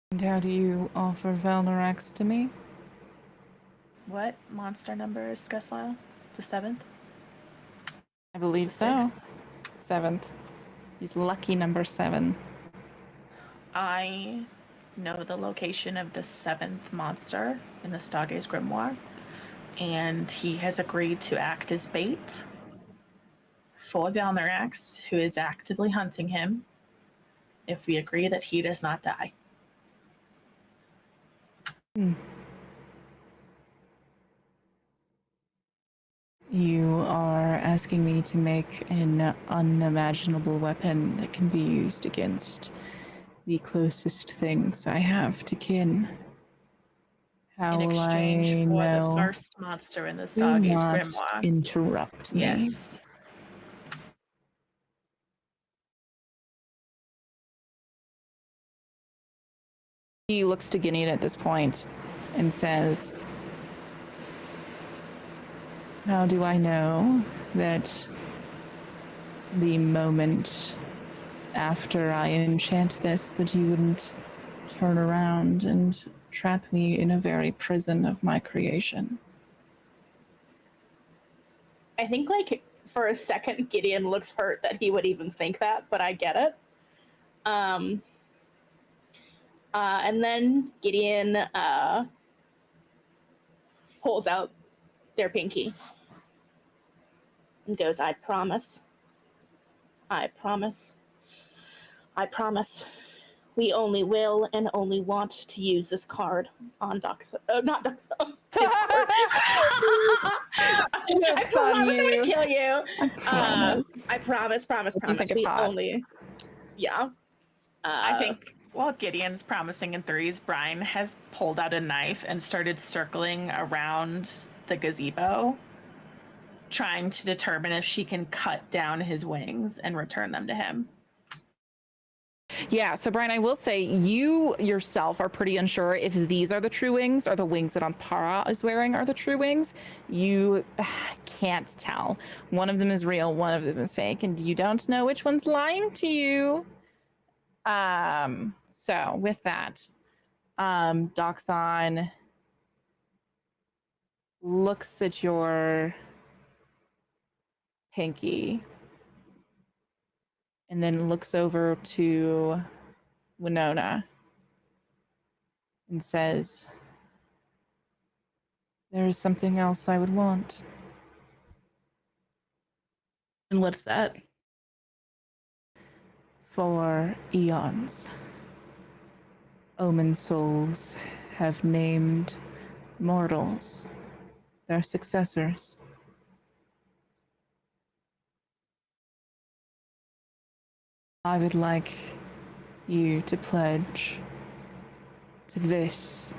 And how do you offer Valnorax to me? What monster number is Skesla? The 7th? I believe so. 7th. He's lucky number 7. I know the location of the 7th monster in the Stargaze Grimoire, and he has agreed to act as bait for Valnorax, who is actively hunting him, if we agree that he does not die. You are asking me to make an unimaginable weapon that can be used against the closest things I have to kin. How In will I exchange for know? the first monster in the Do Stargaze not Grimoire. interrupt me. Yes. He looks to Gideon at this point and says, how do I know that the moment after I enchant this that you wouldn't turn around and trap me in a very prison of my creation? I think, like, for a second, Gideon looks hurt that he would even think that, but I get it. And then Gideon holds out their pinky and goes, I promise. I promise. I promise. We only will and only want to use this card on not Discord. I promise I'm gonna kill you. I promise. We only. Yeah. I think while Gideon's promising in threes, Brian has pulled out a knife and started circling around the gazebo, trying to determine if she can cut down his wings and return them to him. Yeah, so Brian, I will say you yourself are pretty unsure if these are the true wings or the wings that Ampara is wearing are the true wings. You can't tell. One of them is real, one of them is fake, and you don't know which one's lying to you. So with that, Doxon looks at your pinky and then looks over to Winona and says, there is something else I would want. And what's that? For eons, Omen souls have named mortals their successors. I would like you to pledge to this.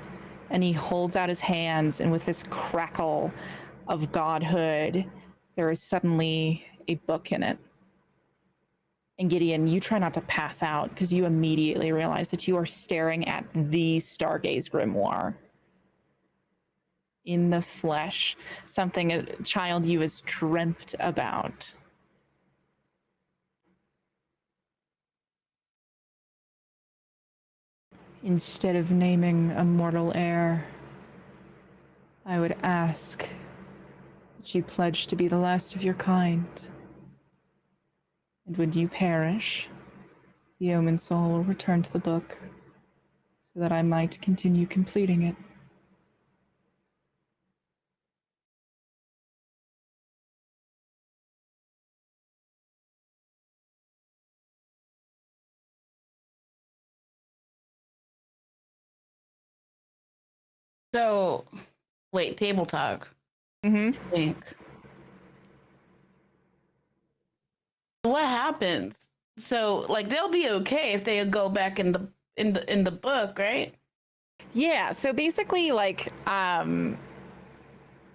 And he holds out his hands, and with this crackle of godhood, there is suddenly a book in it. And Gideon, you try not to pass out because you immediately realize that you are staring at the Stargaze Grimoire in the flesh, something a child you has dreamt about. Instead of naming a mortal heir, I would ask that you pledge to be the last of your kind. And when you perish, the Omen soul will return to the book so that I might continue completing it. So, wait, table talk. Mm-hmm. Think. What happens? So, like, they'll be okay if they go back in the book, right? Yeah, so basically, like,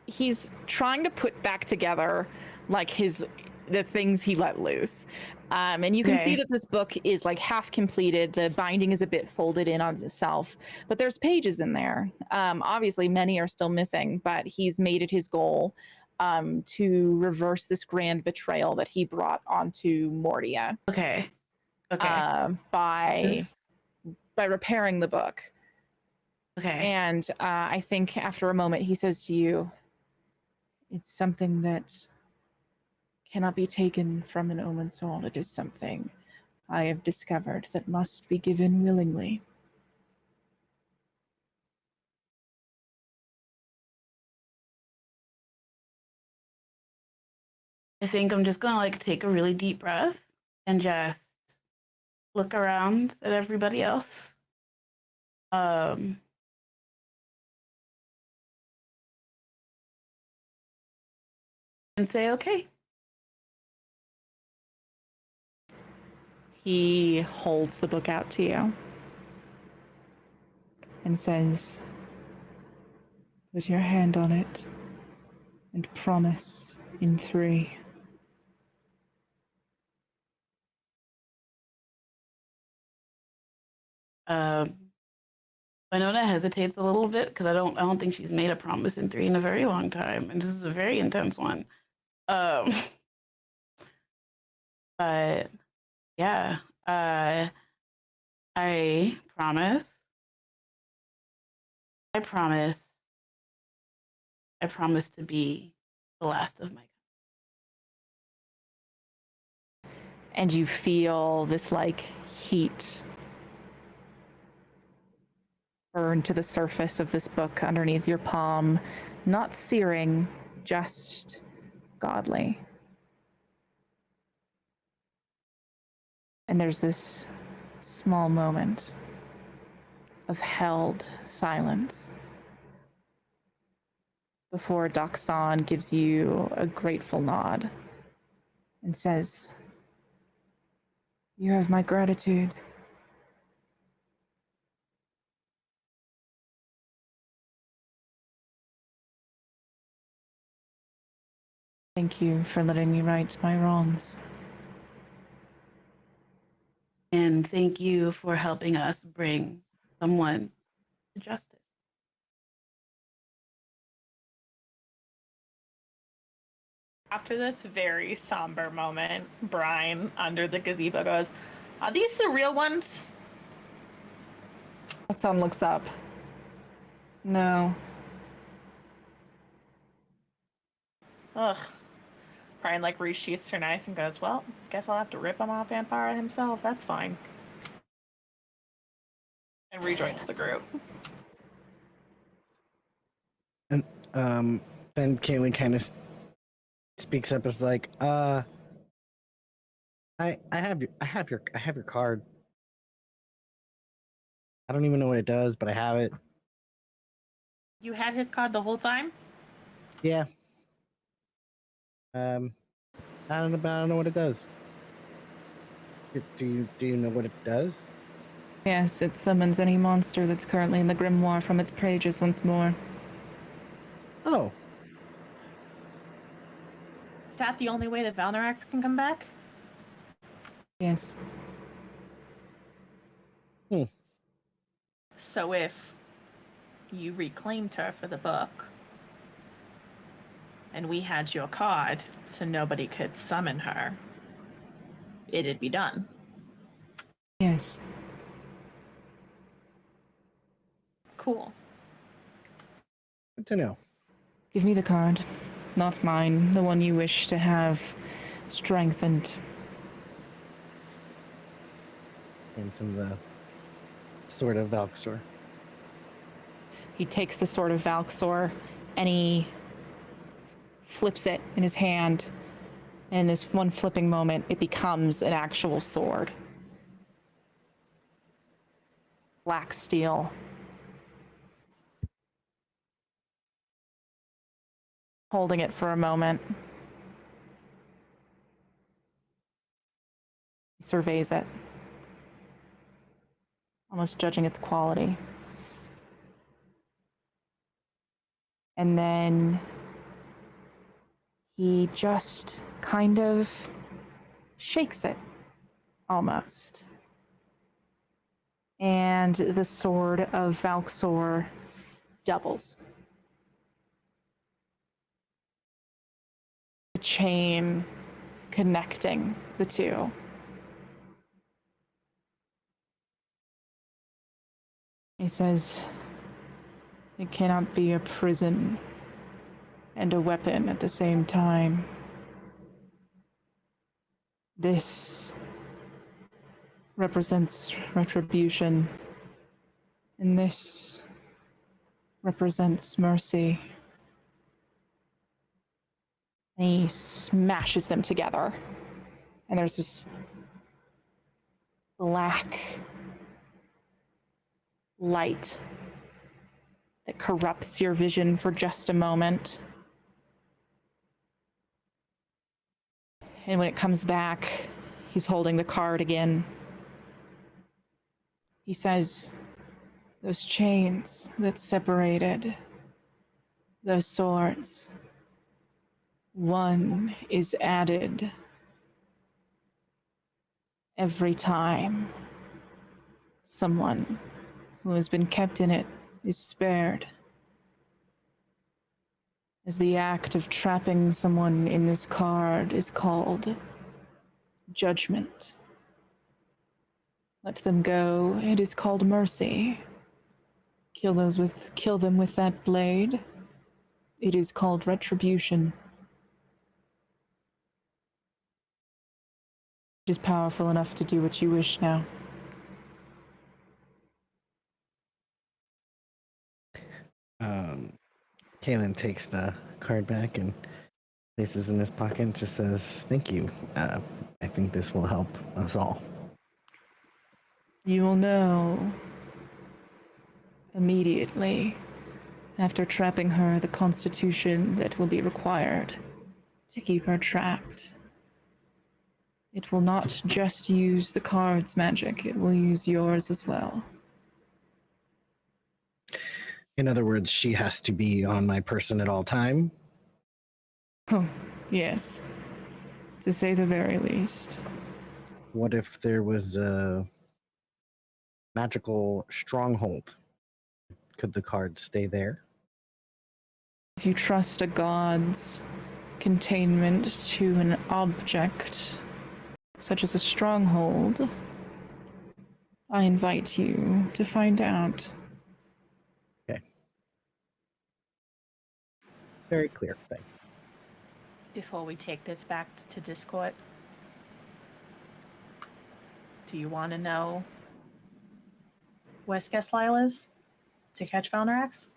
he's trying to put back together, like, the things he let loose. And you can see that this book is, like, half completed. The binding is a bit folded in on itself, but there's pages in there. Obviously, many are still missing, but he's made it his goal to reverse this grand betrayal that he brought onto Mordia. Okay. By repairing the book. Okay. And I think after a moment, he says to you, it's something that cannot be taken from an omen soul. It is something I have discovered that must be given willingly. I think I'm just gonna like take a really deep breath and just look around at everybody else. And say, okay. He holds the book out to you and says, put your hand on it and promise in 3. Winona hesitates a little bit because I don't think she's made a promise in 3 in a very long time, and this is a very intense one. But yeah, I promise. I promise to be the last of my kind. And you feel this like heat burn to the surface of this book underneath your palm, not searing, just godly. And there's this small moment of held silence before Doxan gives you a grateful nod and says, you have my gratitude. Thank you for letting me right my wrongs. And thank you for helping us bring someone to justice. After this very somber moment, Brian, under the gazebo, goes, are these the real ones? Doxan looks up. No. Ugh. Brian, like, resheaths her knife and goes, well, guess I'll have to rip him off Vampire himself. That's fine. And rejoins the group. And then Kaylee kind of speaks up as like, I have your card. I don't even know what it does, but I have it. You had his card the whole time? Yeah. I don't know what it does. Do you know what it does? Yes, it summons any monster that's currently in the grimoire from its pages once more. Oh. Is that the only way that Valnorax can come back? Yes. So if you reclaimed her for the book, and we had your card so nobody could summon her, it'd be done. Yes. Cool. Good to know. Give me the card. Not mine, the one you wish to have strengthened. And some of the Sword of Valxor. He takes the Sword of Valxor and he flips it in his hand. And in this one flipping moment, it becomes an actual sword. Black steel. Holding it for a moment. He surveys it, almost judging its quality. And then he just kind of shakes it, almost. And the Sword of Valxor doubles. The chain connecting the two. He says, it cannot be a prison and a weapon at the same time. This represents retribution, and this represents mercy. And he smashes them together, and there's this black light that corrupts your vision for just a moment. And when it comes back, he's holding the card again. He says, those chains that separated, those swords, one is added every time someone who has been kept in it is spared. As the act of trapping someone in this card is called judgment. Let them go, it is called mercy. Kill them with that blade, it is called retribution. It is powerful enough to do what you wish now. Kaelin takes the card back and places in his pocket and just says, "Thank you. I think this will help us all." You will know immediately after trapping her the constitution that will be required to keep her trapped. It will not just use the card's magic, it will use yours as well. In other words, she has to be on my person at all time. Oh, yes. To say the very least. What if there was a magical stronghold? Could the card stay there? If you trust a god's containment to an object, such as a stronghold, I invite you to find out. Okay. Very clear thing. Before we take this back to Discord, do you want to know where Skeslyle is to catch Valnorax?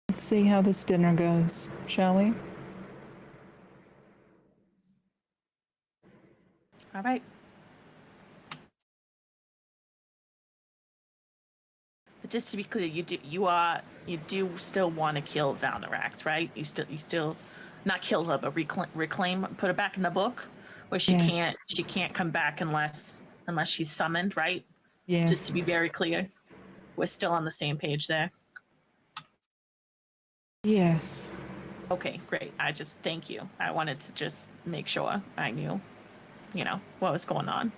Let's see how this dinner goes, shall we? All right. But just to be clear, you do still want to kill Valnorax, right? You still not kill her, but reclaim, put her back in the book, where she can't come back unless she's summoned, right? Yes. Just to be very clear, we're still on the same page there. Yes. Okay, great. Thank you. I wanted to just make sure I knew, what was going on.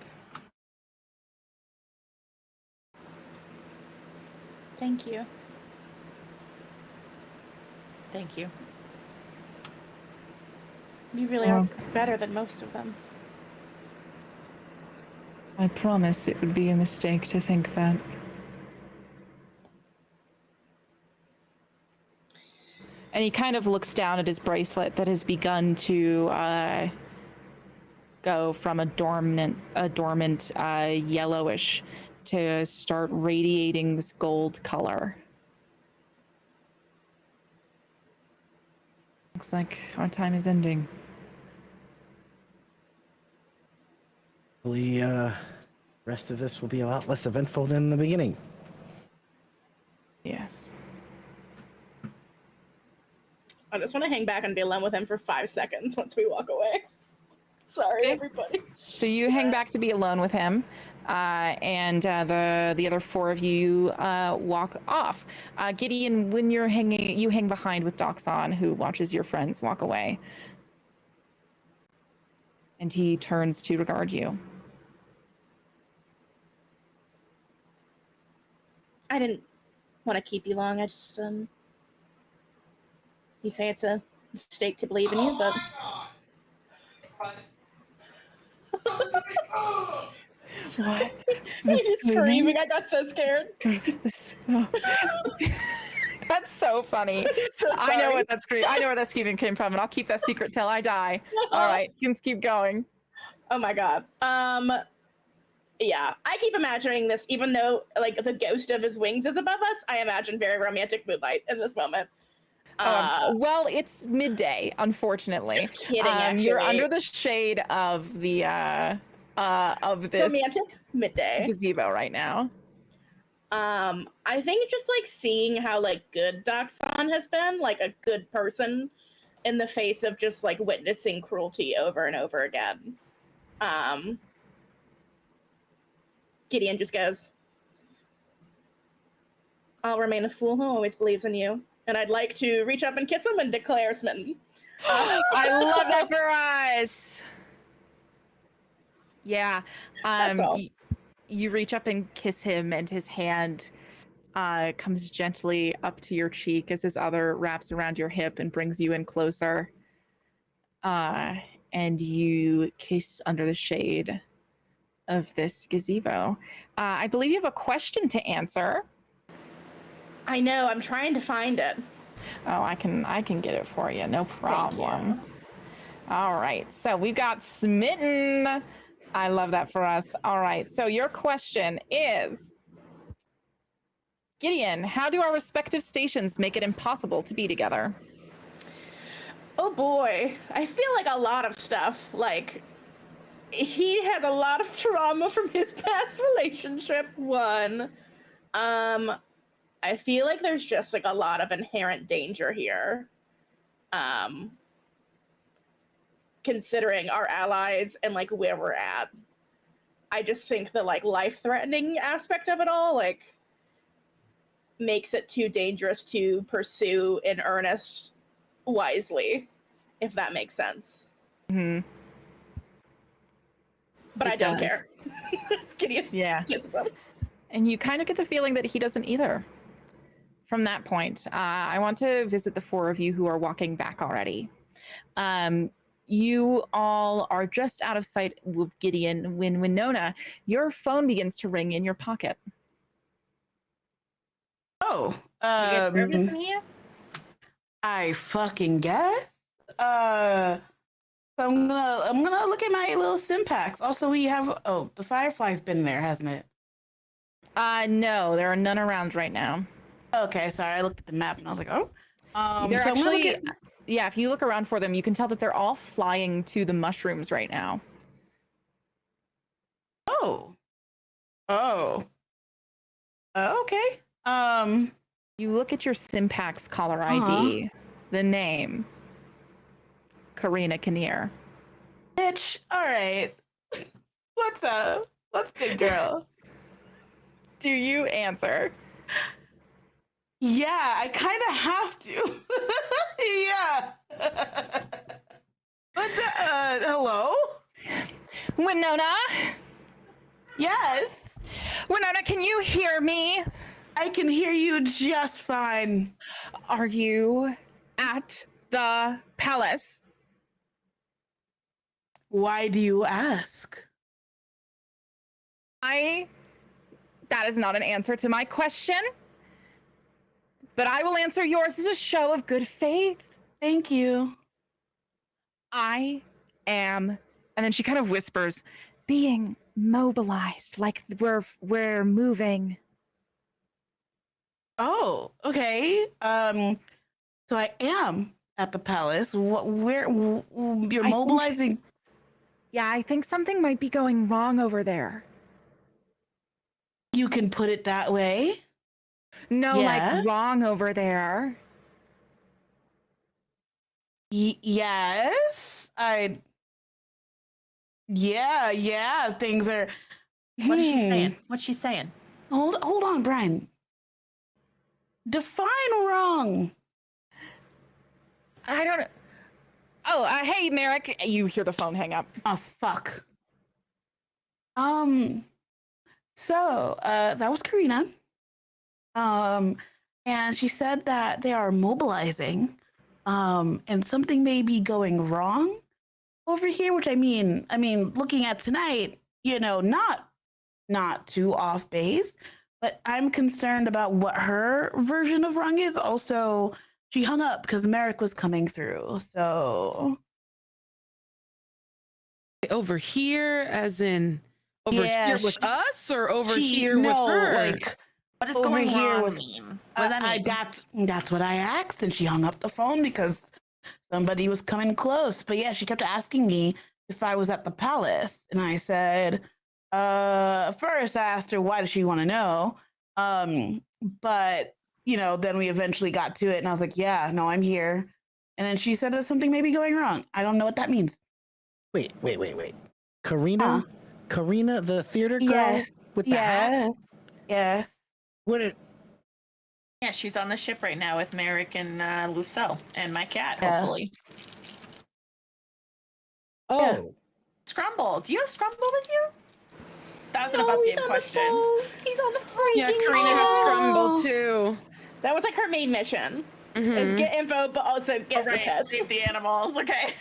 Thank you. Thank you. You really are better than most of them. I promise it would be a mistake to think that. And he kind of looks down at his bracelet that has begun to go from a dormant yellowish to start radiating this gold color. Looks like our time is ending. Hopefully, rest of this will be a lot less eventful than the beginning. Yes. I just want to hang back and be alone with him for 5 seconds once we walk away. Sorry, everybody. So you hang back to be alone with him, and the other four of you walk off. Gideon, when you're hanging, you hang behind with Doxon, who watches your friends walk away. And he turns to regard you. I didn't want to keep you long. I just, you say it's a mistake to believe in you, but... What? He's screaming. I got so scared. That's so funny. So I know sorry. what that scream. I know where that screaming came from, and I'll keep that secret till I die. All right, let's keep going. Oh my god. Yeah, I keep imagining this, even though like the ghost of his wings is above us. I imagine very romantic moonlight in this moment. Well, it's midday, unfortunately. Just kidding. Actually, You're under the shade of the this romantic midday gazebo right now. I think just like seeing how like good Doxon has been, like a good person, in the face of just like witnessing cruelty over and over again. Gideon just goes, "I'll remain a fool who always believes in you." And I'd like to reach up and kiss him and declare smitten. I love that for us. Yeah. That's all. You reach up and kiss him, and his hand comes gently up to your cheek as his other wraps around your hip and brings you in closer. And you kiss under the shade of this gazebo. I believe you have a question to answer. I know, I'm trying to find it. Oh, I can get it for you. No problem. All right. So we've got smitten. I love that for us. All right. So your question is, Gideon, how do our respective stations make it impossible to be together? Oh boy, I feel like a lot of stuff. Like, he has a lot of trauma from his past relationship. One, I feel like there's just like a lot of inherent danger here. Considering our allies and like where we're at, I just think the like life-threatening aspect of it all like makes it too dangerous to pursue in earnest wisely, if that makes sense. Mm-hmm. But I don't care. Just kidding. Yeah. Kisses him. And you kind of get the feeling that he doesn't either. From that point, I want to visit the four of you who are walking back already. You all are just out of sight with Gideon when Winona, your phone begins to ring in your pocket. Oh, You get service in here? I fucking guess. So I'm gonna look at my little sim packs. Also, we have the Firefly's been there, hasn't it? No, there are none around right now. Okay, sorry. I looked at the map and I was like, oh. They're so actually, yeah, if you look around for them, you can tell that they're all flying to the mushrooms right now. Oh. Okay. You look at your Simpax caller ID, the name, Karina Kinnear. Bitch, all right. What's up? What's good, girl? Do you answer? Yeah, I kind of have to. Yeah. What's hello? Winona? Yes. Winona, can you hear me? I can hear you just fine. Are you at the palace? Why do you ask? That is not an answer to my question, but I will answer yours as a show of good faith. Thank you. I am, and then she kind of whispers, being mobilized, like we're moving. Oh, okay. So I am at the palace. Where you're mobilizing? Yeah, I think something might be going wrong over there. You can put it that way. No, Yeah. like wrong over there. Yes. Yeah, things are. What is she saying? What's she saying? Hold on, Brian. Define wrong. I don't know. Oh, hey, Merrick. You hear the phone hang up. Oh, fuck. So, that was Karina. And she said that they are mobilizing, and something may be going wrong over here, which I mean, looking at tonight, not too off base, But I'm concerned about what her version of wrong is. Also, she hung up because Merrick was coming through. So Over here, as in over here with us, or over here with her? like What does over going here wrong with mean? What does that mean? that's what I asked, and she hung up the phone because somebody was coming close. But yeah, she kept asking me if I was at the palace, and I said, first I asked her why does she want to know, but then we eventually got to it, and I was like, yeah, no, I'm here, and then she said there's something maybe going wrong. I don't know what that means. Wait. Karina, Karina, the theater girl with the hat. Yes. What? Yeah, she's on the ship right now with Merrick and Lucille and my cat, Yeah. hopefully. Oh, Yeah. Scrumble, do you have Scrumble with you? That was an above game question. He's on the freaking Yeah, Karina has phone. Crumble too. That was like her main mission. Is get info, but also get the pets. Save the animals. Okay.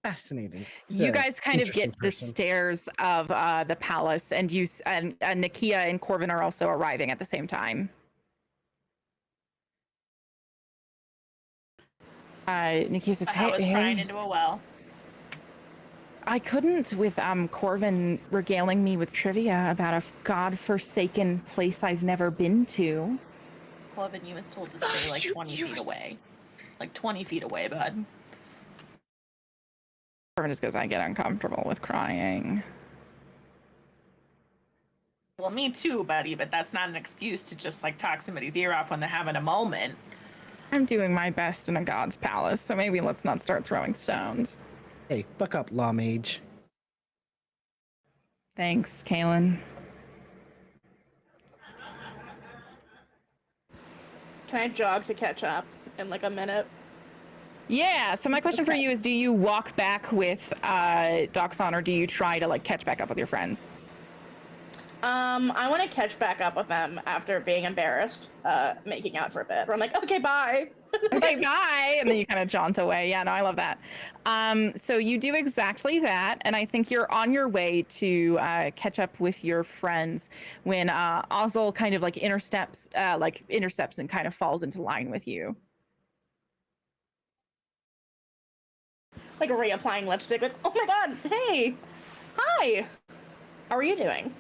fascinating. You guys kind of get to the stairs of the palace, and Nakia and Corvin are also arriving at the same time. Nakia says, I was crying into a well. I couldn't with Corvin regaling me with trivia about a godforsaken place I've never been to. Corvin, you was told to stay like 20 feet away. Like 20 feet away, bud. Corvin just goes, I get uncomfortable with crying. Well, me too, buddy, but that's not an excuse to just like talk somebody's ear off when they're having a moment. I'm doing my best in a god's palace, so maybe let's not start throwing stones. Hey, buck up, law mage. Thanks, Kaylin. Can I jog to catch up in like a minute? Yeah, so my question for you is, do you walk back with Doxon, or do you try to like catch back up with your friends? I want to catch back up with them after being embarrassed, making out for a bit. Where I'm like, okay, bye. Okay, bye. And then you kind of jaunt away. Yeah, no, I love that. So you do exactly that. And I think you're on your way to catch up with your friends when Ozzel kind of like intercepts and kind of falls into line with you. Like reapplying lipstick. Like, oh my god, hey, hi. How are you doing?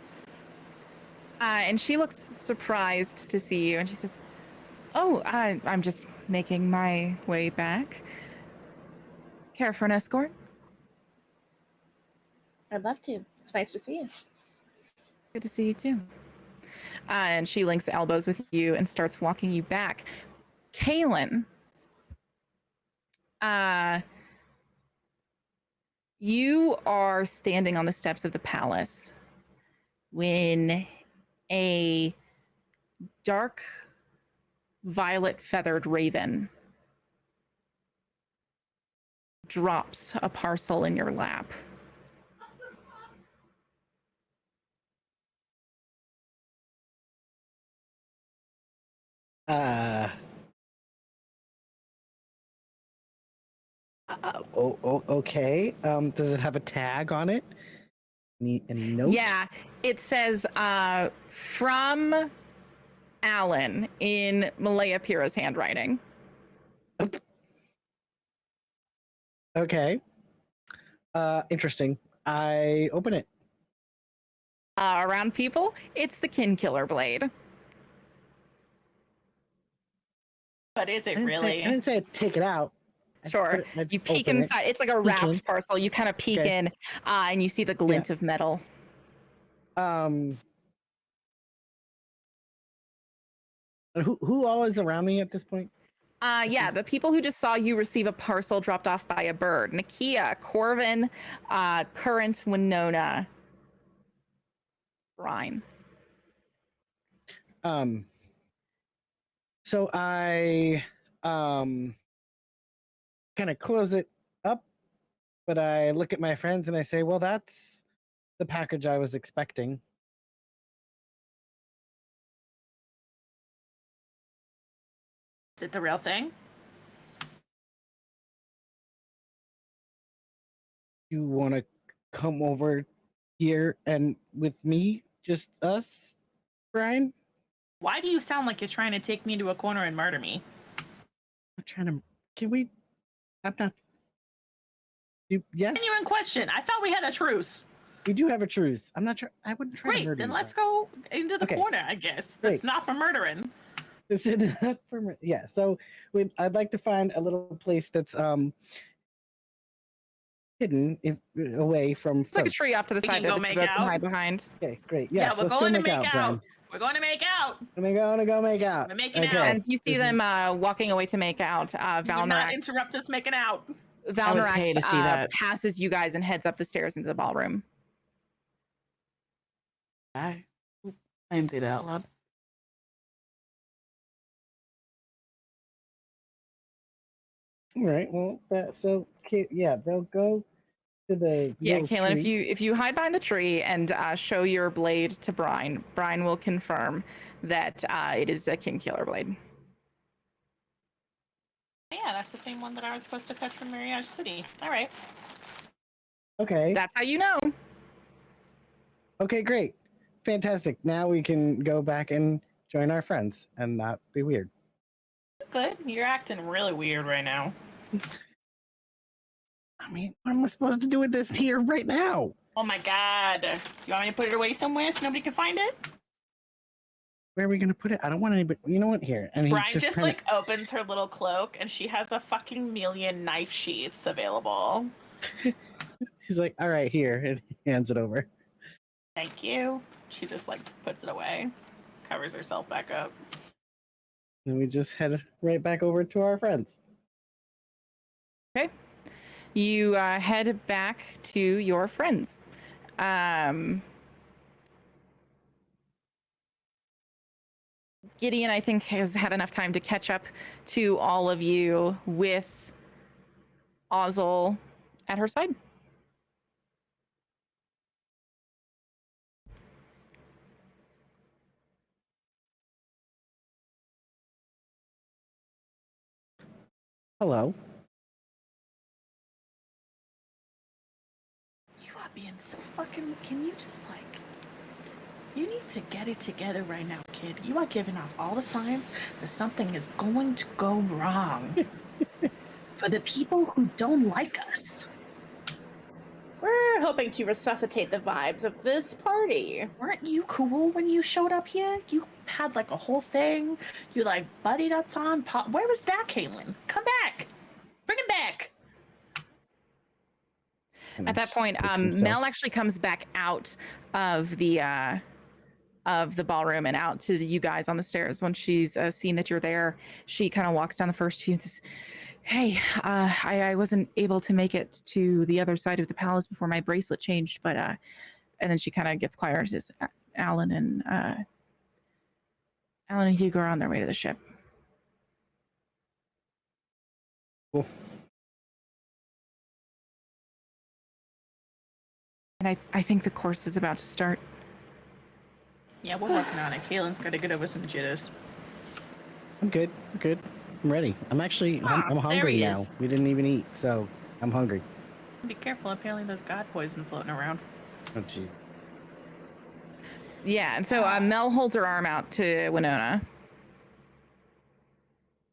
And she looks surprised to see you, and she says, "Oh, I'm just making my way back. Care for an escort?" I'd love to. It's nice to see you. Good to see you too. And she links elbows with you and starts walking you back. Kaylin, you are standing on the steps of the palace when a dark violet feathered raven drops a parcel in your lap. Okay. Does it have a tag on it? A note? Yeah, it says from Alan in Malaya Pira's handwriting. Okay. Interesting. I open it. Around people, it's the Kin Killer blade. But is it I really? didn't say take it out. Sure. You peek inside. It's like a wrapped parcel. You kind of peek in, and you see the glint of metal. Who all is around me at this point? Yeah, the people who just saw you receive a parcel dropped off by a bird. Nakia, Corvin, Current, Winona, Ryan. So I kind of close it up, but I look at my friends and I say, well, that's the package I was expecting. Is it the real thing? You want to come over here and with me, just us, Brian. Why do you sound like you're trying to take me into a corner and murder me? I'm trying to. Can we? I'm not. Yes, Genuine question. I thought we had a truce. we do have a truce. I'm not sure. I wouldn't try to Great, murder then you. let's go into the Okay. corner, I guess. Great. That's not for murdering. Is it not for? Yeah. So I'd like to find a little place that's hidden away from. It's like a tree off to the We side can there go that you make both can out. hide behind. Okay, great. Yeah, Yes, we're let's go going to make make out, out. Brian. We're going to make out. We're going to go make out. We're making out. And you see This is- them walking away to make out. You will not Valnorax, interrupt us making out. I would pay to see that. passes you guys and heads up the stairs into the ballroom. I didn't say that out loud. All right. Well, yeah, they'll go to the Yeah, little Kaylin, tree. if you hide behind the tree and show your blade to Brine, Brine will confirm that it is a king killer blade. Yeah, that's the same one that I was supposed to fetch from Mariage City. All right. Okay. That's how you know. Okay, great. Fantastic. Now we can go back and join our friends and not be weird. Good. You're acting really weird right now. I mean, what am I supposed to do with this here right now? Oh my god. You want me to put it away somewhere so nobody can find it? Where are we going to put it? I don't want anybody. You know what? Here. And he Brian just kinda- like opens her little cloak and she has a fucking million knife sheaths available. He's like, all right, here. And he hands it over. Thank you. She just like puts it away, covers herself back up. And we just head right back over to our friends. Okay. You head back to your friends. Gideon, I think, has had enough time to catch up to all of you with Ozzel at her side. Hello. You are being so fucking. Can you just like. You need to get it together right now, kid. You are giving off all the signs that something is going to go wrong. For the people who don't like us. We're hoping to resuscitate the vibes of this party. Weren't you cool when you showed up here? You had like a whole thing. You like buddied up on pop. Where was that, Caitlin? Come back. Bring him back. And At that point, fix himself. Mel actually comes back out of the ballroom and out to you guys on the stairs. When she's seen that you're there, she kind of walks down the first few and says, "Hey, I wasn't able to make it to the other side of the palace before my bracelet changed, but and then she kind of gets quieter and says, Alan and Hugo are on their way to the ship." Cool. And I think the course is about to start. Yeah, we're working on it. Caitlin's got to get over some jitters. I'm good. I'm good. I'm ready. I'm actually, I'm there hungry he now. is. We didn't even eat, so I'm hungry. Be careful. Apparently, there's god poison floating around. Oh, jeez. Yeah, and so Mel holds her arm out to Winona.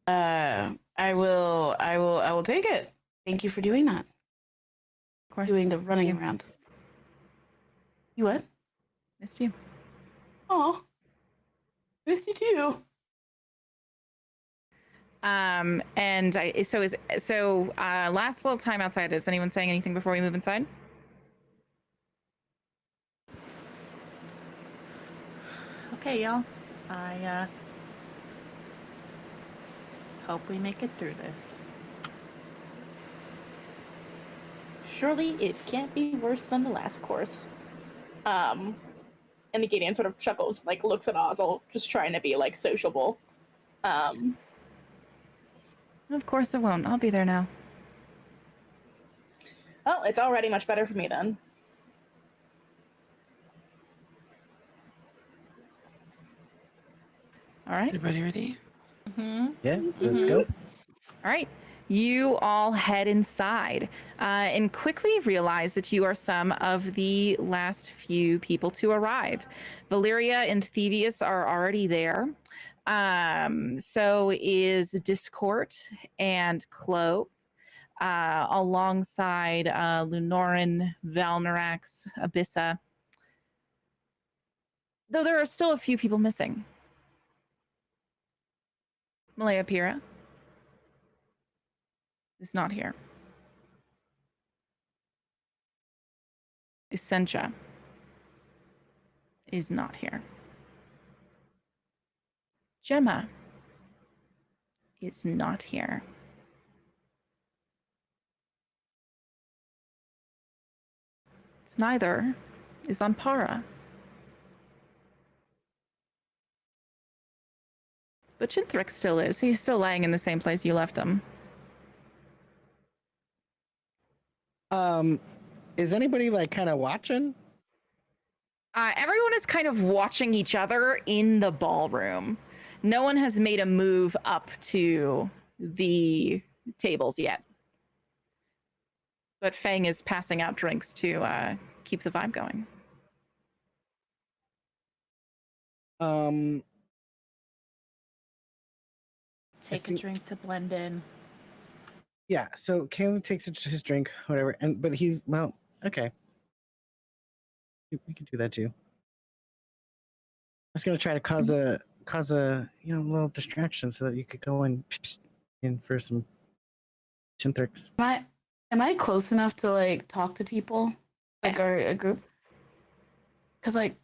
I will take it. Thank you for doing that. Of course. Doing the running you. around. You what? Missed you. Oh, missed you too. And last little time outside. Is anyone saying anything before we move inside? Okay, y'all. I hope we make it through this. Surely it can't be worse than the last course. And the Gideon sort of chuckles, like looks at Ozzel, just trying to be like sociable. Of course it won't. I'll be there now. Oh, it's already much better for me then. All right. Everybody ready? Mm-hmm. Yeah, let's go. All right. you all head inside and quickly realize that you are some of the last few people to arrive. Valeria and Thievius are already there. So is Discord and Clove, alongside Lunorin, Valnorax, Abyssa. Though there are still a few people missing. Malaya Pira is not here. Essentia is not here. Gemma is not here. Neither is Anpara. But Chinthric still is. He's still laying in the same place you left him. Is anybody like kind of watching? Everyone is kind of watching each other in the ballroom. No one has made a move up to the tables yet. But Fang is passing out drinks to keep the vibe going. Take a drink to blend in. Yeah, so Caleb takes his drink, whatever, but he's okay. We can do that too. I was gonna try to cause a little distraction so that you could go in for some Chintrix. Am I close enough to like talk to people, like Yes. a group? Because like,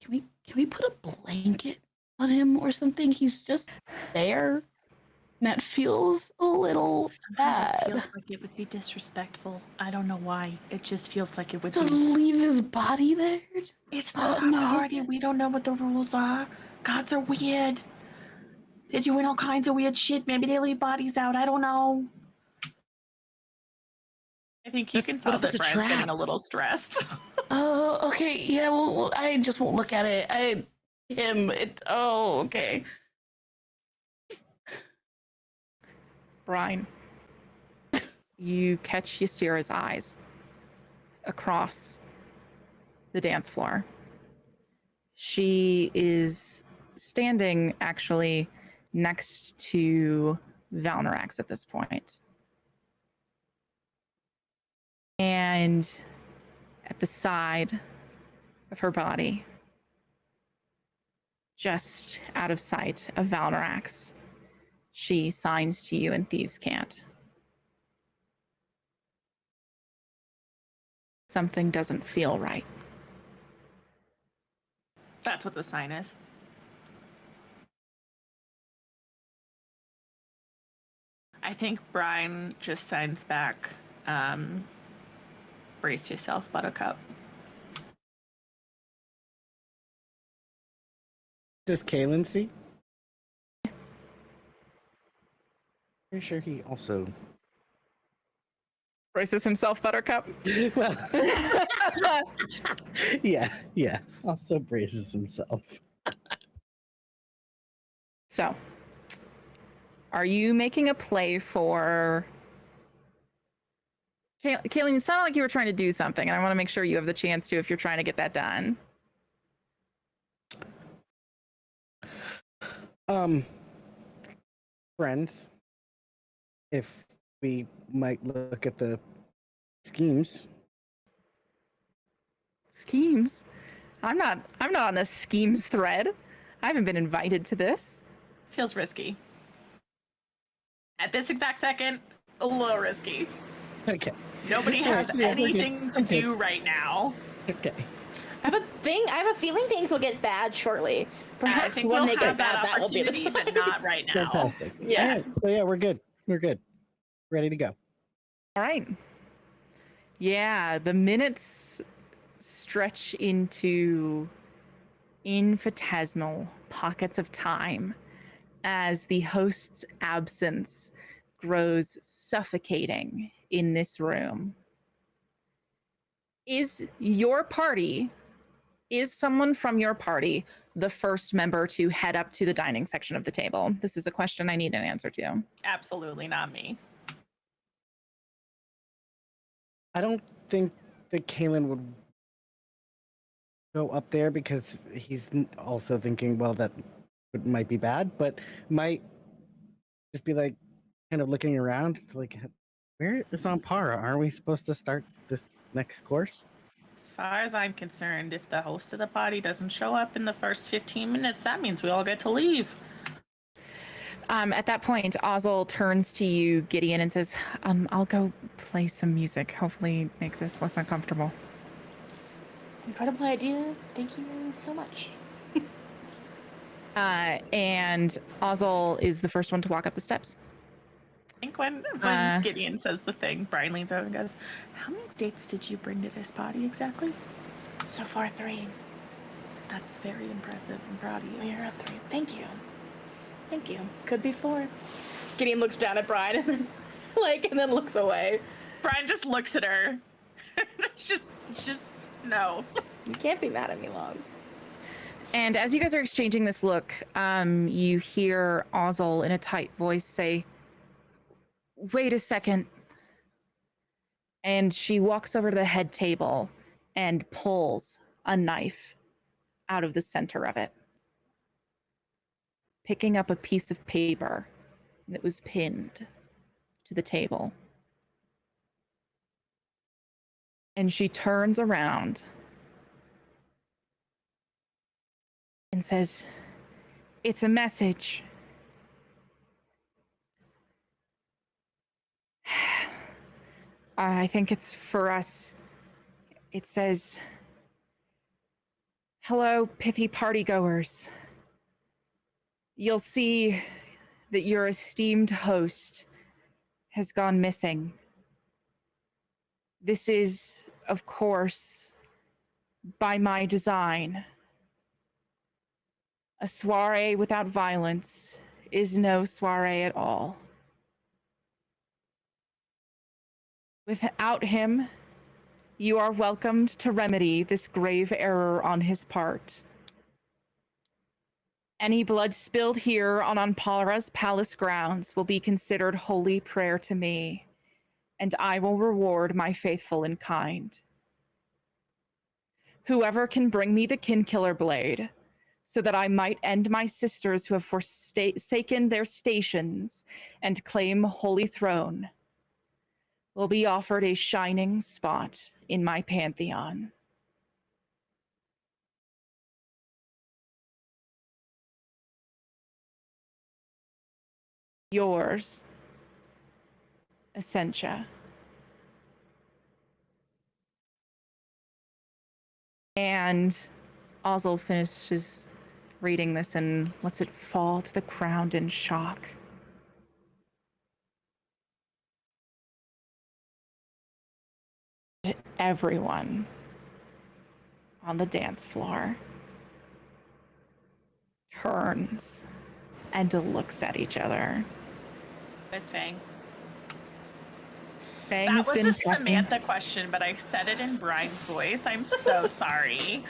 can we put a blanket on him or something? He's just there. And that feels a little Somehow it bad. feels like it would be disrespectful. I don't know why. It just feels like it would To be. leave his body there? Just It's not our no. party. We don't know what the rules are. Gods are weird. They're doing all kinds of weird shit. Maybe they leave bodies out. I don't know. I think you can tell if that it's a Brian's getting trap? a little stressed. Oh, okay. Yeah, well, I just won't look at it. Okay. Brian, you catch Ystira's eyes across the dance floor. She is standing actually next to Valnorax at this point. And at the side of her body, just out of sight of Valnorax, she signs to you in Thieves' Cant. Something doesn't feel right. That's what the sign is. I think Brian just signs back, brace yourself, Buttercup. Does Kalen see? Pretty sure he also. Braces himself, Buttercup. Well, yeah. Also braces himself. So, are you making a play for... Kaylin, it sounded like you were trying to do something, and I want to make sure you have the chance to if you're trying to get that done. Friends, if we might look at the schemes. Schemes? I'm not on a schemes thread. I haven't been invited to this. Feels risky. At this exact second, a little risky. Okay. Nobody has Yeah, we're good. anything to do right now. Okay. I have a feeling things will get bad shortly. I Perhaps think when we'll they have get bad, that will be the opportunity, time. but not right now. Fantastic. Yeah. All right. So yeah, we're good. We're good. Ready to go. All right. Yeah, the minutes stretch into infinitesimal pockets of time as the host's absence grows suffocating in this room. Is someone from your party the first member to head up to the dining section of the table? This is a question I need an answer to. Absolutely not me. I don't think that Kalen would go up there because he's also thinking, well, that might be bad, but might just be like kind of looking around, like, where is Ampara? Aren't we supposed to start this next course? As far as I'm concerned, if the host of the party doesn't show up in the first 15 minutes, that means we all get to leave. At that point, Ozzel turns to you, Gideon, and says, I'll go play some music. Hopefully make this less uncomfortable. Incredible idea. Thank you so much. And Ozzel is the first one to walk up the steps. I think when Gideon says the thing, Brian leans over and goes, how many dates did you bring to this party exactly? So far, 3. That's very impressive. I'm proud of you. You're up 3. Thank you. Thank you. Could be 4. Gideon looks down at Brian and then, and then looks away. Brian just looks at her. it's just, no. You can't be mad at me long. And as you guys are exchanging this look, you hear Ozzel in a tight voice say, wait a second. And she walks over to the head table and pulls a knife out of the center of it, picking up a piece of paper that was pinned to the table. And she turns around and says, it's a message. I think it's for us. It says, hello, pithy partygoers. You'll see that your esteemed host has gone missing. This is, of course, by my design. A soiree without violence is no soiree at all. Without him, you are welcomed to remedy this grave error on his part. Any blood spilled here on Ampara's palace grounds will be considered holy prayer to me, and I will reward my faithful in kind. Whoever can bring me the Kinkiller blade, so that I might end my sisters who have forsaken their stations and claim holy throne, will be offered a shining spot in my pantheon. Yours, Essentia. And Ozzel finishes reading this and lets it fall to the ground in shock. Everyone on the dance floor turns and looks at each other. Where's Fang? Fang That has was been a pressing. Samantha question, but I said it in Brian's voice. I'm so sorry.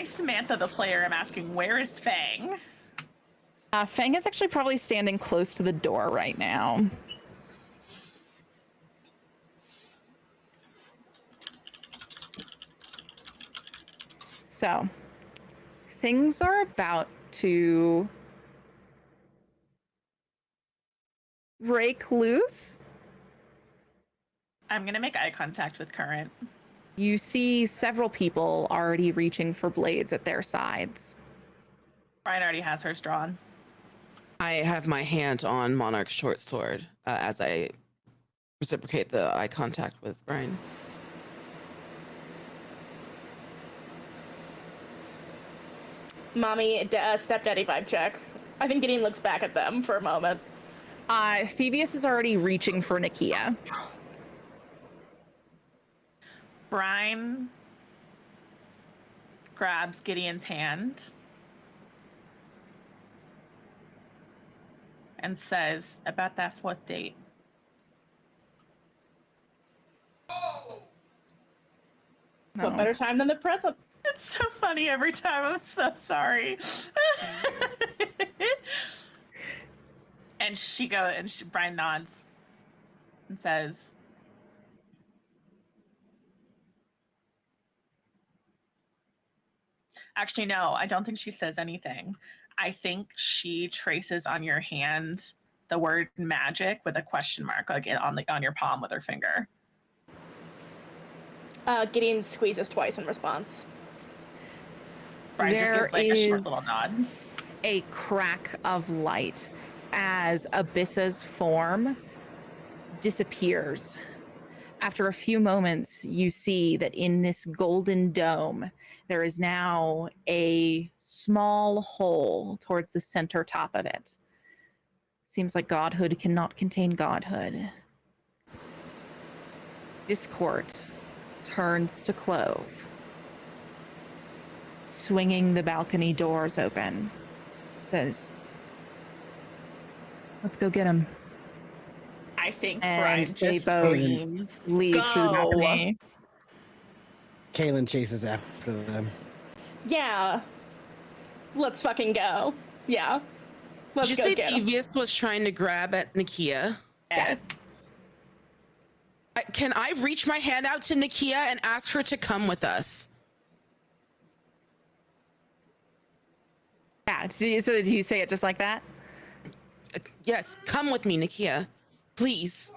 Samantha, the player, am asking, where is Fang? Fang is actually probably standing close to the door right now. So, things are about to break loose. I'm going to make eye contact with Current. You see several people already reaching for blades at their sides. Brian already has hers drawn. I have my hand on Monarch's short sword as I reciprocate the eye contact with Brian. Mommy, stepdaddy vibe check. I think Gideon looks back at them for a moment. Thievius is already reaching for Nakia. Brian grabs Gideon's hand and says, about that 4th date. What better time than the present? It's so funny every time. I'm so sorry. and Brian nods and says, Actually, no, I don't think she says anything. I think she traces on your hand the word magic with a question mark, like on your palm with her finger. Gideon squeezes twice in response. Brian just gives like a short little nod. A crack of light as Abyssa's form disappears. After a few moments, you see that in this golden dome, there is now a small hole towards the center top of it. Seems like godhood cannot contain godhood. Discord turns to Clove, swinging the balcony doors open. Says, "Let's go get him." I think And Brian they just both screams, leave through the "Go!" balcony. Kaylin chases after them. Yeah. Let's fucking go. Yeah. Let's Did you go say get him. Devious was trying to grab at Nakia? Yeah. Can I reach my hand out to Nakia and ask her to come with us? Yeah, so do you say it just like that? Yes, come with me, Nakia, please.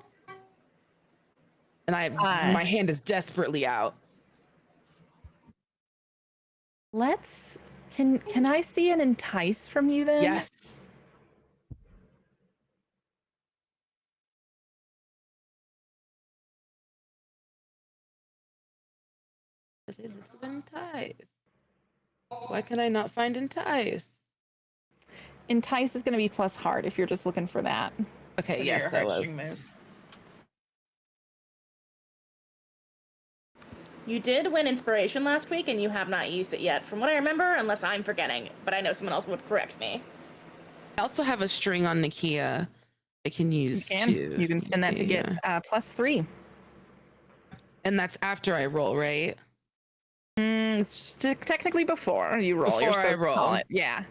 And my hand is desperately out. Can I see an entice from you then? Yes. Little entice. Why can I not find entice? Entice is going to be plus heart if you're just looking for that. Okay, So yes, your that was. heartstring moves. You did win inspiration last week, and you have not used it yet, from what I remember, unless I'm forgetting. But I know someone else would correct me. I also have a string on Nakia I can use too. You can spend that to get +3. And that's after I roll, right? It's technically before you roll. You're Before I supposed to call roll. it. Yeah.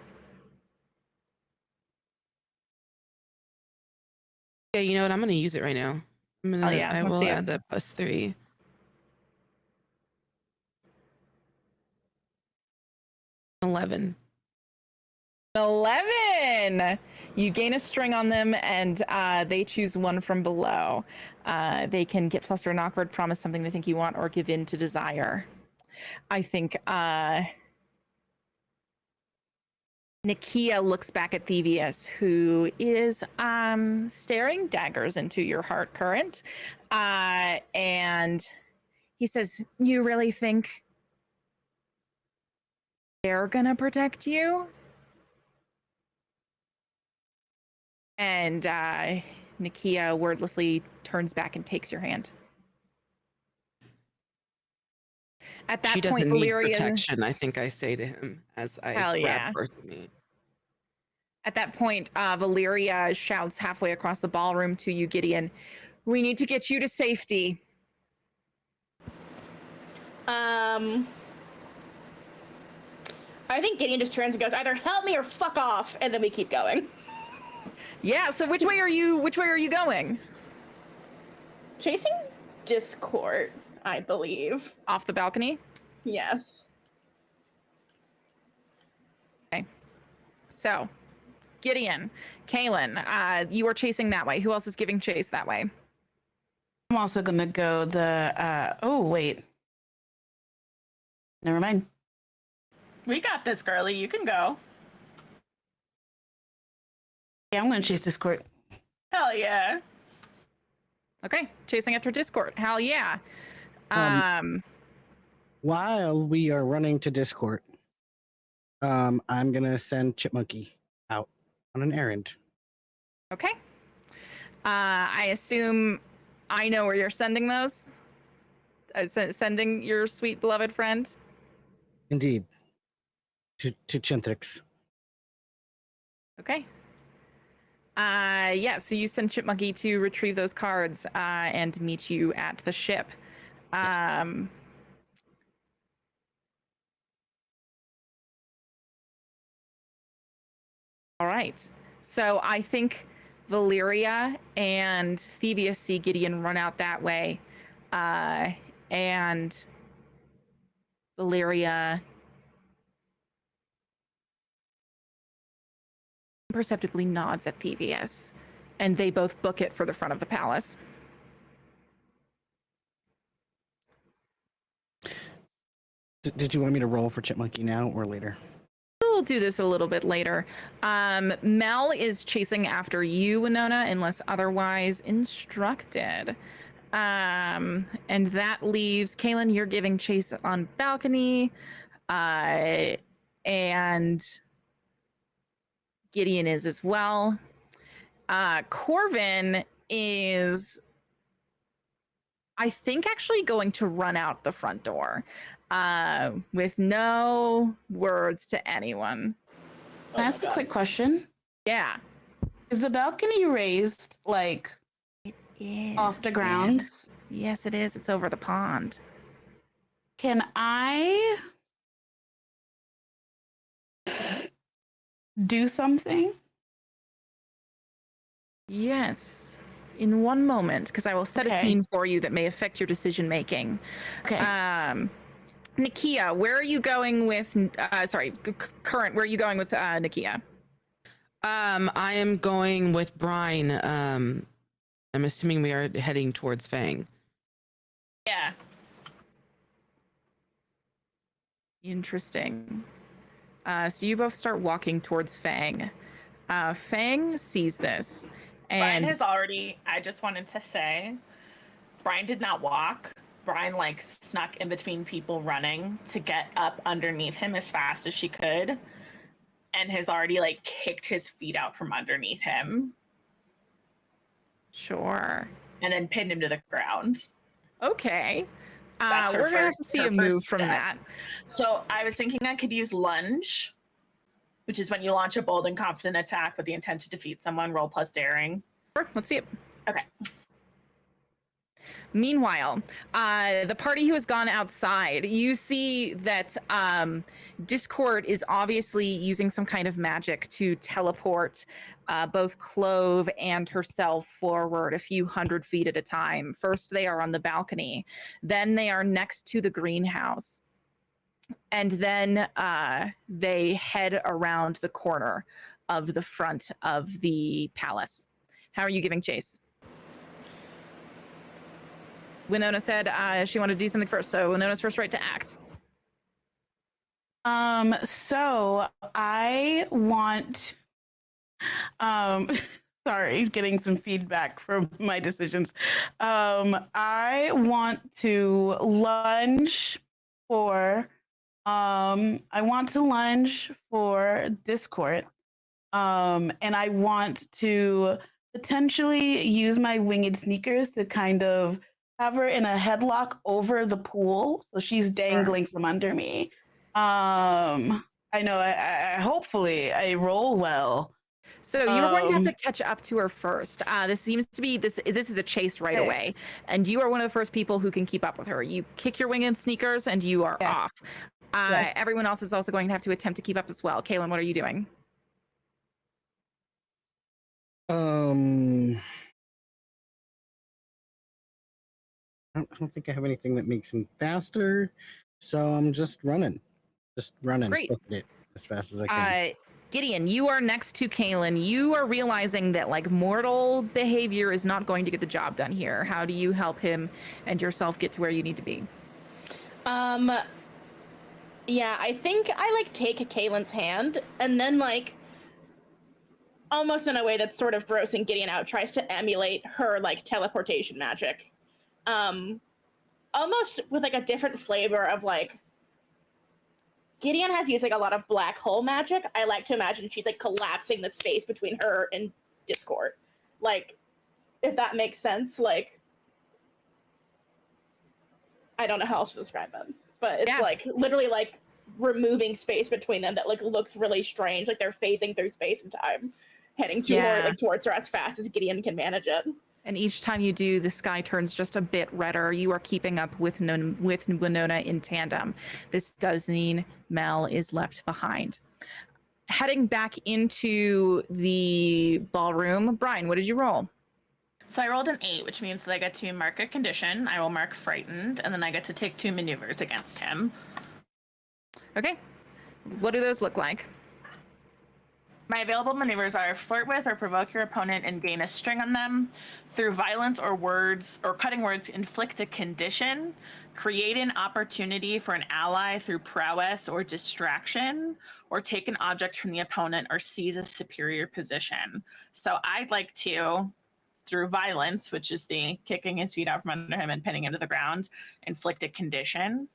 Yeah, you know what? I'm gonna use it right now. I Let's will see it. add the +3. $11. 11. You gain a string on them, and they choose one from below. They can get plus or an awkward, promise something they think you want, or give in to desire. I think Nakia looks back at Thievius, who is staring daggers into your heart current, and he says, "You really think they're gonna protect you?" And Nakia wordlessly turns back and takes your hand. At that She point, doesn't need Valyria, protection, I think I say to him as I Hell yeah. grab her to me. At that point, Valyria shouts halfway across the ballroom to you, Gideon, "We need to get you to safety." I think Gideon just turns and goes, either help me or fuck off, and then we keep going. Yeah, so which way are you going? Chasing Discord, I believe. Off the balcony? Yes. Okay. So, Gideon, Kaylin, you are chasing that way. Who else is giving chase that way? I'm also gonna go oh wait. Never mind. We got this, girly. You can go. Yeah, I'm gonna chase this court. Hell yeah. Okay, chasing after Discord. Hell yeah. While we are running to Discord, I'm gonna send Chipmunky out on an errand. Okay. I assume I know where you're sending those. Sending your sweet beloved friend. Indeed. To Chintrix. Okay. Yeah, so you send Chipmunky to retrieve those cards and meet you at the ship. All right. So I think Valyria and Thievius see Gideon run out that way. And Valyria imperceptibly nods at Thievius, and they both book it for the front of the palace. Did you want me to roll for Chipmunky now or later? We'll do this a little bit later. Mel is chasing after you, Winona, unless otherwise instructed. And that leaves Kaylin, you're giving chase on balcony. And Gideon is as well. Corvin is, I think, actually going to run out the front door with no words to anyone. Can I ask a quick question? Yeah. Is the balcony raised like off the ground? Yes, it is. It's over the pond. Can I do something? Yes. In one moment, because I will set a Okay. scene for you that may affect your decision making. Okay. Nakia, where are you going with? Current. Where are you going with Nakia? I am going with Brine. I'm assuming we are heading towards Fang. Yeah. Interesting. So you both start walking towards Fang. Fang sees this, Brian and has already, I just wanted to say, Brian did not walk. Brian like snuck in between people running to get up underneath him as fast as she could, and has already like kicked his feet out from underneath him sure. and then pinned him to the ground. Okay. That's her We're gonna have first- to see her a move first from step. that. So I was thinking I could use lunge, which is when you launch a bold and confident attack with the intent to defeat someone, roll plus daring. Sure, let's see it. Okay. Meanwhile, the party who has gone outside, you see that Discord is obviously using some kind of magic to teleport both Clove and herself forward a few hundred feet at a time. First, they are on the balcony. Then they are next to the greenhouse. And then they head around the corner of the front of the palace. How are you giving chase? Winona said she wanted to do something first, so Winona's first right to act. So I want sorry, getting some feedback from my decisions. I want to lunge for Discord. And I want to potentially use my winged sneakers to kind of have her in a headlock over the pool, so she's dangling from under me. I know. I hopefully I roll well. So you're going to have to catch up to her first. This seems to be this is a chase right away, and you are one of the first people who can keep up with her. You kick your winged sneakers, and you are off. Everyone else is also going to have to attempt to keep up as well. Kaylin, what are you doing? I don't think I have anything that makes him faster, so I'm just running. Great. Booking it as fast as I can. Gideon, you are next to Kaylin. You are realizing that like mortal behavior is not going to get the job done here. How do you help him and yourself get to where you need to be? Yeah, I think I like take Kaylin's hand and then like almost in a way that's sort of grossing Gideon out, tries to emulate her like teleportation magic. Almost with like a different flavor of like Gideon has used like a lot of black hole magic. I like to imagine she's like collapsing the space between her and Discord. Like, if that makes sense, like I don't know how else to describe them. But it's like literally like removing space between them that like looks really strange. Like they're phasing through space and time, heading toward like towards her as fast as Gideon can manage it. And each time you do, the sky turns just a bit redder. You are keeping up with Winona in tandem. This does mean Mel is left behind. Heading back into the ballroom, Brian, what did you roll? So I rolled an 8, which means that I get to mark a condition. I will mark frightened, and then I get to take 2 maneuvers against him. Okay. What do those look like? My available maneuvers are flirt with or provoke your opponent and gain a string on them. Through violence or words or cutting words, inflict a condition. Create an opportunity for an ally through prowess or distraction, or take an object from the opponent or seize a superior position. So I'd like to, through violence, which is the kicking his feet out from under him and pinning him to the ground, inflict a condition.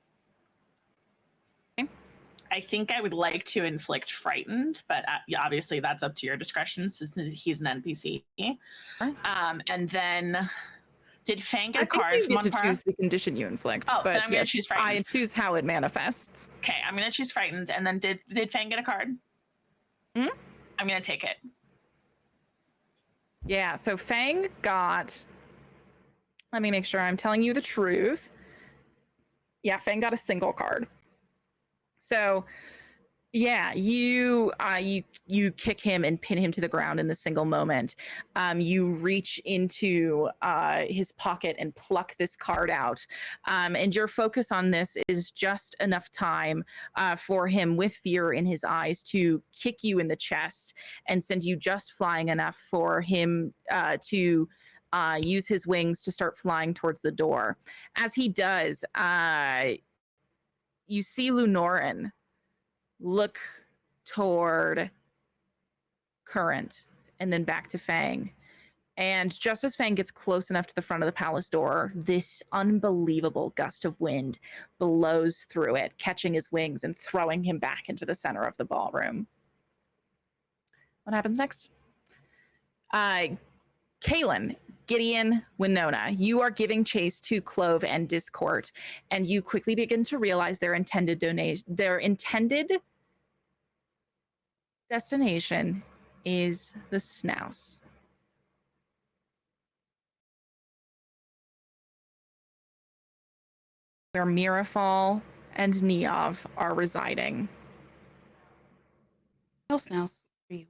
I think I would like to inflict frightened, but obviously that's up to your discretion since he's an NPC. And then, did Fang get a card you from get to Monpara? choose the condition you inflict. Oh, but then I'm going to choose frightened. I choose how it manifests. Okay, I'm going to choose frightened. And then did Fang get a card? Hmm? I'm going to take it. Yeah, so Fang got... Let me make sure I'm telling you the truth. Yeah, Fang got a single card. So, yeah, you kick him and pin him to the ground in the single moment. You reach into his pocket and pluck this card out. And your focus on this is just enough time for him, with fear in his eyes, to kick you in the chest and send you just flying enough for him to use his wings to start flying towards the door. As he does, you see Lunorin look toward Current and then back to Fang. And just as Fang gets close enough to the front of the palace door, this unbelievable gust of wind blows through it, catching his wings and throwing him back into the center of the ballroom. What happens next? Kaylin, Gideon, Winona, you are giving chase to Clove and Discord, and you quickly begin to realize their intended destination is the Snouse. Where Mirafal and Neov are residing. No Snouse for you.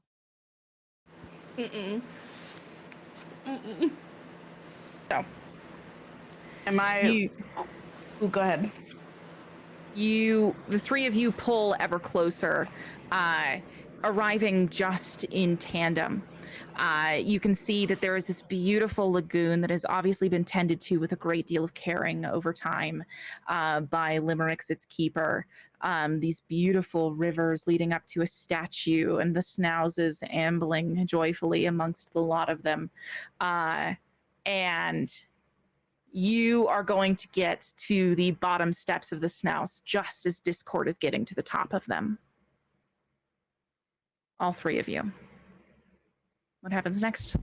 So, Am I? Go ahead. The three of you pull ever closer, arriving just in tandem. You can see that there is this beautiful lagoon that has obviously been tended to with a great deal of caring over time by Limericks, its keeper. These beautiful rivers leading up to a statue, and the Snouses ambling joyfully amongst the lot of them. And you are going to get to the bottom steps of the Snouse just as Discord is getting to the top of them. All three of you. What happens next?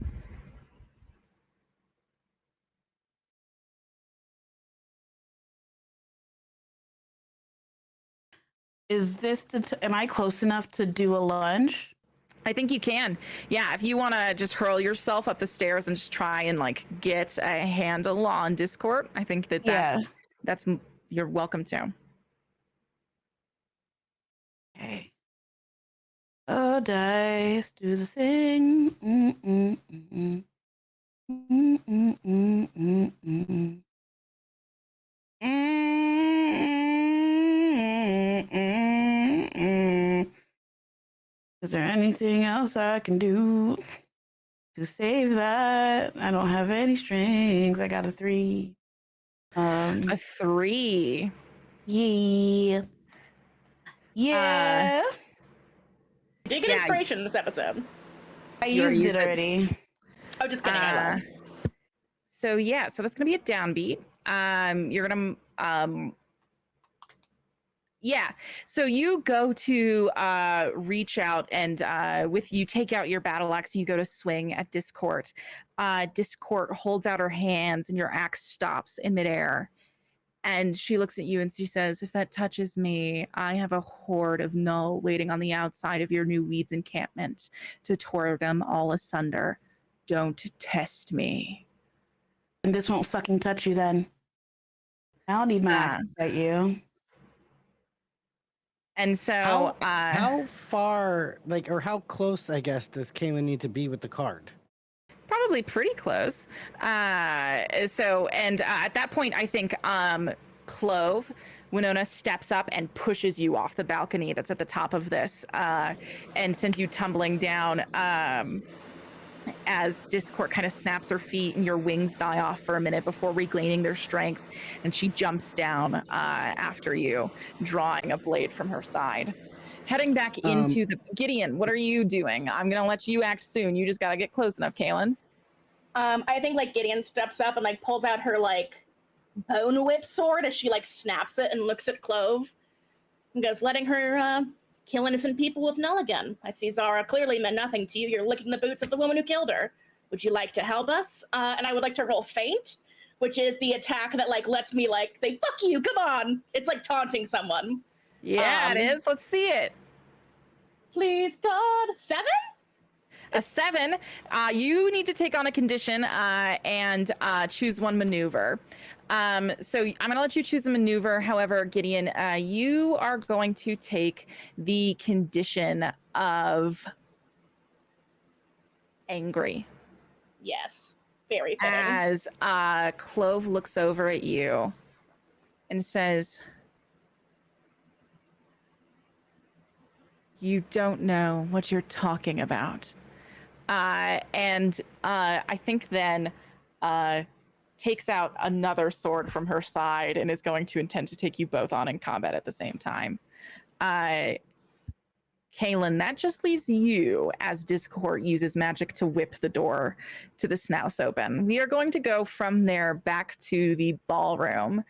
Is this am I close enough to do a lunge? I think you can. Yeah, if you want to just hurl yourself up the stairs and just try and like get a handle on Discord, I think that's you're welcome to. Okay. Oh, dice, do the thing. Is there anything else I can do to save that? I don't have any strings. I got a 3. A 3. Yeah. Yeah. Did get inspiration in this episode. I used it already. Oh, just kidding. I lied. So yeah, so that's gonna be a downbeat. You're gonna yeah. So you go to reach out and you take out your battle axe and you go to swing at Discord. Discord holds out her hands and your axe stops in midair. And she looks at you and she says, "If that touches me, I have a horde of Null waiting on the outside of your new Weeds encampment to tore them all asunder. Don't test me." And this won't fucking touch you then. I don't need my axe to fight you. And so how far, like, or how close, I guess, does Kaylin need to be with the card? Probably pretty close. At that point, I think Clove, Winona steps up and pushes you off the balcony that's at the top of this, and sends you tumbling down. As Discord kind of snaps her feet and your wings die off for a minute before regaining their strength, and she jumps down after you, drawing a blade from her side. Heading back into the Gideon, what are you doing? I'm gonna let you act soon. You just gotta get close enough, Kaylin. I think like Gideon steps up and like pulls out her like bone whip sword as she like snaps it and looks at Clove and goes, letting her kill innocent people with null again. I see Zara clearly meant nothing to you. You're licking the boots of the woman who killed her. Would you like to help us? And I would like to roll feint, which is the attack that like lets me like say, fuck you, come on. It's like taunting someone. Yeah, it is. Let's see it. Please, God. 7? A 7. You need to take on a condition and choose one maneuver. So I'm going to let you choose the maneuver. However, Gideon, you are going to take the condition of angry. Yes. Very fitting. As Clove looks over at you and says, you don't know what you're talking about. And I think then takes out another sword from her side and is going to intend to take you both on in combat at the same time. Kaylin, that just leaves you as Discord uses magic to whip the door to the Snouse open. We are going to go from there back to the ballroom,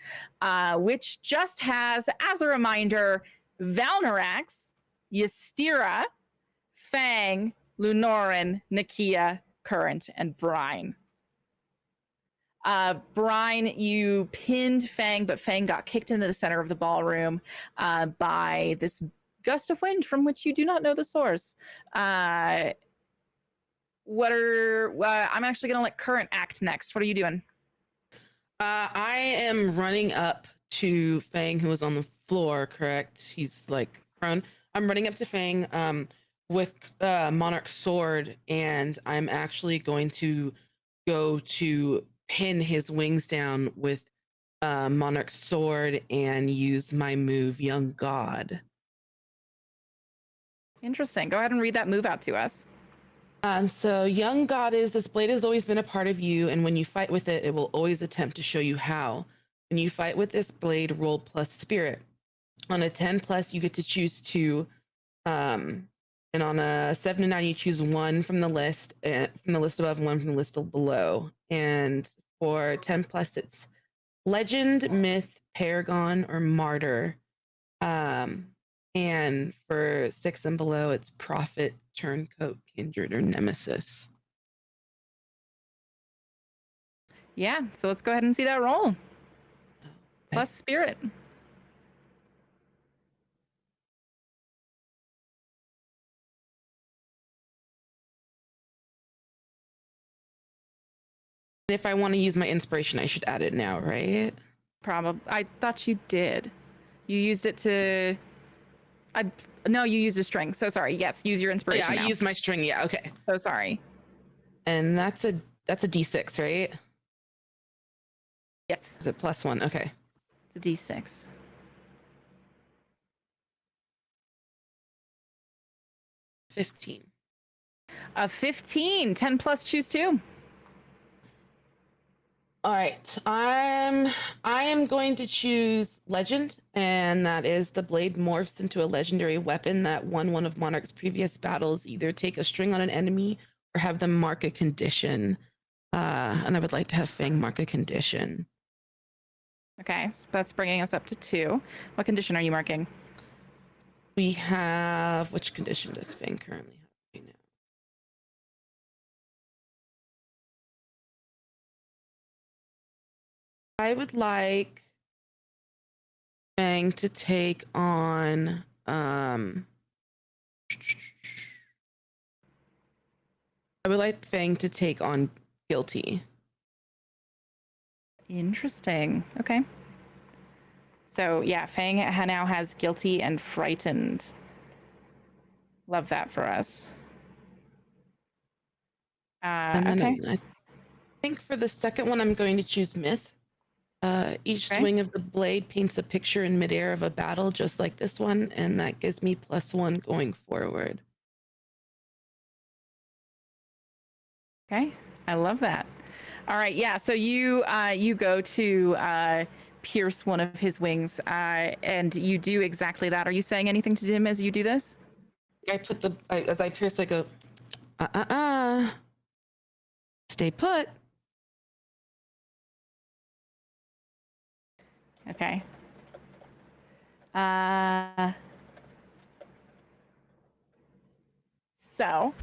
which just has, as a reminder, Valnorax, Ystira, Fang, Lunorin, Nakia, Current, and Brine. Brine, you pinned Fang, but Fang got kicked into the center of the ballroom by this gust of wind from which you do not know the source. I'm actually going to let Current act next. What are you doing? I am running up to Fang, who was on the floor, correct? He's like prone. I'm running up to Fang with Monarch's sword, and I'm actually going to go to pin his wings down with Monarch's sword and use my move, Young God. Interesting. Go ahead and read that move out to us. So Young God is, this blade has always been a part of you, and when you fight with it, it will always attempt to show you how. When you fight with this blade, roll plus spirit. On a 10 plus, you get to choose 2. And on a 7 to 9, you choose 1 from the list above, 1 from the list below. And for 10 plus, it's legend, myth, paragon, or martyr. And for 6 and below, it's prophet, turncoat, kindred, or nemesis. Yeah, so let's go ahead and see that roll. Okay. Plus spirit. If I want to use my inspiration, I should add it now, right? Probably. I thought you did. You used it to... No, you used a string. So sorry. Yes, use your inspiration. Yeah, I used my string. Yeah, okay. So sorry. And that's a D6, right? Yes. Is it +1? Okay. It's a D6. $15. A 15. 10 plus, choose 2. All right. I am going to choose legend, and that is the blade morphs into a legendary weapon that won one of Monarch's previous battles. Either take a string on an enemy or have them mark a condition. And I would like to have Fang mark a condition. Okay, so that's bringing us up to 2. What condition are you marking? We have, which condition does Fang currently have right now? I would like Fang to take on I would like Fang to take on guilty. Interesting. Okay. So yeah, Fang now has guilty and frightened. Love that for us. And then okay. I think for the second one, I'm going to choose myth. Each Okay. swing of the blade paints a picture in midair of a battle, just like this one, and that gives me +1 going forward. Okay, I love that. All right, yeah. So you you go to pierce one of his wings, and you do exactly that. Are you saying anything to him as you do this? I put as I pierce, I go, stay put. Okay. So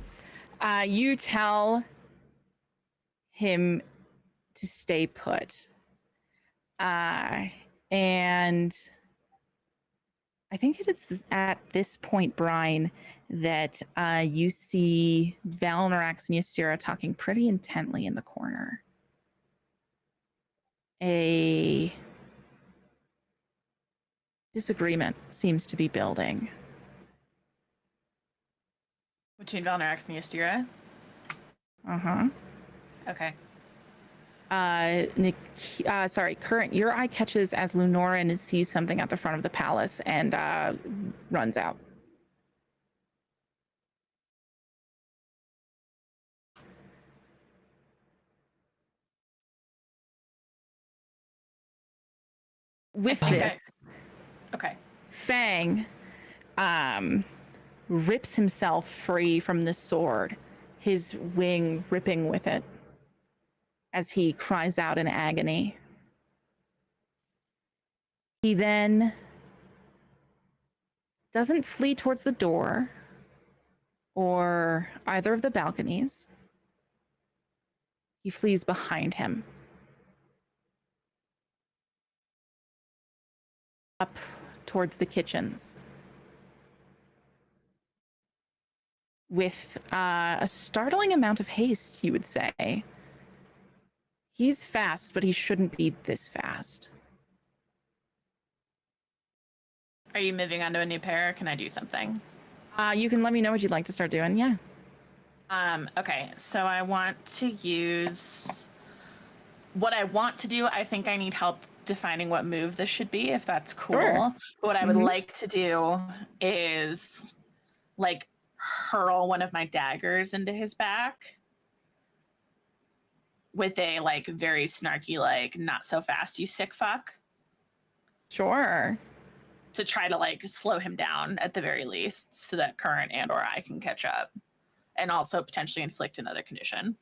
you tell him to stay put. And I think it is at this point, Brian, that you see Valnorax and Ysera talking pretty intently in the corner. A disagreement seems to be building. Between Valnorax and Ystera? Uh-huh. Okay. Current, your eye catches as Lunoran sees something at the front of the palace and runs out. With Okay. this, Okay. Fang rips himself free from the sword, his wing ripping with it as he cries out in agony. He then doesn't flee towards the door or either of the balconies. He flees behind him, up towards the kitchens, with a startling amount of haste, you would say. He's fast, but he shouldn't be this fast. Are you moving on to a new pair, or can I do something? You can let me know what you'd like to start doing, yeah. Okay, so I want to use... What I want to do, I think I need help defining what move this should be, if that's cool. Sure. What I would like to do is, like, hurl one of my daggers into his back with a, like, very snarky, like, not so fast, you sick fuck. Sure. To try to, like, slow him down at the very least so that Current and or I can catch up. And also potentially inflict another condition.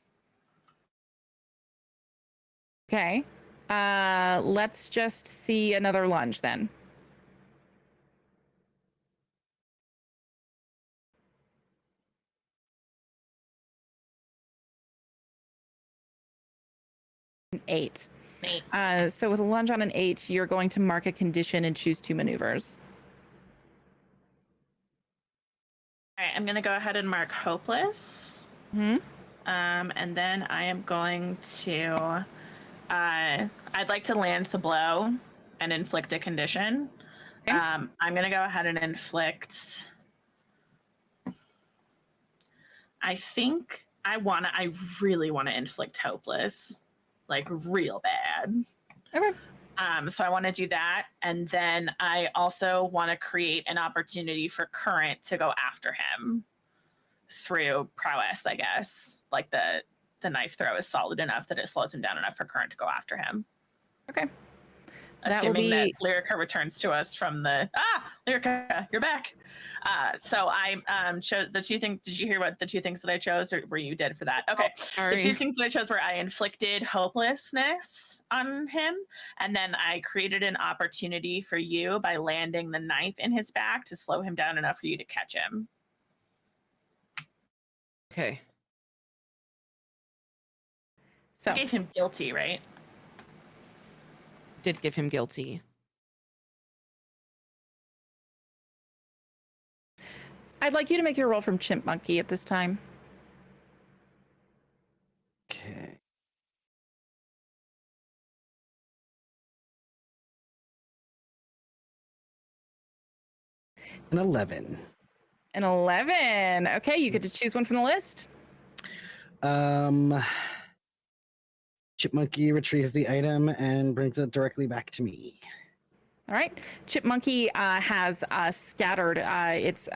Okay. Let's just see another lunge then. An 8. So with a lunge on an 8, you're going to mark a condition and choose 2 maneuvers. All right, I'm going to go ahead and mark hopeless. And then I am going to... I'd like to land the blow and inflict a condition. Okay. I'm going to go ahead and inflict... I really want to inflict hopeless. Like, real bad. Okay. So I want to do that. And then I also want to create an opportunity for Current to go after him through prowess, I guess. Like the knife throw is solid enough that it slows him down enough for Current to go after him. Okay. Assuming that Lyrica returns to us from the... Lyrica, you're back. So I chose the 2 things. Did you hear what the 2 things that I chose, or were you dead for that? Okay. Sorry. The 2 things that I chose were I inflicted hopelessness on him, and then I created an opportunity for you by landing the knife in his back to slow him down enough for you to catch him. Okay. So I gave him guilty, right? Did give him guilty. I'd like you to make your roll from Chimp Monkey at this time. Okay. An 11. An 11. Okay, you get to choose one from the list. Chipmunky retrieves the item and brings it directly back to me. All right. Chipmunky has scattered its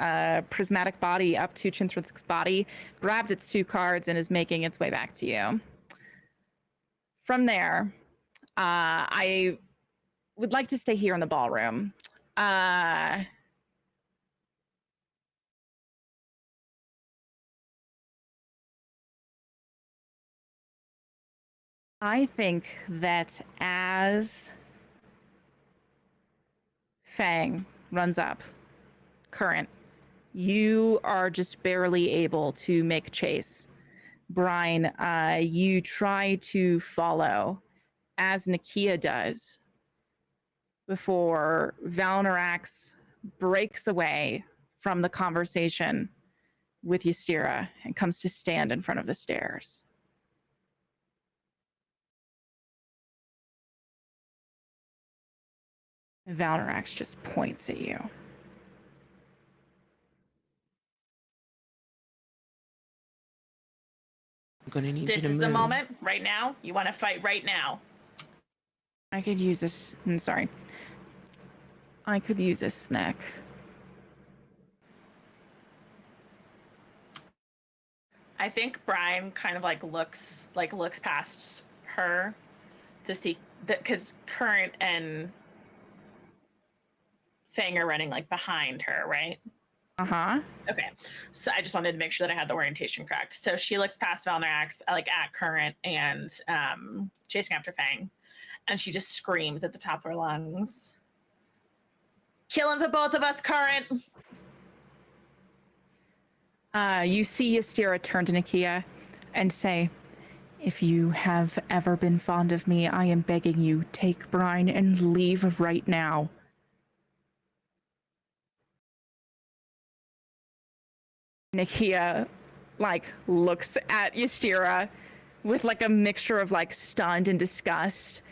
prismatic body up to Chinthrick's body, grabbed its 2 cards, and is making its way back to you. From there, I would like to stay here in the ballroom. I think that as Fang runs up, current, you are just barely able to make chase. Brine, you try to follow as Nakia does before Valnorax breaks away from the conversation with Ystira and comes to stand in front of the stairs. Valnorax just points at you. I'm gonna need This you to is move. the moment, right now. You want to fight right now. I could use this. I'm sorry. I could use a snack. I think Brian kind of looks past her to see that, because Current and Fang are running behind her, right? Uh-huh. Okay, so I just wanted to make sure that I had the orientation correct. So she looks past Valnorax, at Current and chasing after Fang, and she just screams at the top of her lungs, "Kill him for both of us, Current!" You see Ystira turn to Nakia and say, "If you have ever been fond of me, I am begging you, take Brine and leave right now." Nakia, looks at Ystira with, a mixture of, stunned and disgust,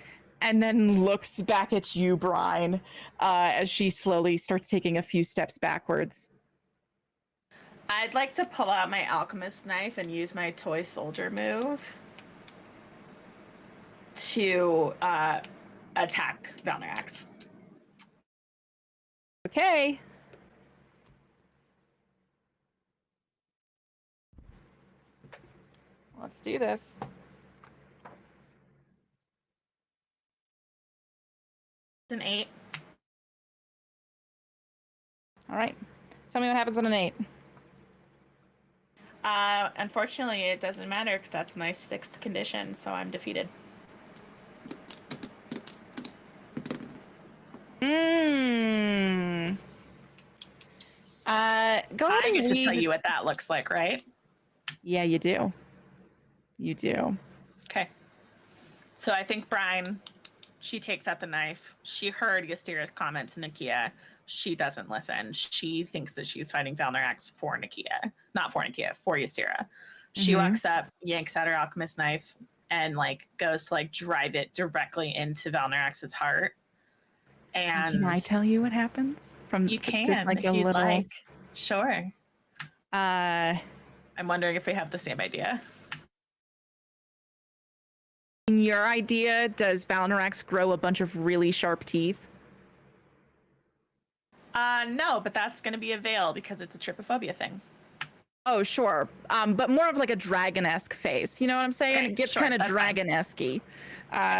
and then looks back at you, Brine, as she slowly starts taking a few steps backwards. I'd like to pull out my alchemist knife and use my toy soldier move to attack Valnorax. Okay. Let's do this. It's an 8. All right. Tell me what happens on an 8. Unfortunately, it doesn't matter because that's my 6th condition, so I'm defeated. Go ahead I and get to tell read. you what that looks like, right? Yeah, you do. You do. Okay. So I think Brine, she takes out the knife. She heard Ystira's comment to Nakia. She doesn't listen. She thinks that she's fighting Valnorax for Nakia. Not for Nakia, for Ystira. She walks up, yanks out her alchemist knife, and goes to drive it directly into Valnorax's heart. And can I tell you what happens? You can, just if you'd like. Sure. I'm wondering if we have the same idea. In your idea, does Valnorax grow a bunch of really sharp teeth? No, but that's going to be a veil because it's a trypophobia thing. Oh, sure. But more of a dragon-esque face. You know what I'm saying? Okay, It gets sure, kind of that's fine. dragon-esque-y.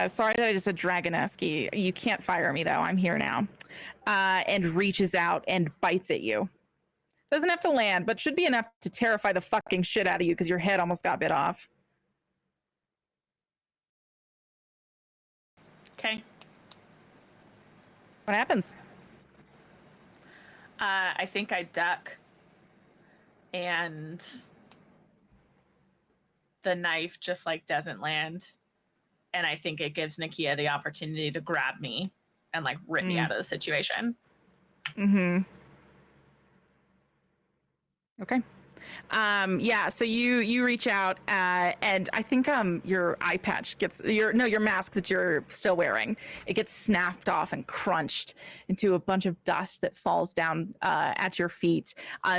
Sorry that I just said dragon-esque-y. You can't fire me, though. I'm here now. And reaches out and bites at you. Doesn't have to land, but should be enough to terrify the fucking shit out of you because your head almost got bit off. Okay. What happens? I think I duck, and the knife just doesn't land, and I think it gives Nakia the opportunity to grab me and rip me out of the situation. Okay. Yeah, so you reach out, and I think your eye patch gets your mask that you're still wearing, it gets snapped off and crunched into a bunch of dust that falls down at your feet,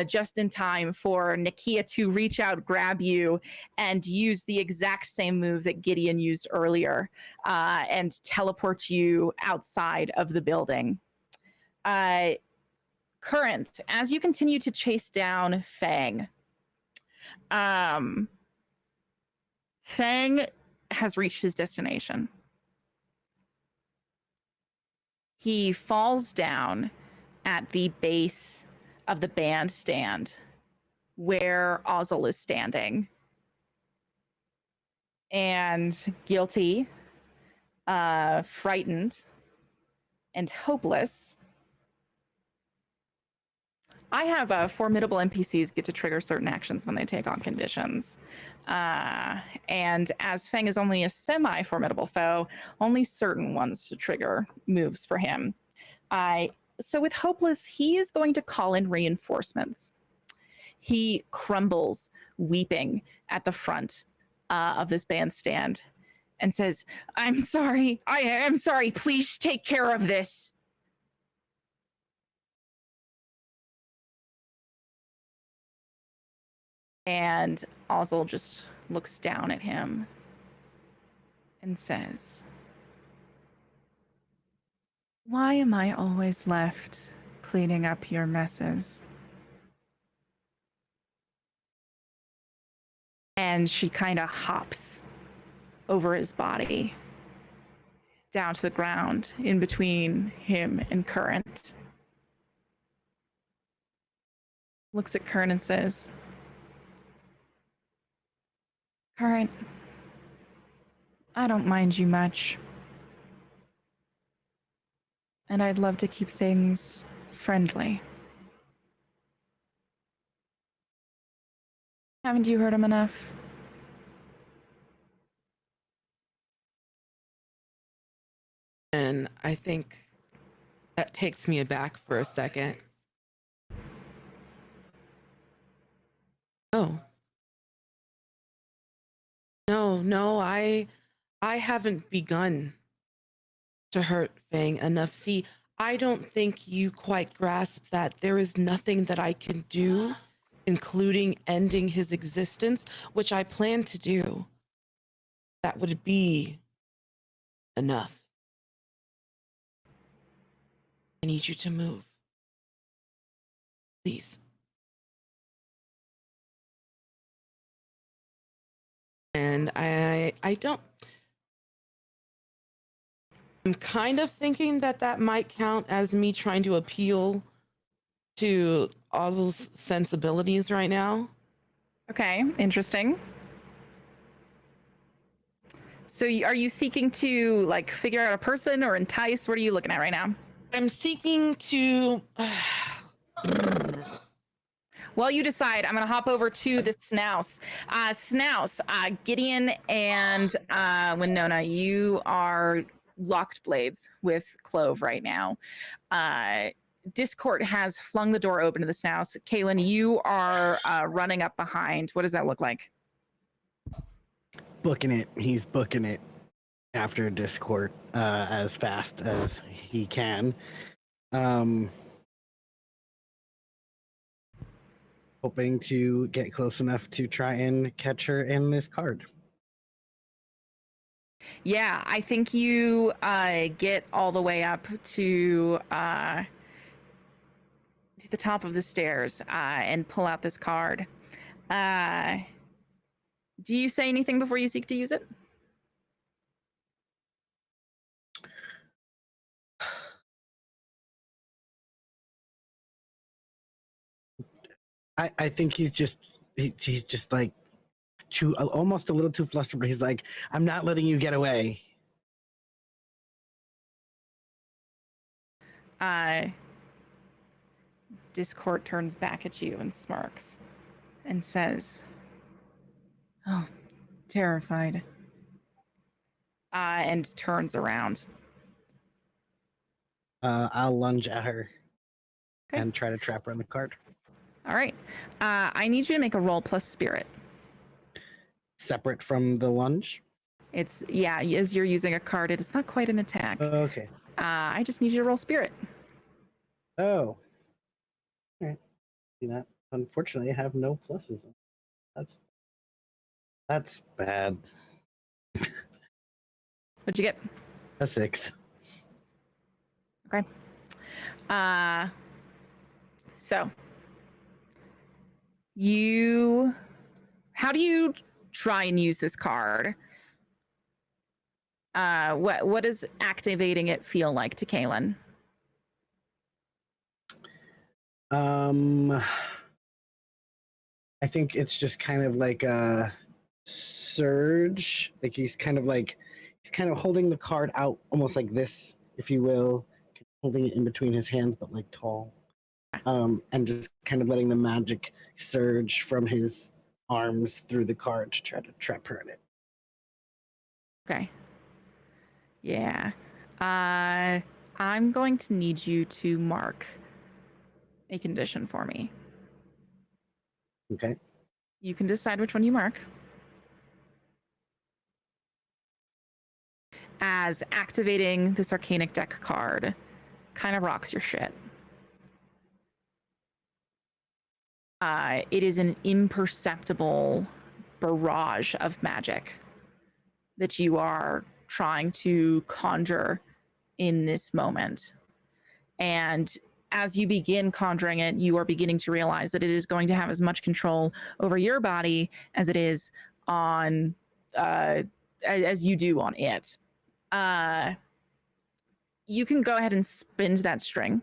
just in time for Nakia to reach out, grab you, and use the exact same move that Gideon used earlier, and teleport you outside of the building. Current, as you continue to chase down Fang. Fang has reached his destination. He falls down at the base of the bandstand where Ozzel is standing. And guilty, frightened, and hopeless. I have formidable NPCs get to trigger certain actions when they take on conditions. And as Fang is only a semi-formidable foe, only certain ones to trigger moves for him. So with Hopeless, he is going to call in reinforcements. He crumbles, weeping at the front of this bandstand and says, "I'm sorry. I am sorry. Please take care of this." And Ozzel just looks down at him and says, "Why am I always left cleaning up your messes?" And she kind of hops over his body down to the ground in between him and Current. Looks at Current and says, "Current, I don't mind you much. And I'd love to keep things friendly. Haven't you heard him enough?" And I think that takes me aback for a second. Oh. No, I haven't begun to hurt Fang enough. See, I don't think you quite grasp that there is nothing that I can do, including ending his existence, which I plan to do, that would be enough. I need you to move. Please. And I don't. I'm kind of thinking that might count as me trying to appeal to Ozzel's sensibilities right now. Okay, interesting. So are you seeking to like figure out a person or entice? What are you looking at right now? I'm seeking to. Well, you decide. I'm going to hop over to the Snouse. Snouse, Gideon and Winona, you are locked blades with Clove right now. Discord has flung the door open to the Snouse. Kaylin, you are running up behind. What does that look like? Booking it. He's booking it after Discord as fast as he can. Hoping to get close enough to try and catch her in this card. Yeah, I think you get all the way up to the top of the stairs and pull out this card. Do you say anything before you seek to use it? I think he's just like too almost a little too flustered. He's like, "I'm not letting you get away." Discord turns back at you and smirks and says, "Oh, terrified." And turns around. I'll lunge at her Okay. and try to trap her in the card. All right. I need you to make a roll plus spirit. Separate from the lunge. It's as you're using a card, it's not quite an attack. Okay. I just need you to roll spirit. Oh. Okay. See that? Unfortunately, I have no pluses. That's bad. What'd you get? A 6. Okay. So how do you try and use this card? What does activating it feel like to Kaylin? I think it's just kind of like a surge. Like he's kind of holding the card out almost like this, if you will, holding it in between his hands, but like tall. And just kind of letting the magic surge from his arms through the card to try to trap her in it. Okay. Yeah. I'm going to need you to mark a condition for me. Okay. You can decide which one you mark. As activating this Arcanic Deck card kind of rocks your shit. It is an imperceptible barrage of magic that you are trying to conjure in this moment. And as you begin conjuring it, you are beginning to realize that it is going to have as much control over your body as it is on, as you do on it. You can go ahead and spin that string.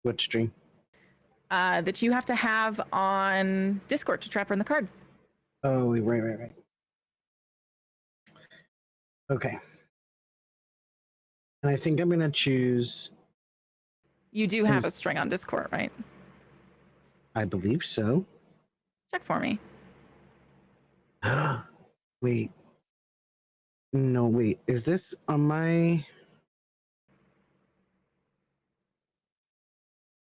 What string? That you have to have on Discord to trap her in the card. Oh, right. Okay. And I think I'm going to choose... You do have a string on Discord, right? I believe so. Check for me. Wait. No, wait. Is this on my...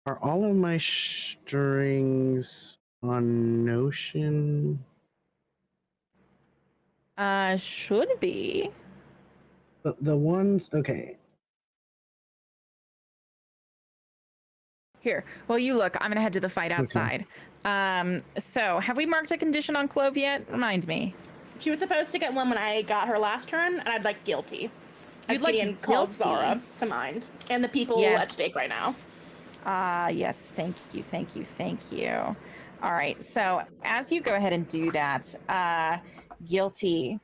Are all of my strings on Notion? Should be. The ones... Okay. Here. Well, you look. I'm going to head to the fight outside. Okay. So, have we marked a condition on Clove yet? Remind me. She was supposed to get one when I got her last turn, and I'd like guilty. As Gideon like called Zara to mind. And the people at stake right now. Yes. Thank you. All right. So, as you go ahead and do that, guilty.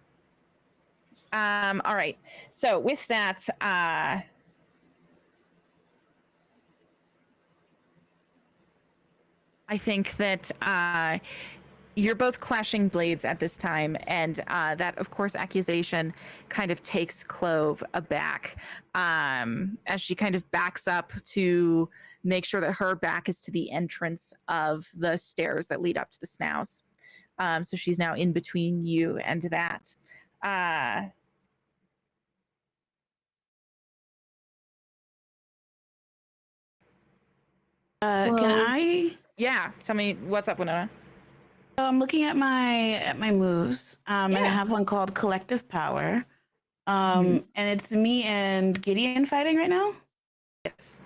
All right. So, with that, I think that you're both clashing blades at this time, and that, of course, accusation kind of takes Clove aback as she kind of backs up to make sure that her back is to the entrance of the stairs that lead up to the Snows. So she's now in between you and that. Can I? Yeah, tell me what's up, Winona. I'm looking at my moves, and I have one called Collective Power, and it's me and Gideon fighting right now. Yes.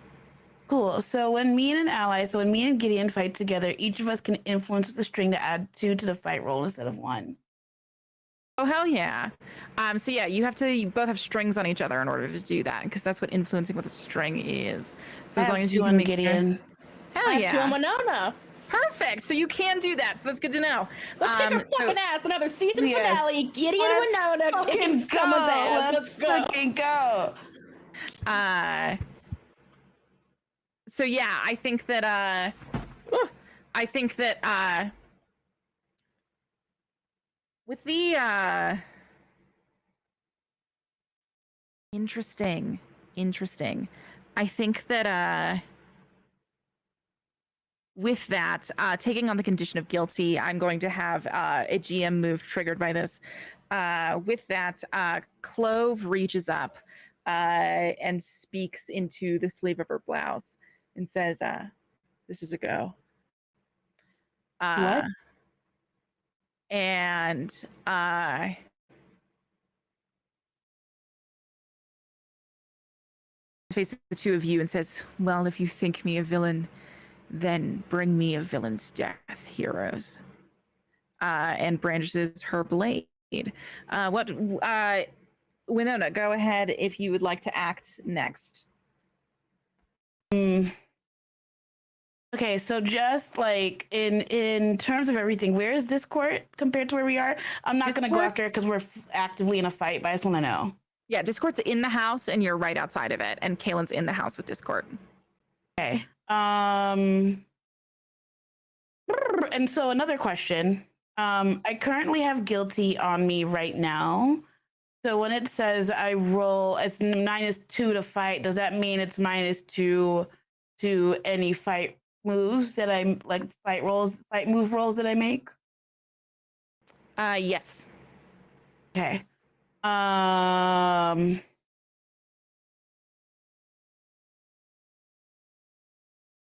Cool. So when me and Gideon fight together, each of us can influence the string to add 2 to the fight roll instead of 1. Oh, hell yeah. So yeah, you both have strings on each other in order to do that, because that's what influencing with a string is. So as long as you can make Gideon. Hell I have yeah. 2 on Winona. Perfect. So you can do that. So that's good to know. Let's kick our fucking ass. Another season finale. Gideon and Winona kicking someone's ass. Let's go. Fucking go. So yeah, I think that with the interesting. I think that with that, taking on the condition of guilty, I'm going to have a GM move triggered by this. With that, Clove reaches up and speaks into the sleeve of her blouse. and says, "This is a go." What? And faces the two of you and says, "Well, if you think me a villain, then bring me a villain's death, heroes." And brandishes her blade. Winona, go ahead if you would like to act next. Okay, so just like in terms of everything, where is this court compared to where we are? I'm not gonna go Discord? after it because we're actively in a fight, but I just want to know. Yeah, Discord's in the house and you're right outside of it. And Kaylin's in the house with Discord. Okay. And so another question. I currently have guilty on me right now. So when it says I roll, it's -2 to fight. Does that mean it's -2 to any fight moves that I like, fight move rolls that I make? Yes. Okay.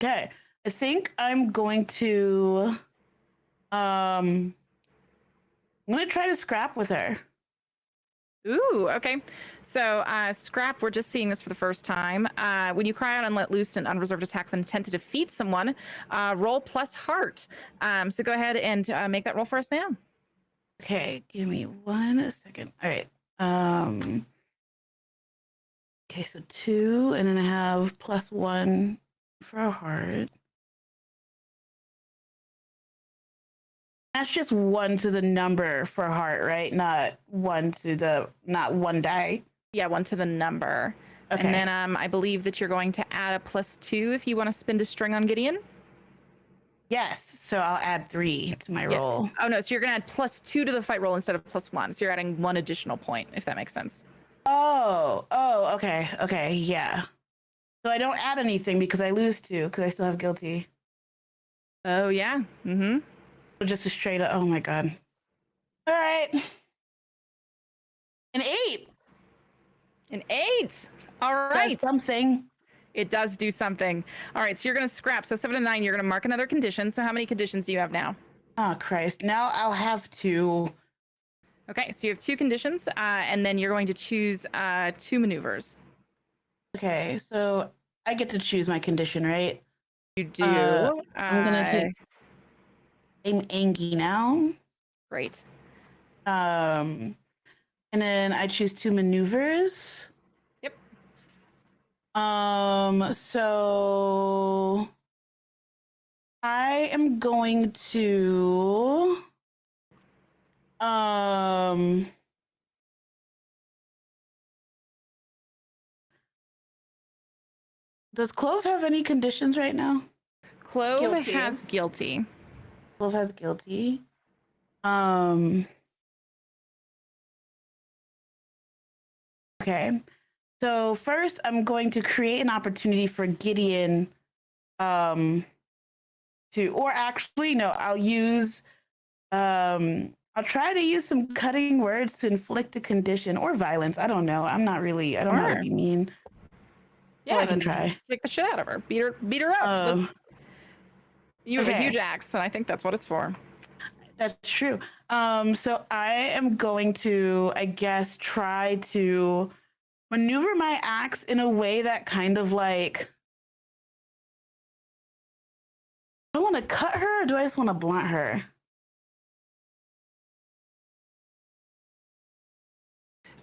Okay. I think I'm going to I'm gonna try to scrap with her. Ooh, okay. So, Scrap, we're just seeing this for the first time. When you cry out and let loose an unreserved attack with intent to defeat someone, roll plus heart. So go ahead and make that roll for us now. Okay, give me 1 second. All right. Okay, so 2, and then I have +1 for a heart. That's just 1 to the number for heart, right? Not 1 die. Yeah, 1 to the number. Okay. And then I believe that you're going to add a +2 if you want to spin a string on Gideon. Yes, so I'll add 3 to my roll. Oh no, so you're gonna add +2 to the fight roll instead of +1. So you're adding 1 additional point, if that makes sense. Oh, okay, yeah. So I don't add anything because I lose 2 because I still have guilty. Oh yeah. Mm-hmm. So just a straight up. Oh my god. All right. An 8. An 8. All right. That's something. It does do something. All right, so you're gonna scrap. So 7 to 9, you're gonna mark another condition. So how many conditions do you have now? Oh Christ! Now I'll have 2. Okay, so you have 2 conditions, and then you're going to choose 2 maneuvers. Okay, so I get to choose my condition, right? You do. I'm gonna take. I'm Angie now. Great. And then I choose 2 maneuvers. Yep. So I am going to does Clove have any conditions right now? Clove Guilty. has guilty. Clove has guilty. Okay. So first I'm going to create an opportunity for Gideon or actually no, I'll try to use some cutting words to inflict a condition or violence. I don't know. I don't know how to be mean. Yeah, I can try. Kick the shit out of her. Beat her up. You have a huge axe, and I think that's what it's for. That's true. So I am going to, I guess, try to maneuver my axe in a way that kind of like, do I want to cut her or do I just want to blunt her?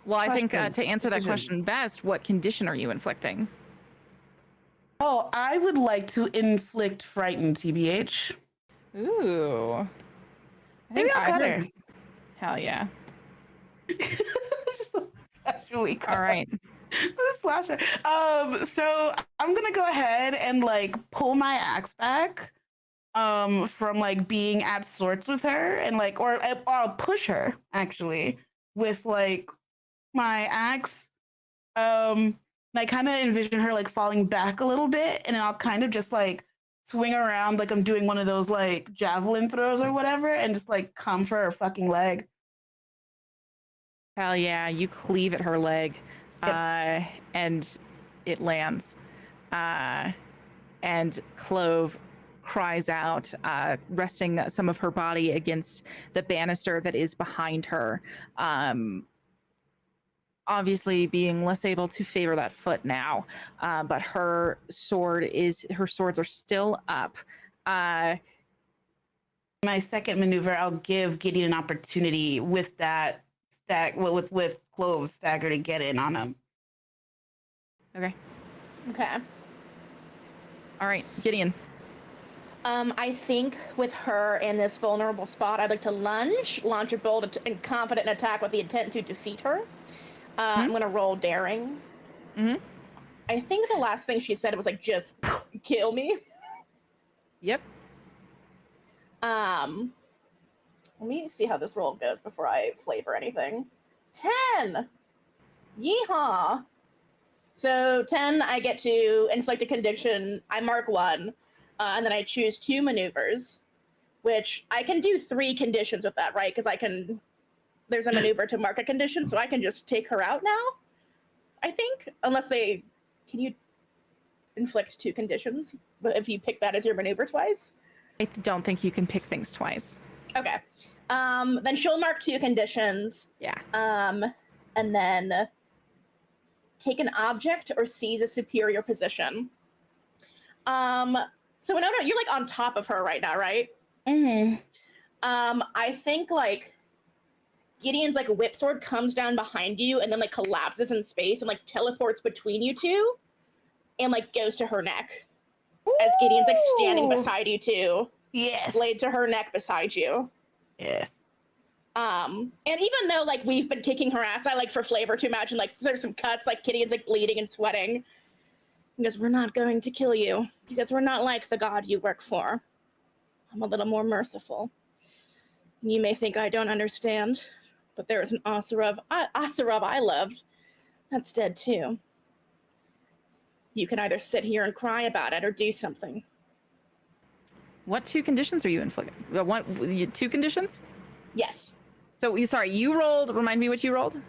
Well, I think to answer that question best, what condition are you inflicting? Oh, I would like to inflict frighten, TBH. Ooh. Maybe I'll cut her. Hell yeah. Just actually cut All right. Slasher. So I'm gonna go ahead and like pull my axe back from like being at sorts with her and like or I'll push her actually with like my axe. I kind of envision her like falling back a little bit and then I'll kind of just like swing around like I'm doing one of those like javelin throws or whatever and just like come for her fucking leg. Hell yeah, you cleave at her leg, Yep. and it lands. And Clove cries out, resting some of her body against the banister that is behind her. Obviously being less able to favor that foot now, but her swords are still up. My second maneuver, I'll give Gideon an opportunity with that with Clove's stagger to get in on him. Okay. Okay. All right, Gideon. I think with her in this vulnerable spot, I'd like to launch a bold and confident attack with the intent to defeat her. I'm gonna roll daring. Mm-hmm. I think the last thing she said was like, "Just kill me." Yep. Let me see how this roll goes before I flavor anything. 10. Yeehaw. So 10, I get to inflict a condition. I mark 1, and then I choose 2 maneuvers, which I can do 3 conditions with that, right? Because there's a maneuver to mark a condition, so I can just take her out now, I think. Can you inflict 2 conditions if you pick that as your maneuver twice? I don't think you can pick things twice. Okay. Then she'll mark 2 conditions. Yeah. And then take an object or seize a superior position. So Winona, you're like on top of her right now, right? Mm-hmm. I think like Gideon's like whip sword comes down behind you and then like collapses in space and like teleports between you two and like goes to her neck. As Gideon's like standing beside you two. Yes. Blade to her neck beside you. Yes. And even though like we've been kicking her ass, I like for flavor to imagine like there's some cuts, like Gideon's like bleeding and sweating. Because we're not going to kill you. Because we're not like the god you work for. I'm a little more merciful. You may think I don't understand, but there is an Asarov I loved that's dead too. You can either sit here and cry about it or do something. What 2 conditions are you inflicting? 2 conditions? Yes. So you rolled, remind me what you rolled?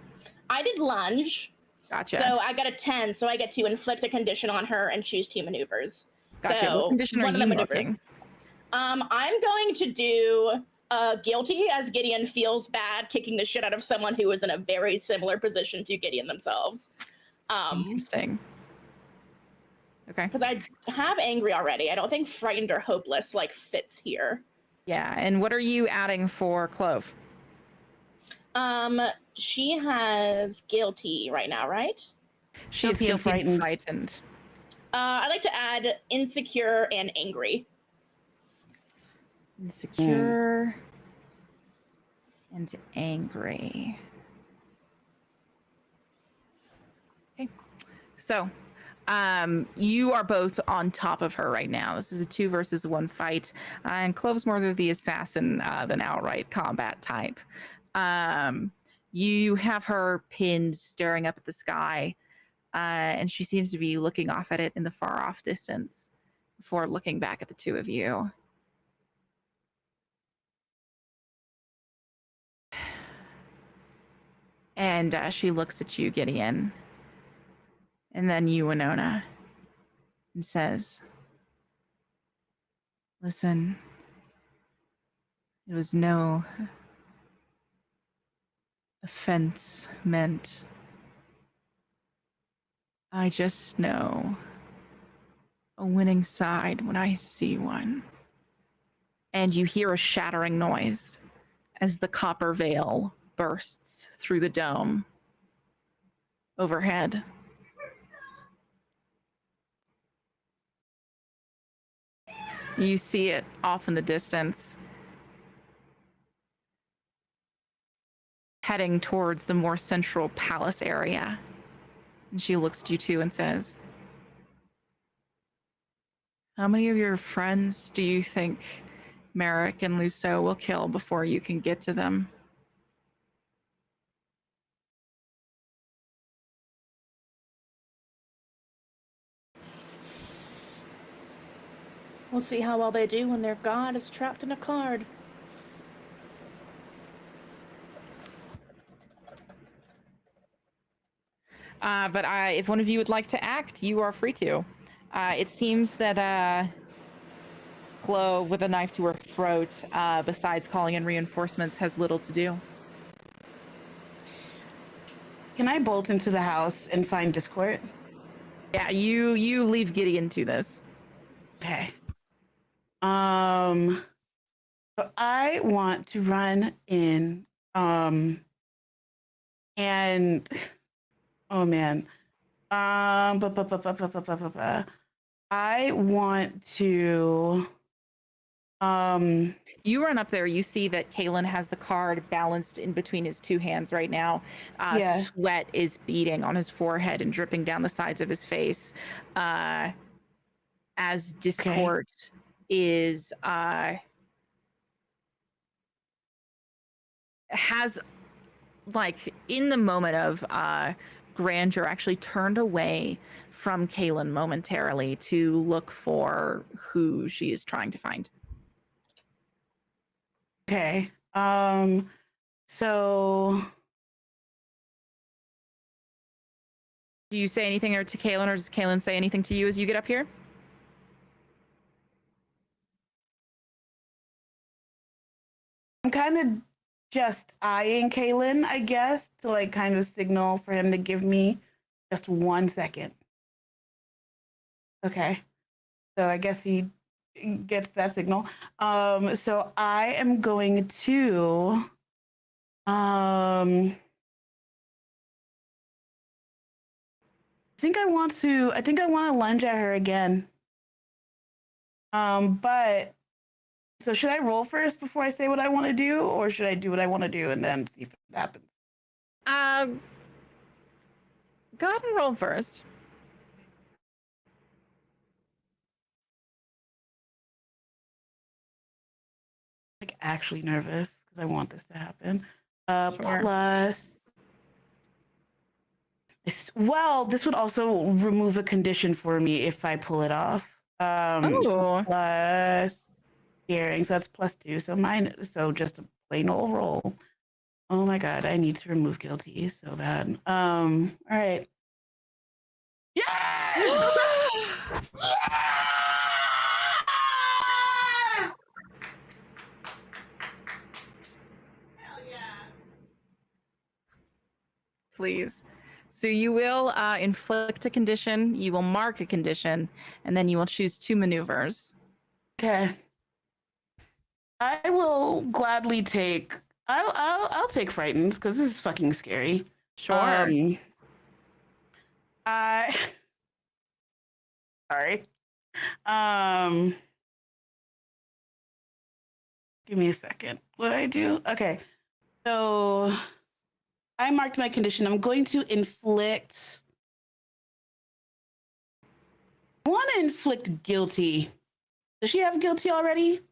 I did lunge. Gotcha. So I got a 10, so I get to inflict a condition on her and choose 2 maneuvers. Gotcha. So what condition are you marking? I'm going to do guilty, as Gideon feels bad kicking the shit out of someone who is in a very similar position to Gideon themselves. Interesting. Okay. Because I have angry already. I don't think frightened or hopeless like fits here. Yeah, and what are you adding for Clove? She has guilty right now, right? She's guilty and frightened. I'd like to add insecure and angry. Insecure and angry. Okay. So, you are both on top of her right now. This is a 2 versus 1 fight, and Clove's more of the assassin than outright combat type. You have her pinned, staring up at the sky, and she seems to be looking off at it in the far off distance before looking back at the 2 of you. And she looks at you, Gideon, and then you, Winona, and says, "Listen, it was no offense meant. I just know a winning side when I see one." And you hear a shattering noise as the copper veil bursts through the dome overhead. You see it off in the distance, heading towards the more central palace area. And she looks at you two and says, "How many of your friends do you think Merrick and Lusso will kill before you can get to them?" We'll see how well they do when their god is trapped in a card. But if one of you would like to act, you are free to. It seems that Chloe, with a knife to her throat, besides calling in reinforcements, has little to do. Can I bolt into the house and find Discord? Yeah, you leave Gideon to this. Okay. So I want to run in. And oh man. I want to. You run up there. You see that Kalen has the card balanced in between his two hands right now. Yeah. Sweat is beading on his forehead and dripping down the sides of his face. As Discord is has, like, in the moment of grandeur, actually turned away from Kalen momentarily to look for who she is trying to find. Okay. So Do you say anything to Kalen, or does Kalen say anything to you as you get up here? I'm kind of just eyeing Kalen, I guess, to like kind of signal for him to give me just 1 second. Okay. So I guess he gets that signal. So I am going to I think I want to lunge at her again. But so should I roll first before I say what I want to do, or should I do what I want to do and then see if it happens? Go ahead and roll first. Like actually nervous because I want this to happen. Sure. Plus, well, this would also remove a condition for me if I pull it off. So plus daring, so that's +2. So so just a plain old roll. Oh my god, I need to remove guilty so bad. All right. Yes! Please. So you will inflict a condition, you will mark a condition, and then you will choose 2 maneuvers. Okay. I will gladly take. I'll take frightened because this is fucking scary. Sure. I sorry. Give me a second. What did I do? Okay. So I marked my condition. I'm going to inflict. I want to inflict guilty. Does she have guilty already?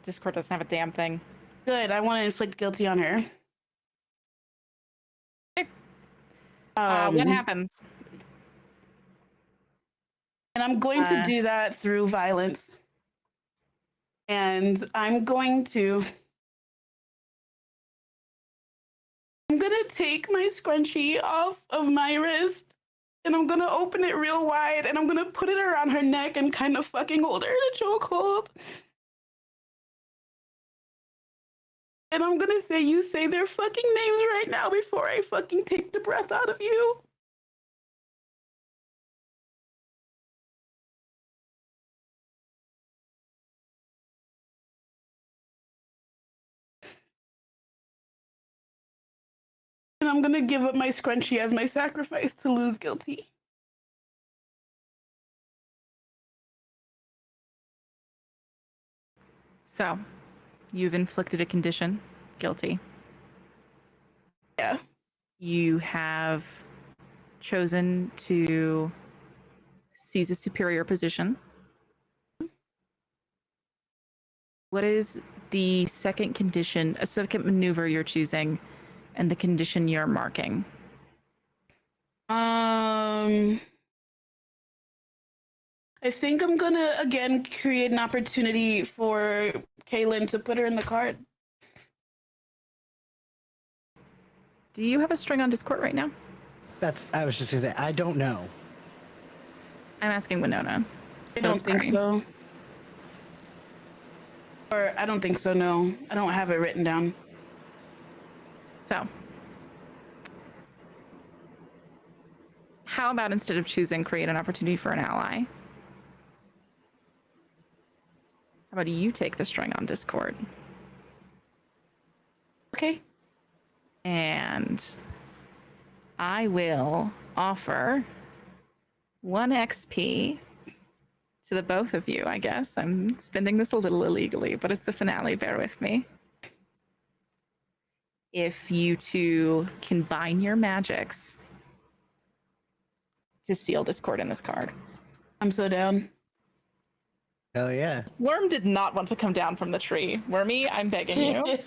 Discord doesn't have a damn thing. Good. I want to inflict guilty on her. Okay. What happens? And I'm going to do that through violence. And I'm going to take my scrunchie off of my wrist and I'm gonna open it real wide and I'm gonna put it around her neck and kind of fucking hold her in a chokehold. And I'm gonna say, you say their fucking names right now before I fucking take the breath out of you. And I'm gonna give up my scrunchie as my sacrifice to lose guilty. So, you've inflicted a condition, guilty. Yeah. You have chosen to seize a superior position. What is the second condition, a second maneuver you're choosing, and the condition you're marking? I think I'm gonna again create an opportunity for Kaylin to put her in the card. Do you have a string on Discord right now? I was just gonna say, I don't know. I'm asking Winona. I don't think so. Or I don't think so, no. I don't have it written down. So, how about instead of choosing create an opportunity for an ally? How about you take the string on Discord? Okay. And I will offer 1 XP to the both of you, I guess. I'm spending this a little illegally, but it's the finale, bear with me. If you two combine your magics to seal Discord in this card. I'm so down. Hell yeah. Worm did not want to come down from the tree. Wormy, I'm begging you.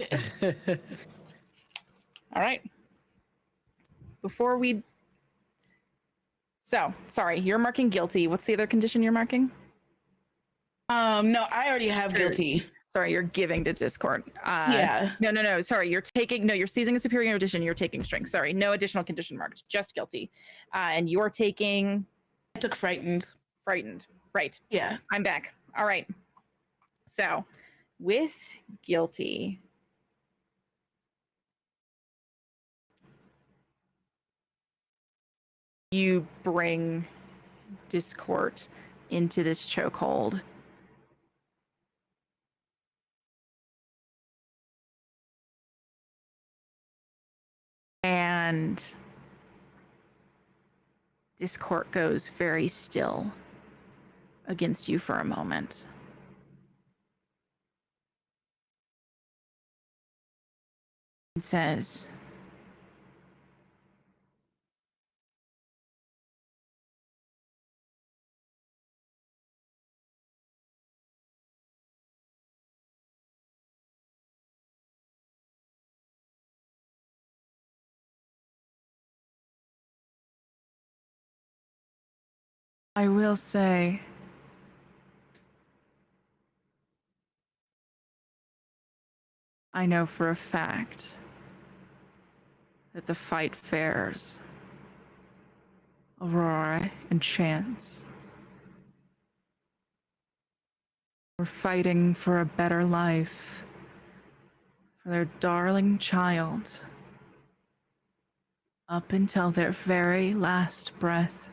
All right. Before we... So, sorry, you're marking guilty. What's the other condition you're marking? No, I already have guilty. Sorry, you're giving to Discord. Yeah. No. Sorry, you're taking... No, you're seizing a superior addition. You're taking string. Sorry, no additional condition marked. Just guilty. And you're taking... I took frightened. Frightened. Right. Yeah. I'm back. All right. So, with guilty... You bring Discord into this chokehold. And Discord goes very still against you for a moment. And says, I will say, I know for a fact that the fight fares Aurora and Chance. We're fighting for a better life for their darling child up until their very last breath.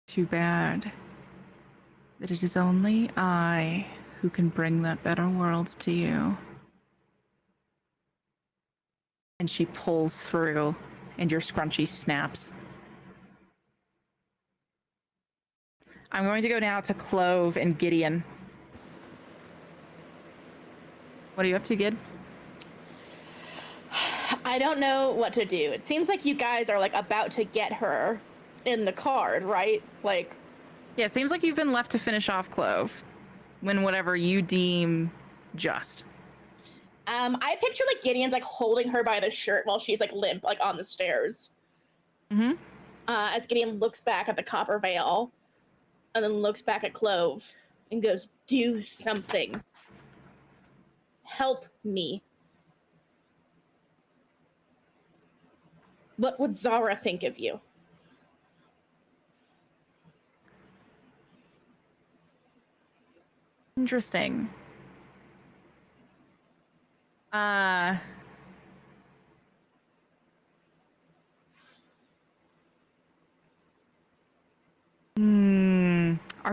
Too bad that it is only I who can bring that better world to you. And she pulls through, and your scrunchie snaps. I'm going to go now to Clove and Gideon. What are you up to, Gid? I don't know what to do. It seems like you guys are like about to get her in the card, right? Like, yeah, it seems like you've been left to finish off Clove when whatever you deem just. I picture like Gideon's like holding her by the shirt while she's like limp, like on the stairs. Mm-hmm. As Gideon looks back at the copper veil and then looks back at Clove and goes, "Do something. Help me. What would Zara think of you?" Interesting. Are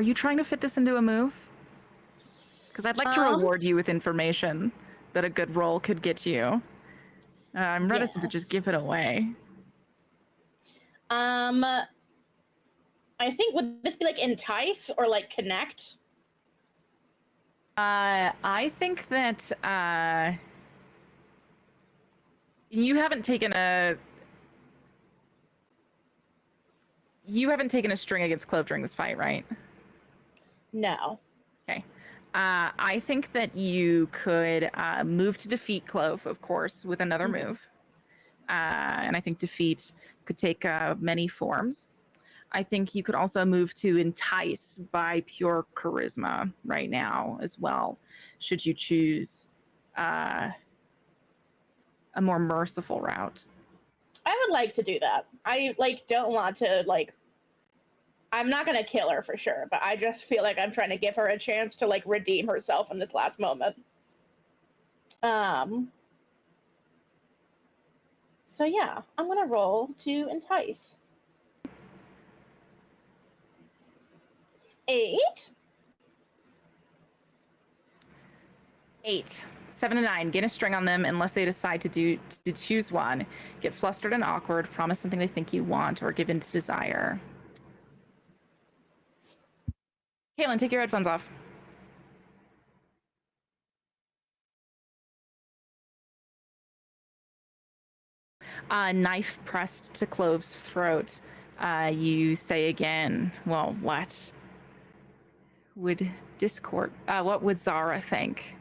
you trying to fit this into a move? Because I'd like to reward you with information that a good roll could get you. I'm reticent to just give it away. I think, would this be like entice or like connect? I think that you haven't taken a string against Clove during this fight, right? No. Okay. I think that you could move to defeat Clove, of course, with another move. And I think defeat could take many forms. I think you could also move to entice by pure charisma right now as well, should you choose a more merciful route. I would like to do that. I don't want to I'm not gonna kill her for sure, but I just feel like I'm trying to give her a chance to redeem herself in this last moment. So yeah, I'm gonna roll to entice. 8. 8. 7 and 9. Get a string on them unless they decide to choose one. Get flustered and awkward. Promise something they think you want, or give in to desire. Caitlin, take your headphones off. Knife pressed to Clove's throat. You say again, well, what would Discord, what would Zara think?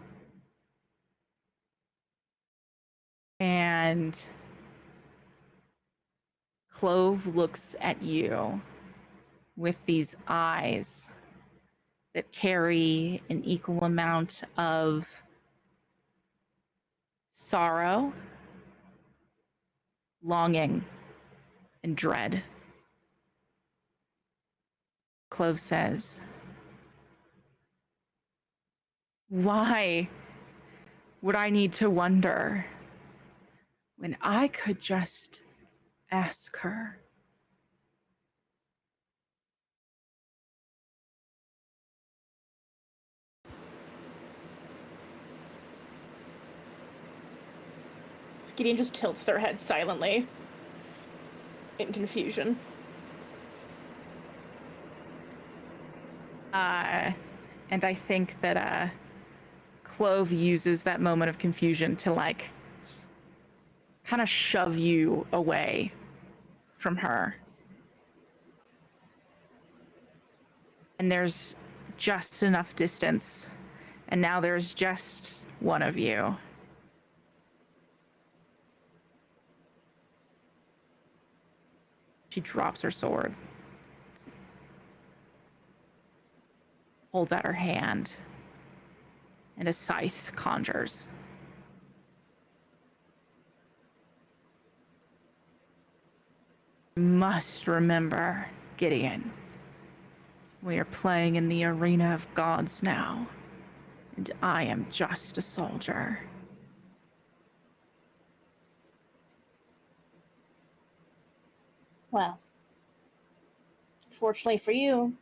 And Clove looks at you with these eyes that carry an equal amount of sorrow, longing, and dread. Clove says, "Why would I need to wonder when I could just ask her?" Gideon just tilts their head silently in confusion. And I think that Clove uses that moment of confusion to kind of shove you away from her. And there's just enough distance. And now there's just one of you. She drops her sword, holds out her hand, and a scythe conjures. You must remember, Gideon, we are playing in the arena of gods now, and I am just a soldier. Well, fortunately for you,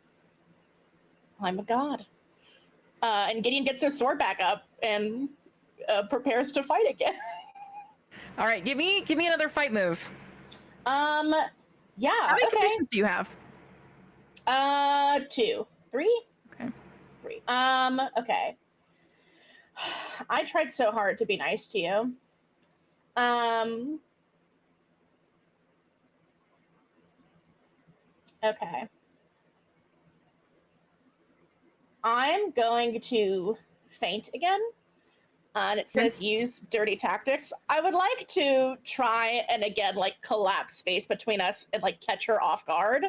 I'm a god. And Gideon gets their sword back up and prepares to fight again. All right, give me another fight move. Yeah. How many conditions do you have? 2, 3. Okay. 3. Okay. I tried so hard to be nice to you. Okay. I'm going to faint again. And it says use dirty tactics. I would like to try and again collapse space between us and catch her off guard,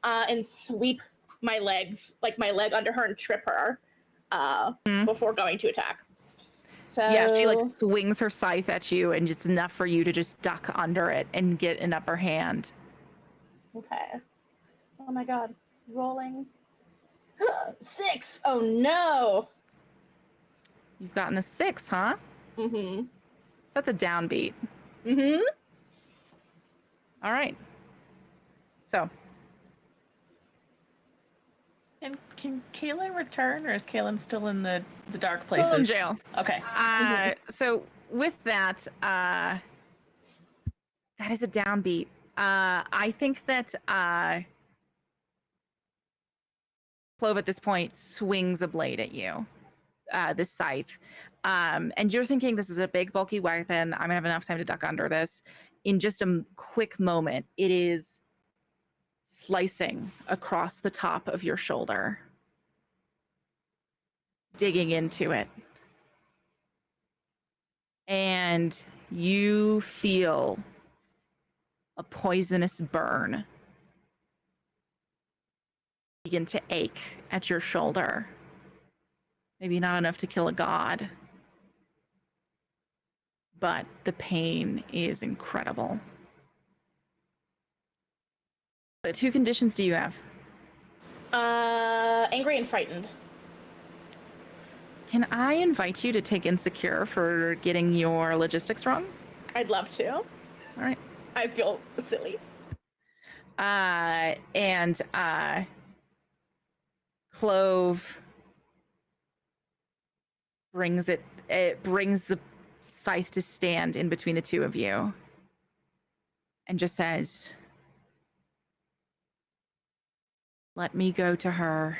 and sweep my legs, my leg under her and trip her before going to attack. So yeah, she swings her scythe at you, and it's enough for you to just duck under it and get an upper hand. Okay. Oh my god. Rolling. 6. Oh no. You've gotten a 6, huh? Mm-hmm. That's a downbeat. Mm-hmm. All right. So. And can Kaylin return, or is Kaylin still in the dark places? Still in jail. Okay. So with that, that is a downbeat. I think that Clove at this point swings a blade at you, this scythe. And you're thinking this is a big, bulky weapon. I'm gonna have enough time to duck under this. In just a quick moment, it is slicing across the top of your shoulder, digging into it. And you feel a poisonous burn begin to ache at your shoulder. Maybe not enough to kill a god, but the pain is incredible. What 2 conditions do you have? Angry and frightened. Can I invite you to take Insecure for getting your logistics wrong? I'd love to. All right. I feel silly. And Clove brings the scythe to stand in between the two of you and just says, "Let me go to her,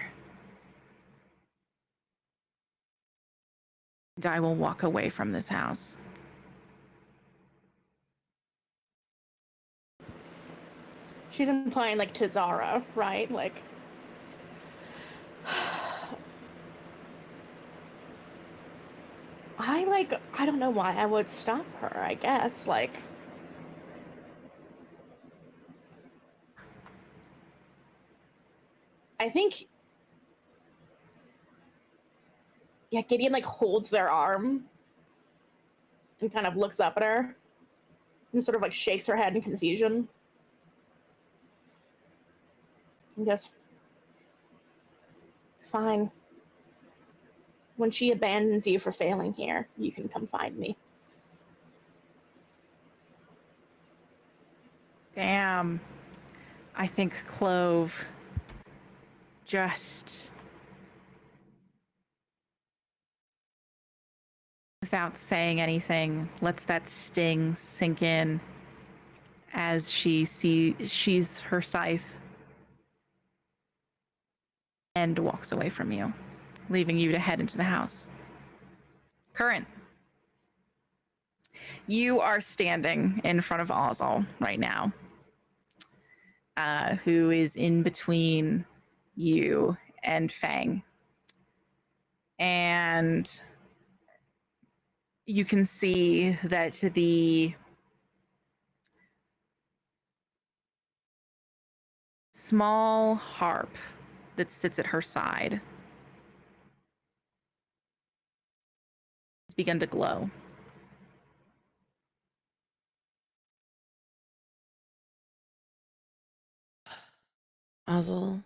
and I will walk away from this house." She's implying like to Zara, right? Like, I don't know why I would stop her, I guess. Like, I think, yeah, Gideon like holds their arm and kind of looks up at her and sort of like shakes her head in confusion. And goes, "Fine. When she abandons you for failing here, you can come find me." Damn. I think Clove just, without saying anything, lets that sting sink in as she sheathes her scythe and walks away from you, leaving you to head into the house. Current. You are standing in front of Ozzel right now, who is in between you and Fang. And you can see that the small harp that sits at her side has begun to glow. Ozzel,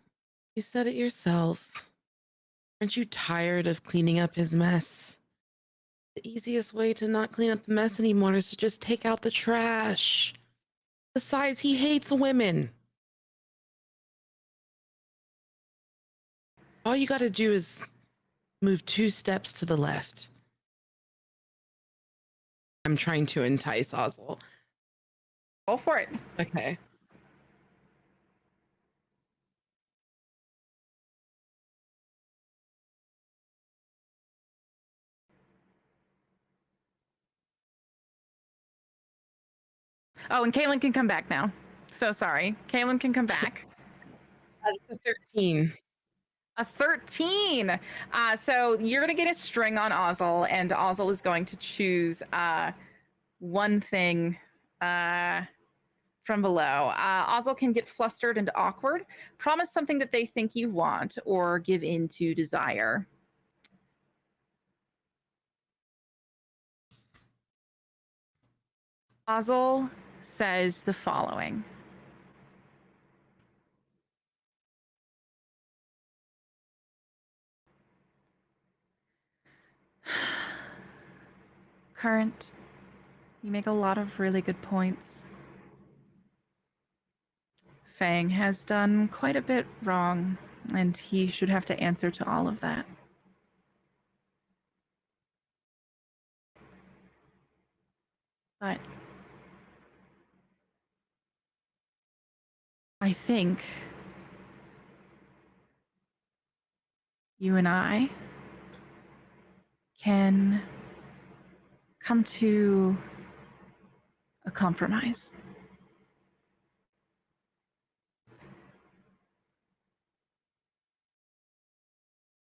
you said it yourself. Aren't you tired of cleaning up his mess? The easiest way to not clean up the mess anymore is to just take out the trash. Besides, he hates women. All you gotta do is move 2 steps to the left. I'm trying to entice Ozzel. Go for it. Okay. Oh, and Caitlin can come back now. So sorry. Caitlin can come back. That's a 13. A 13. So you're going to get a string on Ozzel, and Ozzel is going to choose one thing from below. Ozzel can get flustered and awkward, promise something that they think you want, or give in to desire. Ozzel says the following. Current, you make a lot of really good points. Fang has done quite a bit wrong, and he should have to answer to all of that. But I think you and I can come to a compromise.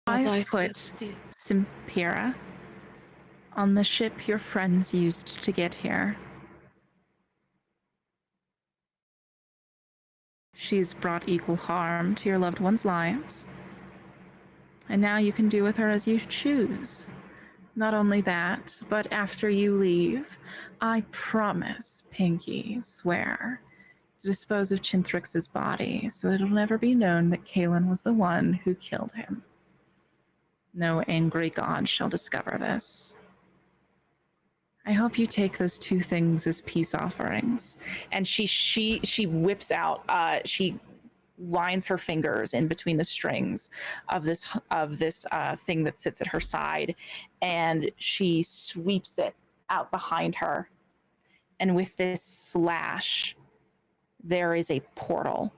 I put Simpira on the ship your friends used to get here. She's brought equal harm to your loved ones' lives. And now you can do with her as you choose. Not only that, but after you leave, I promise, Pinky, swear, to dispose of Chintrix's body so that it'll never be known that Kalen was the one who killed him. No angry god shall discover this. I hope you take those two things as peace offerings. And she whips out, she winds her fingers in between the strings of this thing that sits at her side, and she sweeps it out behind her. And with this slash, there is a portal.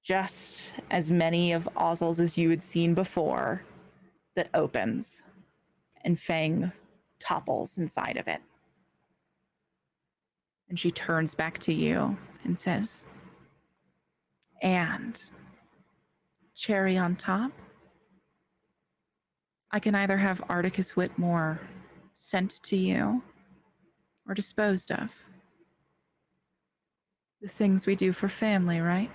Just as many of Ozzel's as you had seen before that opens, and Fang topples inside of it. And she turns back to you and says, and cherry on top, I can either have Articus Whitmore sent to you or disposed of. The things we do for family, right?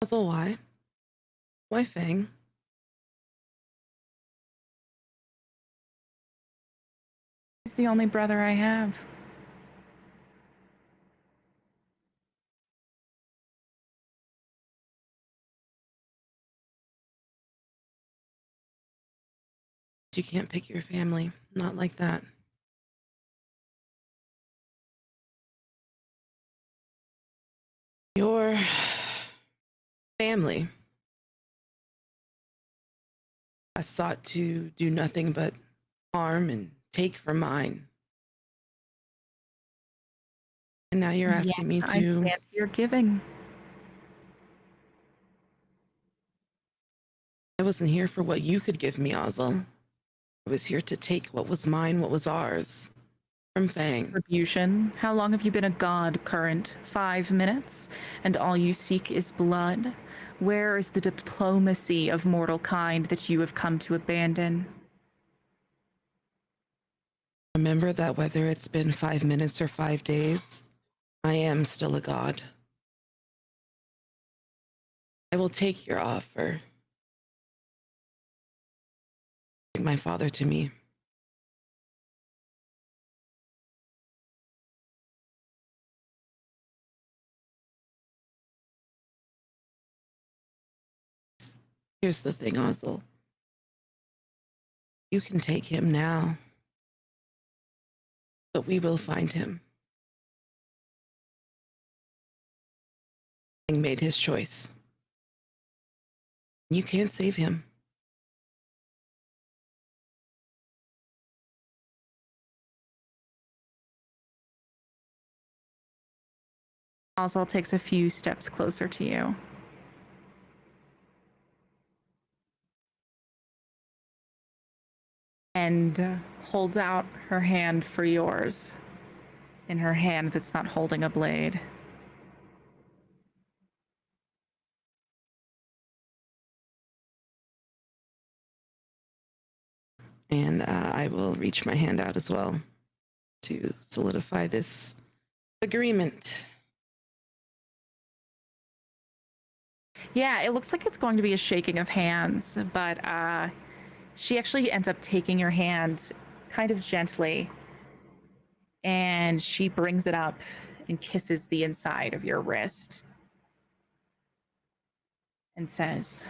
Also, why? Why Fang? He's the only brother I have. You can't pick your family. Not like that. Your family has sought to do nothing but harm and take from mine. And now you're asking me to... I stand to your giving. I wasn't here for what you could give me, Ozzel. I was here to take what was mine, what was ours. From Fang. Retribution. How long have you been a god, Current? 5 minutes? And all you seek is blood? Where is the diplomacy of mortal kind that you have come to abandon? Remember that whether it's been 5 minutes or 5 days, I am still a god. I will take your offer. Bring my father to me. Here's the thing, Ozzel. You can take him now, but we will find him. He made his choice. You can't save him. Ozzel takes a few steps closer to you. And holds out her hand for yours, in her hand that's not holding a blade. And I will reach my hand out as well to solidify this agreement. Yeah, it looks like it's going to be a shaking of hands, but she actually ends up taking your hand kind of gently, and she brings it up and kisses the inside of your wrist and says,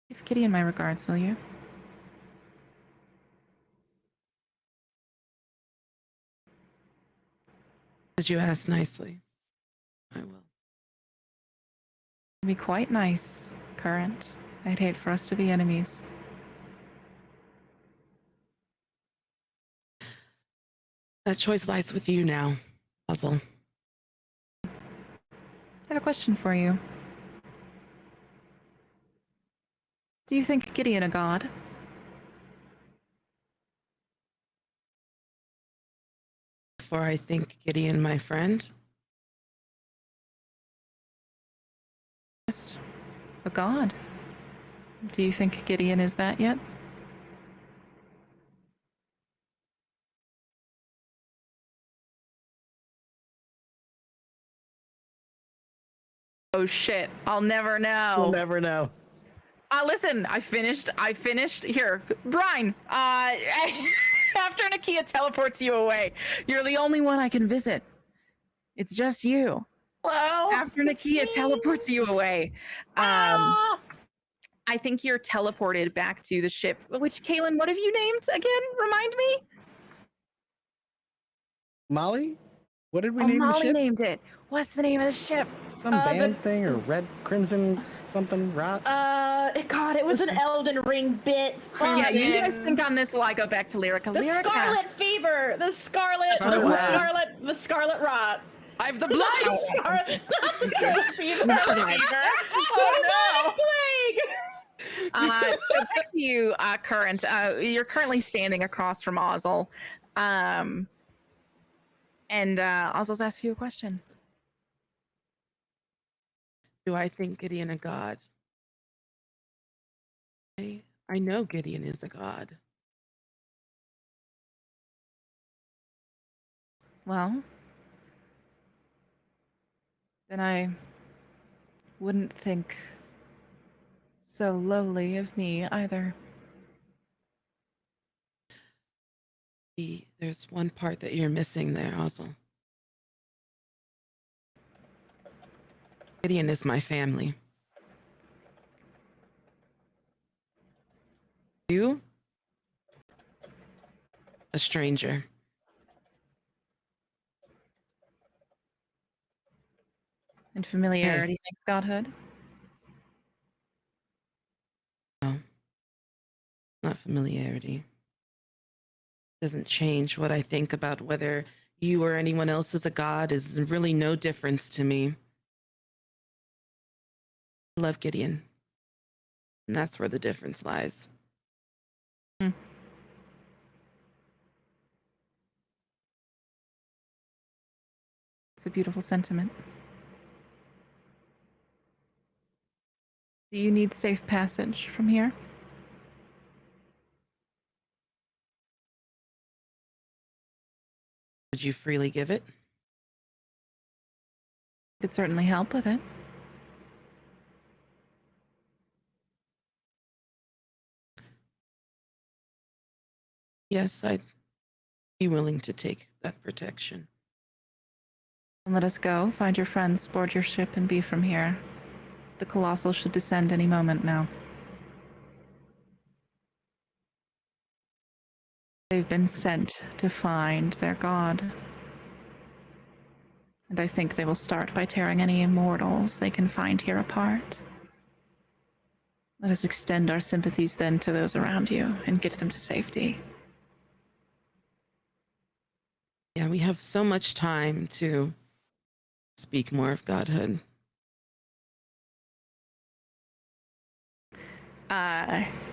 "Give Gideon my regards, will you?" As you asked nicely, I will. It'd be quite nice, Current. I'd hate for us to be enemies. That choice lies with you now, Ozzel. I have a question for you. Do you think Gideon a god? Before I think Gideon my friend, Just a god. Do you think Gideon is that yet? Oh shit! I'll never know. We'll never know. Listen, I finished. Here, Brian. After Nakia teleports you away, you're the only one I can visit. It's just you. Hello. After Nakia teleports you away, Ah! I think you're teleported back to the ship. Which, Kaylin, what have you named again? Remind me. Molly? What did we name the Molly ship? named it. What's the name of the ship? Some band thing or red crimson something rot? God, it was an Elden Ring bit. Yeah, Fuck. you guys think on this while I go back to Lyrica. The Lyrica. Scarlet Fever. The Scarlet Rot. I have the blight. Scarlet Fever. Oh no! Plague. So back to you, Current. You're currently standing across from Ozzel. And Ozzel's asked you a question. Do I think Gideon a god? I know Gideon is a god. Well, then I wouldn't think so lowly of me either. There's one part that you're missing there, also. Gideon is my family. You? A stranger. And familiarity makes godhood. No. Not familiarity. Doesn't change what I think about whether you or anyone else is a god is really no difference to me. I love Gideon. And that's where the difference lies. It's a beautiful sentiment. Do you need safe passage from here? Would you freely give it? Could certainly help with it. Yes, I'd be willing to take that protection. And let us go, find your friends, board your ship, and be from here. The Colossal should descend any moment now. They've been sent to find their god. And I think they will start by tearing any immortals they can find here apart. Let us extend our sympathies then to those around you and get them to safety. Yeah, we have so much time to speak more of godhood.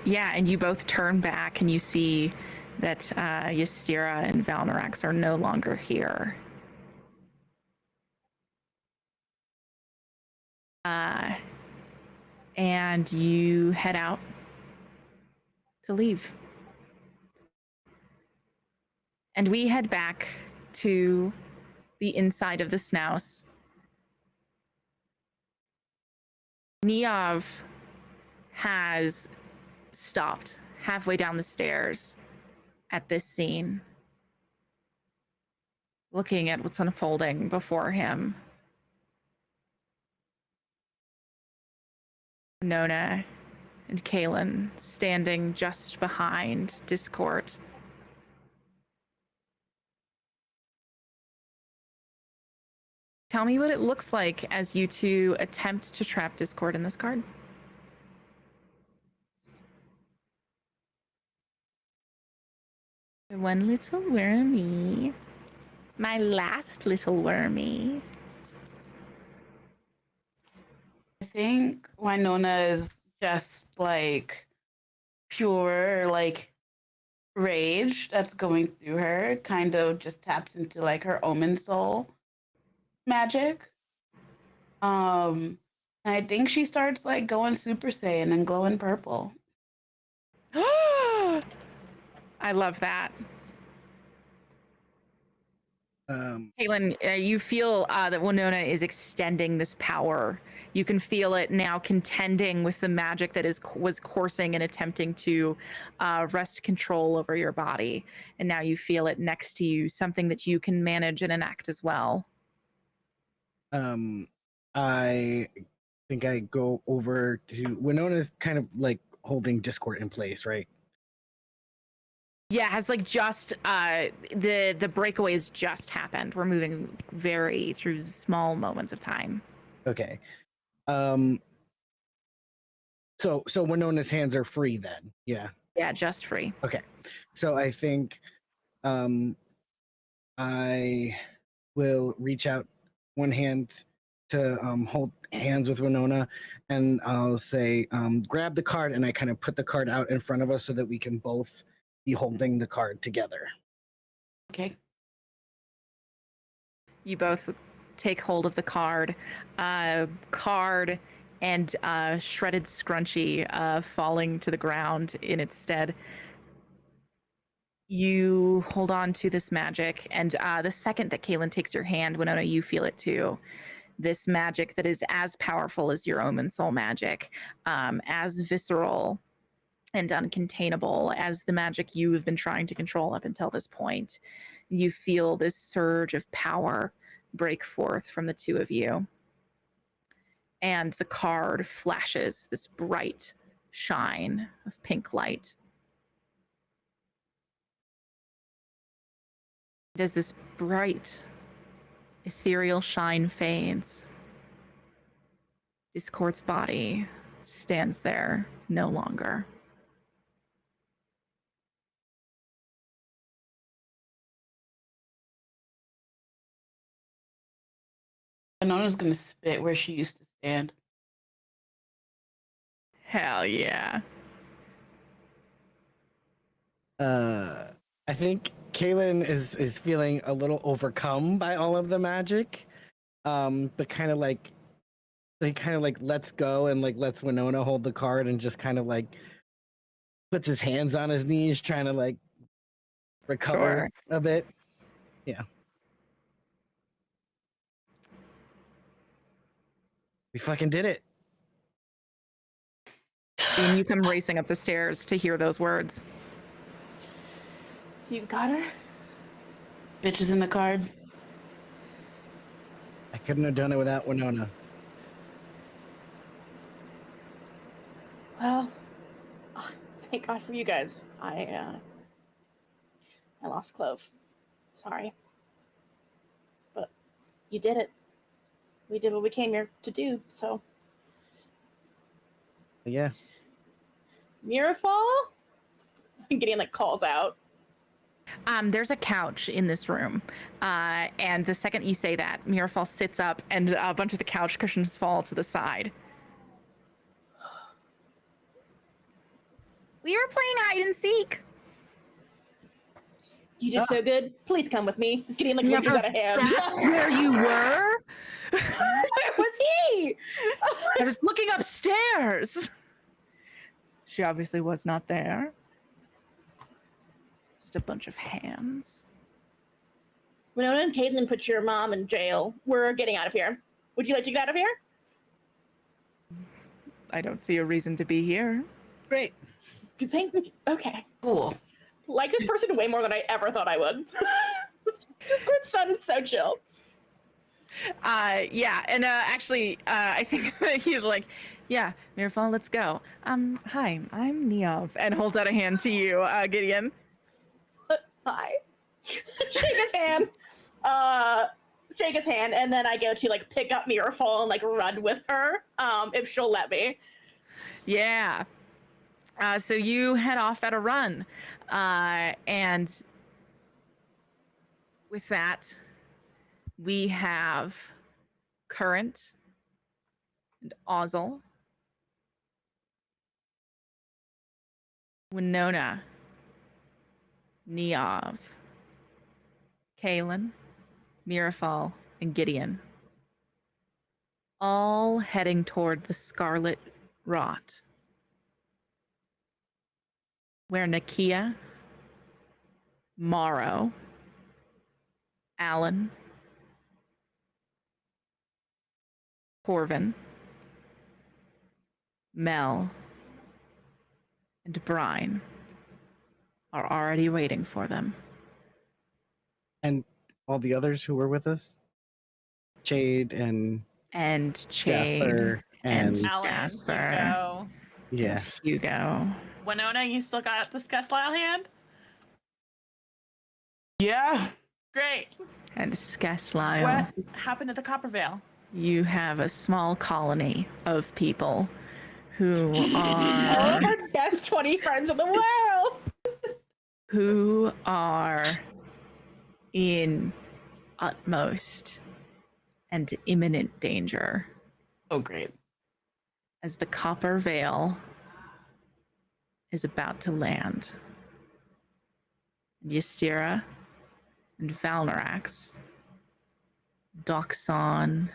Yeah, and you both turn back and you see that Ystira and Valnorax are no longer here. And you head out to leave. And we head back to the inside of the Snouse. Niamh has stopped halfway down the stairs at this scene, looking at what's unfolding before him. Nona and Kaylin standing just behind Discord. Tell me what it looks like as you two attempt to trap Discord in this card. One little wormy. My last little wormy. I think Winona is just like pure like rage that's going through her. Kind of just taps into like her omen soul magic. And I think she starts like going Super Saiyan and glowing purple. I love that. Caitlin, you feel that Winona is extending this power. You can feel it now contending with the magic that was coursing and attempting to wrest control over your body. And now you feel it next to you, something that you can manage and enact as well. I think I go over to Winona's kind of like holding Discord in place, right? Yeah, it has like just the breakaway has just happened. We're moving very through small moments of time. Okay. So Winona's hands are free then. Yeah. Yeah, just free. Okay. So I think I will reach out one hand to hold hands with Winona, and I'll say, grab the card, and I kind of put the card out in front of us so that we can both be holding the card together. Okay. You both take hold of the card. Card and shredded scrunchie falling to the ground in its stead. You hold on to this magic, and the second that Kaylin takes your hand, Winona, you feel it too. This magic that is as powerful as your omen soul magic, as visceral and uncontainable as the magic you have been trying to control up until this point. You feel this surge of power break forth from the two of you. And the card flashes this bright shine of pink light. As this bright, ethereal shine fades, Discord's body stands there no longer. Winona's gonna spit where she used to stand. Hell yeah. I think Kaylin is feeling a little overcome by all of the magic, but kind of like lets go and like lets Winona hold the card and just kind of like puts his hands on his knees, trying to like recover a bit. Yeah. We fucking did it. And you come racing up the stairs to hear those words. You got her? Bitches in the card. I couldn't have done it without Winona. Well, thank God for you guys. I lost Clove. Sorry. But you did it. We did what we came here to do, so. Yeah. Mirafall? Gideon like calls out. There's a couch in this room, and the second you say that, Mirafall sits up, and a bunch of the couch cushions fall to the side. We were playing hide and seek. You did so good. Please come with me. This Gideon like reaches out a hand. That's where you were? Where was he? I was looking upstairs. She obviously was not there. Just a bunch of hands. Winona and Caitlin put your mom in jail. We're getting out of here. Would you like to get out of here? I don't see a reason to be here. Great. Okay. Cool. Like this person way more than I ever thought I would. Discord's son is so chill. Yeah, and actually, I think he's like, yeah, Mirafall, let's go. Hi, I'm Neov, and holds out a hand to you, Gideon. Hi. Shake his hand. Shake his hand, and then I go to like pick up Mirafall and like run with her, if she'll let me. Yeah. So you head off at a run, and with that, we have Current and Ozzel, Winona, Neov, Kaylin, Mirafall, and Gideon, all heading toward the Scarlet Rot, where Nakia, Morrow, Alan, Corvin, Mel, and Brine are already waiting for them. And all the others who were with us? Jade and Jade Jasper and Alan, Jasper Hugo. yeah. and Hugo. Winona, you still got the Skeslau hand? Yeah. Great. And Skeslisle. What happened to the Copper Veil? You have a small colony of people who All are of our best 20 friends in the world. in utmost and imminent danger Oh, great. as the Copper Veil is about to land. Ystera and Valnorax, Doxon,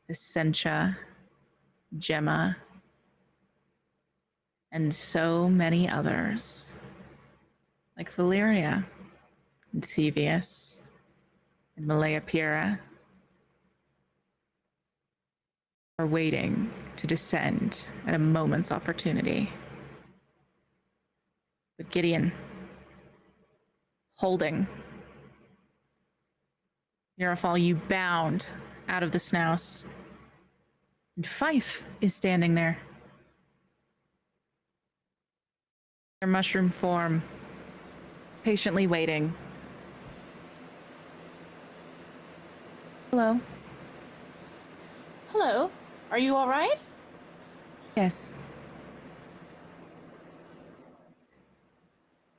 Essentia, Gemma, and so many others, like Valyria, and Thevius, and Malaya Pira, are waiting to descend at a moment's opportunity. But Gideon, holding Mirafall, you bound out of the Snouse, and Fife is standing there. Their mushroom form, patiently waiting. Hello. Hello. Are you all right? Yes.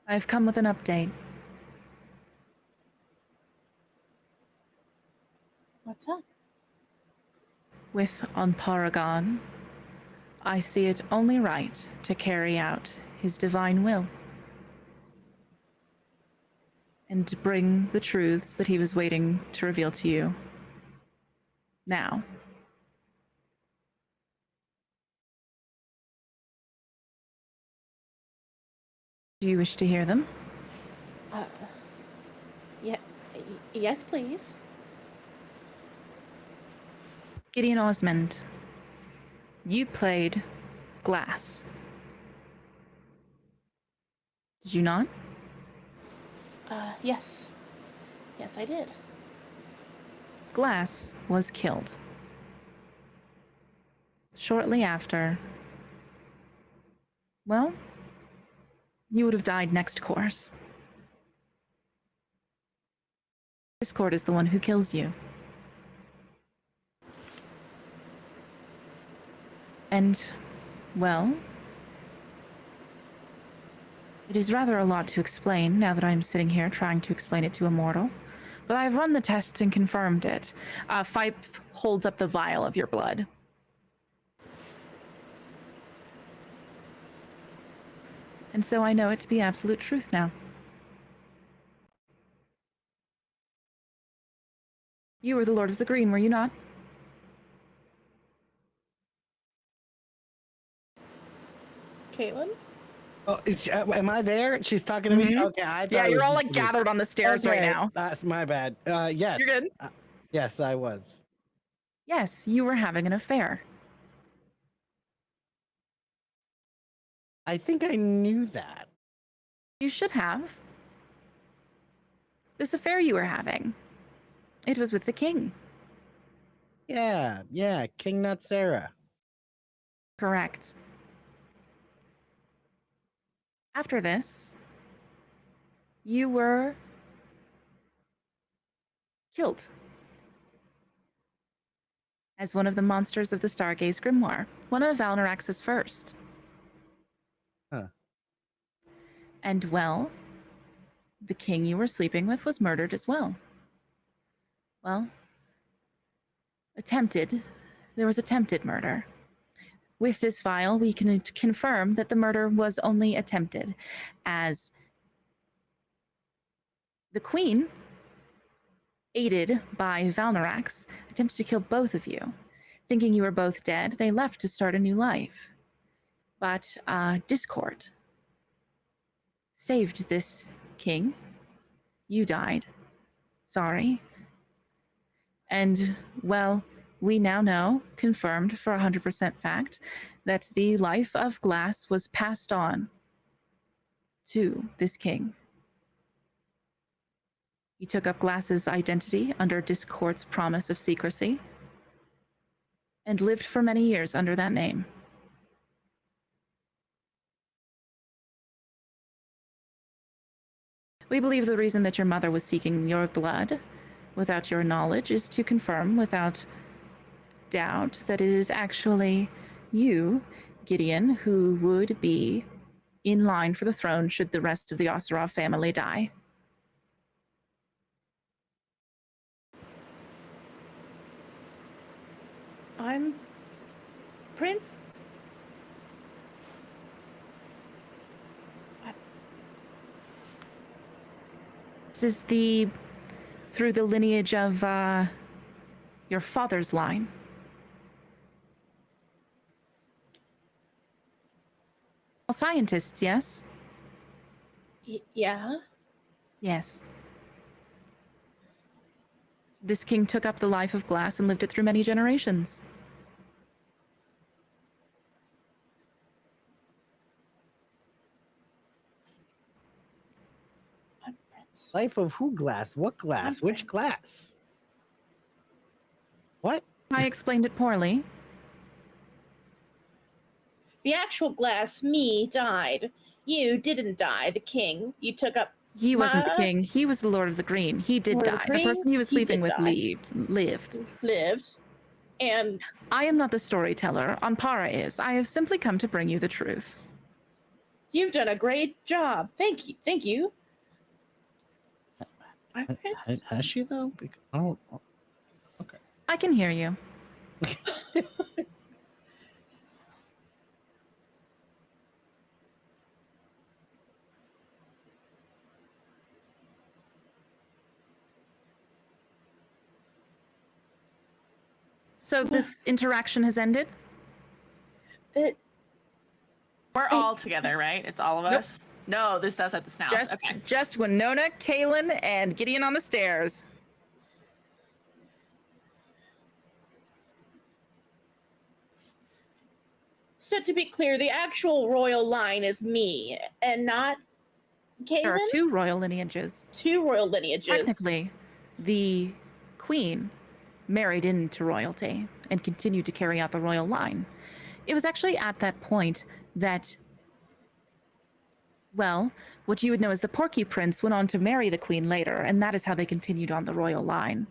I've come with an update. What's up? With Onparagon, I see it only right to carry out his divine will and bring the truths that he was waiting to reveal to you. Now. Do you wish to hear them? Yeah. Yes, please. Gideon Osmond, you played Glass. Did you not? Yes. Yes, I did. Glass was killed. Shortly after, well, you would have died next course. Discord is the one who kills you. And, well, it is rather a lot to explain now that I'm sitting here trying to explain it to a mortal. But I've run the tests and confirmed it. Fife holds up the vial of your blood. And so I know it to be absolute truth now. You were the Lord of the Green, were you not? Caitlin? Oh, am I there? She's talking to me. Okay, I thought Yeah, it you're was all just like me. gathered on the stairs right Okay, now. That's my bad. Yes. You're good. Yes, I was. Yes, you were having an affair. I think I knew that. You should have. This affair you were having. It was with the king. Yeah, King Nut Sarah. Correct. After this, you were killed as one of the monsters of the Stargaze Grimoire, one of Valnorax's first. Huh. And well, the king you were sleeping with was murdered as well. Well, there was attempted murder. With this vial, we can confirm that the murder was only attempted, as the queen, aided by Valnorax, attempted to kill both of you. Thinking you were both dead, they left to start a new life. But Discord saved this king. You died. Sorry. And, well, we now know, confirmed for 100% fact, that the life of Glass was passed on to this king. He took up Glass's identity under Discord's promise of secrecy and lived for many years under that name. We believe the reason that your mother was seeking your blood without your knowledge is to confirm without doubt that it is actually you, Gideon, who would be in line for the throne should the rest of the Osterov family die. I'm Prince? This is through the lineage of your father's line. All scientists, yes? Yeah? Yes. This king took up the life of Glass and lived it through many generations. I'm Prince. Life of who glass? What glass? I'm Which Prince. glass? What? I explained it poorly. The actual Glass, me, died. You didn't die, the king. You took up He wasn't the king. He was the Lord of the Green. He did Lord of the die. The Green, person he was he sleeping did with die. lived. Lived. And I am not the storyteller. Anpara is. I have simply come to bring you the truth. you've done a great job. Thank you. Thank you. I'm Prince. Has she though? Oh, okay. I can hear you. So this interaction has ended? It, We're all together, right? It's all of us? No, this does at the snout. Okay. Just Winona, Kaylin, and Gideon on the stairs. so to be clear, the actual royal line is me and not There are Kaylin? two royal lineages. Two royal lineages. Technically, the queen married into royalty and continued to carry out the royal line. It was actually at that point that, well, what you would know as the Porky Prince went on to marry the queen later, and that is how they continued on the royal line.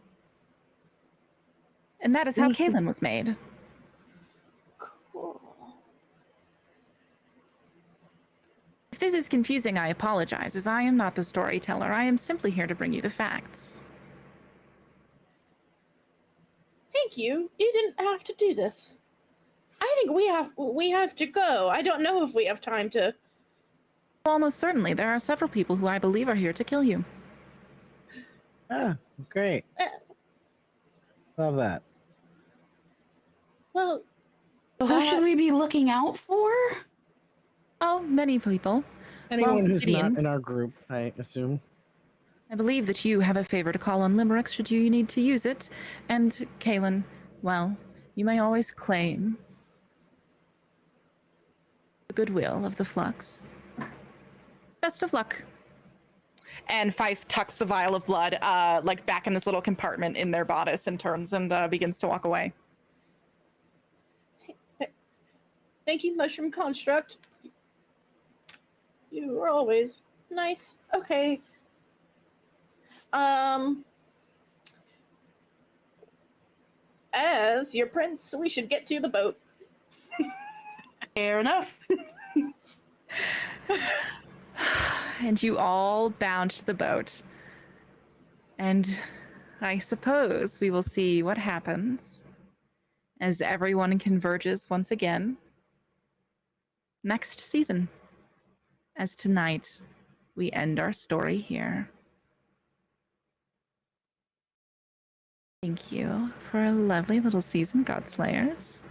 And that is how Kaylin was made. Cool. If this is confusing, I apologize, as I am not the storyteller. I am simply here to bring you the facts. Thank you. You didn't have to do this. I think we have to go. I don't know if we have time to. Almost certainly, there are several people who I believe are here to kill you. Ah, great. Love that. Well, Who should we be looking out for? Oh, many people. Anyone Well, who's Gideon, not in our group, I assume. I believe that you have a favor to call on limericks should you need to use it. And, Kaylin, well, you may always claim the goodwill of the Flux. Best of luck. And Fife tucks the vial of blood, like back in this little compartment in their bodice, and turns and begins to walk away. thank you, Mushroom Construct. You were always nice. Okay. As your prince, we should get to the boat. Fair enough. And you all bound to the boat. And I suppose we will see what happens as everyone converges once again next season. As tonight, we end our story here. Thank you for a lovely little season, Godslayers.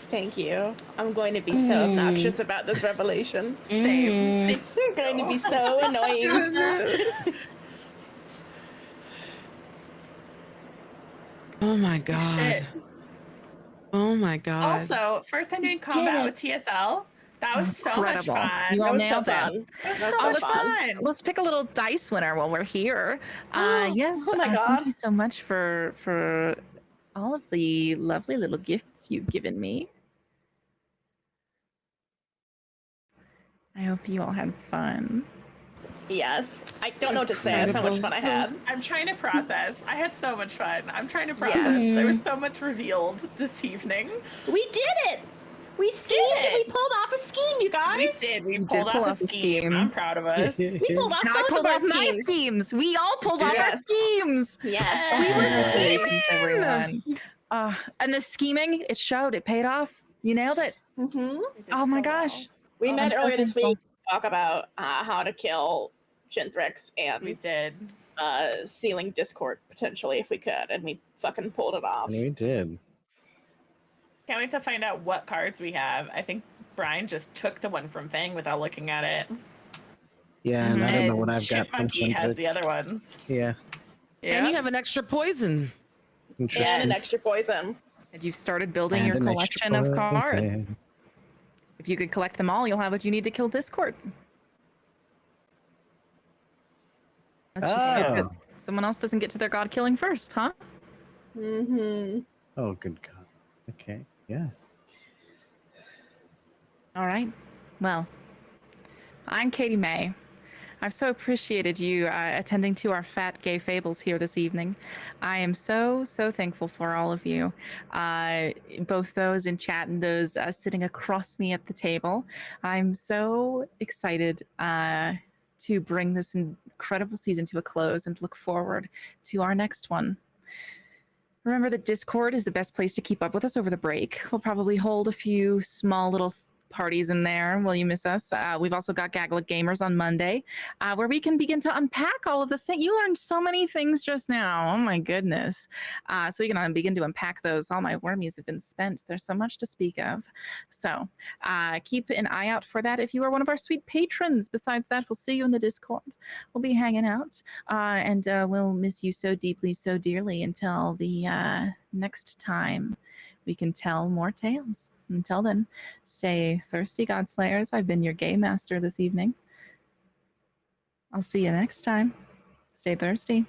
Thank you. I'm going to be so obnoxious about this revelation. Same. I'm going to be so annoying. Oh my god. Shit. Oh my god. Also, first time doing combat it. with TSL. That was so much Incredible. fun. You all That was so nailed it. fun. That was That was so so much fun. fun. Let's pick a little dice winner while we're here. Yes. Oh my Thank God. you so much for all of the lovely little gifts you've given me. I hope you all had fun. Yes. I don't know what to say. That's how much fun I had. I'm trying to process. I had so much fun. I'm trying to process. There was so much revealed this evening. We did it. We schemed and we pulled off a scheme, you guys. We did. We did pulled pull off a scheme. I'm proud of us. We pulled off And I both pulled of our off my schemes. schemes. We all pulled off our Yes. schemes. Yes. We were Yay. scheming, everyone. And the scheming, it showed. It paid off. You nailed it. Mm-hmm. Oh my gosh. We Oh, met I'm so earlier this thankful. week to talk about how to kill Shinthrex We and did. sealing Discord potentially if we could, and we fucking pulled it off. And we did. Can't wait to find out what cards we have. I think Brian just took the one from Fang without looking at it. Yeah, and I don't know And what I've got from Chipmunky has the Shintrix. other ones. Yeah, And you have an extra poison. interesting. And an extra poison. And you've started building And your an extra collection of cards. poison. If you could collect them all, you'll have what you need to kill Discord. Let's just hope that Oh. someone else doesn't get to their god killing first, huh? Mm-hmm. Oh, good God. Okay, yeah. All right. Well, I'm Katie May. I've so appreciated you attending to our fat gay fables here this evening. I am so thankful for all of you, both those in chat and those sitting across me at the table. I'm so excited to bring this incredible season to a close and look forward to our next one. Remember that Discord is the best place to keep up with us over the break. We'll probably hold a few small little parties in there while you miss us. We've also got Gaggle of Gamers on Monday, where we can begin to unpack all of the things. You learned so many things just now. Oh my goodness. So we can begin to unpack those. All my wormies have been spent. There's so much to speak of. So keep an eye out for that if you are one of our sweet patrons. Besides that, we'll see you in the Discord. We'll be hanging out, and we'll miss you so deeply, so dearly until the next time we can tell more tales. Until then, stay thirsty, Godslayers. I've been your game master this evening. I'll see you next time. Stay thirsty.